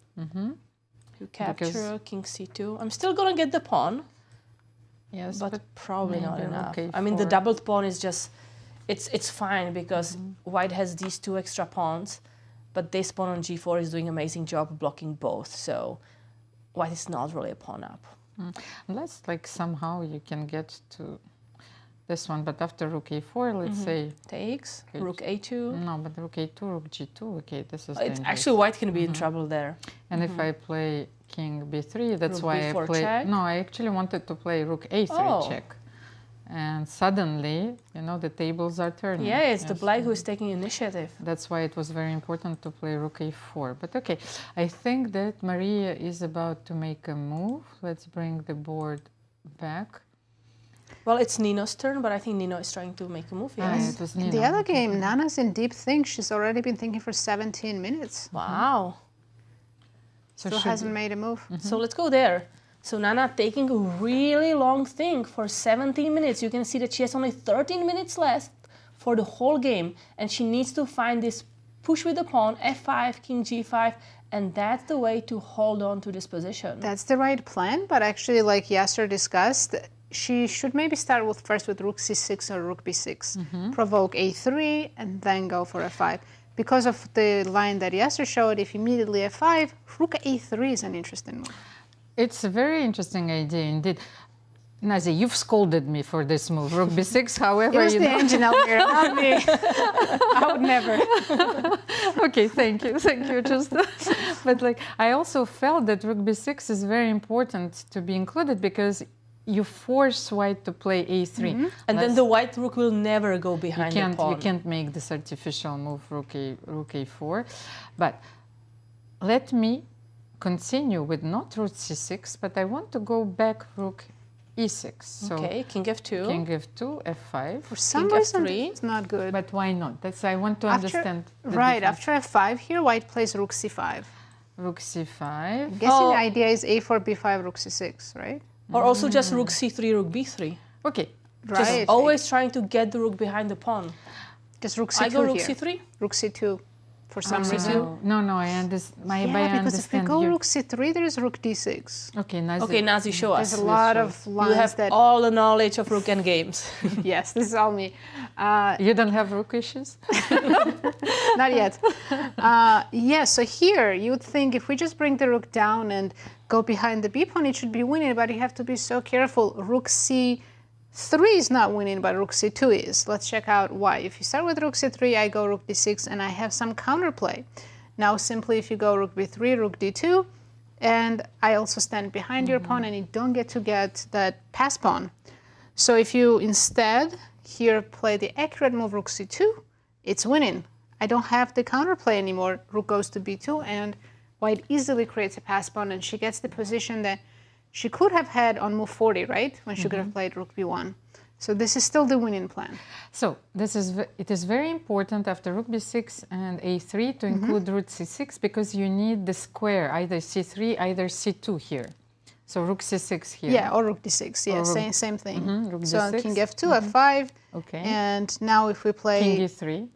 You capture king c2. I'm still gonna get the pawn. Yes, but probably not enough. Okay, I mean, the doubled pawn is just, it's fine because white has these two extra pawns, but this pawn on g4 is doing an amazing job blocking both. So white is not really a pawn up. Unless, like, somehow you can get to this one, but after rook a4, let's say... Takes, okay, rook a2. No, but rook a2, rook g2, okay, this is It's actually, white can be in trouble there. And if I play king b3, that's Rook why I b4 play... check. No, I actually wanted to play rook a3 check. And suddenly, you know, the tables are turning. Yeah, it's the black who is taking initiative. That's why it was very important to play rook a4. But okay, I think that Mariya is about to make a move. Let's bring the board back. Well, it's Nino's turn, but I think Nino is trying to make a move, yes. It was In Nino. the other game, Nana's in deep think. She's already been thinking for 17 minutes. Wow. Still hasn't made a move. So let's go there. So Nana taking a really long think for 17 minutes. You can see that she has only 13 minutes left for the whole game. And she needs to find this push with the pawn, f5, king g5. And that's the way to hold on to this position. That's the right plan, but actually, like Yasser discussed, she should maybe start with first with rook c6 or rook b6. Provoke a3 and then go for f5. Because of the line that Yasser showed, if immediately f5, rook a3 is an interesting move. It's a very interesting idea indeed. Nazi, you've scolded me for this move, rook b6, however... It was the engine, Almira, not me. I would never. Okay, thank you, just... But like, I also felt that rook b6 is very important to be included because you force white to play a3. And then the white rook will never go behind the pawn. You can't make this artificial move, rook a4. But let me continue with not rook c6, but I want to go back rook e6. So okay, king f2. King f2, f5. For some reason, it's not good. But why not? That's I want to understand. Right, after f5 here, white plays rook c5. Rook c5. I'm guessing the idea is a4, b5, rook c6, right? Or also just rook c3, rook b3. Okay. Just always trying to get the rook behind the pawn. Just rook c2 I go rook here. c3? Rook c2. For some reason. No, I understand. Because if we go rook c3, there is rook d6. Okay, Nazi. Okay, Nazi, show us. There's a lot of lines you have that... all the knowledge of rook and games. Yes, this is all me. You don't have rook issues? Not yet. So here, you would think if we just bring the rook down and go behind the b pawn, it should be winning, but you have to be so careful. Rook c3 is not winning, but rook c2 is. Let's check out why. If you start with rook c3, I go rook d6, and I have some counterplay. Now, simply if you go rook b3, rook d2, and I also stand behind your pawn, and you don't get to get that pass pawn. So if you instead here play the accurate move rook c2, it's winning. I don't have the counterplay anymore. Rook goes to b2, and white easily creates a pass pawn, and she gets the position that she could have had on move 40, right? When she could have played rook b1. So this is still the winning plan. So it is very important after rook b6 and a3 to include rook c6 because you need the square, either c3, either c2 here. So rook c6 here. Yeah, or rook d6. Yeah, same thing. Rook so d6. king f2, f5. Okay. And now if we play... King e3.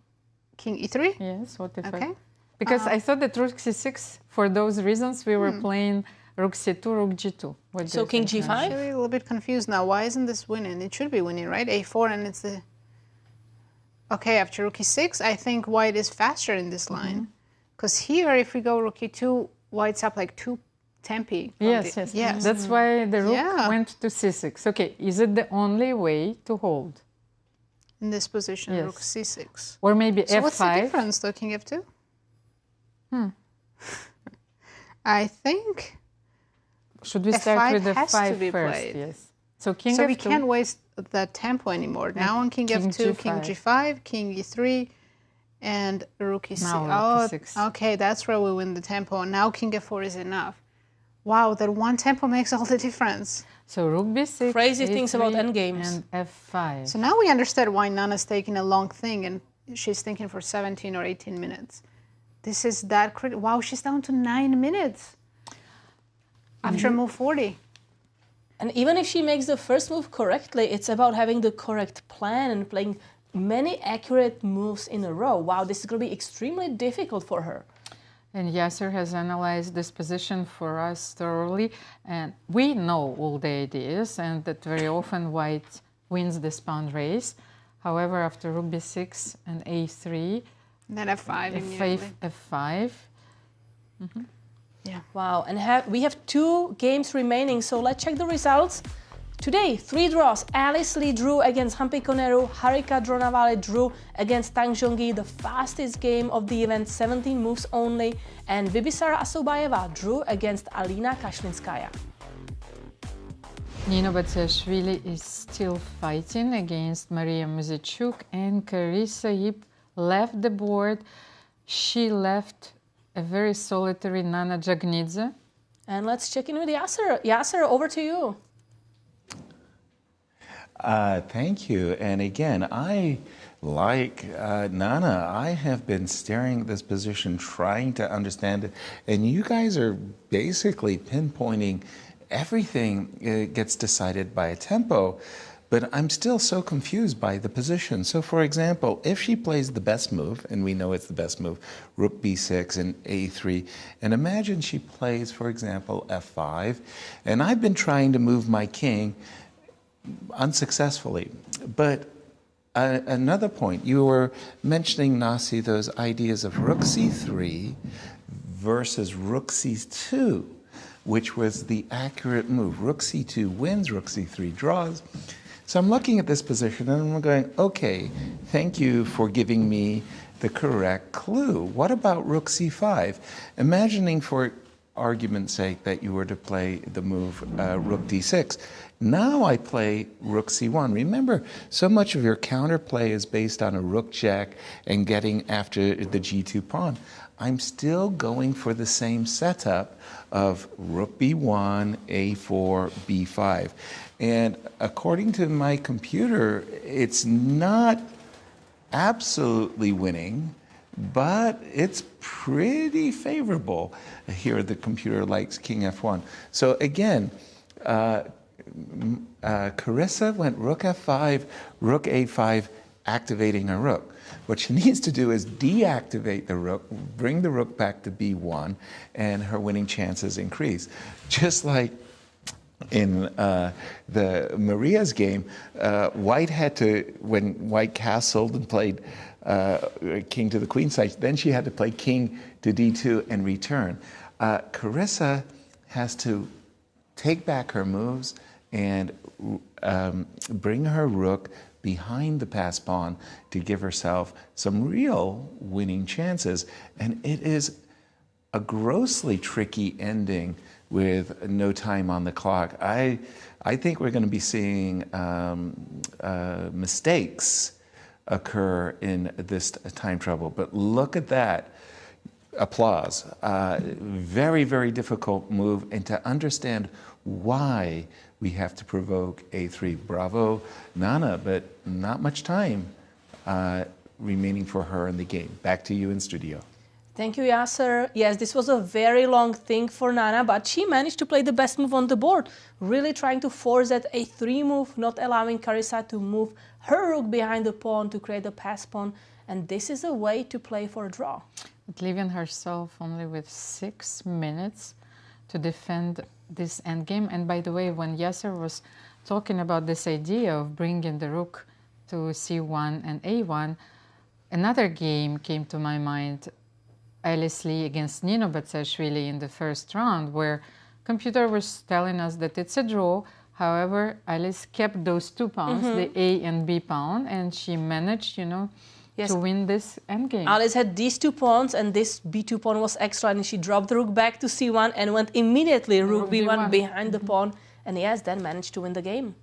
King e3? Yes, what if okay. Because I thought that rook c6, for those reasons, we were playing rook c2, rook g2. So king g5? I'm actually a little bit confused now. Why isn't this winning? It should be winning, right? a4 and it's the... Okay, after rook e6, I think white is faster in this line. Because here, if we go rook e2, white's up like 2 tempi. Yes. That's why the rook went to c6. Okay, is it the only way to hold? In this position, rook c6. Or maybe so f5. What's the difference, though, king f2? I think... Should we start with the has f5 to be first? Played. Yes. So king so f2. we can't waste that tempo anymore. Now on king f2, G5. king g5, king e3, and rook e6. Now rook e6. Okay, that's where we win the tempo. Now king f4 is enough. Wow, that one tempo makes all the difference. So rook b6, crazy things about endgames. And f5. So now we understand why Nana's taking a long thing and she's thinking for 17 or 18 minutes. This is that critical. Wow, she's down to 9 minutes after move 40. And even if she makes the first move correctly, it's about having the correct plan and playing many accurate moves in a row. Wow, this is going to be extremely difficult for her. And Yasser has analyzed this position for us thoroughly, and we know all the ideas, and that very often white wins this pawn race. However, after rook b6 and a3, and then f5, f5. Yeah. Wow, and we have 2 games remaining, so let's check the results. Today, 3 draws. Alice Lee drew against Humpy Koneru, Harika Dronavalli drew against Zhongyi, the fastest game of the event, 17 moves only, and Bibisara Assaubayeva drew against Alina Kashlinskaya. Nino Batsiashvili is still fighting against Mariya Muzychuk, and Carissa left the board. She left a very solitary Nana Dzagnidze. And let's check in with Yasser. Yasser, over to you. Thank you. And again, I like Nana. I have been staring at this position, trying to understand it. And you guys are basically pinpointing everything gets decided by a tempo. But I'm still so confused by the position. So, for example, if she plays the best move, and we know it's the best move, rook b6 and a3, and imagine she plays, for example, f5, and I've been trying to move my king unsuccessfully. But another point, you were mentioning, Nasi, those ideas of rook c3 versus rook c2, which was the accurate move. Rook c2 wins, rook c3 draws. So I'm looking at this position and I'm going, okay, thank you for giving me the correct clue. What about rook c5? Imagining, for argument's sake, that you were to play the move rook d6. Now I play rook c1. Remember, so much of your counterplay is based on a rook check and getting after the g2 pawn. I'm still going for the same setup of rook b1, a4, b5. And according to my computer, it's not absolutely winning, but it's pretty favorable. Here the computer likes king f1. So again, Carissa went rook f5, rook a5, activating a rook. What she needs to do is deactivate the rook, bring the rook back to b1, and her winning chances increase. Just like in the Mariya's game, White had to, when White castled and played king to the queen side, then she had to play king to d2 and return. Carissa has to take back her moves and bring her rook behind the passed pawn to give herself some real winning chances. And it is a grossly tricky ending with no time on the clock. I think we're going to be seeing mistakes occur in this time trouble. But look at that. Applause. Very, very difficult move. And to understand why we have to provoke a3. Bravo, Nana, but not much time remaining for her in the game. Back to you in studio. Thank you, Yasser. Yes, this was a very long thing for Nana, but she managed to play the best move on the board, really trying to force that a3 move, not allowing Carissa to move her rook behind the pawn to create a pass pawn. And this is a way to play for a draw. But leaving herself only with 6 minutes to defend this endgame. And by the way, when Yasser was talking about this idea of bringing the rook to c1 and a1, another game came to my mind, Alice Lee against Nino Batsiashvili in the first round, where computer was telling us that it's a draw. However, Alice kept those 2 pawns, the A and B pawn, and she managed, Yes. to win this endgame. Alice had these 2 pawns, and this b2 pawn was extra, and she dropped the rook back to c1 and went immediately rook b1 behind the pawn, and yes, then managed to win the game.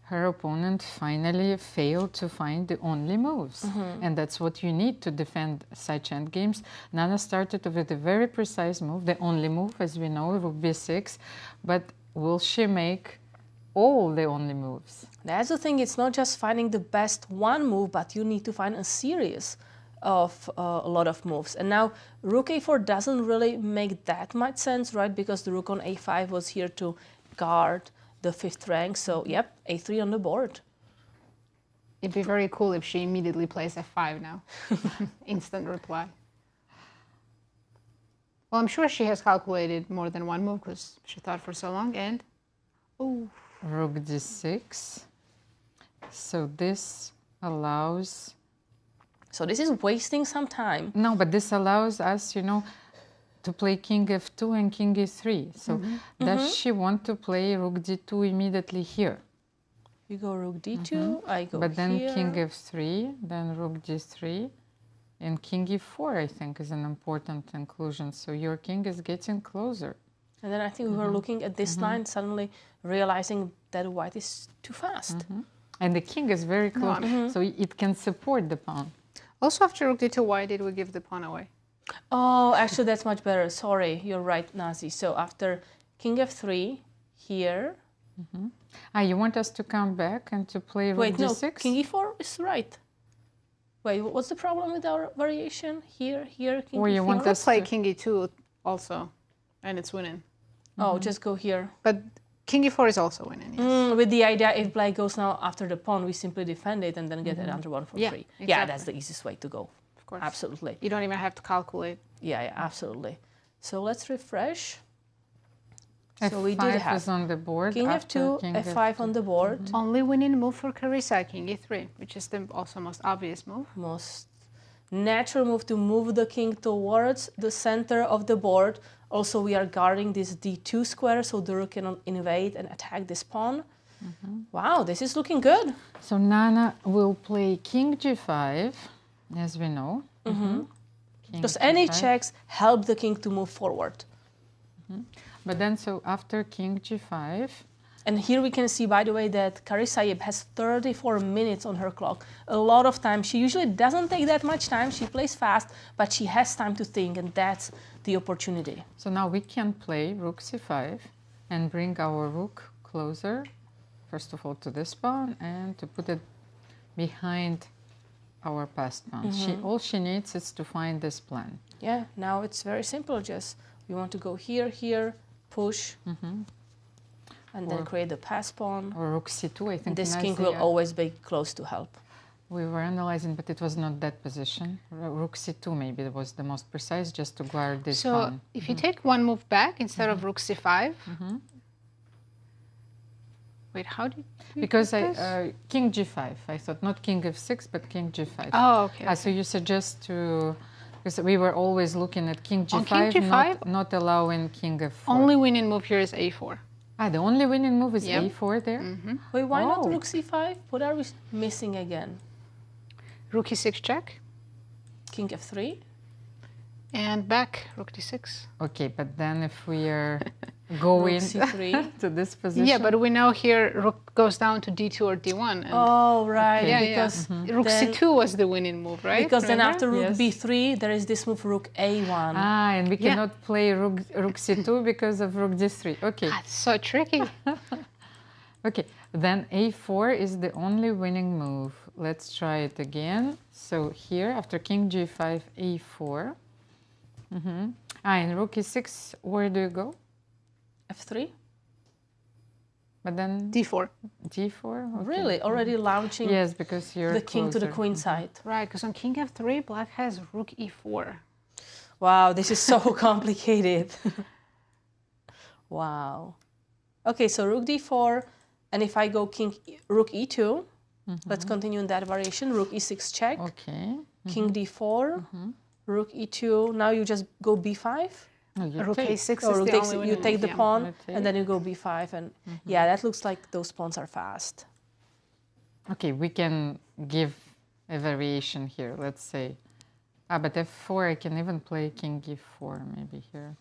Her opponent finally failed to find the only moves, and that's what you need to defend such endgames. Nana started with a very precise move, the only move, as we know, rook b6, but will she make all the only moves? That's the thing, it's not just finding the best one move, but you need to find a series of a lot of moves. And now rook a4 doesn't really make that much sense, right? Because the rook on a5 was here to guard the 5th rank. So, yep, a3 on the board. It'd be very cool if she immediately plays f5 now. Instant reply. Well, I'm sure she has calculated more than one move because she thought for so long. And, oh. Rook d6. So this allows... So this is wasting some time. No, but this allows us, to play king f2 and king e3. So does she want to play rook d2 immediately here? You go rook d2, I go But then here. king f3, then rook d3, and king e4, I think, is an important inclusion. So your king is getting closer. And then I think we were looking at this line, suddenly realizing that white is too fast. And the king is very close, so it can support the pawn. Also, after rook d2, why did we give the pawn away? Oh, actually, that's much better. Sorry, you're right, Nazi. So after king f3, here. You want us to come back and to play rook Wait, no, d6? king e4 is right. Wait, what's the problem with our variation? Here, king Or you e4? want Let's us play to... king e2 also, and it's winning. Oh, just go here. But king e4 is also winning, yes. With the idea, if black goes now after the pawn, we simply defend it and then get another one for free. Exactly. Yeah, that's the easiest way to go. Of course. Absolutely. You don't even have to calculate. Yeah, absolutely. So let's refresh. F5 So we did have is on the board. king after f2, king f5 on the board. Only winning move for Carissa, king e3, which is the also most obvious move. Most natural move to move the king towards the center of the board. Also, we are guarding this d2 square, so the rook cannot invade and attack this pawn. Wow, this is looking good. So Nana will play king g5, as we know. Because any checks help the king to move forward. But then, so after king g5... And here we can see, by the way, that Carissa has 34 minutes on her clock. A lot of time. She usually doesn't take that much time. She plays fast, but she has time to think, and that's the opportunity. So now we can play rook c5 and bring our rook closer, first of all, to this pawn, and to put it behind our passed pawn. All she needs is to find this plan. Yeah, now it's very simple. Just we want to go here, here, push. And then create the pass pawn. Or rook c2, I think. This king will always be close to help. We were analyzing, but it was not that position. Rook c2 maybe was the most precise, just to guard this pawn. So if you take one move back instead of rook c5, wait, how did you Because do king g5, I thought not king f6, but king g5. Oh, okay. So you suggest to, because we were always looking at king g5, On king g5? Not allowing king f4. Only winning move here is a4. The only winning move is a4 there? Wait, why not rook c5? What are we missing again? Rook e6 check. King f3. And back, rook d6. Okay, but then if we are going to this position... Yeah, but we know here rook goes down to d2 or d1. And oh, right. Yeah, Because rook c2 was the winning move, right? Because then after rook Yes. b3, there is this move rook a1. And we cannot play rook c2 because of rook d3. Okay. That's so tricky. Okay, then a4 is the only winning move. Let's try it again. So here, after king g5, a4. And rook e6, where do you go? f3. But then d4. d4? Okay. Really? Already launching Yes, because you're the king to the closer. queen side. Right, because on king f3, black has rook e4. Wow, this is so complicated. Wow. Okay, so rook d4, and if I go rook e2, let's continue in that variation. Rook e6 check. Okay. King d4. Rook e2. Now you just go b5. No, you Rook take. a6 Or is rook the takes, only you winning take move, the yeah. pawn, Okay. and then you go b5. And yeah, that looks like those pawns are fast. Okay, we can give a variation here, let's say. But f4, I can even play king e4 maybe here.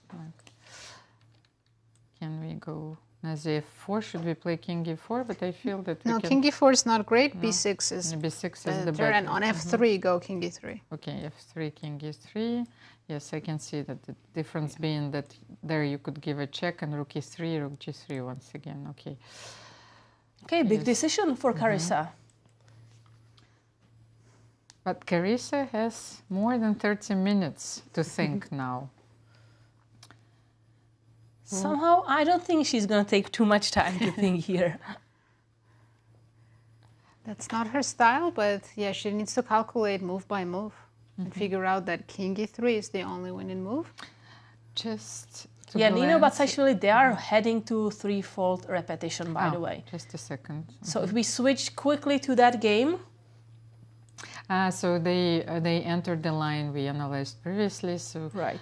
Can we go Nazi f4? Should we play king e4? But I feel that we No, can... king e4 is not great. No. b6 is b6 is the better. better. And on f3, go king e3. Okay, f3, king e3. Yes, I can see that the difference being that there you could give a check and rook e3, rook g3 once again. Okay. Okay, big decision for Carissa. But Carissa has more than 30 minutes to think now. Somehow, I don't think she's going to take too much time to think here. That's not her style, but yeah, she needs to calculate move by move and figure out that king e3 is the only winning move. Just to Yeah, Nino glance- Batsiashvili, they are heading to threefold repetition, by the way. Just a second. So if we switch quickly to that game. So they entered the line we analyzed previously. So right.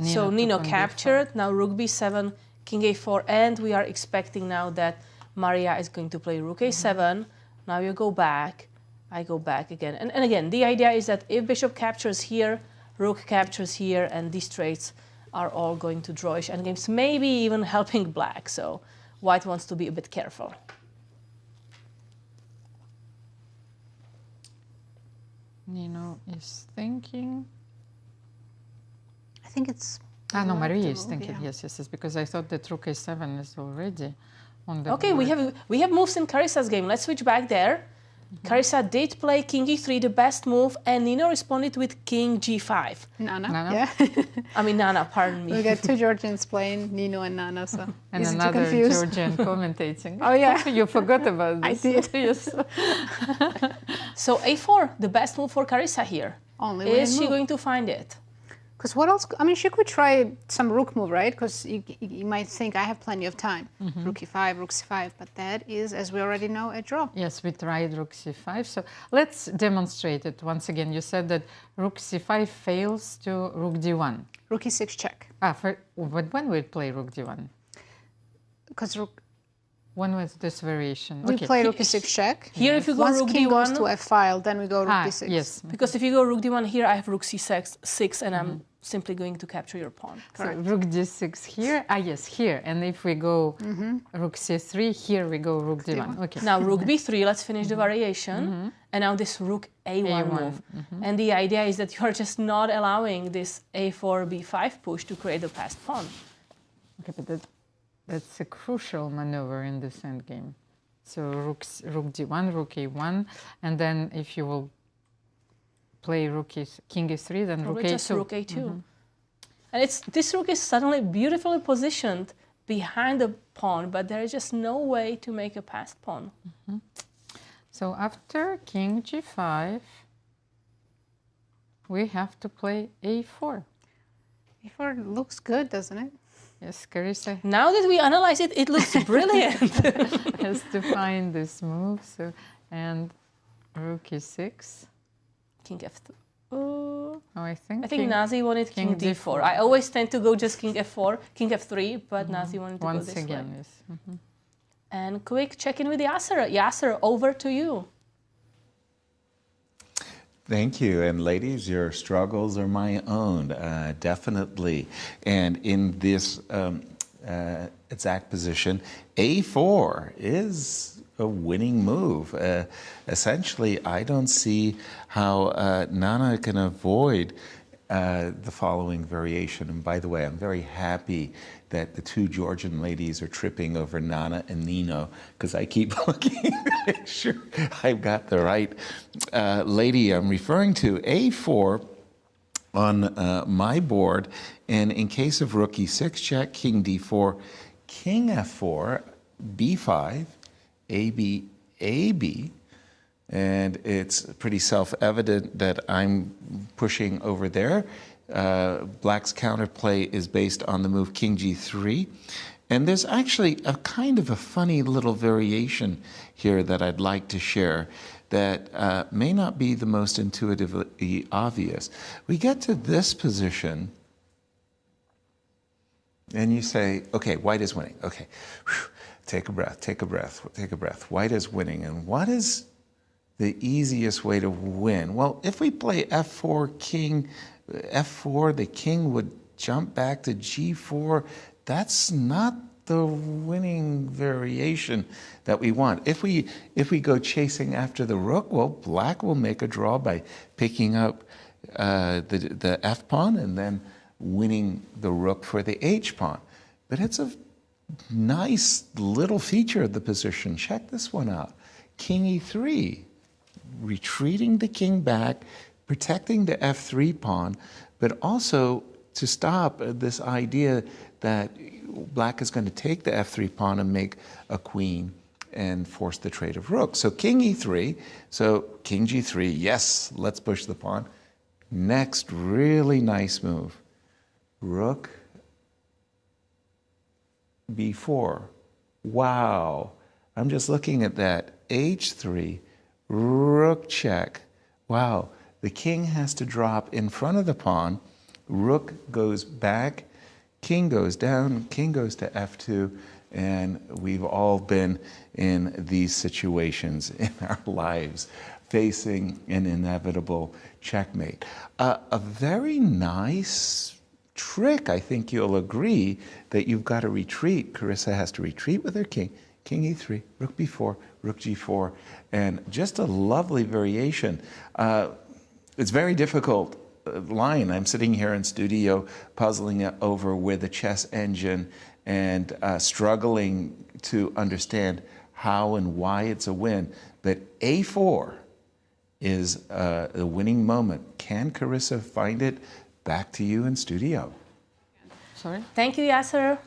So Nino captured, now rook b7, king a4, and we are expecting now that Mariya is going to play rook a7. Now you go back, I go back again. And again, the idea is that if bishop captures here, rook captures here, and these traits are all going to drawish endgames, maybe even helping black. So white wants to be a bit careful. Nino is thinking. I think it's... no, Mariya is thinking, yes, because I thought that rook a7 is already on the Okay, board. we have moves in Carissa's game. Let's switch back there. Carissa did play king e3, the best move, and Nino responded with king g5. Nana. Yeah. I mean, Nana, pardon me. We got two Georgians playing, Nino and Nana, so And easy another to confuse. Georgian commentating. Oh, yeah. You forgot about this. I did. Yes. So a4, the best move for Carissa here. Only Is she move. going to find it? Because what else? I mean, she could try some rook move, right? Because you might think I have plenty of time. Rook e5, rook c5, but that is, as we already know, a draw. Yes, we tried rook c5. So let's demonstrate it once again. You said that rook c5 fails to rook d1. Rook e6 check. But when we play rook d1? Because rook... When was this variation? We play rook e6 check. Here, if you go Once rook king d1, goes to f file, then we go rook d6. Yes. Because if you go rook d1 here, I have rook c6, and I'm simply going to capture your pawn. Correct. So rook d6 here. Yes, here. And if we go rook c3, here we go rook d1. Okay. Now rook b3, let's finish the variation. And now this rook a1 move. And the idea is that you are just not allowing this a4, b5 push to create the passed pawn. Okay, but that's a crucial maneuver in this endgame. So rook d1, rook a1, and then if you will play king e3, then rook just a2. rook a2. And this rook is suddenly beautifully positioned behind the pawn, but there is just no way to make a passed pawn. So after king g5, we have to play a4. a4 looks good, doesn't it? Yes, Carissa. Now that we analyze it, it looks brilliant. Has to find this move. So, and rook e6. King f2. Oh, I think Nazi wanted king d4. I always tend to go just king f4, king f3, but Nazi wanted to go this way. Yes. And quick check-in with Yasser. Yasser, over to you. Thank you. And ladies, your struggles are my own, definitely. And in this exact position, a4 is a winning move. Essentially, I don't see how Nana can avoid the following variation. And by the way, I'm very happy that the two Georgian ladies are tripping over Nana and Nino, because I keep looking to make sure I've got the right lady I'm referring to. A4 on my board, and in case of rook e6 check, king d4, king f4, b5, ab, ab, and it's pretty self-evident that I'm pushing over there. Black's counterplay is based on the move king g3. And there's actually a kind of a funny little variation here that I'd like to share that may not be the most intuitively obvious. We get to this position, and you say, okay, white is winning. Okay, take a breath, take a breath, take a breath. White is winning. And what is the easiest way to win? Well, if we play f4, king, f4, the king would jump back to g4. That's not the winning variation that we want. If we go chasing after the rook, well, black will make a draw by picking up the f pawn and then winning the rook for the h pawn. But it's a nice little feature of the position. Check this one out. King e3, retreating the king back, protecting the f3 pawn, but also to stop this idea that black is going to take the f3 pawn and make a queen and force the trade of rook. So king e3, so king g3, yes, let's push the pawn. Next, really nice move. Rook b4. Wow. I'm just looking at that. h3, rook check. Wow. The king has to drop in front of the pawn. rook goes back, king goes down, king goes to f2, and we've all been in these situations in our lives, facing an inevitable checkmate. A very nice trick, I think you'll agree, that you've got to retreat. Carissa has to retreat with her king. King e3, rook b4, rook g4, and just a lovely variation. It's very difficult line. I'm sitting here in studio puzzling it over with the chess engine and struggling to understand how and why it's a win. But a4 is the winning moment. Can Carissa find it? Back to you in studio. Sorry? Thank you, Yasser.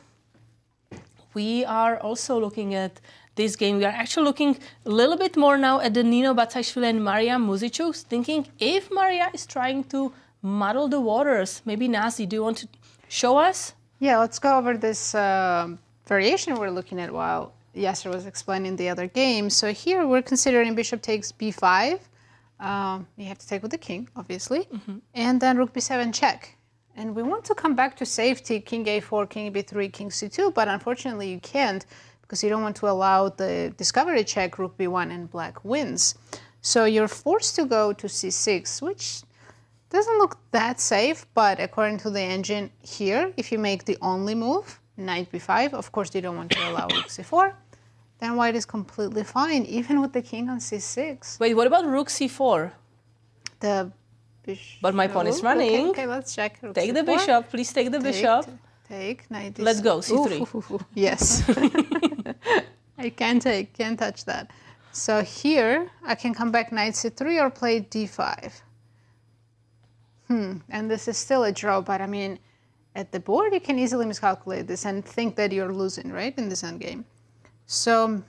We are also looking at this game. We are actually looking a little bit more now at the Nino, Batsiashvili and Mariya Muzychuk, thinking if Mariya is trying to muddle the waters. Maybe Nazi, do you want to show us? Yeah, let's go over this variation we're looking at while Yasser was explaining the other game. So here we're considering bishop takes b5. You have to take with the king, obviously. And then rook b7 check. And we want to come back to safety, king a4, king b3, king c2, but unfortunately you can't because you don't want to allow the discovery check, rook b1, and black wins. So you're forced to go to c6, which doesn't look that safe, but according to the engine here, if you make the only move, knight b5, of course you don't want to allow rook c4, then white is completely fine, even with the king on c6. Wait, what about rook c4? The bishop. But my pawn is running. Okay, let's check. Rook take c4. the bishop. Please take the bishop. Take knight. Let's go, c3. Yes. I can't touch that. So here, I can come back knight c3 or play d5. And this is still a draw, but I mean, at the board, you can easily miscalculate this and think that you're losing, right, in this endgame. So,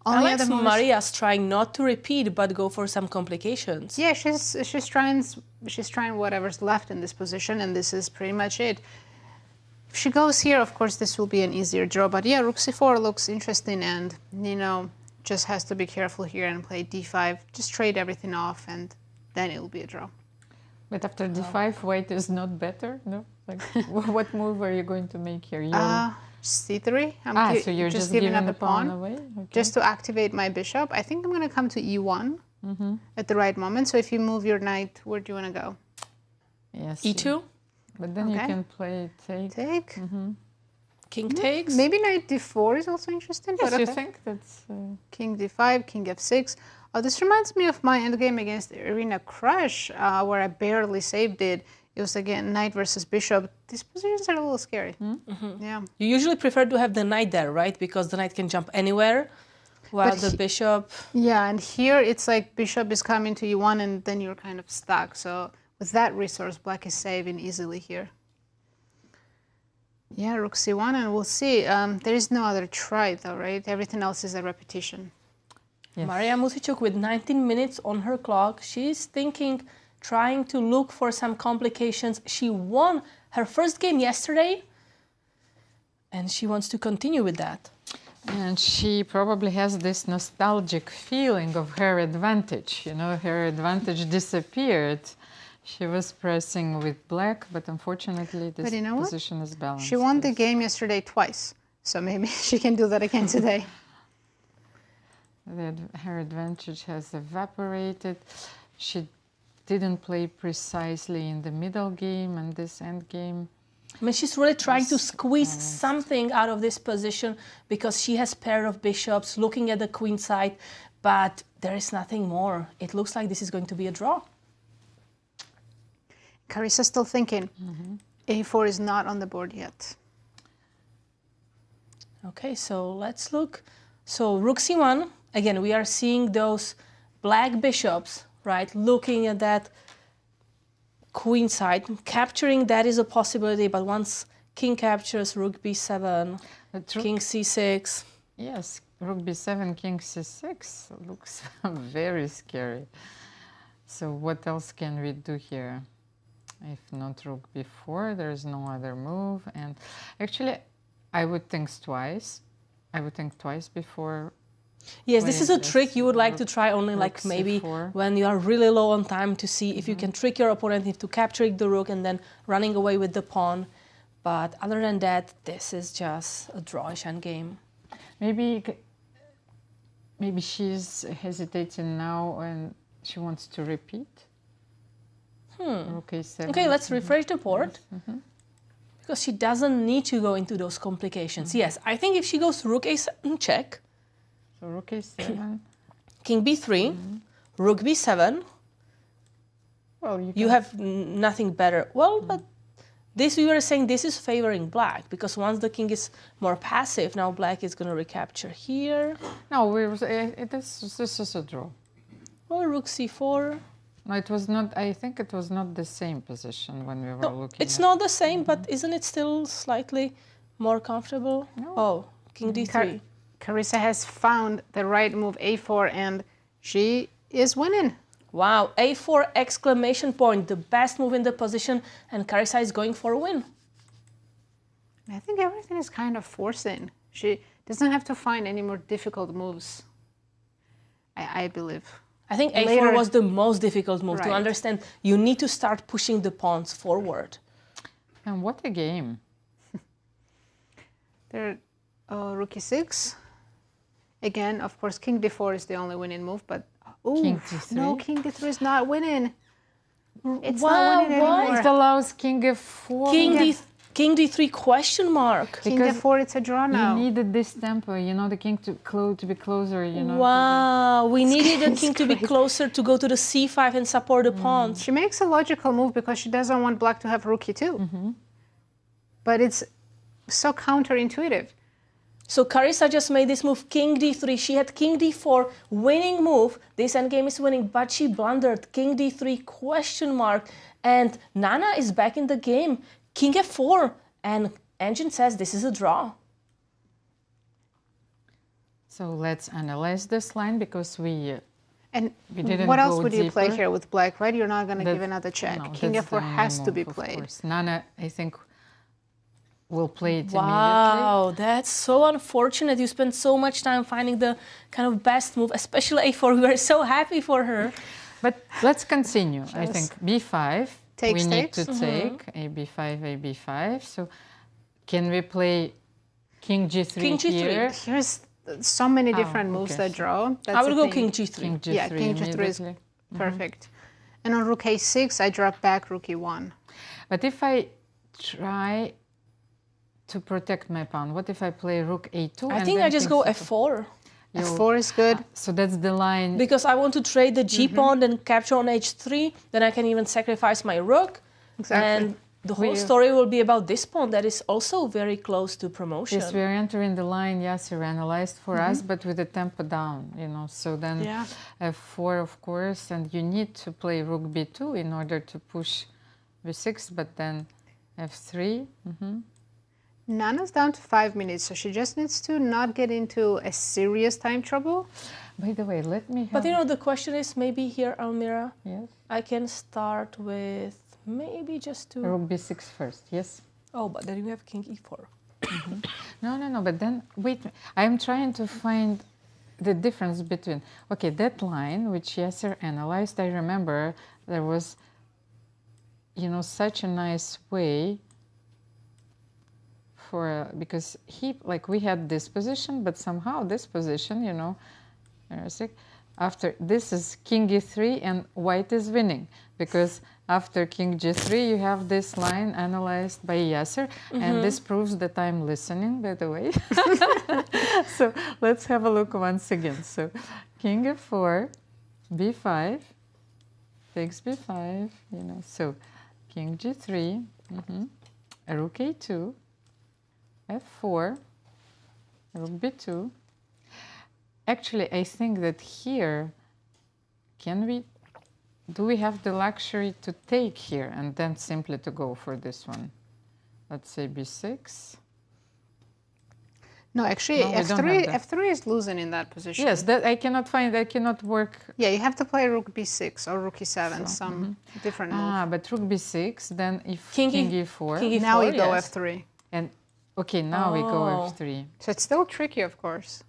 Alex Mariya's trying not to repeat, but go for some complications. Yeah, she's trying whatever's left in this position, and this is pretty much it. If she goes here, of course, this will be an easier draw. But yeah, rook c4 looks interesting, and Nino just has to be careful here and play d5. Just trade everything off, and then it will be a draw. But after d5, white is not better, no? Like, what move are you going to make here? c3. So you're just giving up the pawn away? Okay. Just to activate my bishop. I think I'm going to come to e1 at the right moment. So if you move your knight, where do you want to go? Yes. e2? But then you can play take. Take. King takes. Maybe knight d4 is also interesting. Yes, but you think that's... King d5, king f6. Oh, this reminds me of my endgame against Irina Krush, where I barely saved it. It was, again, knight versus bishop. These positions are a little scary. Yeah. You usually prefer to have the knight there, right? Because the knight can jump anywhere, while the bishop... Yeah, and here it's like bishop is coming to e1, and then you're kind of stuck. So with that resource, black is saving easily here. Yeah, rook c1, and we'll see. There is no other try, though, right? Everything else is a repetition. Yes. Mariya Muzychuk with 19 minutes on her clock. She's thinking, trying to look for some complications. She won her first game yesterday, and she wants to continue with that. And she probably has this nostalgic feeling of her advantage. You know, her advantage disappeared. She was pressing with black, but unfortunately this position is balanced. She won the game yesterday twice, so maybe she can do that again today. Her advantage has evaporated. She didn't play precisely in the middle game and this end game. I mean, she's really trying to squeeze something out of this position because she has pair of bishops looking at the queen side, but there is nothing more. It looks like this is going to be a draw. Carissa's still thinking. A4 is not on the board yet. Okay, so let's look. So rook c1. Again, we are seeing those black bishops, right, looking at that queen side. Capturing that is a possibility, but once king captures, rook b7, king c6. Yes, rook b7, king c6 looks very scary. So what else can we do here? If not rook b4, there is no other move. And actually, I would think twice. I would think twice before Yes, this is a trick you would like to try only like maybe when you are really low on time to see if you can trick your opponent into capturing the rook and then running away with the pawn. But other than that, this is just a drawish endgame. Maybe she's hesitating now and she wants to repeat. Rook A7. Okay, let's refresh the board. Because she doesn't need to go into those complications. Yes, I think if she goes rook A7 check. So rook A7. King B3. Rook B7. Well, you have nothing better. Well, but this we were saying this is favoring black because once the king is more passive, now black is going to recapture here. No, this is a draw. Well, rook C4. No, it was not. I think it was not the same position when we were looking. It's not the same, but isn't it still slightly more comfortable? No. Oh, King D3. Carissa has found the right move, A4, and she is winning. Wow, A4 exclamation point, the best move in the position, and Carissa is going for a win. I think everything is kind of forcing. She doesn't have to find any more difficult moves, I believe. I think A4 was the most difficult move to understand. You need to start pushing the pawns forward. And what a game. There, rook E6. Again, of course, King D4 is the only winning move, but King D3. No, King D3 is not winning. It's not winning anymore. It allows King F4. King D3 question mark. King D4, it's a draw now. You needed this tempo, you know, the king to be closer, you know. Wow, we needed the king to be closer to go to the C5 and support the pawns. She makes a logical move because she doesn't want black to have rook E2. But it's so counterintuitive. So Carissa just made this move, King D3. She had King D4, winning move. This endgame is winning, but she blundered. King D3, question mark. And Nana is back in the game. King F4. And Engine says this is a draw. So let's analyze this line because we didn't what else go would you play deeper. here with black, right? You're not going to give another check. No, King that's F4 the only has to be move, of played. course. Nana, I think, will play it Wow, that's so unfortunate. You spent so much time finding the kind of best move, especially A4. We were so happy for her. But let's continue. I think B5. Takes, we need takes. to take A B5, A B5. So can we play King G3 King G3. here? Here's so many different moves that draw. I will go King G3. King G3 yeah, King G3 is perfect. And on Rook A6, I drop back Rook E1. But if I try to protect my pawn, what if I play Rook A2? I think I just go F4. F4 is good. So that's the line. Because I want to trade the G pawn, then capture on H3, then I can even sacrifice my rook. Exactly. And the whole story will be about this pawn that is also very close to promotion. Yes, we're entering the line Yasser analyzed for us, but with the tempo down, you know. So then F4, of course, and you need to play Rook B2 in order to push B6, but then F3. Nana's down to 5 minutes, so she just needs to not get into a serious time trouble. By the way, let me have... But you know, the question is maybe here, Almira, yes. I can start with maybe just to... Rook B6 first, yes. Oh, but then you have King E4. No, but then, wait, I'm trying to find the difference between... Okay, that line, which Yasser analyzed, I remember there was, you know, such a nice way for, because we had this position, but somehow this position, you know, after this is King E3 and white is winning, because after King G3 you have this line analyzed by Yasser, and this proves that I'm listening, by the way. So let's have a look once again. So King F4, B5, takes B5, you know, so King G3, Rook A2, F4, Rook B2. Actually, I think that here, do we have the luxury to take here and then simply to go for this one? Let's say B6. No, actually, No, F3 is losing in that position. Yes, that I cannot work. Yeah, you have to play Rook B6 or Rook E7, some different move. But Rook B6, then if King E4. Now you go F3. And okay, now we go F3. So it's still tricky, of course.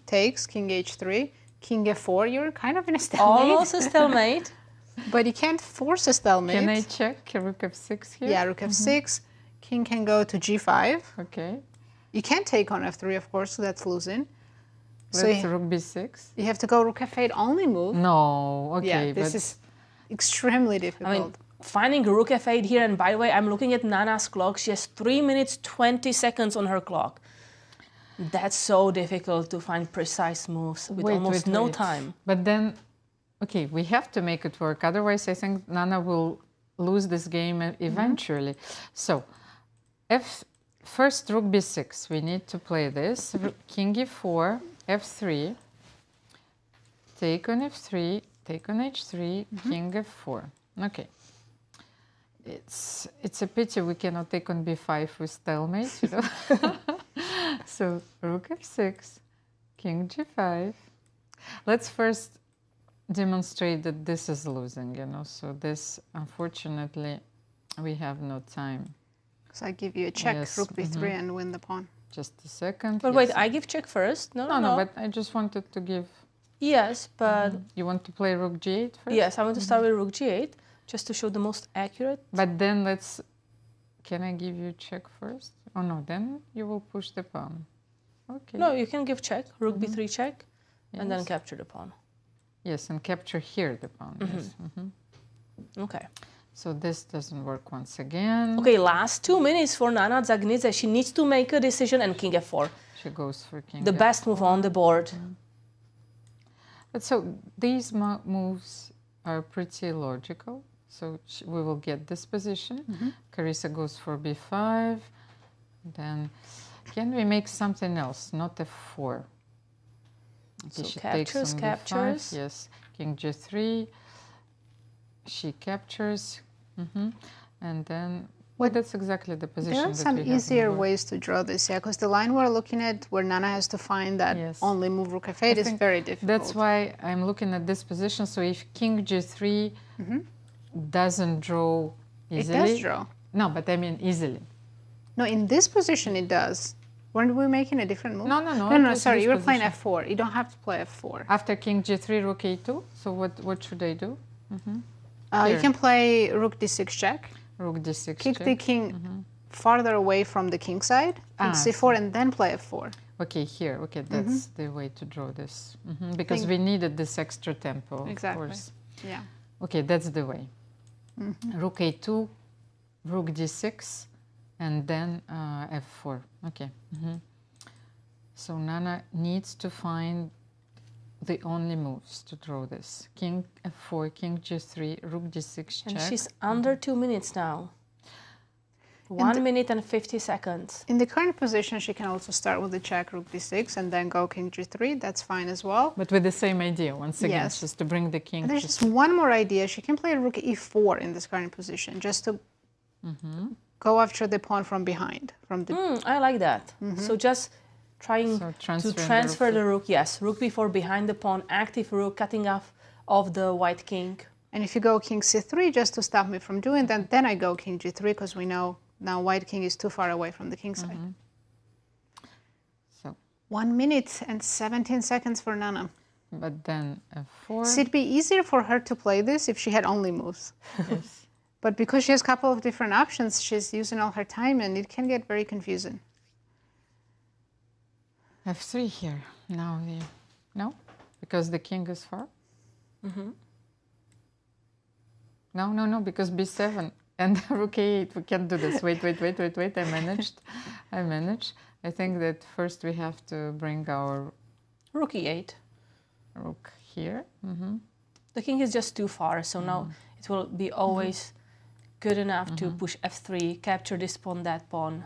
takes, king h3, king f4. You're kind of in a stalemate. Almost a stalemate. But you can't force a stalemate. Can I check rook f6 here? Yeah, rook f6. King can go to g5. Okay. You can't take on f3, of course, so that's losing. Let's rook b6. You have to go rook f8 only move. No, okay. Yeah, this is extremely difficult. I mean, finding rook f8 here, and by the way, I'm looking at Nana's clock. She has 3 minutes, 20 seconds on her clock. That's so difficult to find precise moves with almost no time. But then, okay, we have to make it work. Otherwise, I think Nana will lose this game eventually. So, first rook b6. We need to play this. King e4, f3. Take on f3, take on h3, king f4. Okay. It's a pity we cannot take on b5 with stalemate, you know. So rook f6, king g5. Let's first demonstrate that this is losing, you know. So this, unfortunately, we have no time. So I give you a check, rook b3, and win the pawn. Just a second. But wait, I give check first? No, but I just wanted to give... Yes, but... You want to play rook g8 first? Yes, I want to start with rook g8, just to show the most accurate. But then let's... Can I give you check first? Oh no, then you will push the pawn. Okay. No, you can give check, rook b3 check, and then capture the pawn. Yes, and capture here the pawn. Yes. Okay. So this doesn't work once again. Okay, last 2 minutes for Nana Dzagnidze. She needs to make a decision, and king f4. She goes for king the f4. best move on the board. But so these moves are pretty logical. So we will get this position. Carissa goes for b5. Then can we make something else, not f4? Okay, So she captures, takes on captures. b5. Yes, king g3. She captures. And then, well, that's exactly the position. There are that some we have easier on the ways to draw this, because the line we're looking at, where Nana has to find that only move rook f8, is very difficult. That's why I'm looking at this position. So if king g3 doesn't draw easily. It does draw. No, but I mean easily. No, in this position it does. Weren't we making a different move? No, no, no. No, sorry, you were playing f4. You don't have to play f4. After king g3, rook a2. So what should I do? You can play rook d6 check. Rook d6 Kick check. the king farther away from the king side. King c4 and then play f4. Okay, here. Okay, that's the way to draw this. Because we needed this extra tempo, Exactly. of course. Yeah. Okay, that's the way. Rook a2, rook d6, and then f4. Okay. So Nana needs to find the only moves to draw this. King f4, king g3, rook d6 check. And she's under 2 minutes now. 1 minute and 50 seconds. In the current position, she can also start with the check, rook d6, and then go king g3. That's fine as well. But with the same idea, once again, Yes. just to bring the king. And there's just one more idea. She can play rook e4 in this current position, just to go after the pawn from behind. From the I like that. So just trying to transfer the rook. Yes, rook b4 behind the pawn, active rook, cutting off the white king. And if you go king c3, just to stop me from doing that, then I go king g3, because we know now white king is too far away from the king side. So 1 minute and 17 seconds for Nana. But then f4. So it'd be easier for her to play this if she had only moves. Yes. But because she has a couple of different options, she's using all her time, and it can get very confusing. f3 here. Now no, because the king is far. No, because b7 and rook a8. We can't do this. Wait. I managed. I think that first we have to bring our Rook e8. Rook here. The king is just too far, so now it will be always good enough to push f3, capture this pawn, that pawn.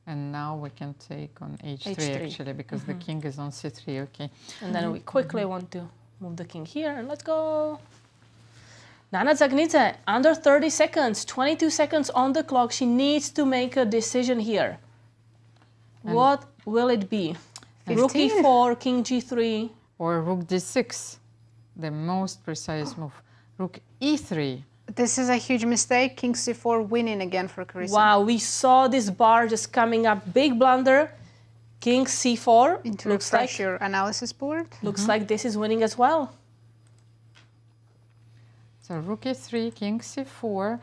And now we can take on h3, actually, because the king is on c3, okay. And then we quickly want to move the king here, and let's go. Nana Dzagnidze, under 30 seconds, 22 seconds on the clock. She needs to make a decision here. And what will it be? 15? Rook e4, king g3. Or rook d6, the most precise move. Rook e3. This is a huge mistake. King c4 winning again for Carissa. Wow, we saw this bar just coming up. Big blunder. King c4. Into Looks refresh like your analysis board. Looks like this is winning as well. So rook e3, king c4.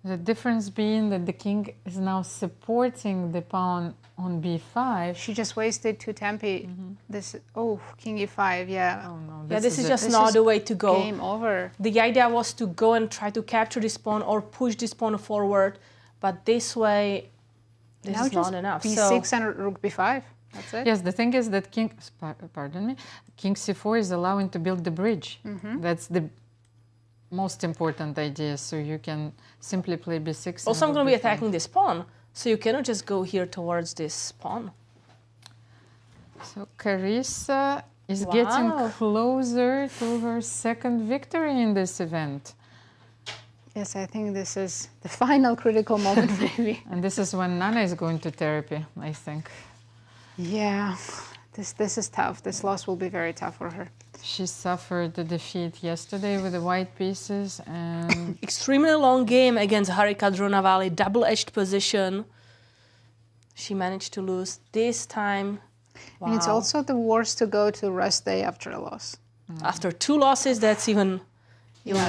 The difference being that the king is now supporting the pawn on b5. She just wasted 2 tempi. This king e5, yeah. Oh no, Yeah, this is just not the way to go. Game over. The idea was to go and try to capture this pawn or push this pawn forward, but this way, this Now is just not enough. b6 and rook b5. That's it. Yes, the thing is that king c4 is allowing to build the bridge. That's the most important idea. So you can simply play b6. Also, I'm and going to be b5. attacking this pawn, so you cannot just go here towards this pawn. So Carissa is getting closer to her second victory in this event. Yes, I think this is the final critical moment, maybe. And this is when Nana is going to therapy, I think. Yeah, this is tough. This loss will be very tough for her. She suffered the defeat yesterday with the white pieces and... Extremely long game against Harika Dronavalli, double-edged position. She managed to lose this time. Wow. And it's also the worst to go to rest day after a loss. After 2 losses, that's even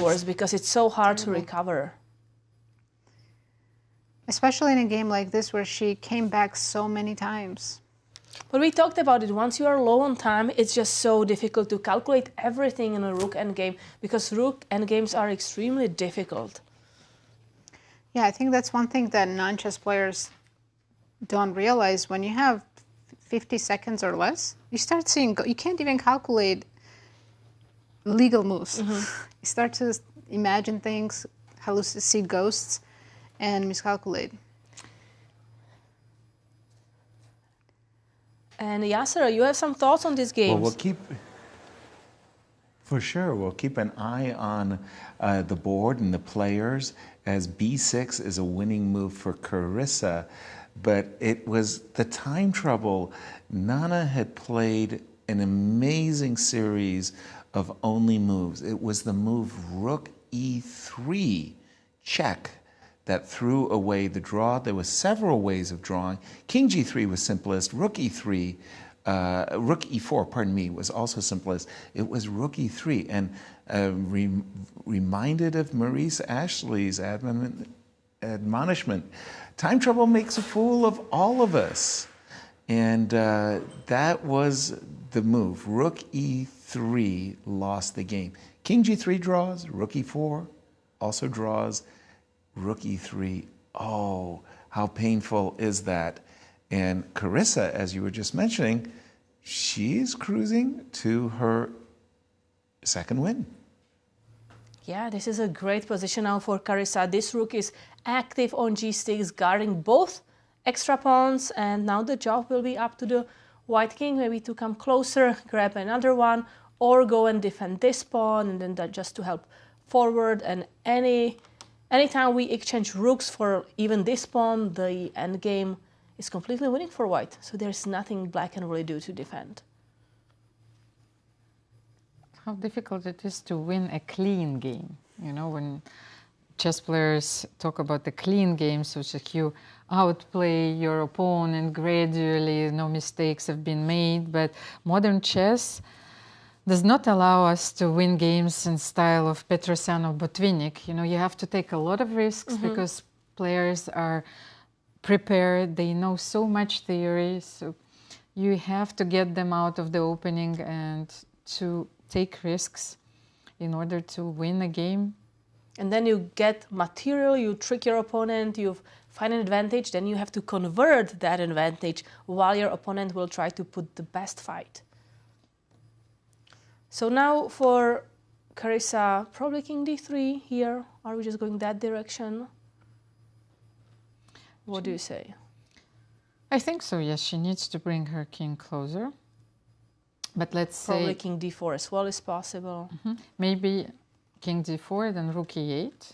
worse because it's so hard to recover. Especially in a game like this where she came back so many times. But we talked about it. Once you are low on time, it's just so difficult to calculate everything in a rook endgame because rook endgames are extremely difficult. Yeah, I think that's one thing that non-chess players don't realize. When you have 50 seconds or less, you start seeing, you can't even calculate legal moves. You start to imagine things, see ghosts, and miscalculate. And Yasser, you have some thoughts on this game? Well, we'll keep an eye on the board and the players, as b6 is a winning move for Carissa, but it was the time trouble. Nana had played an amazing series of only moves. It was the move rook e3 check that threw away the draw. There were several ways of drawing. King g3 was simplest. Rook e3, rook e4, pardon me, was also simplest. It was rook e3, and reminded of Maurice Ashley's admonishment. Time trouble makes a fool of all of us. And that was the move. Rook e3 lost the game. King g3 draws, rook e4 also draws, rook e3. Oh, how painful is that? And Carissa, as you were just mentioning, she's cruising to her second win. Yeah, this is a great position now for Carissa. This rook is active on g6, guarding both extra pawns, and now the job will be up to the white king, maybe to come closer, grab another one, or go and defend this pawn, and then that just to help forward. And anytime we exchange rooks for even this pawn, the endgame is completely winning for white. So there's nothing black can really do to defend. How difficult it is to win a clean game. You know, when chess players talk about the clean games, so it's like you outplay your opponent gradually, no mistakes have been made, but modern chess does not allow us to win games in style of Petrosyan or Botvinnik. You know, you have to take a lot of risks because players are prepared, they know so much theory, so you have to get them out of the opening and to take risks in order to win a game. And then you get material, you trick your opponent, you find an advantage, then you have to convert that advantage while your opponent will try to put the best fight. So now for Carissa, probably king d3 here. Are we just going that direction? What do you say? I think so, yes. She needs to bring her king closer. But let's say... Probably king d4 as well is possible. Maybe king d4, then rook e8.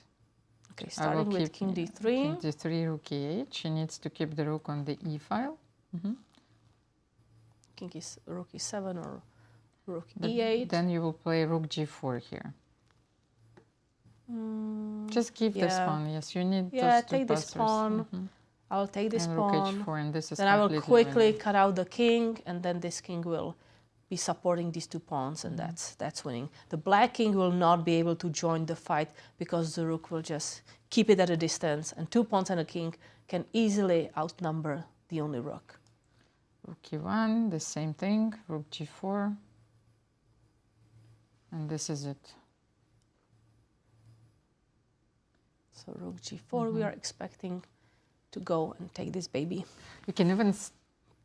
Okay, starting with king d3. King d3, rook e8. She needs to keep the rook on the e file. King is rook e7 or rook e8. Then you will play rook g4 here. Just keep this pawn. Yes, you need those two take this pawn. I'll take this and pawn. H4, and this is then I will completely quickly winning. cut out the king, and then this king will be supporting these two pawns, and that's winning. The black king will not be able to join the fight because the rook will just keep it at a distance, and two pawns and a king can easily outnumber the only rook. Rook E1, the same thing, rook G4, and this is it. So rook G4, we are expecting to go and take this baby. You can even,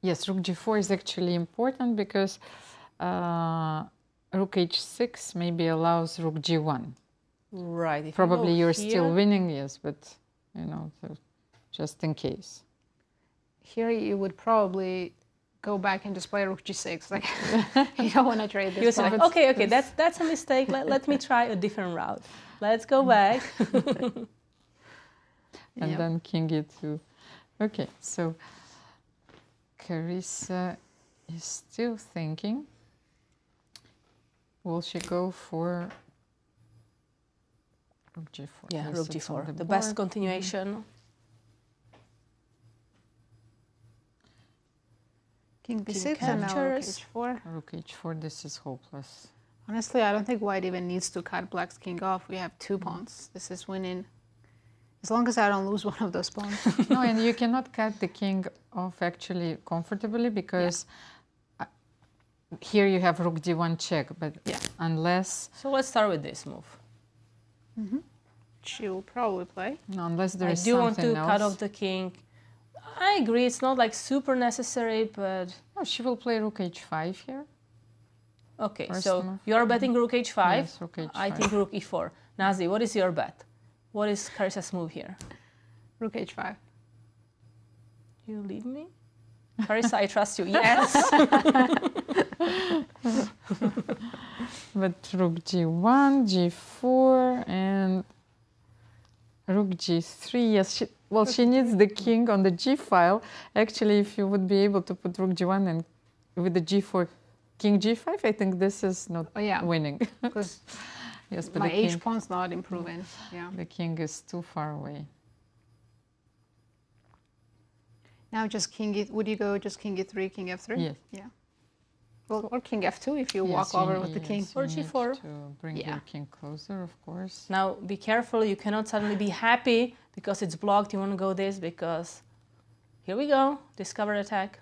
yes, rook G4 is actually important because rook H6 maybe allows rook G1. Right. If Probably you you're here, still winning, yes, but you know, so just in case. Here you would probably go back and just play rook G6. Like you don't want to trade He was this. like, okay, that's a mistake. Let me try a different route. Let's go back. And then king E2. Okay, so Carissa is still thinking. Will she go for rook G4? Yeah, Yes, rook it's on G4, the board. best continuation. King B6 and now rook captures. H4. Rook H4, this is hopeless. Honestly, I don't think white even needs to cut black's king off. We have two pawns. This is winning. As long as I don't lose one of those pawns. No, and you cannot cut the king off actually comfortably because here you have rook D1 check, but unless... So let's start with this move. She will probably play. No, unless there I is do want something to else. cut off the king. I agree, it's not like super necessary, but... Oh, she will play rook H5 here. Okay, First so move. you're betting rook H5. Yes, rook H5. I think rook E4. Nazi, what is your bet? What is Carissa's move here? Rook H5. You leave me? Carissa, I trust you. Yes. But rook G1, G4, and rook G3. Yes, she needs the king on the G file. Actually, if you would be able to put rook G1 and with the G4, king G5, I think this is not winning. Because yes, but my the king, H pawn's not improving. Yeah. the king is too far away. Now just king E, would you go just king E3, king F3? Yes. Yeah. Well, or king F2 if you Yes, walk over with the king. yes, Or you need G4. to bring your king closer, of course. Now, be careful. You cannot suddenly be happy because it's blocked. You want to go this because... Here we go. Discover attack.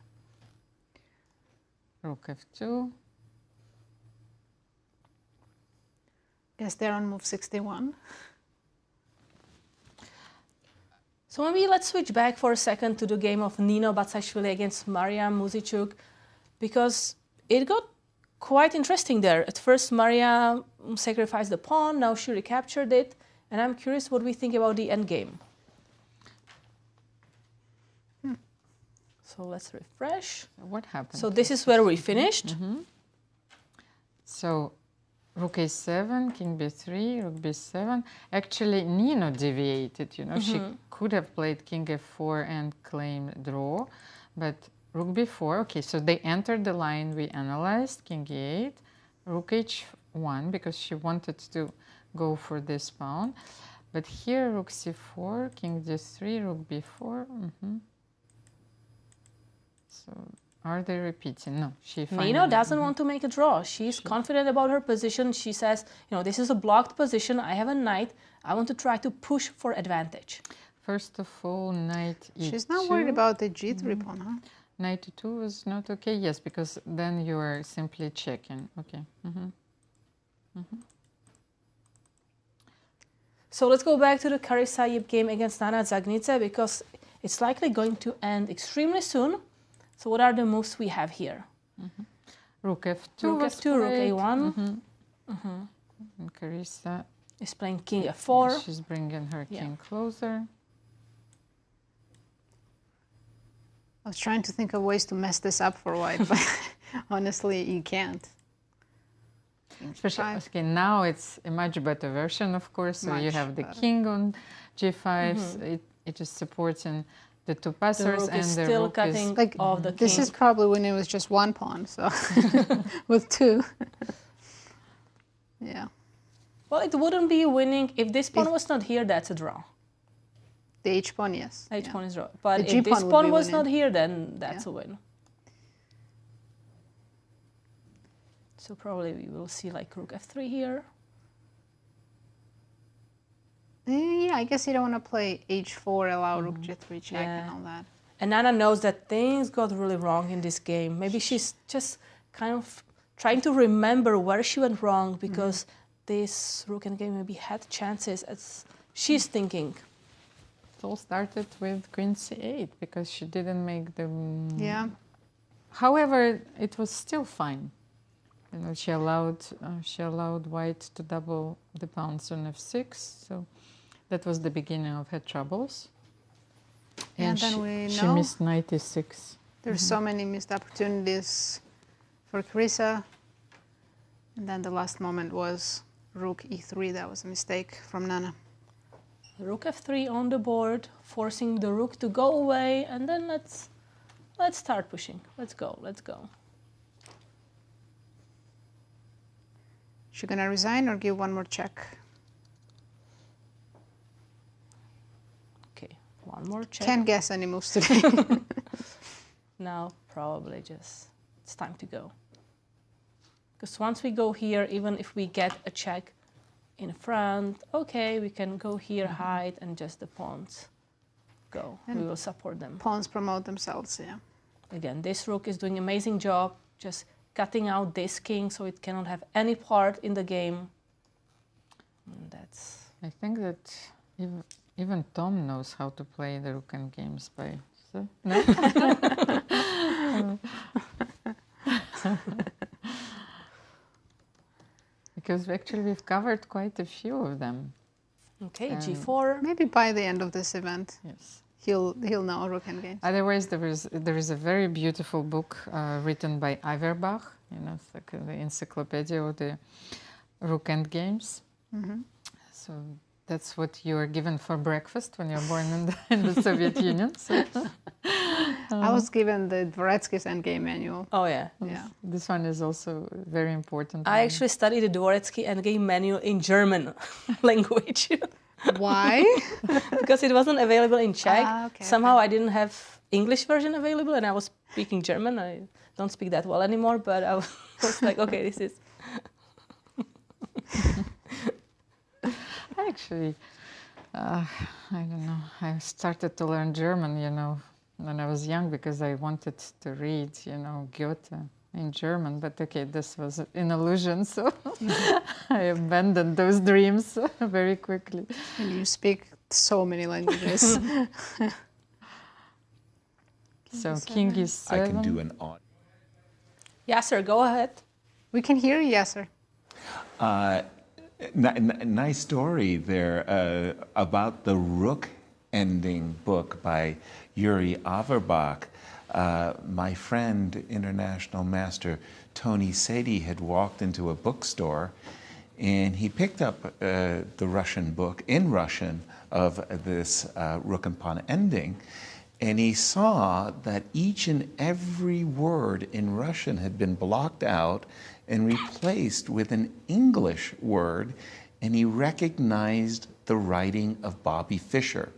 Rook F2. Guess they're on move 61. So maybe let's switch back for a second to the game of Nino Batsiashvili against Mariya Muzychuk, because it got quite interesting there. At first, Mariya sacrificed the pawn, now she recaptured it, and I'm curious what we think about the endgame. So let's refresh. What happened? So this is where we finished. So rook A7, king B3, rook B7. Actually, Nino deviated, you know. She could have played king F4 and claimed draw, but rook B4. Okay, so they entered the line we analyzed, king E8, rook H1, because she wanted to go for this pawn. But here, rook C4, king D3, rook B4. So are they repeating? No, she Nino doesn't want to make a draw. She's confident about her position. She says, you know, this is a blocked position. I have a knight. I want to try to push for advantage. First of all, knight E2. She's not worried about the G3 pawn, huh? Knight E2 is not okay. Yes, because then you are simply checking. Okay. So let's go back to the Carissa game against Nana Dzagnidze, because it's likely going to end extremely soon. So what are the moves we have here? Rook F2. Rook F2, rook A1. And Carissa is playing king F4. Yeah, she's bringing her king closer. I was trying to think of ways to mess this up for white, but honestly, you can't. Especially, okay, now it's a much better version, of course. So you have the king on G5. It is supporting the two passers, rook and is the still rook cutting is off the This king. is probably when it was just one pawn, so with two. Yeah. Well, it wouldn't be winning. If this pawn was not here, that's a draw. The H pawn, yes. H pawn is draw. But The if this pawn was winning. not here, then that's a win. So probably we will see like rook f3 here. Yeah, I guess you don't want to play h4, allow rook g3 check and all that. And Nana knows that things got really wrong in this game. Maybe she's just kind of trying to remember where she went wrong because this rook endgame maybe had chances as she's thinking. It all started with queen c8 because she didn't make the... Yeah. However, it was still fine. You know, she allowed white to double the pawns on f6, so that was the beginning of her troubles. And then we she know missed knight e6. There's so many missed opportunities for Carissa. And then the last moment was rook e3. That was a mistake from Nana. Rook f3 on the board, forcing the rook to go away, and then let's start pushing. Let's go. She gonna resign or give one more check? Okay, one more check. Can't guess any moves today. Now probably just it's time to go. Because once we go here, even if we get a check in front, okay, we can go here, hide, and just the pawns go. And we will support them. Pawns promote themselves, yeah. Again, this rook is doing an amazing job, just cutting out this king so it cannot have any part in the game. And that's... I think that even Tom knows how to play the rook and games by... So, no? Because actually we've covered quite a few of them. Okay, g4. Maybe by the end of this event. Yes. He'll know rook and games. Otherwise, there is a very beautiful book written by Averbach, you know, it's like the encyclopedia of the rook and games. So that's what you are given for breakfast when you're born in the Soviet Union. So. I was given the Dvoretsky's endgame manual. Oh yeah. Yeah. This one is also very important. I actually studied the Dvoretsky endgame manual in German language. Why? Because it wasn't available in Czech. Okay, Somehow I didn't have English version available, and I was speaking German. I don't speak that well anymore, but I was like, okay, this is... Actually, I don't know, I started to learn German, you know, when I was young because I wanted to read, you know, Goethe in German, but okay, this was an illusion, so I abandoned those dreams very quickly. And you speak so many languages. So King is 7. I can do an odd. Yasser, go ahead. We can hear you, Yasser. Nice story there about the rook ending book by Yuri Averbach. My friend, international master Tony Sadie, had walked into a bookstore and he picked up the Russian book in Russian of this rook and pawn ending, and he saw that each and every word in Russian had been blocked out and replaced with an English word, and he recognized the writing of Bobby Fischer.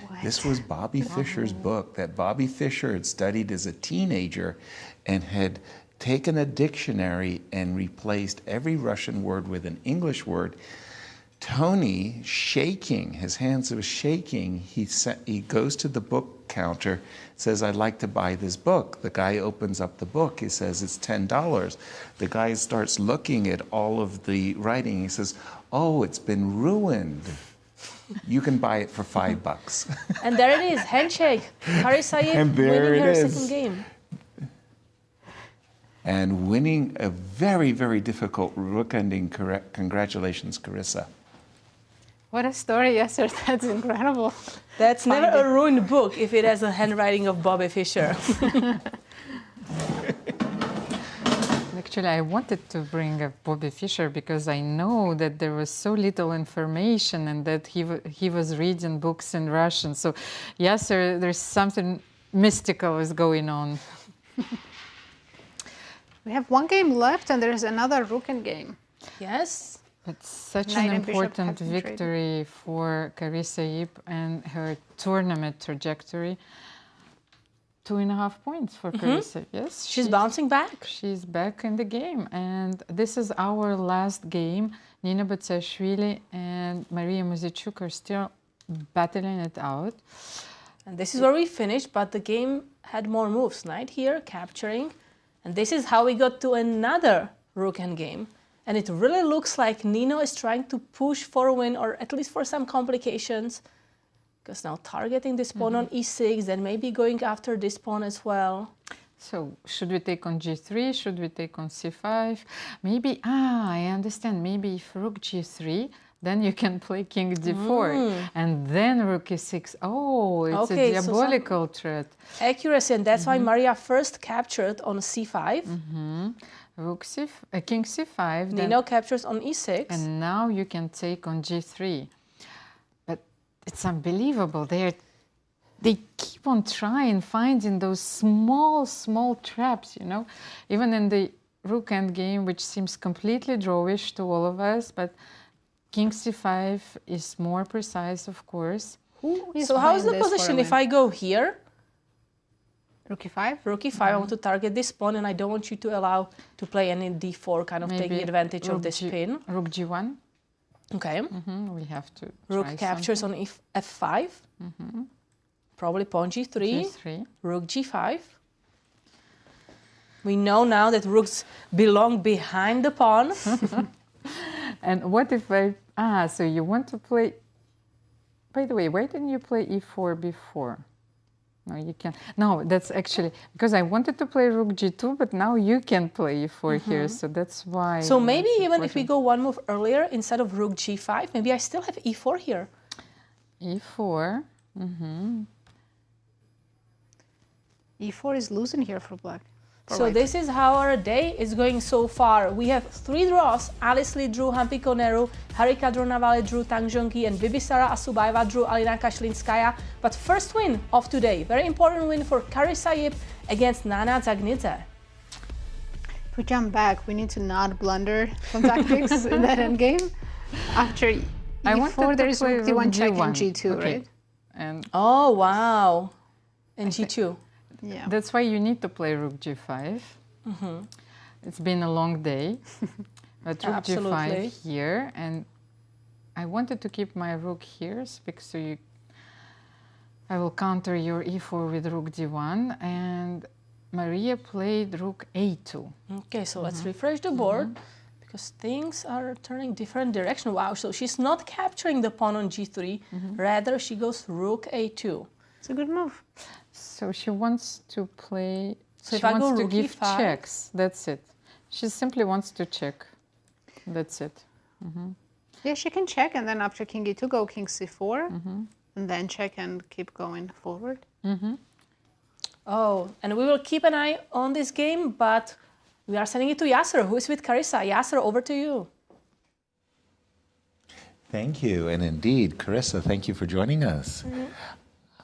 What? This was Bobby Fischer's book that Bobby Fischer had studied as a teenager and had taken a dictionary and replaced every Russian word with an English word. Tony, shaking, his hands were shaking, he goes to the book counter, says, I'd like to buy this book. The guy opens up the book, he says, it's $10. The guy starts looking at all of the writing, he says, oh, it's been ruined. You can buy it for $5. And there it is, handshake. Carissa And there winning it her is. second game. And winning a very, very difficult rook ending. Congratulations, Carissa. What a story, Yasser. That's incredible. That's never a ruined book if it has a handwriting of Bobby Fischer. Actually, I wanted to bring up Bobby Fischer because I know that there was so little information and that he was reading books in Russian. So, yes, there's something mystical is going on. We have one game left and there's another rook and game. Yes. But such Knight an and bishop important have been traded. victory for Carissa and her tournament trajectory. 2.5 points for Carissa, yes. She's bouncing back. She's back in the game. And this is our last game. Nino Batsiashvili and Mariya Muzychuk are still battling it out. And this is where we finished, but the game had more moves. Knight here, capturing. And this is how we got to another rook endgame. And it really looks like Nino is trying to push for a win, or at least for some complications. Because now targeting this pawn on e6, then maybe going after this pawn as well. So should we take on g3? Should we take on c5? Maybe, I understand. Maybe if rook g3, then you can play king d4. And then rook e6. Oh, it's a diabolical threat. Accuracy, and that's why Mariya first captured on c5. Rook king c5. Nino captures on e6. And now you can take on g3. But it's unbelievable. They keep on trying, finding those small traps, you know. Even in the rook endgame, which seems completely drawish to all of us, but king c5 is more precise, of course. So how's the position if I go here? Rook e5? Rook e5, I want to target this pawn, and I don't want you to allow to play any d4, kind of taking advantage of this pin. Rook g1. Okay. We have to rook captures on f5. Probably pawn g3. Rook g5. We know now that rooks belong behind the pawn. And what if so you want to play... By the way, why didn't you play e4 before? No, you can. No, that's actually because I wanted to play rook g2, but now you can play e4 here, so that's why. So maybe even if we go one move earlier instead of rook g5, maybe I still have e4 here. E4. E4 is losing here for black. So this is how our day is going so far. We have 3 draws. Alice Lee drew Humpy Koneru, Harika Dronavalli drew Zhongyi, and Bibisara Assaubayeva drew Alina Kashlinskaya. But first win of today, very important win for Carissa against Nana Dzagnidze. If we jump back, we need to not blunder some tactics in that endgame. After e4, there is rook d1 check and g2, right? And oh, wow. And g2. Yeah. That's why you need to play rook g5. It's been a long day. But rook g5 here, and I wanted to keep my rook here, so I will counter your e4 with rook d1, and Mariya played rook a2. Okay, so let's refresh the board, because things are turning different direction. Wow, so she's not capturing the pawn on g3, rather she goes rook a2. It's a good move. So she wants to play, so she wants to give checks, that's it. She simply wants to check, that's it. Yeah, she can check, and then after king e2, go king c4, and then check and keep going forward. Oh, and we will keep an eye on this game, but we are sending it to Yasser, who is with Carissa. Yasser, over to you. Thank you, and indeed, Carissa, thank you for joining us.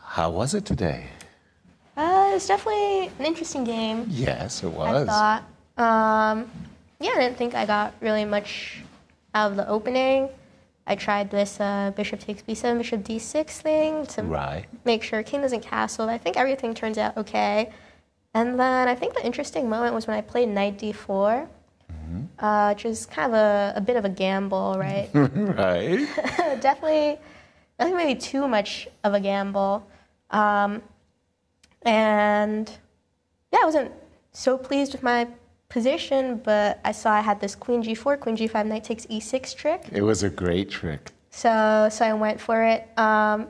How was it today? It was definitely an interesting game. Yes, it was. I thought. Yeah, I didn't think I got really much out of the opening. I tried this bishop takes b7, bishop d6 thing to make sure king doesn't castle. I think everything turns out okay. And then I think the interesting moment was when I played knight d4, which is kind of a bit of a gamble, right? Right. Definitely, I think maybe too much of a gamble. And yeah, I wasn't so pleased with my position, but I saw I had this queen g4, queen g5, knight takes e6 trick. It was a great trick. So I went for it. And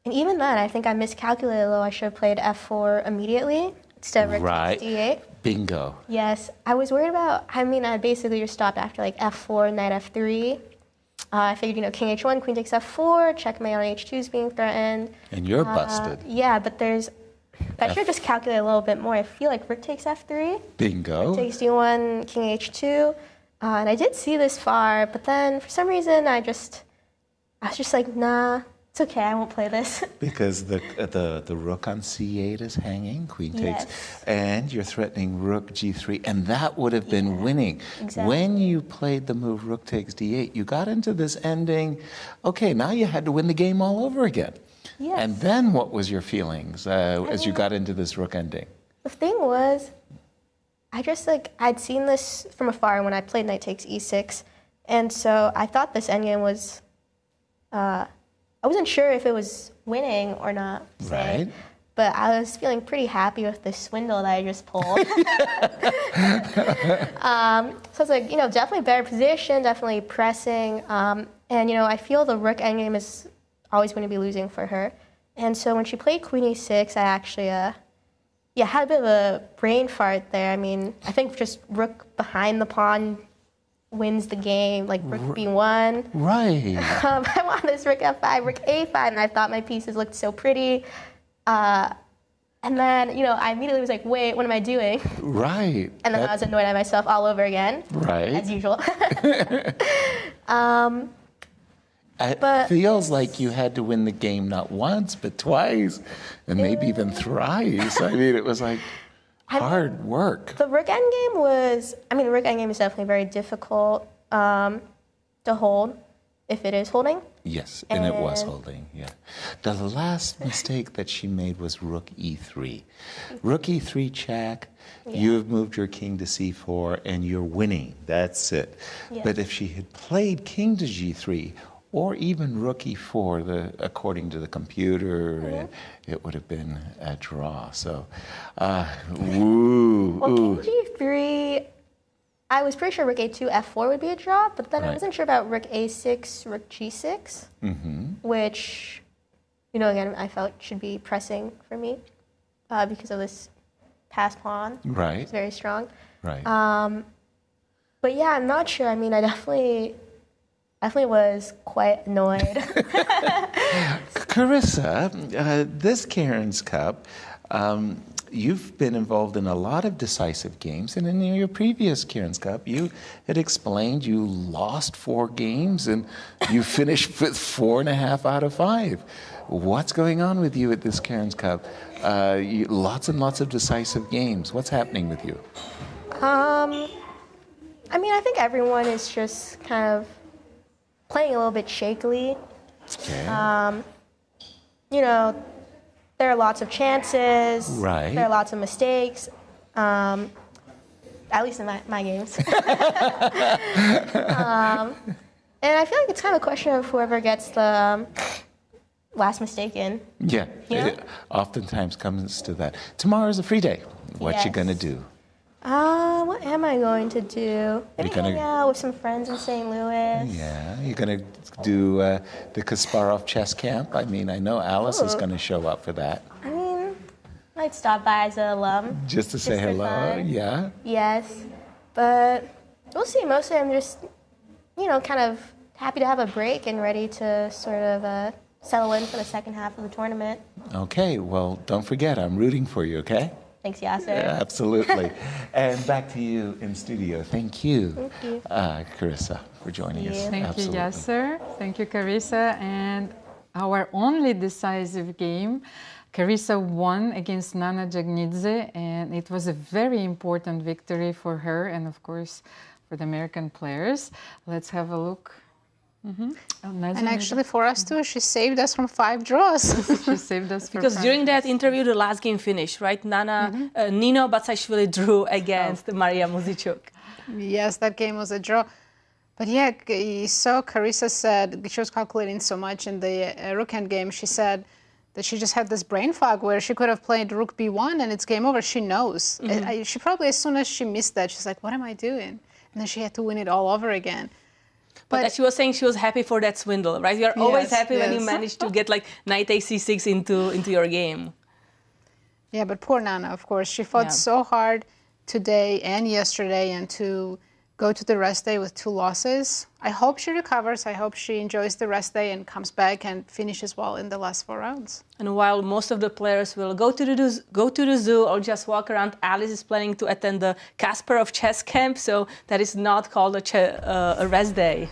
even then, I think I miscalculated a little. I should have played f4 immediately instead of rook takes d8. Bingo. Yes. I was worried about, I basically just stopped after like f4, knight f3. I figured, king h1, queen takes f4, checkmate on h2 is being threatened. And you're busted. Yeah, but I should have just calculated a little bit more. I feel like rook takes f3. Bingo. Rook takes d1, king h2. And I did see this far, but then for some reason I was just like, nah, it's okay, I won't play this. Because the rook on c8 is hanging, queen takes, Yes. and you're threatening rook g3, and that would have been winning. exactly. When you played the move rook takes d8, you got into this ending, okay, now you had to win the game all over again. Yes. And then what was your feelings as you got into this rook ending? The thing was, I just I'd seen this from afar when I played knight takes e6, and so I thought this endgame was, I wasn't sure if it was winning or not, Right. but I was feeling pretty happy with the swindle that I just pulled. So it's like, definitely better position, definitely pressing, and I feel the rook endgame is always going to be losing for her. And so when she played queen e6, I actually, had a bit of a brain fart there. I mean, I think just rook behind the pawn wins the game, like rook b1. Right. I want this rook f5, rook a5, and I thought my pieces looked so pretty. And then, I immediately was like, wait, what am I doing? Right. And then I was annoyed at myself all over again. Right. As usual. It feels like you had to win the game not once, but twice, and maybe even thrice. I mean, it was like hard work. The rook endgame was, the rook endgame is definitely very difficult to hold, if it is holding. Yes, and it was holding, yeah. The last mistake that she made was rook e3. Rook e3 check, you have moved your king to c4, and you're winning. That's it. Yes. But if she had played king to g3, or even rook e4, according to the computer, it would have been a draw. So, woo. Well, king g3, I was pretty sure rook a2, f4 would be a draw, but then I wasn't sure about rook a6, rook g6, which, again, I felt should be pressing for me because of this pass pawn. Right. It's very strong. Right. But yeah, I'm not sure. I mean, I definitely was quite annoyed. Carissa, this Cairns Cup, you've been involved in a lot of decisive games, and in your previous Cairns Cup, you had explained you lost 4 games and you finished with 4.5 out of 5. What's going on with you at this Cairns Cup? Lots and lots of decisive games. What's happening with you? I think everyone is just kind of playing a little bit shakily. Okay. There are lots of chances. Right. There are lots of mistakes. At least in my games. And I feel like it's kind of a question of whoever gets the last mistake in. Yeah. It oftentimes comes to that. Tomorrow's a free day. What you gonna do? What am I going to do? Maybe hang out with some friends in St. Louis. Yeah, you're going to do the Kasparov chess camp. I mean, I know Alice is going to show up for that. Might stop by as an alum. Just to say hello, fun. yeah. Yes, but we'll see. Mostly I'm just, kind of happy to have a break and ready to sort of settle in for the second half of the tournament. Okay, well, don't forget, I'm rooting for you, okay? Thanks, Yasser. Yeah, absolutely. And back to you in studio. Thank you, Thank you. Carissa, for joining us. Thank you, Yasser. Thank you, Carissa. And our only decisive game, Carissa won against Nana Dzagnidze, and it was a very important victory for her and, of course, for the American players. Let's have a look. And actually for us too, she saved us from 5 draws. She saved us from Because during that interview, the last game finished, right? Nino Batsiashvili drew against Mariya Muzychuk. Yes, that game was a draw. But yeah, you saw Carissa said, she was calculating so much in the rook end game, she said that she just had this brain fog where she could have played rook b1 and it's game over. She knows. She probably, as soon as she missed that, she's like, what am I doing? And then she had to win it all over again. But she was saying she was happy for that swindle, right? You're always happy when you manage to get like knight ac6 into your game. Yeah, but poor Nana, of course. She fought so hard today and yesterday, and to go to the rest day with 2 losses. I hope she recovers. I hope she enjoys the rest day and comes back and finishes well in the last 4 rounds. And while most of the players will go to the zoo or just walk around, Alice is planning to attend the Kasparov chess camp, so that is not called a rest day.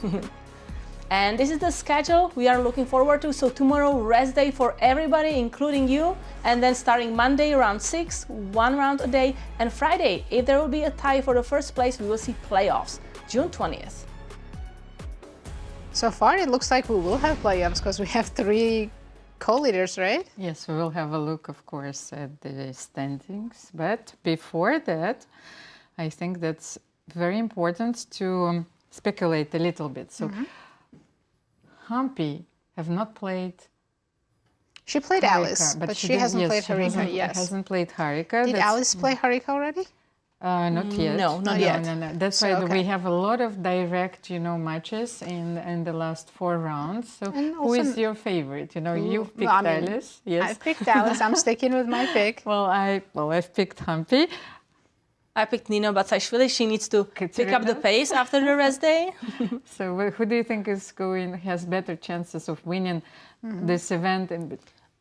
And this is the schedule we are looking forward to. So tomorrow, rest day for everybody, including you. And then starting Monday, round 6, 1 round a day. And Friday, if there will be a tie for the first place, we will see playoffs, June 20th. So far, it looks like we will have playoffs because we have 3 co-leaders, right? Yes, we will have a look, of course, at the standings. But before that, I think that's very important to speculate a little bit. So, Humpy have not played. She played Harika, Alice, but she hasn't played Harika. Yes, hasn't played Harika. Did Alice play Harika already? Not yet. No, not yet. No. That's why we have a lot of direct, matches in the last 4 rounds. So, who is your favorite? You've picked Alice. Yes, I picked Alice. I'm sticking with my pick. I've picked Humpy. I picked Nino Batsiashvili. She needs to pick up the pace after the rest day. So, who do you think has better chances of winning this event?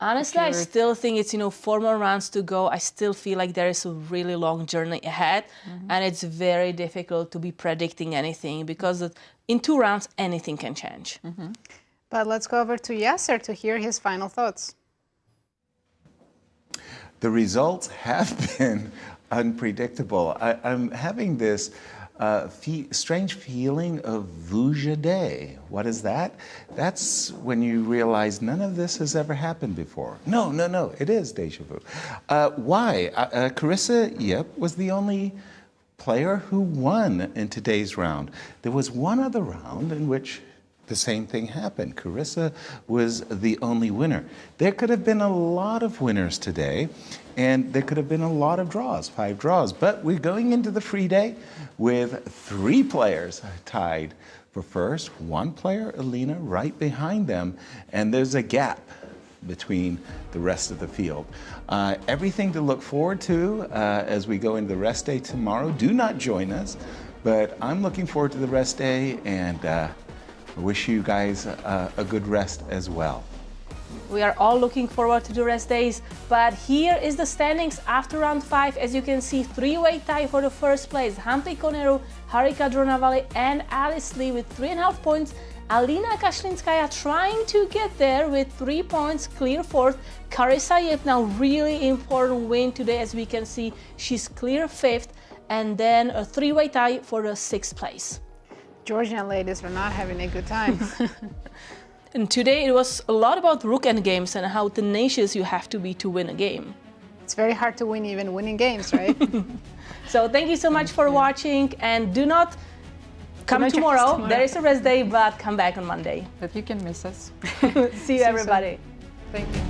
Honestly, I still think it's 4 more rounds to go. I still feel like there is a really long journey ahead, and it's very difficult to be predicting anything because in 2 rounds anything can change. But let's go over to Yasser to hear his final thoughts. The results have been unpredictable. I'm having this strange feeling of vujade. What is that? That's when you realize none of this has ever happened before. No, it is deja vu. Why? Carissa, was the only player who won in today's round. There was one other round in which the same thing happened. Carissa was the only winner. There could have been a lot of winners today, and there could have been a lot of draws, 5 draws. But we're going into the free day with 3 players tied for first. 1 player, Alina, right behind them, and there's a gap between the rest of the field. Everything to look forward to as we go into the rest day tomorrow. Do not join us, but I'm looking forward to the rest day, and I wish you guys a good rest as well. We are all looking forward to the rest days, but here is the standings after round 5. As you can see, 3-way tie for the first place. Humpy, Koneru, Harika, Dronavalli, and Alice Lee with 3.5 points. Alina Kashlinskaya trying to get there with 3 points, clear 4th. Carissa now really important win today, as we can see. She's clear 5th, and then a 3-way tie for the 6th place. Georgian ladies are not having a good time. And today it was a lot about rook endgames and how tenacious you have to be to win a game. It's very hard to win even winning games, right? So thank you so much for watching, and do not come tomorrow. There is a rest day, but come back on Monday. But you can miss us. See you, everybody. Thank you.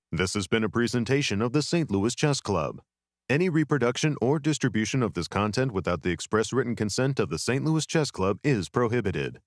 This has been a presentation of the St. Louis Chess Club. Any reproduction or distribution of this content without the express written consent of the St. Louis Chess Club is prohibited.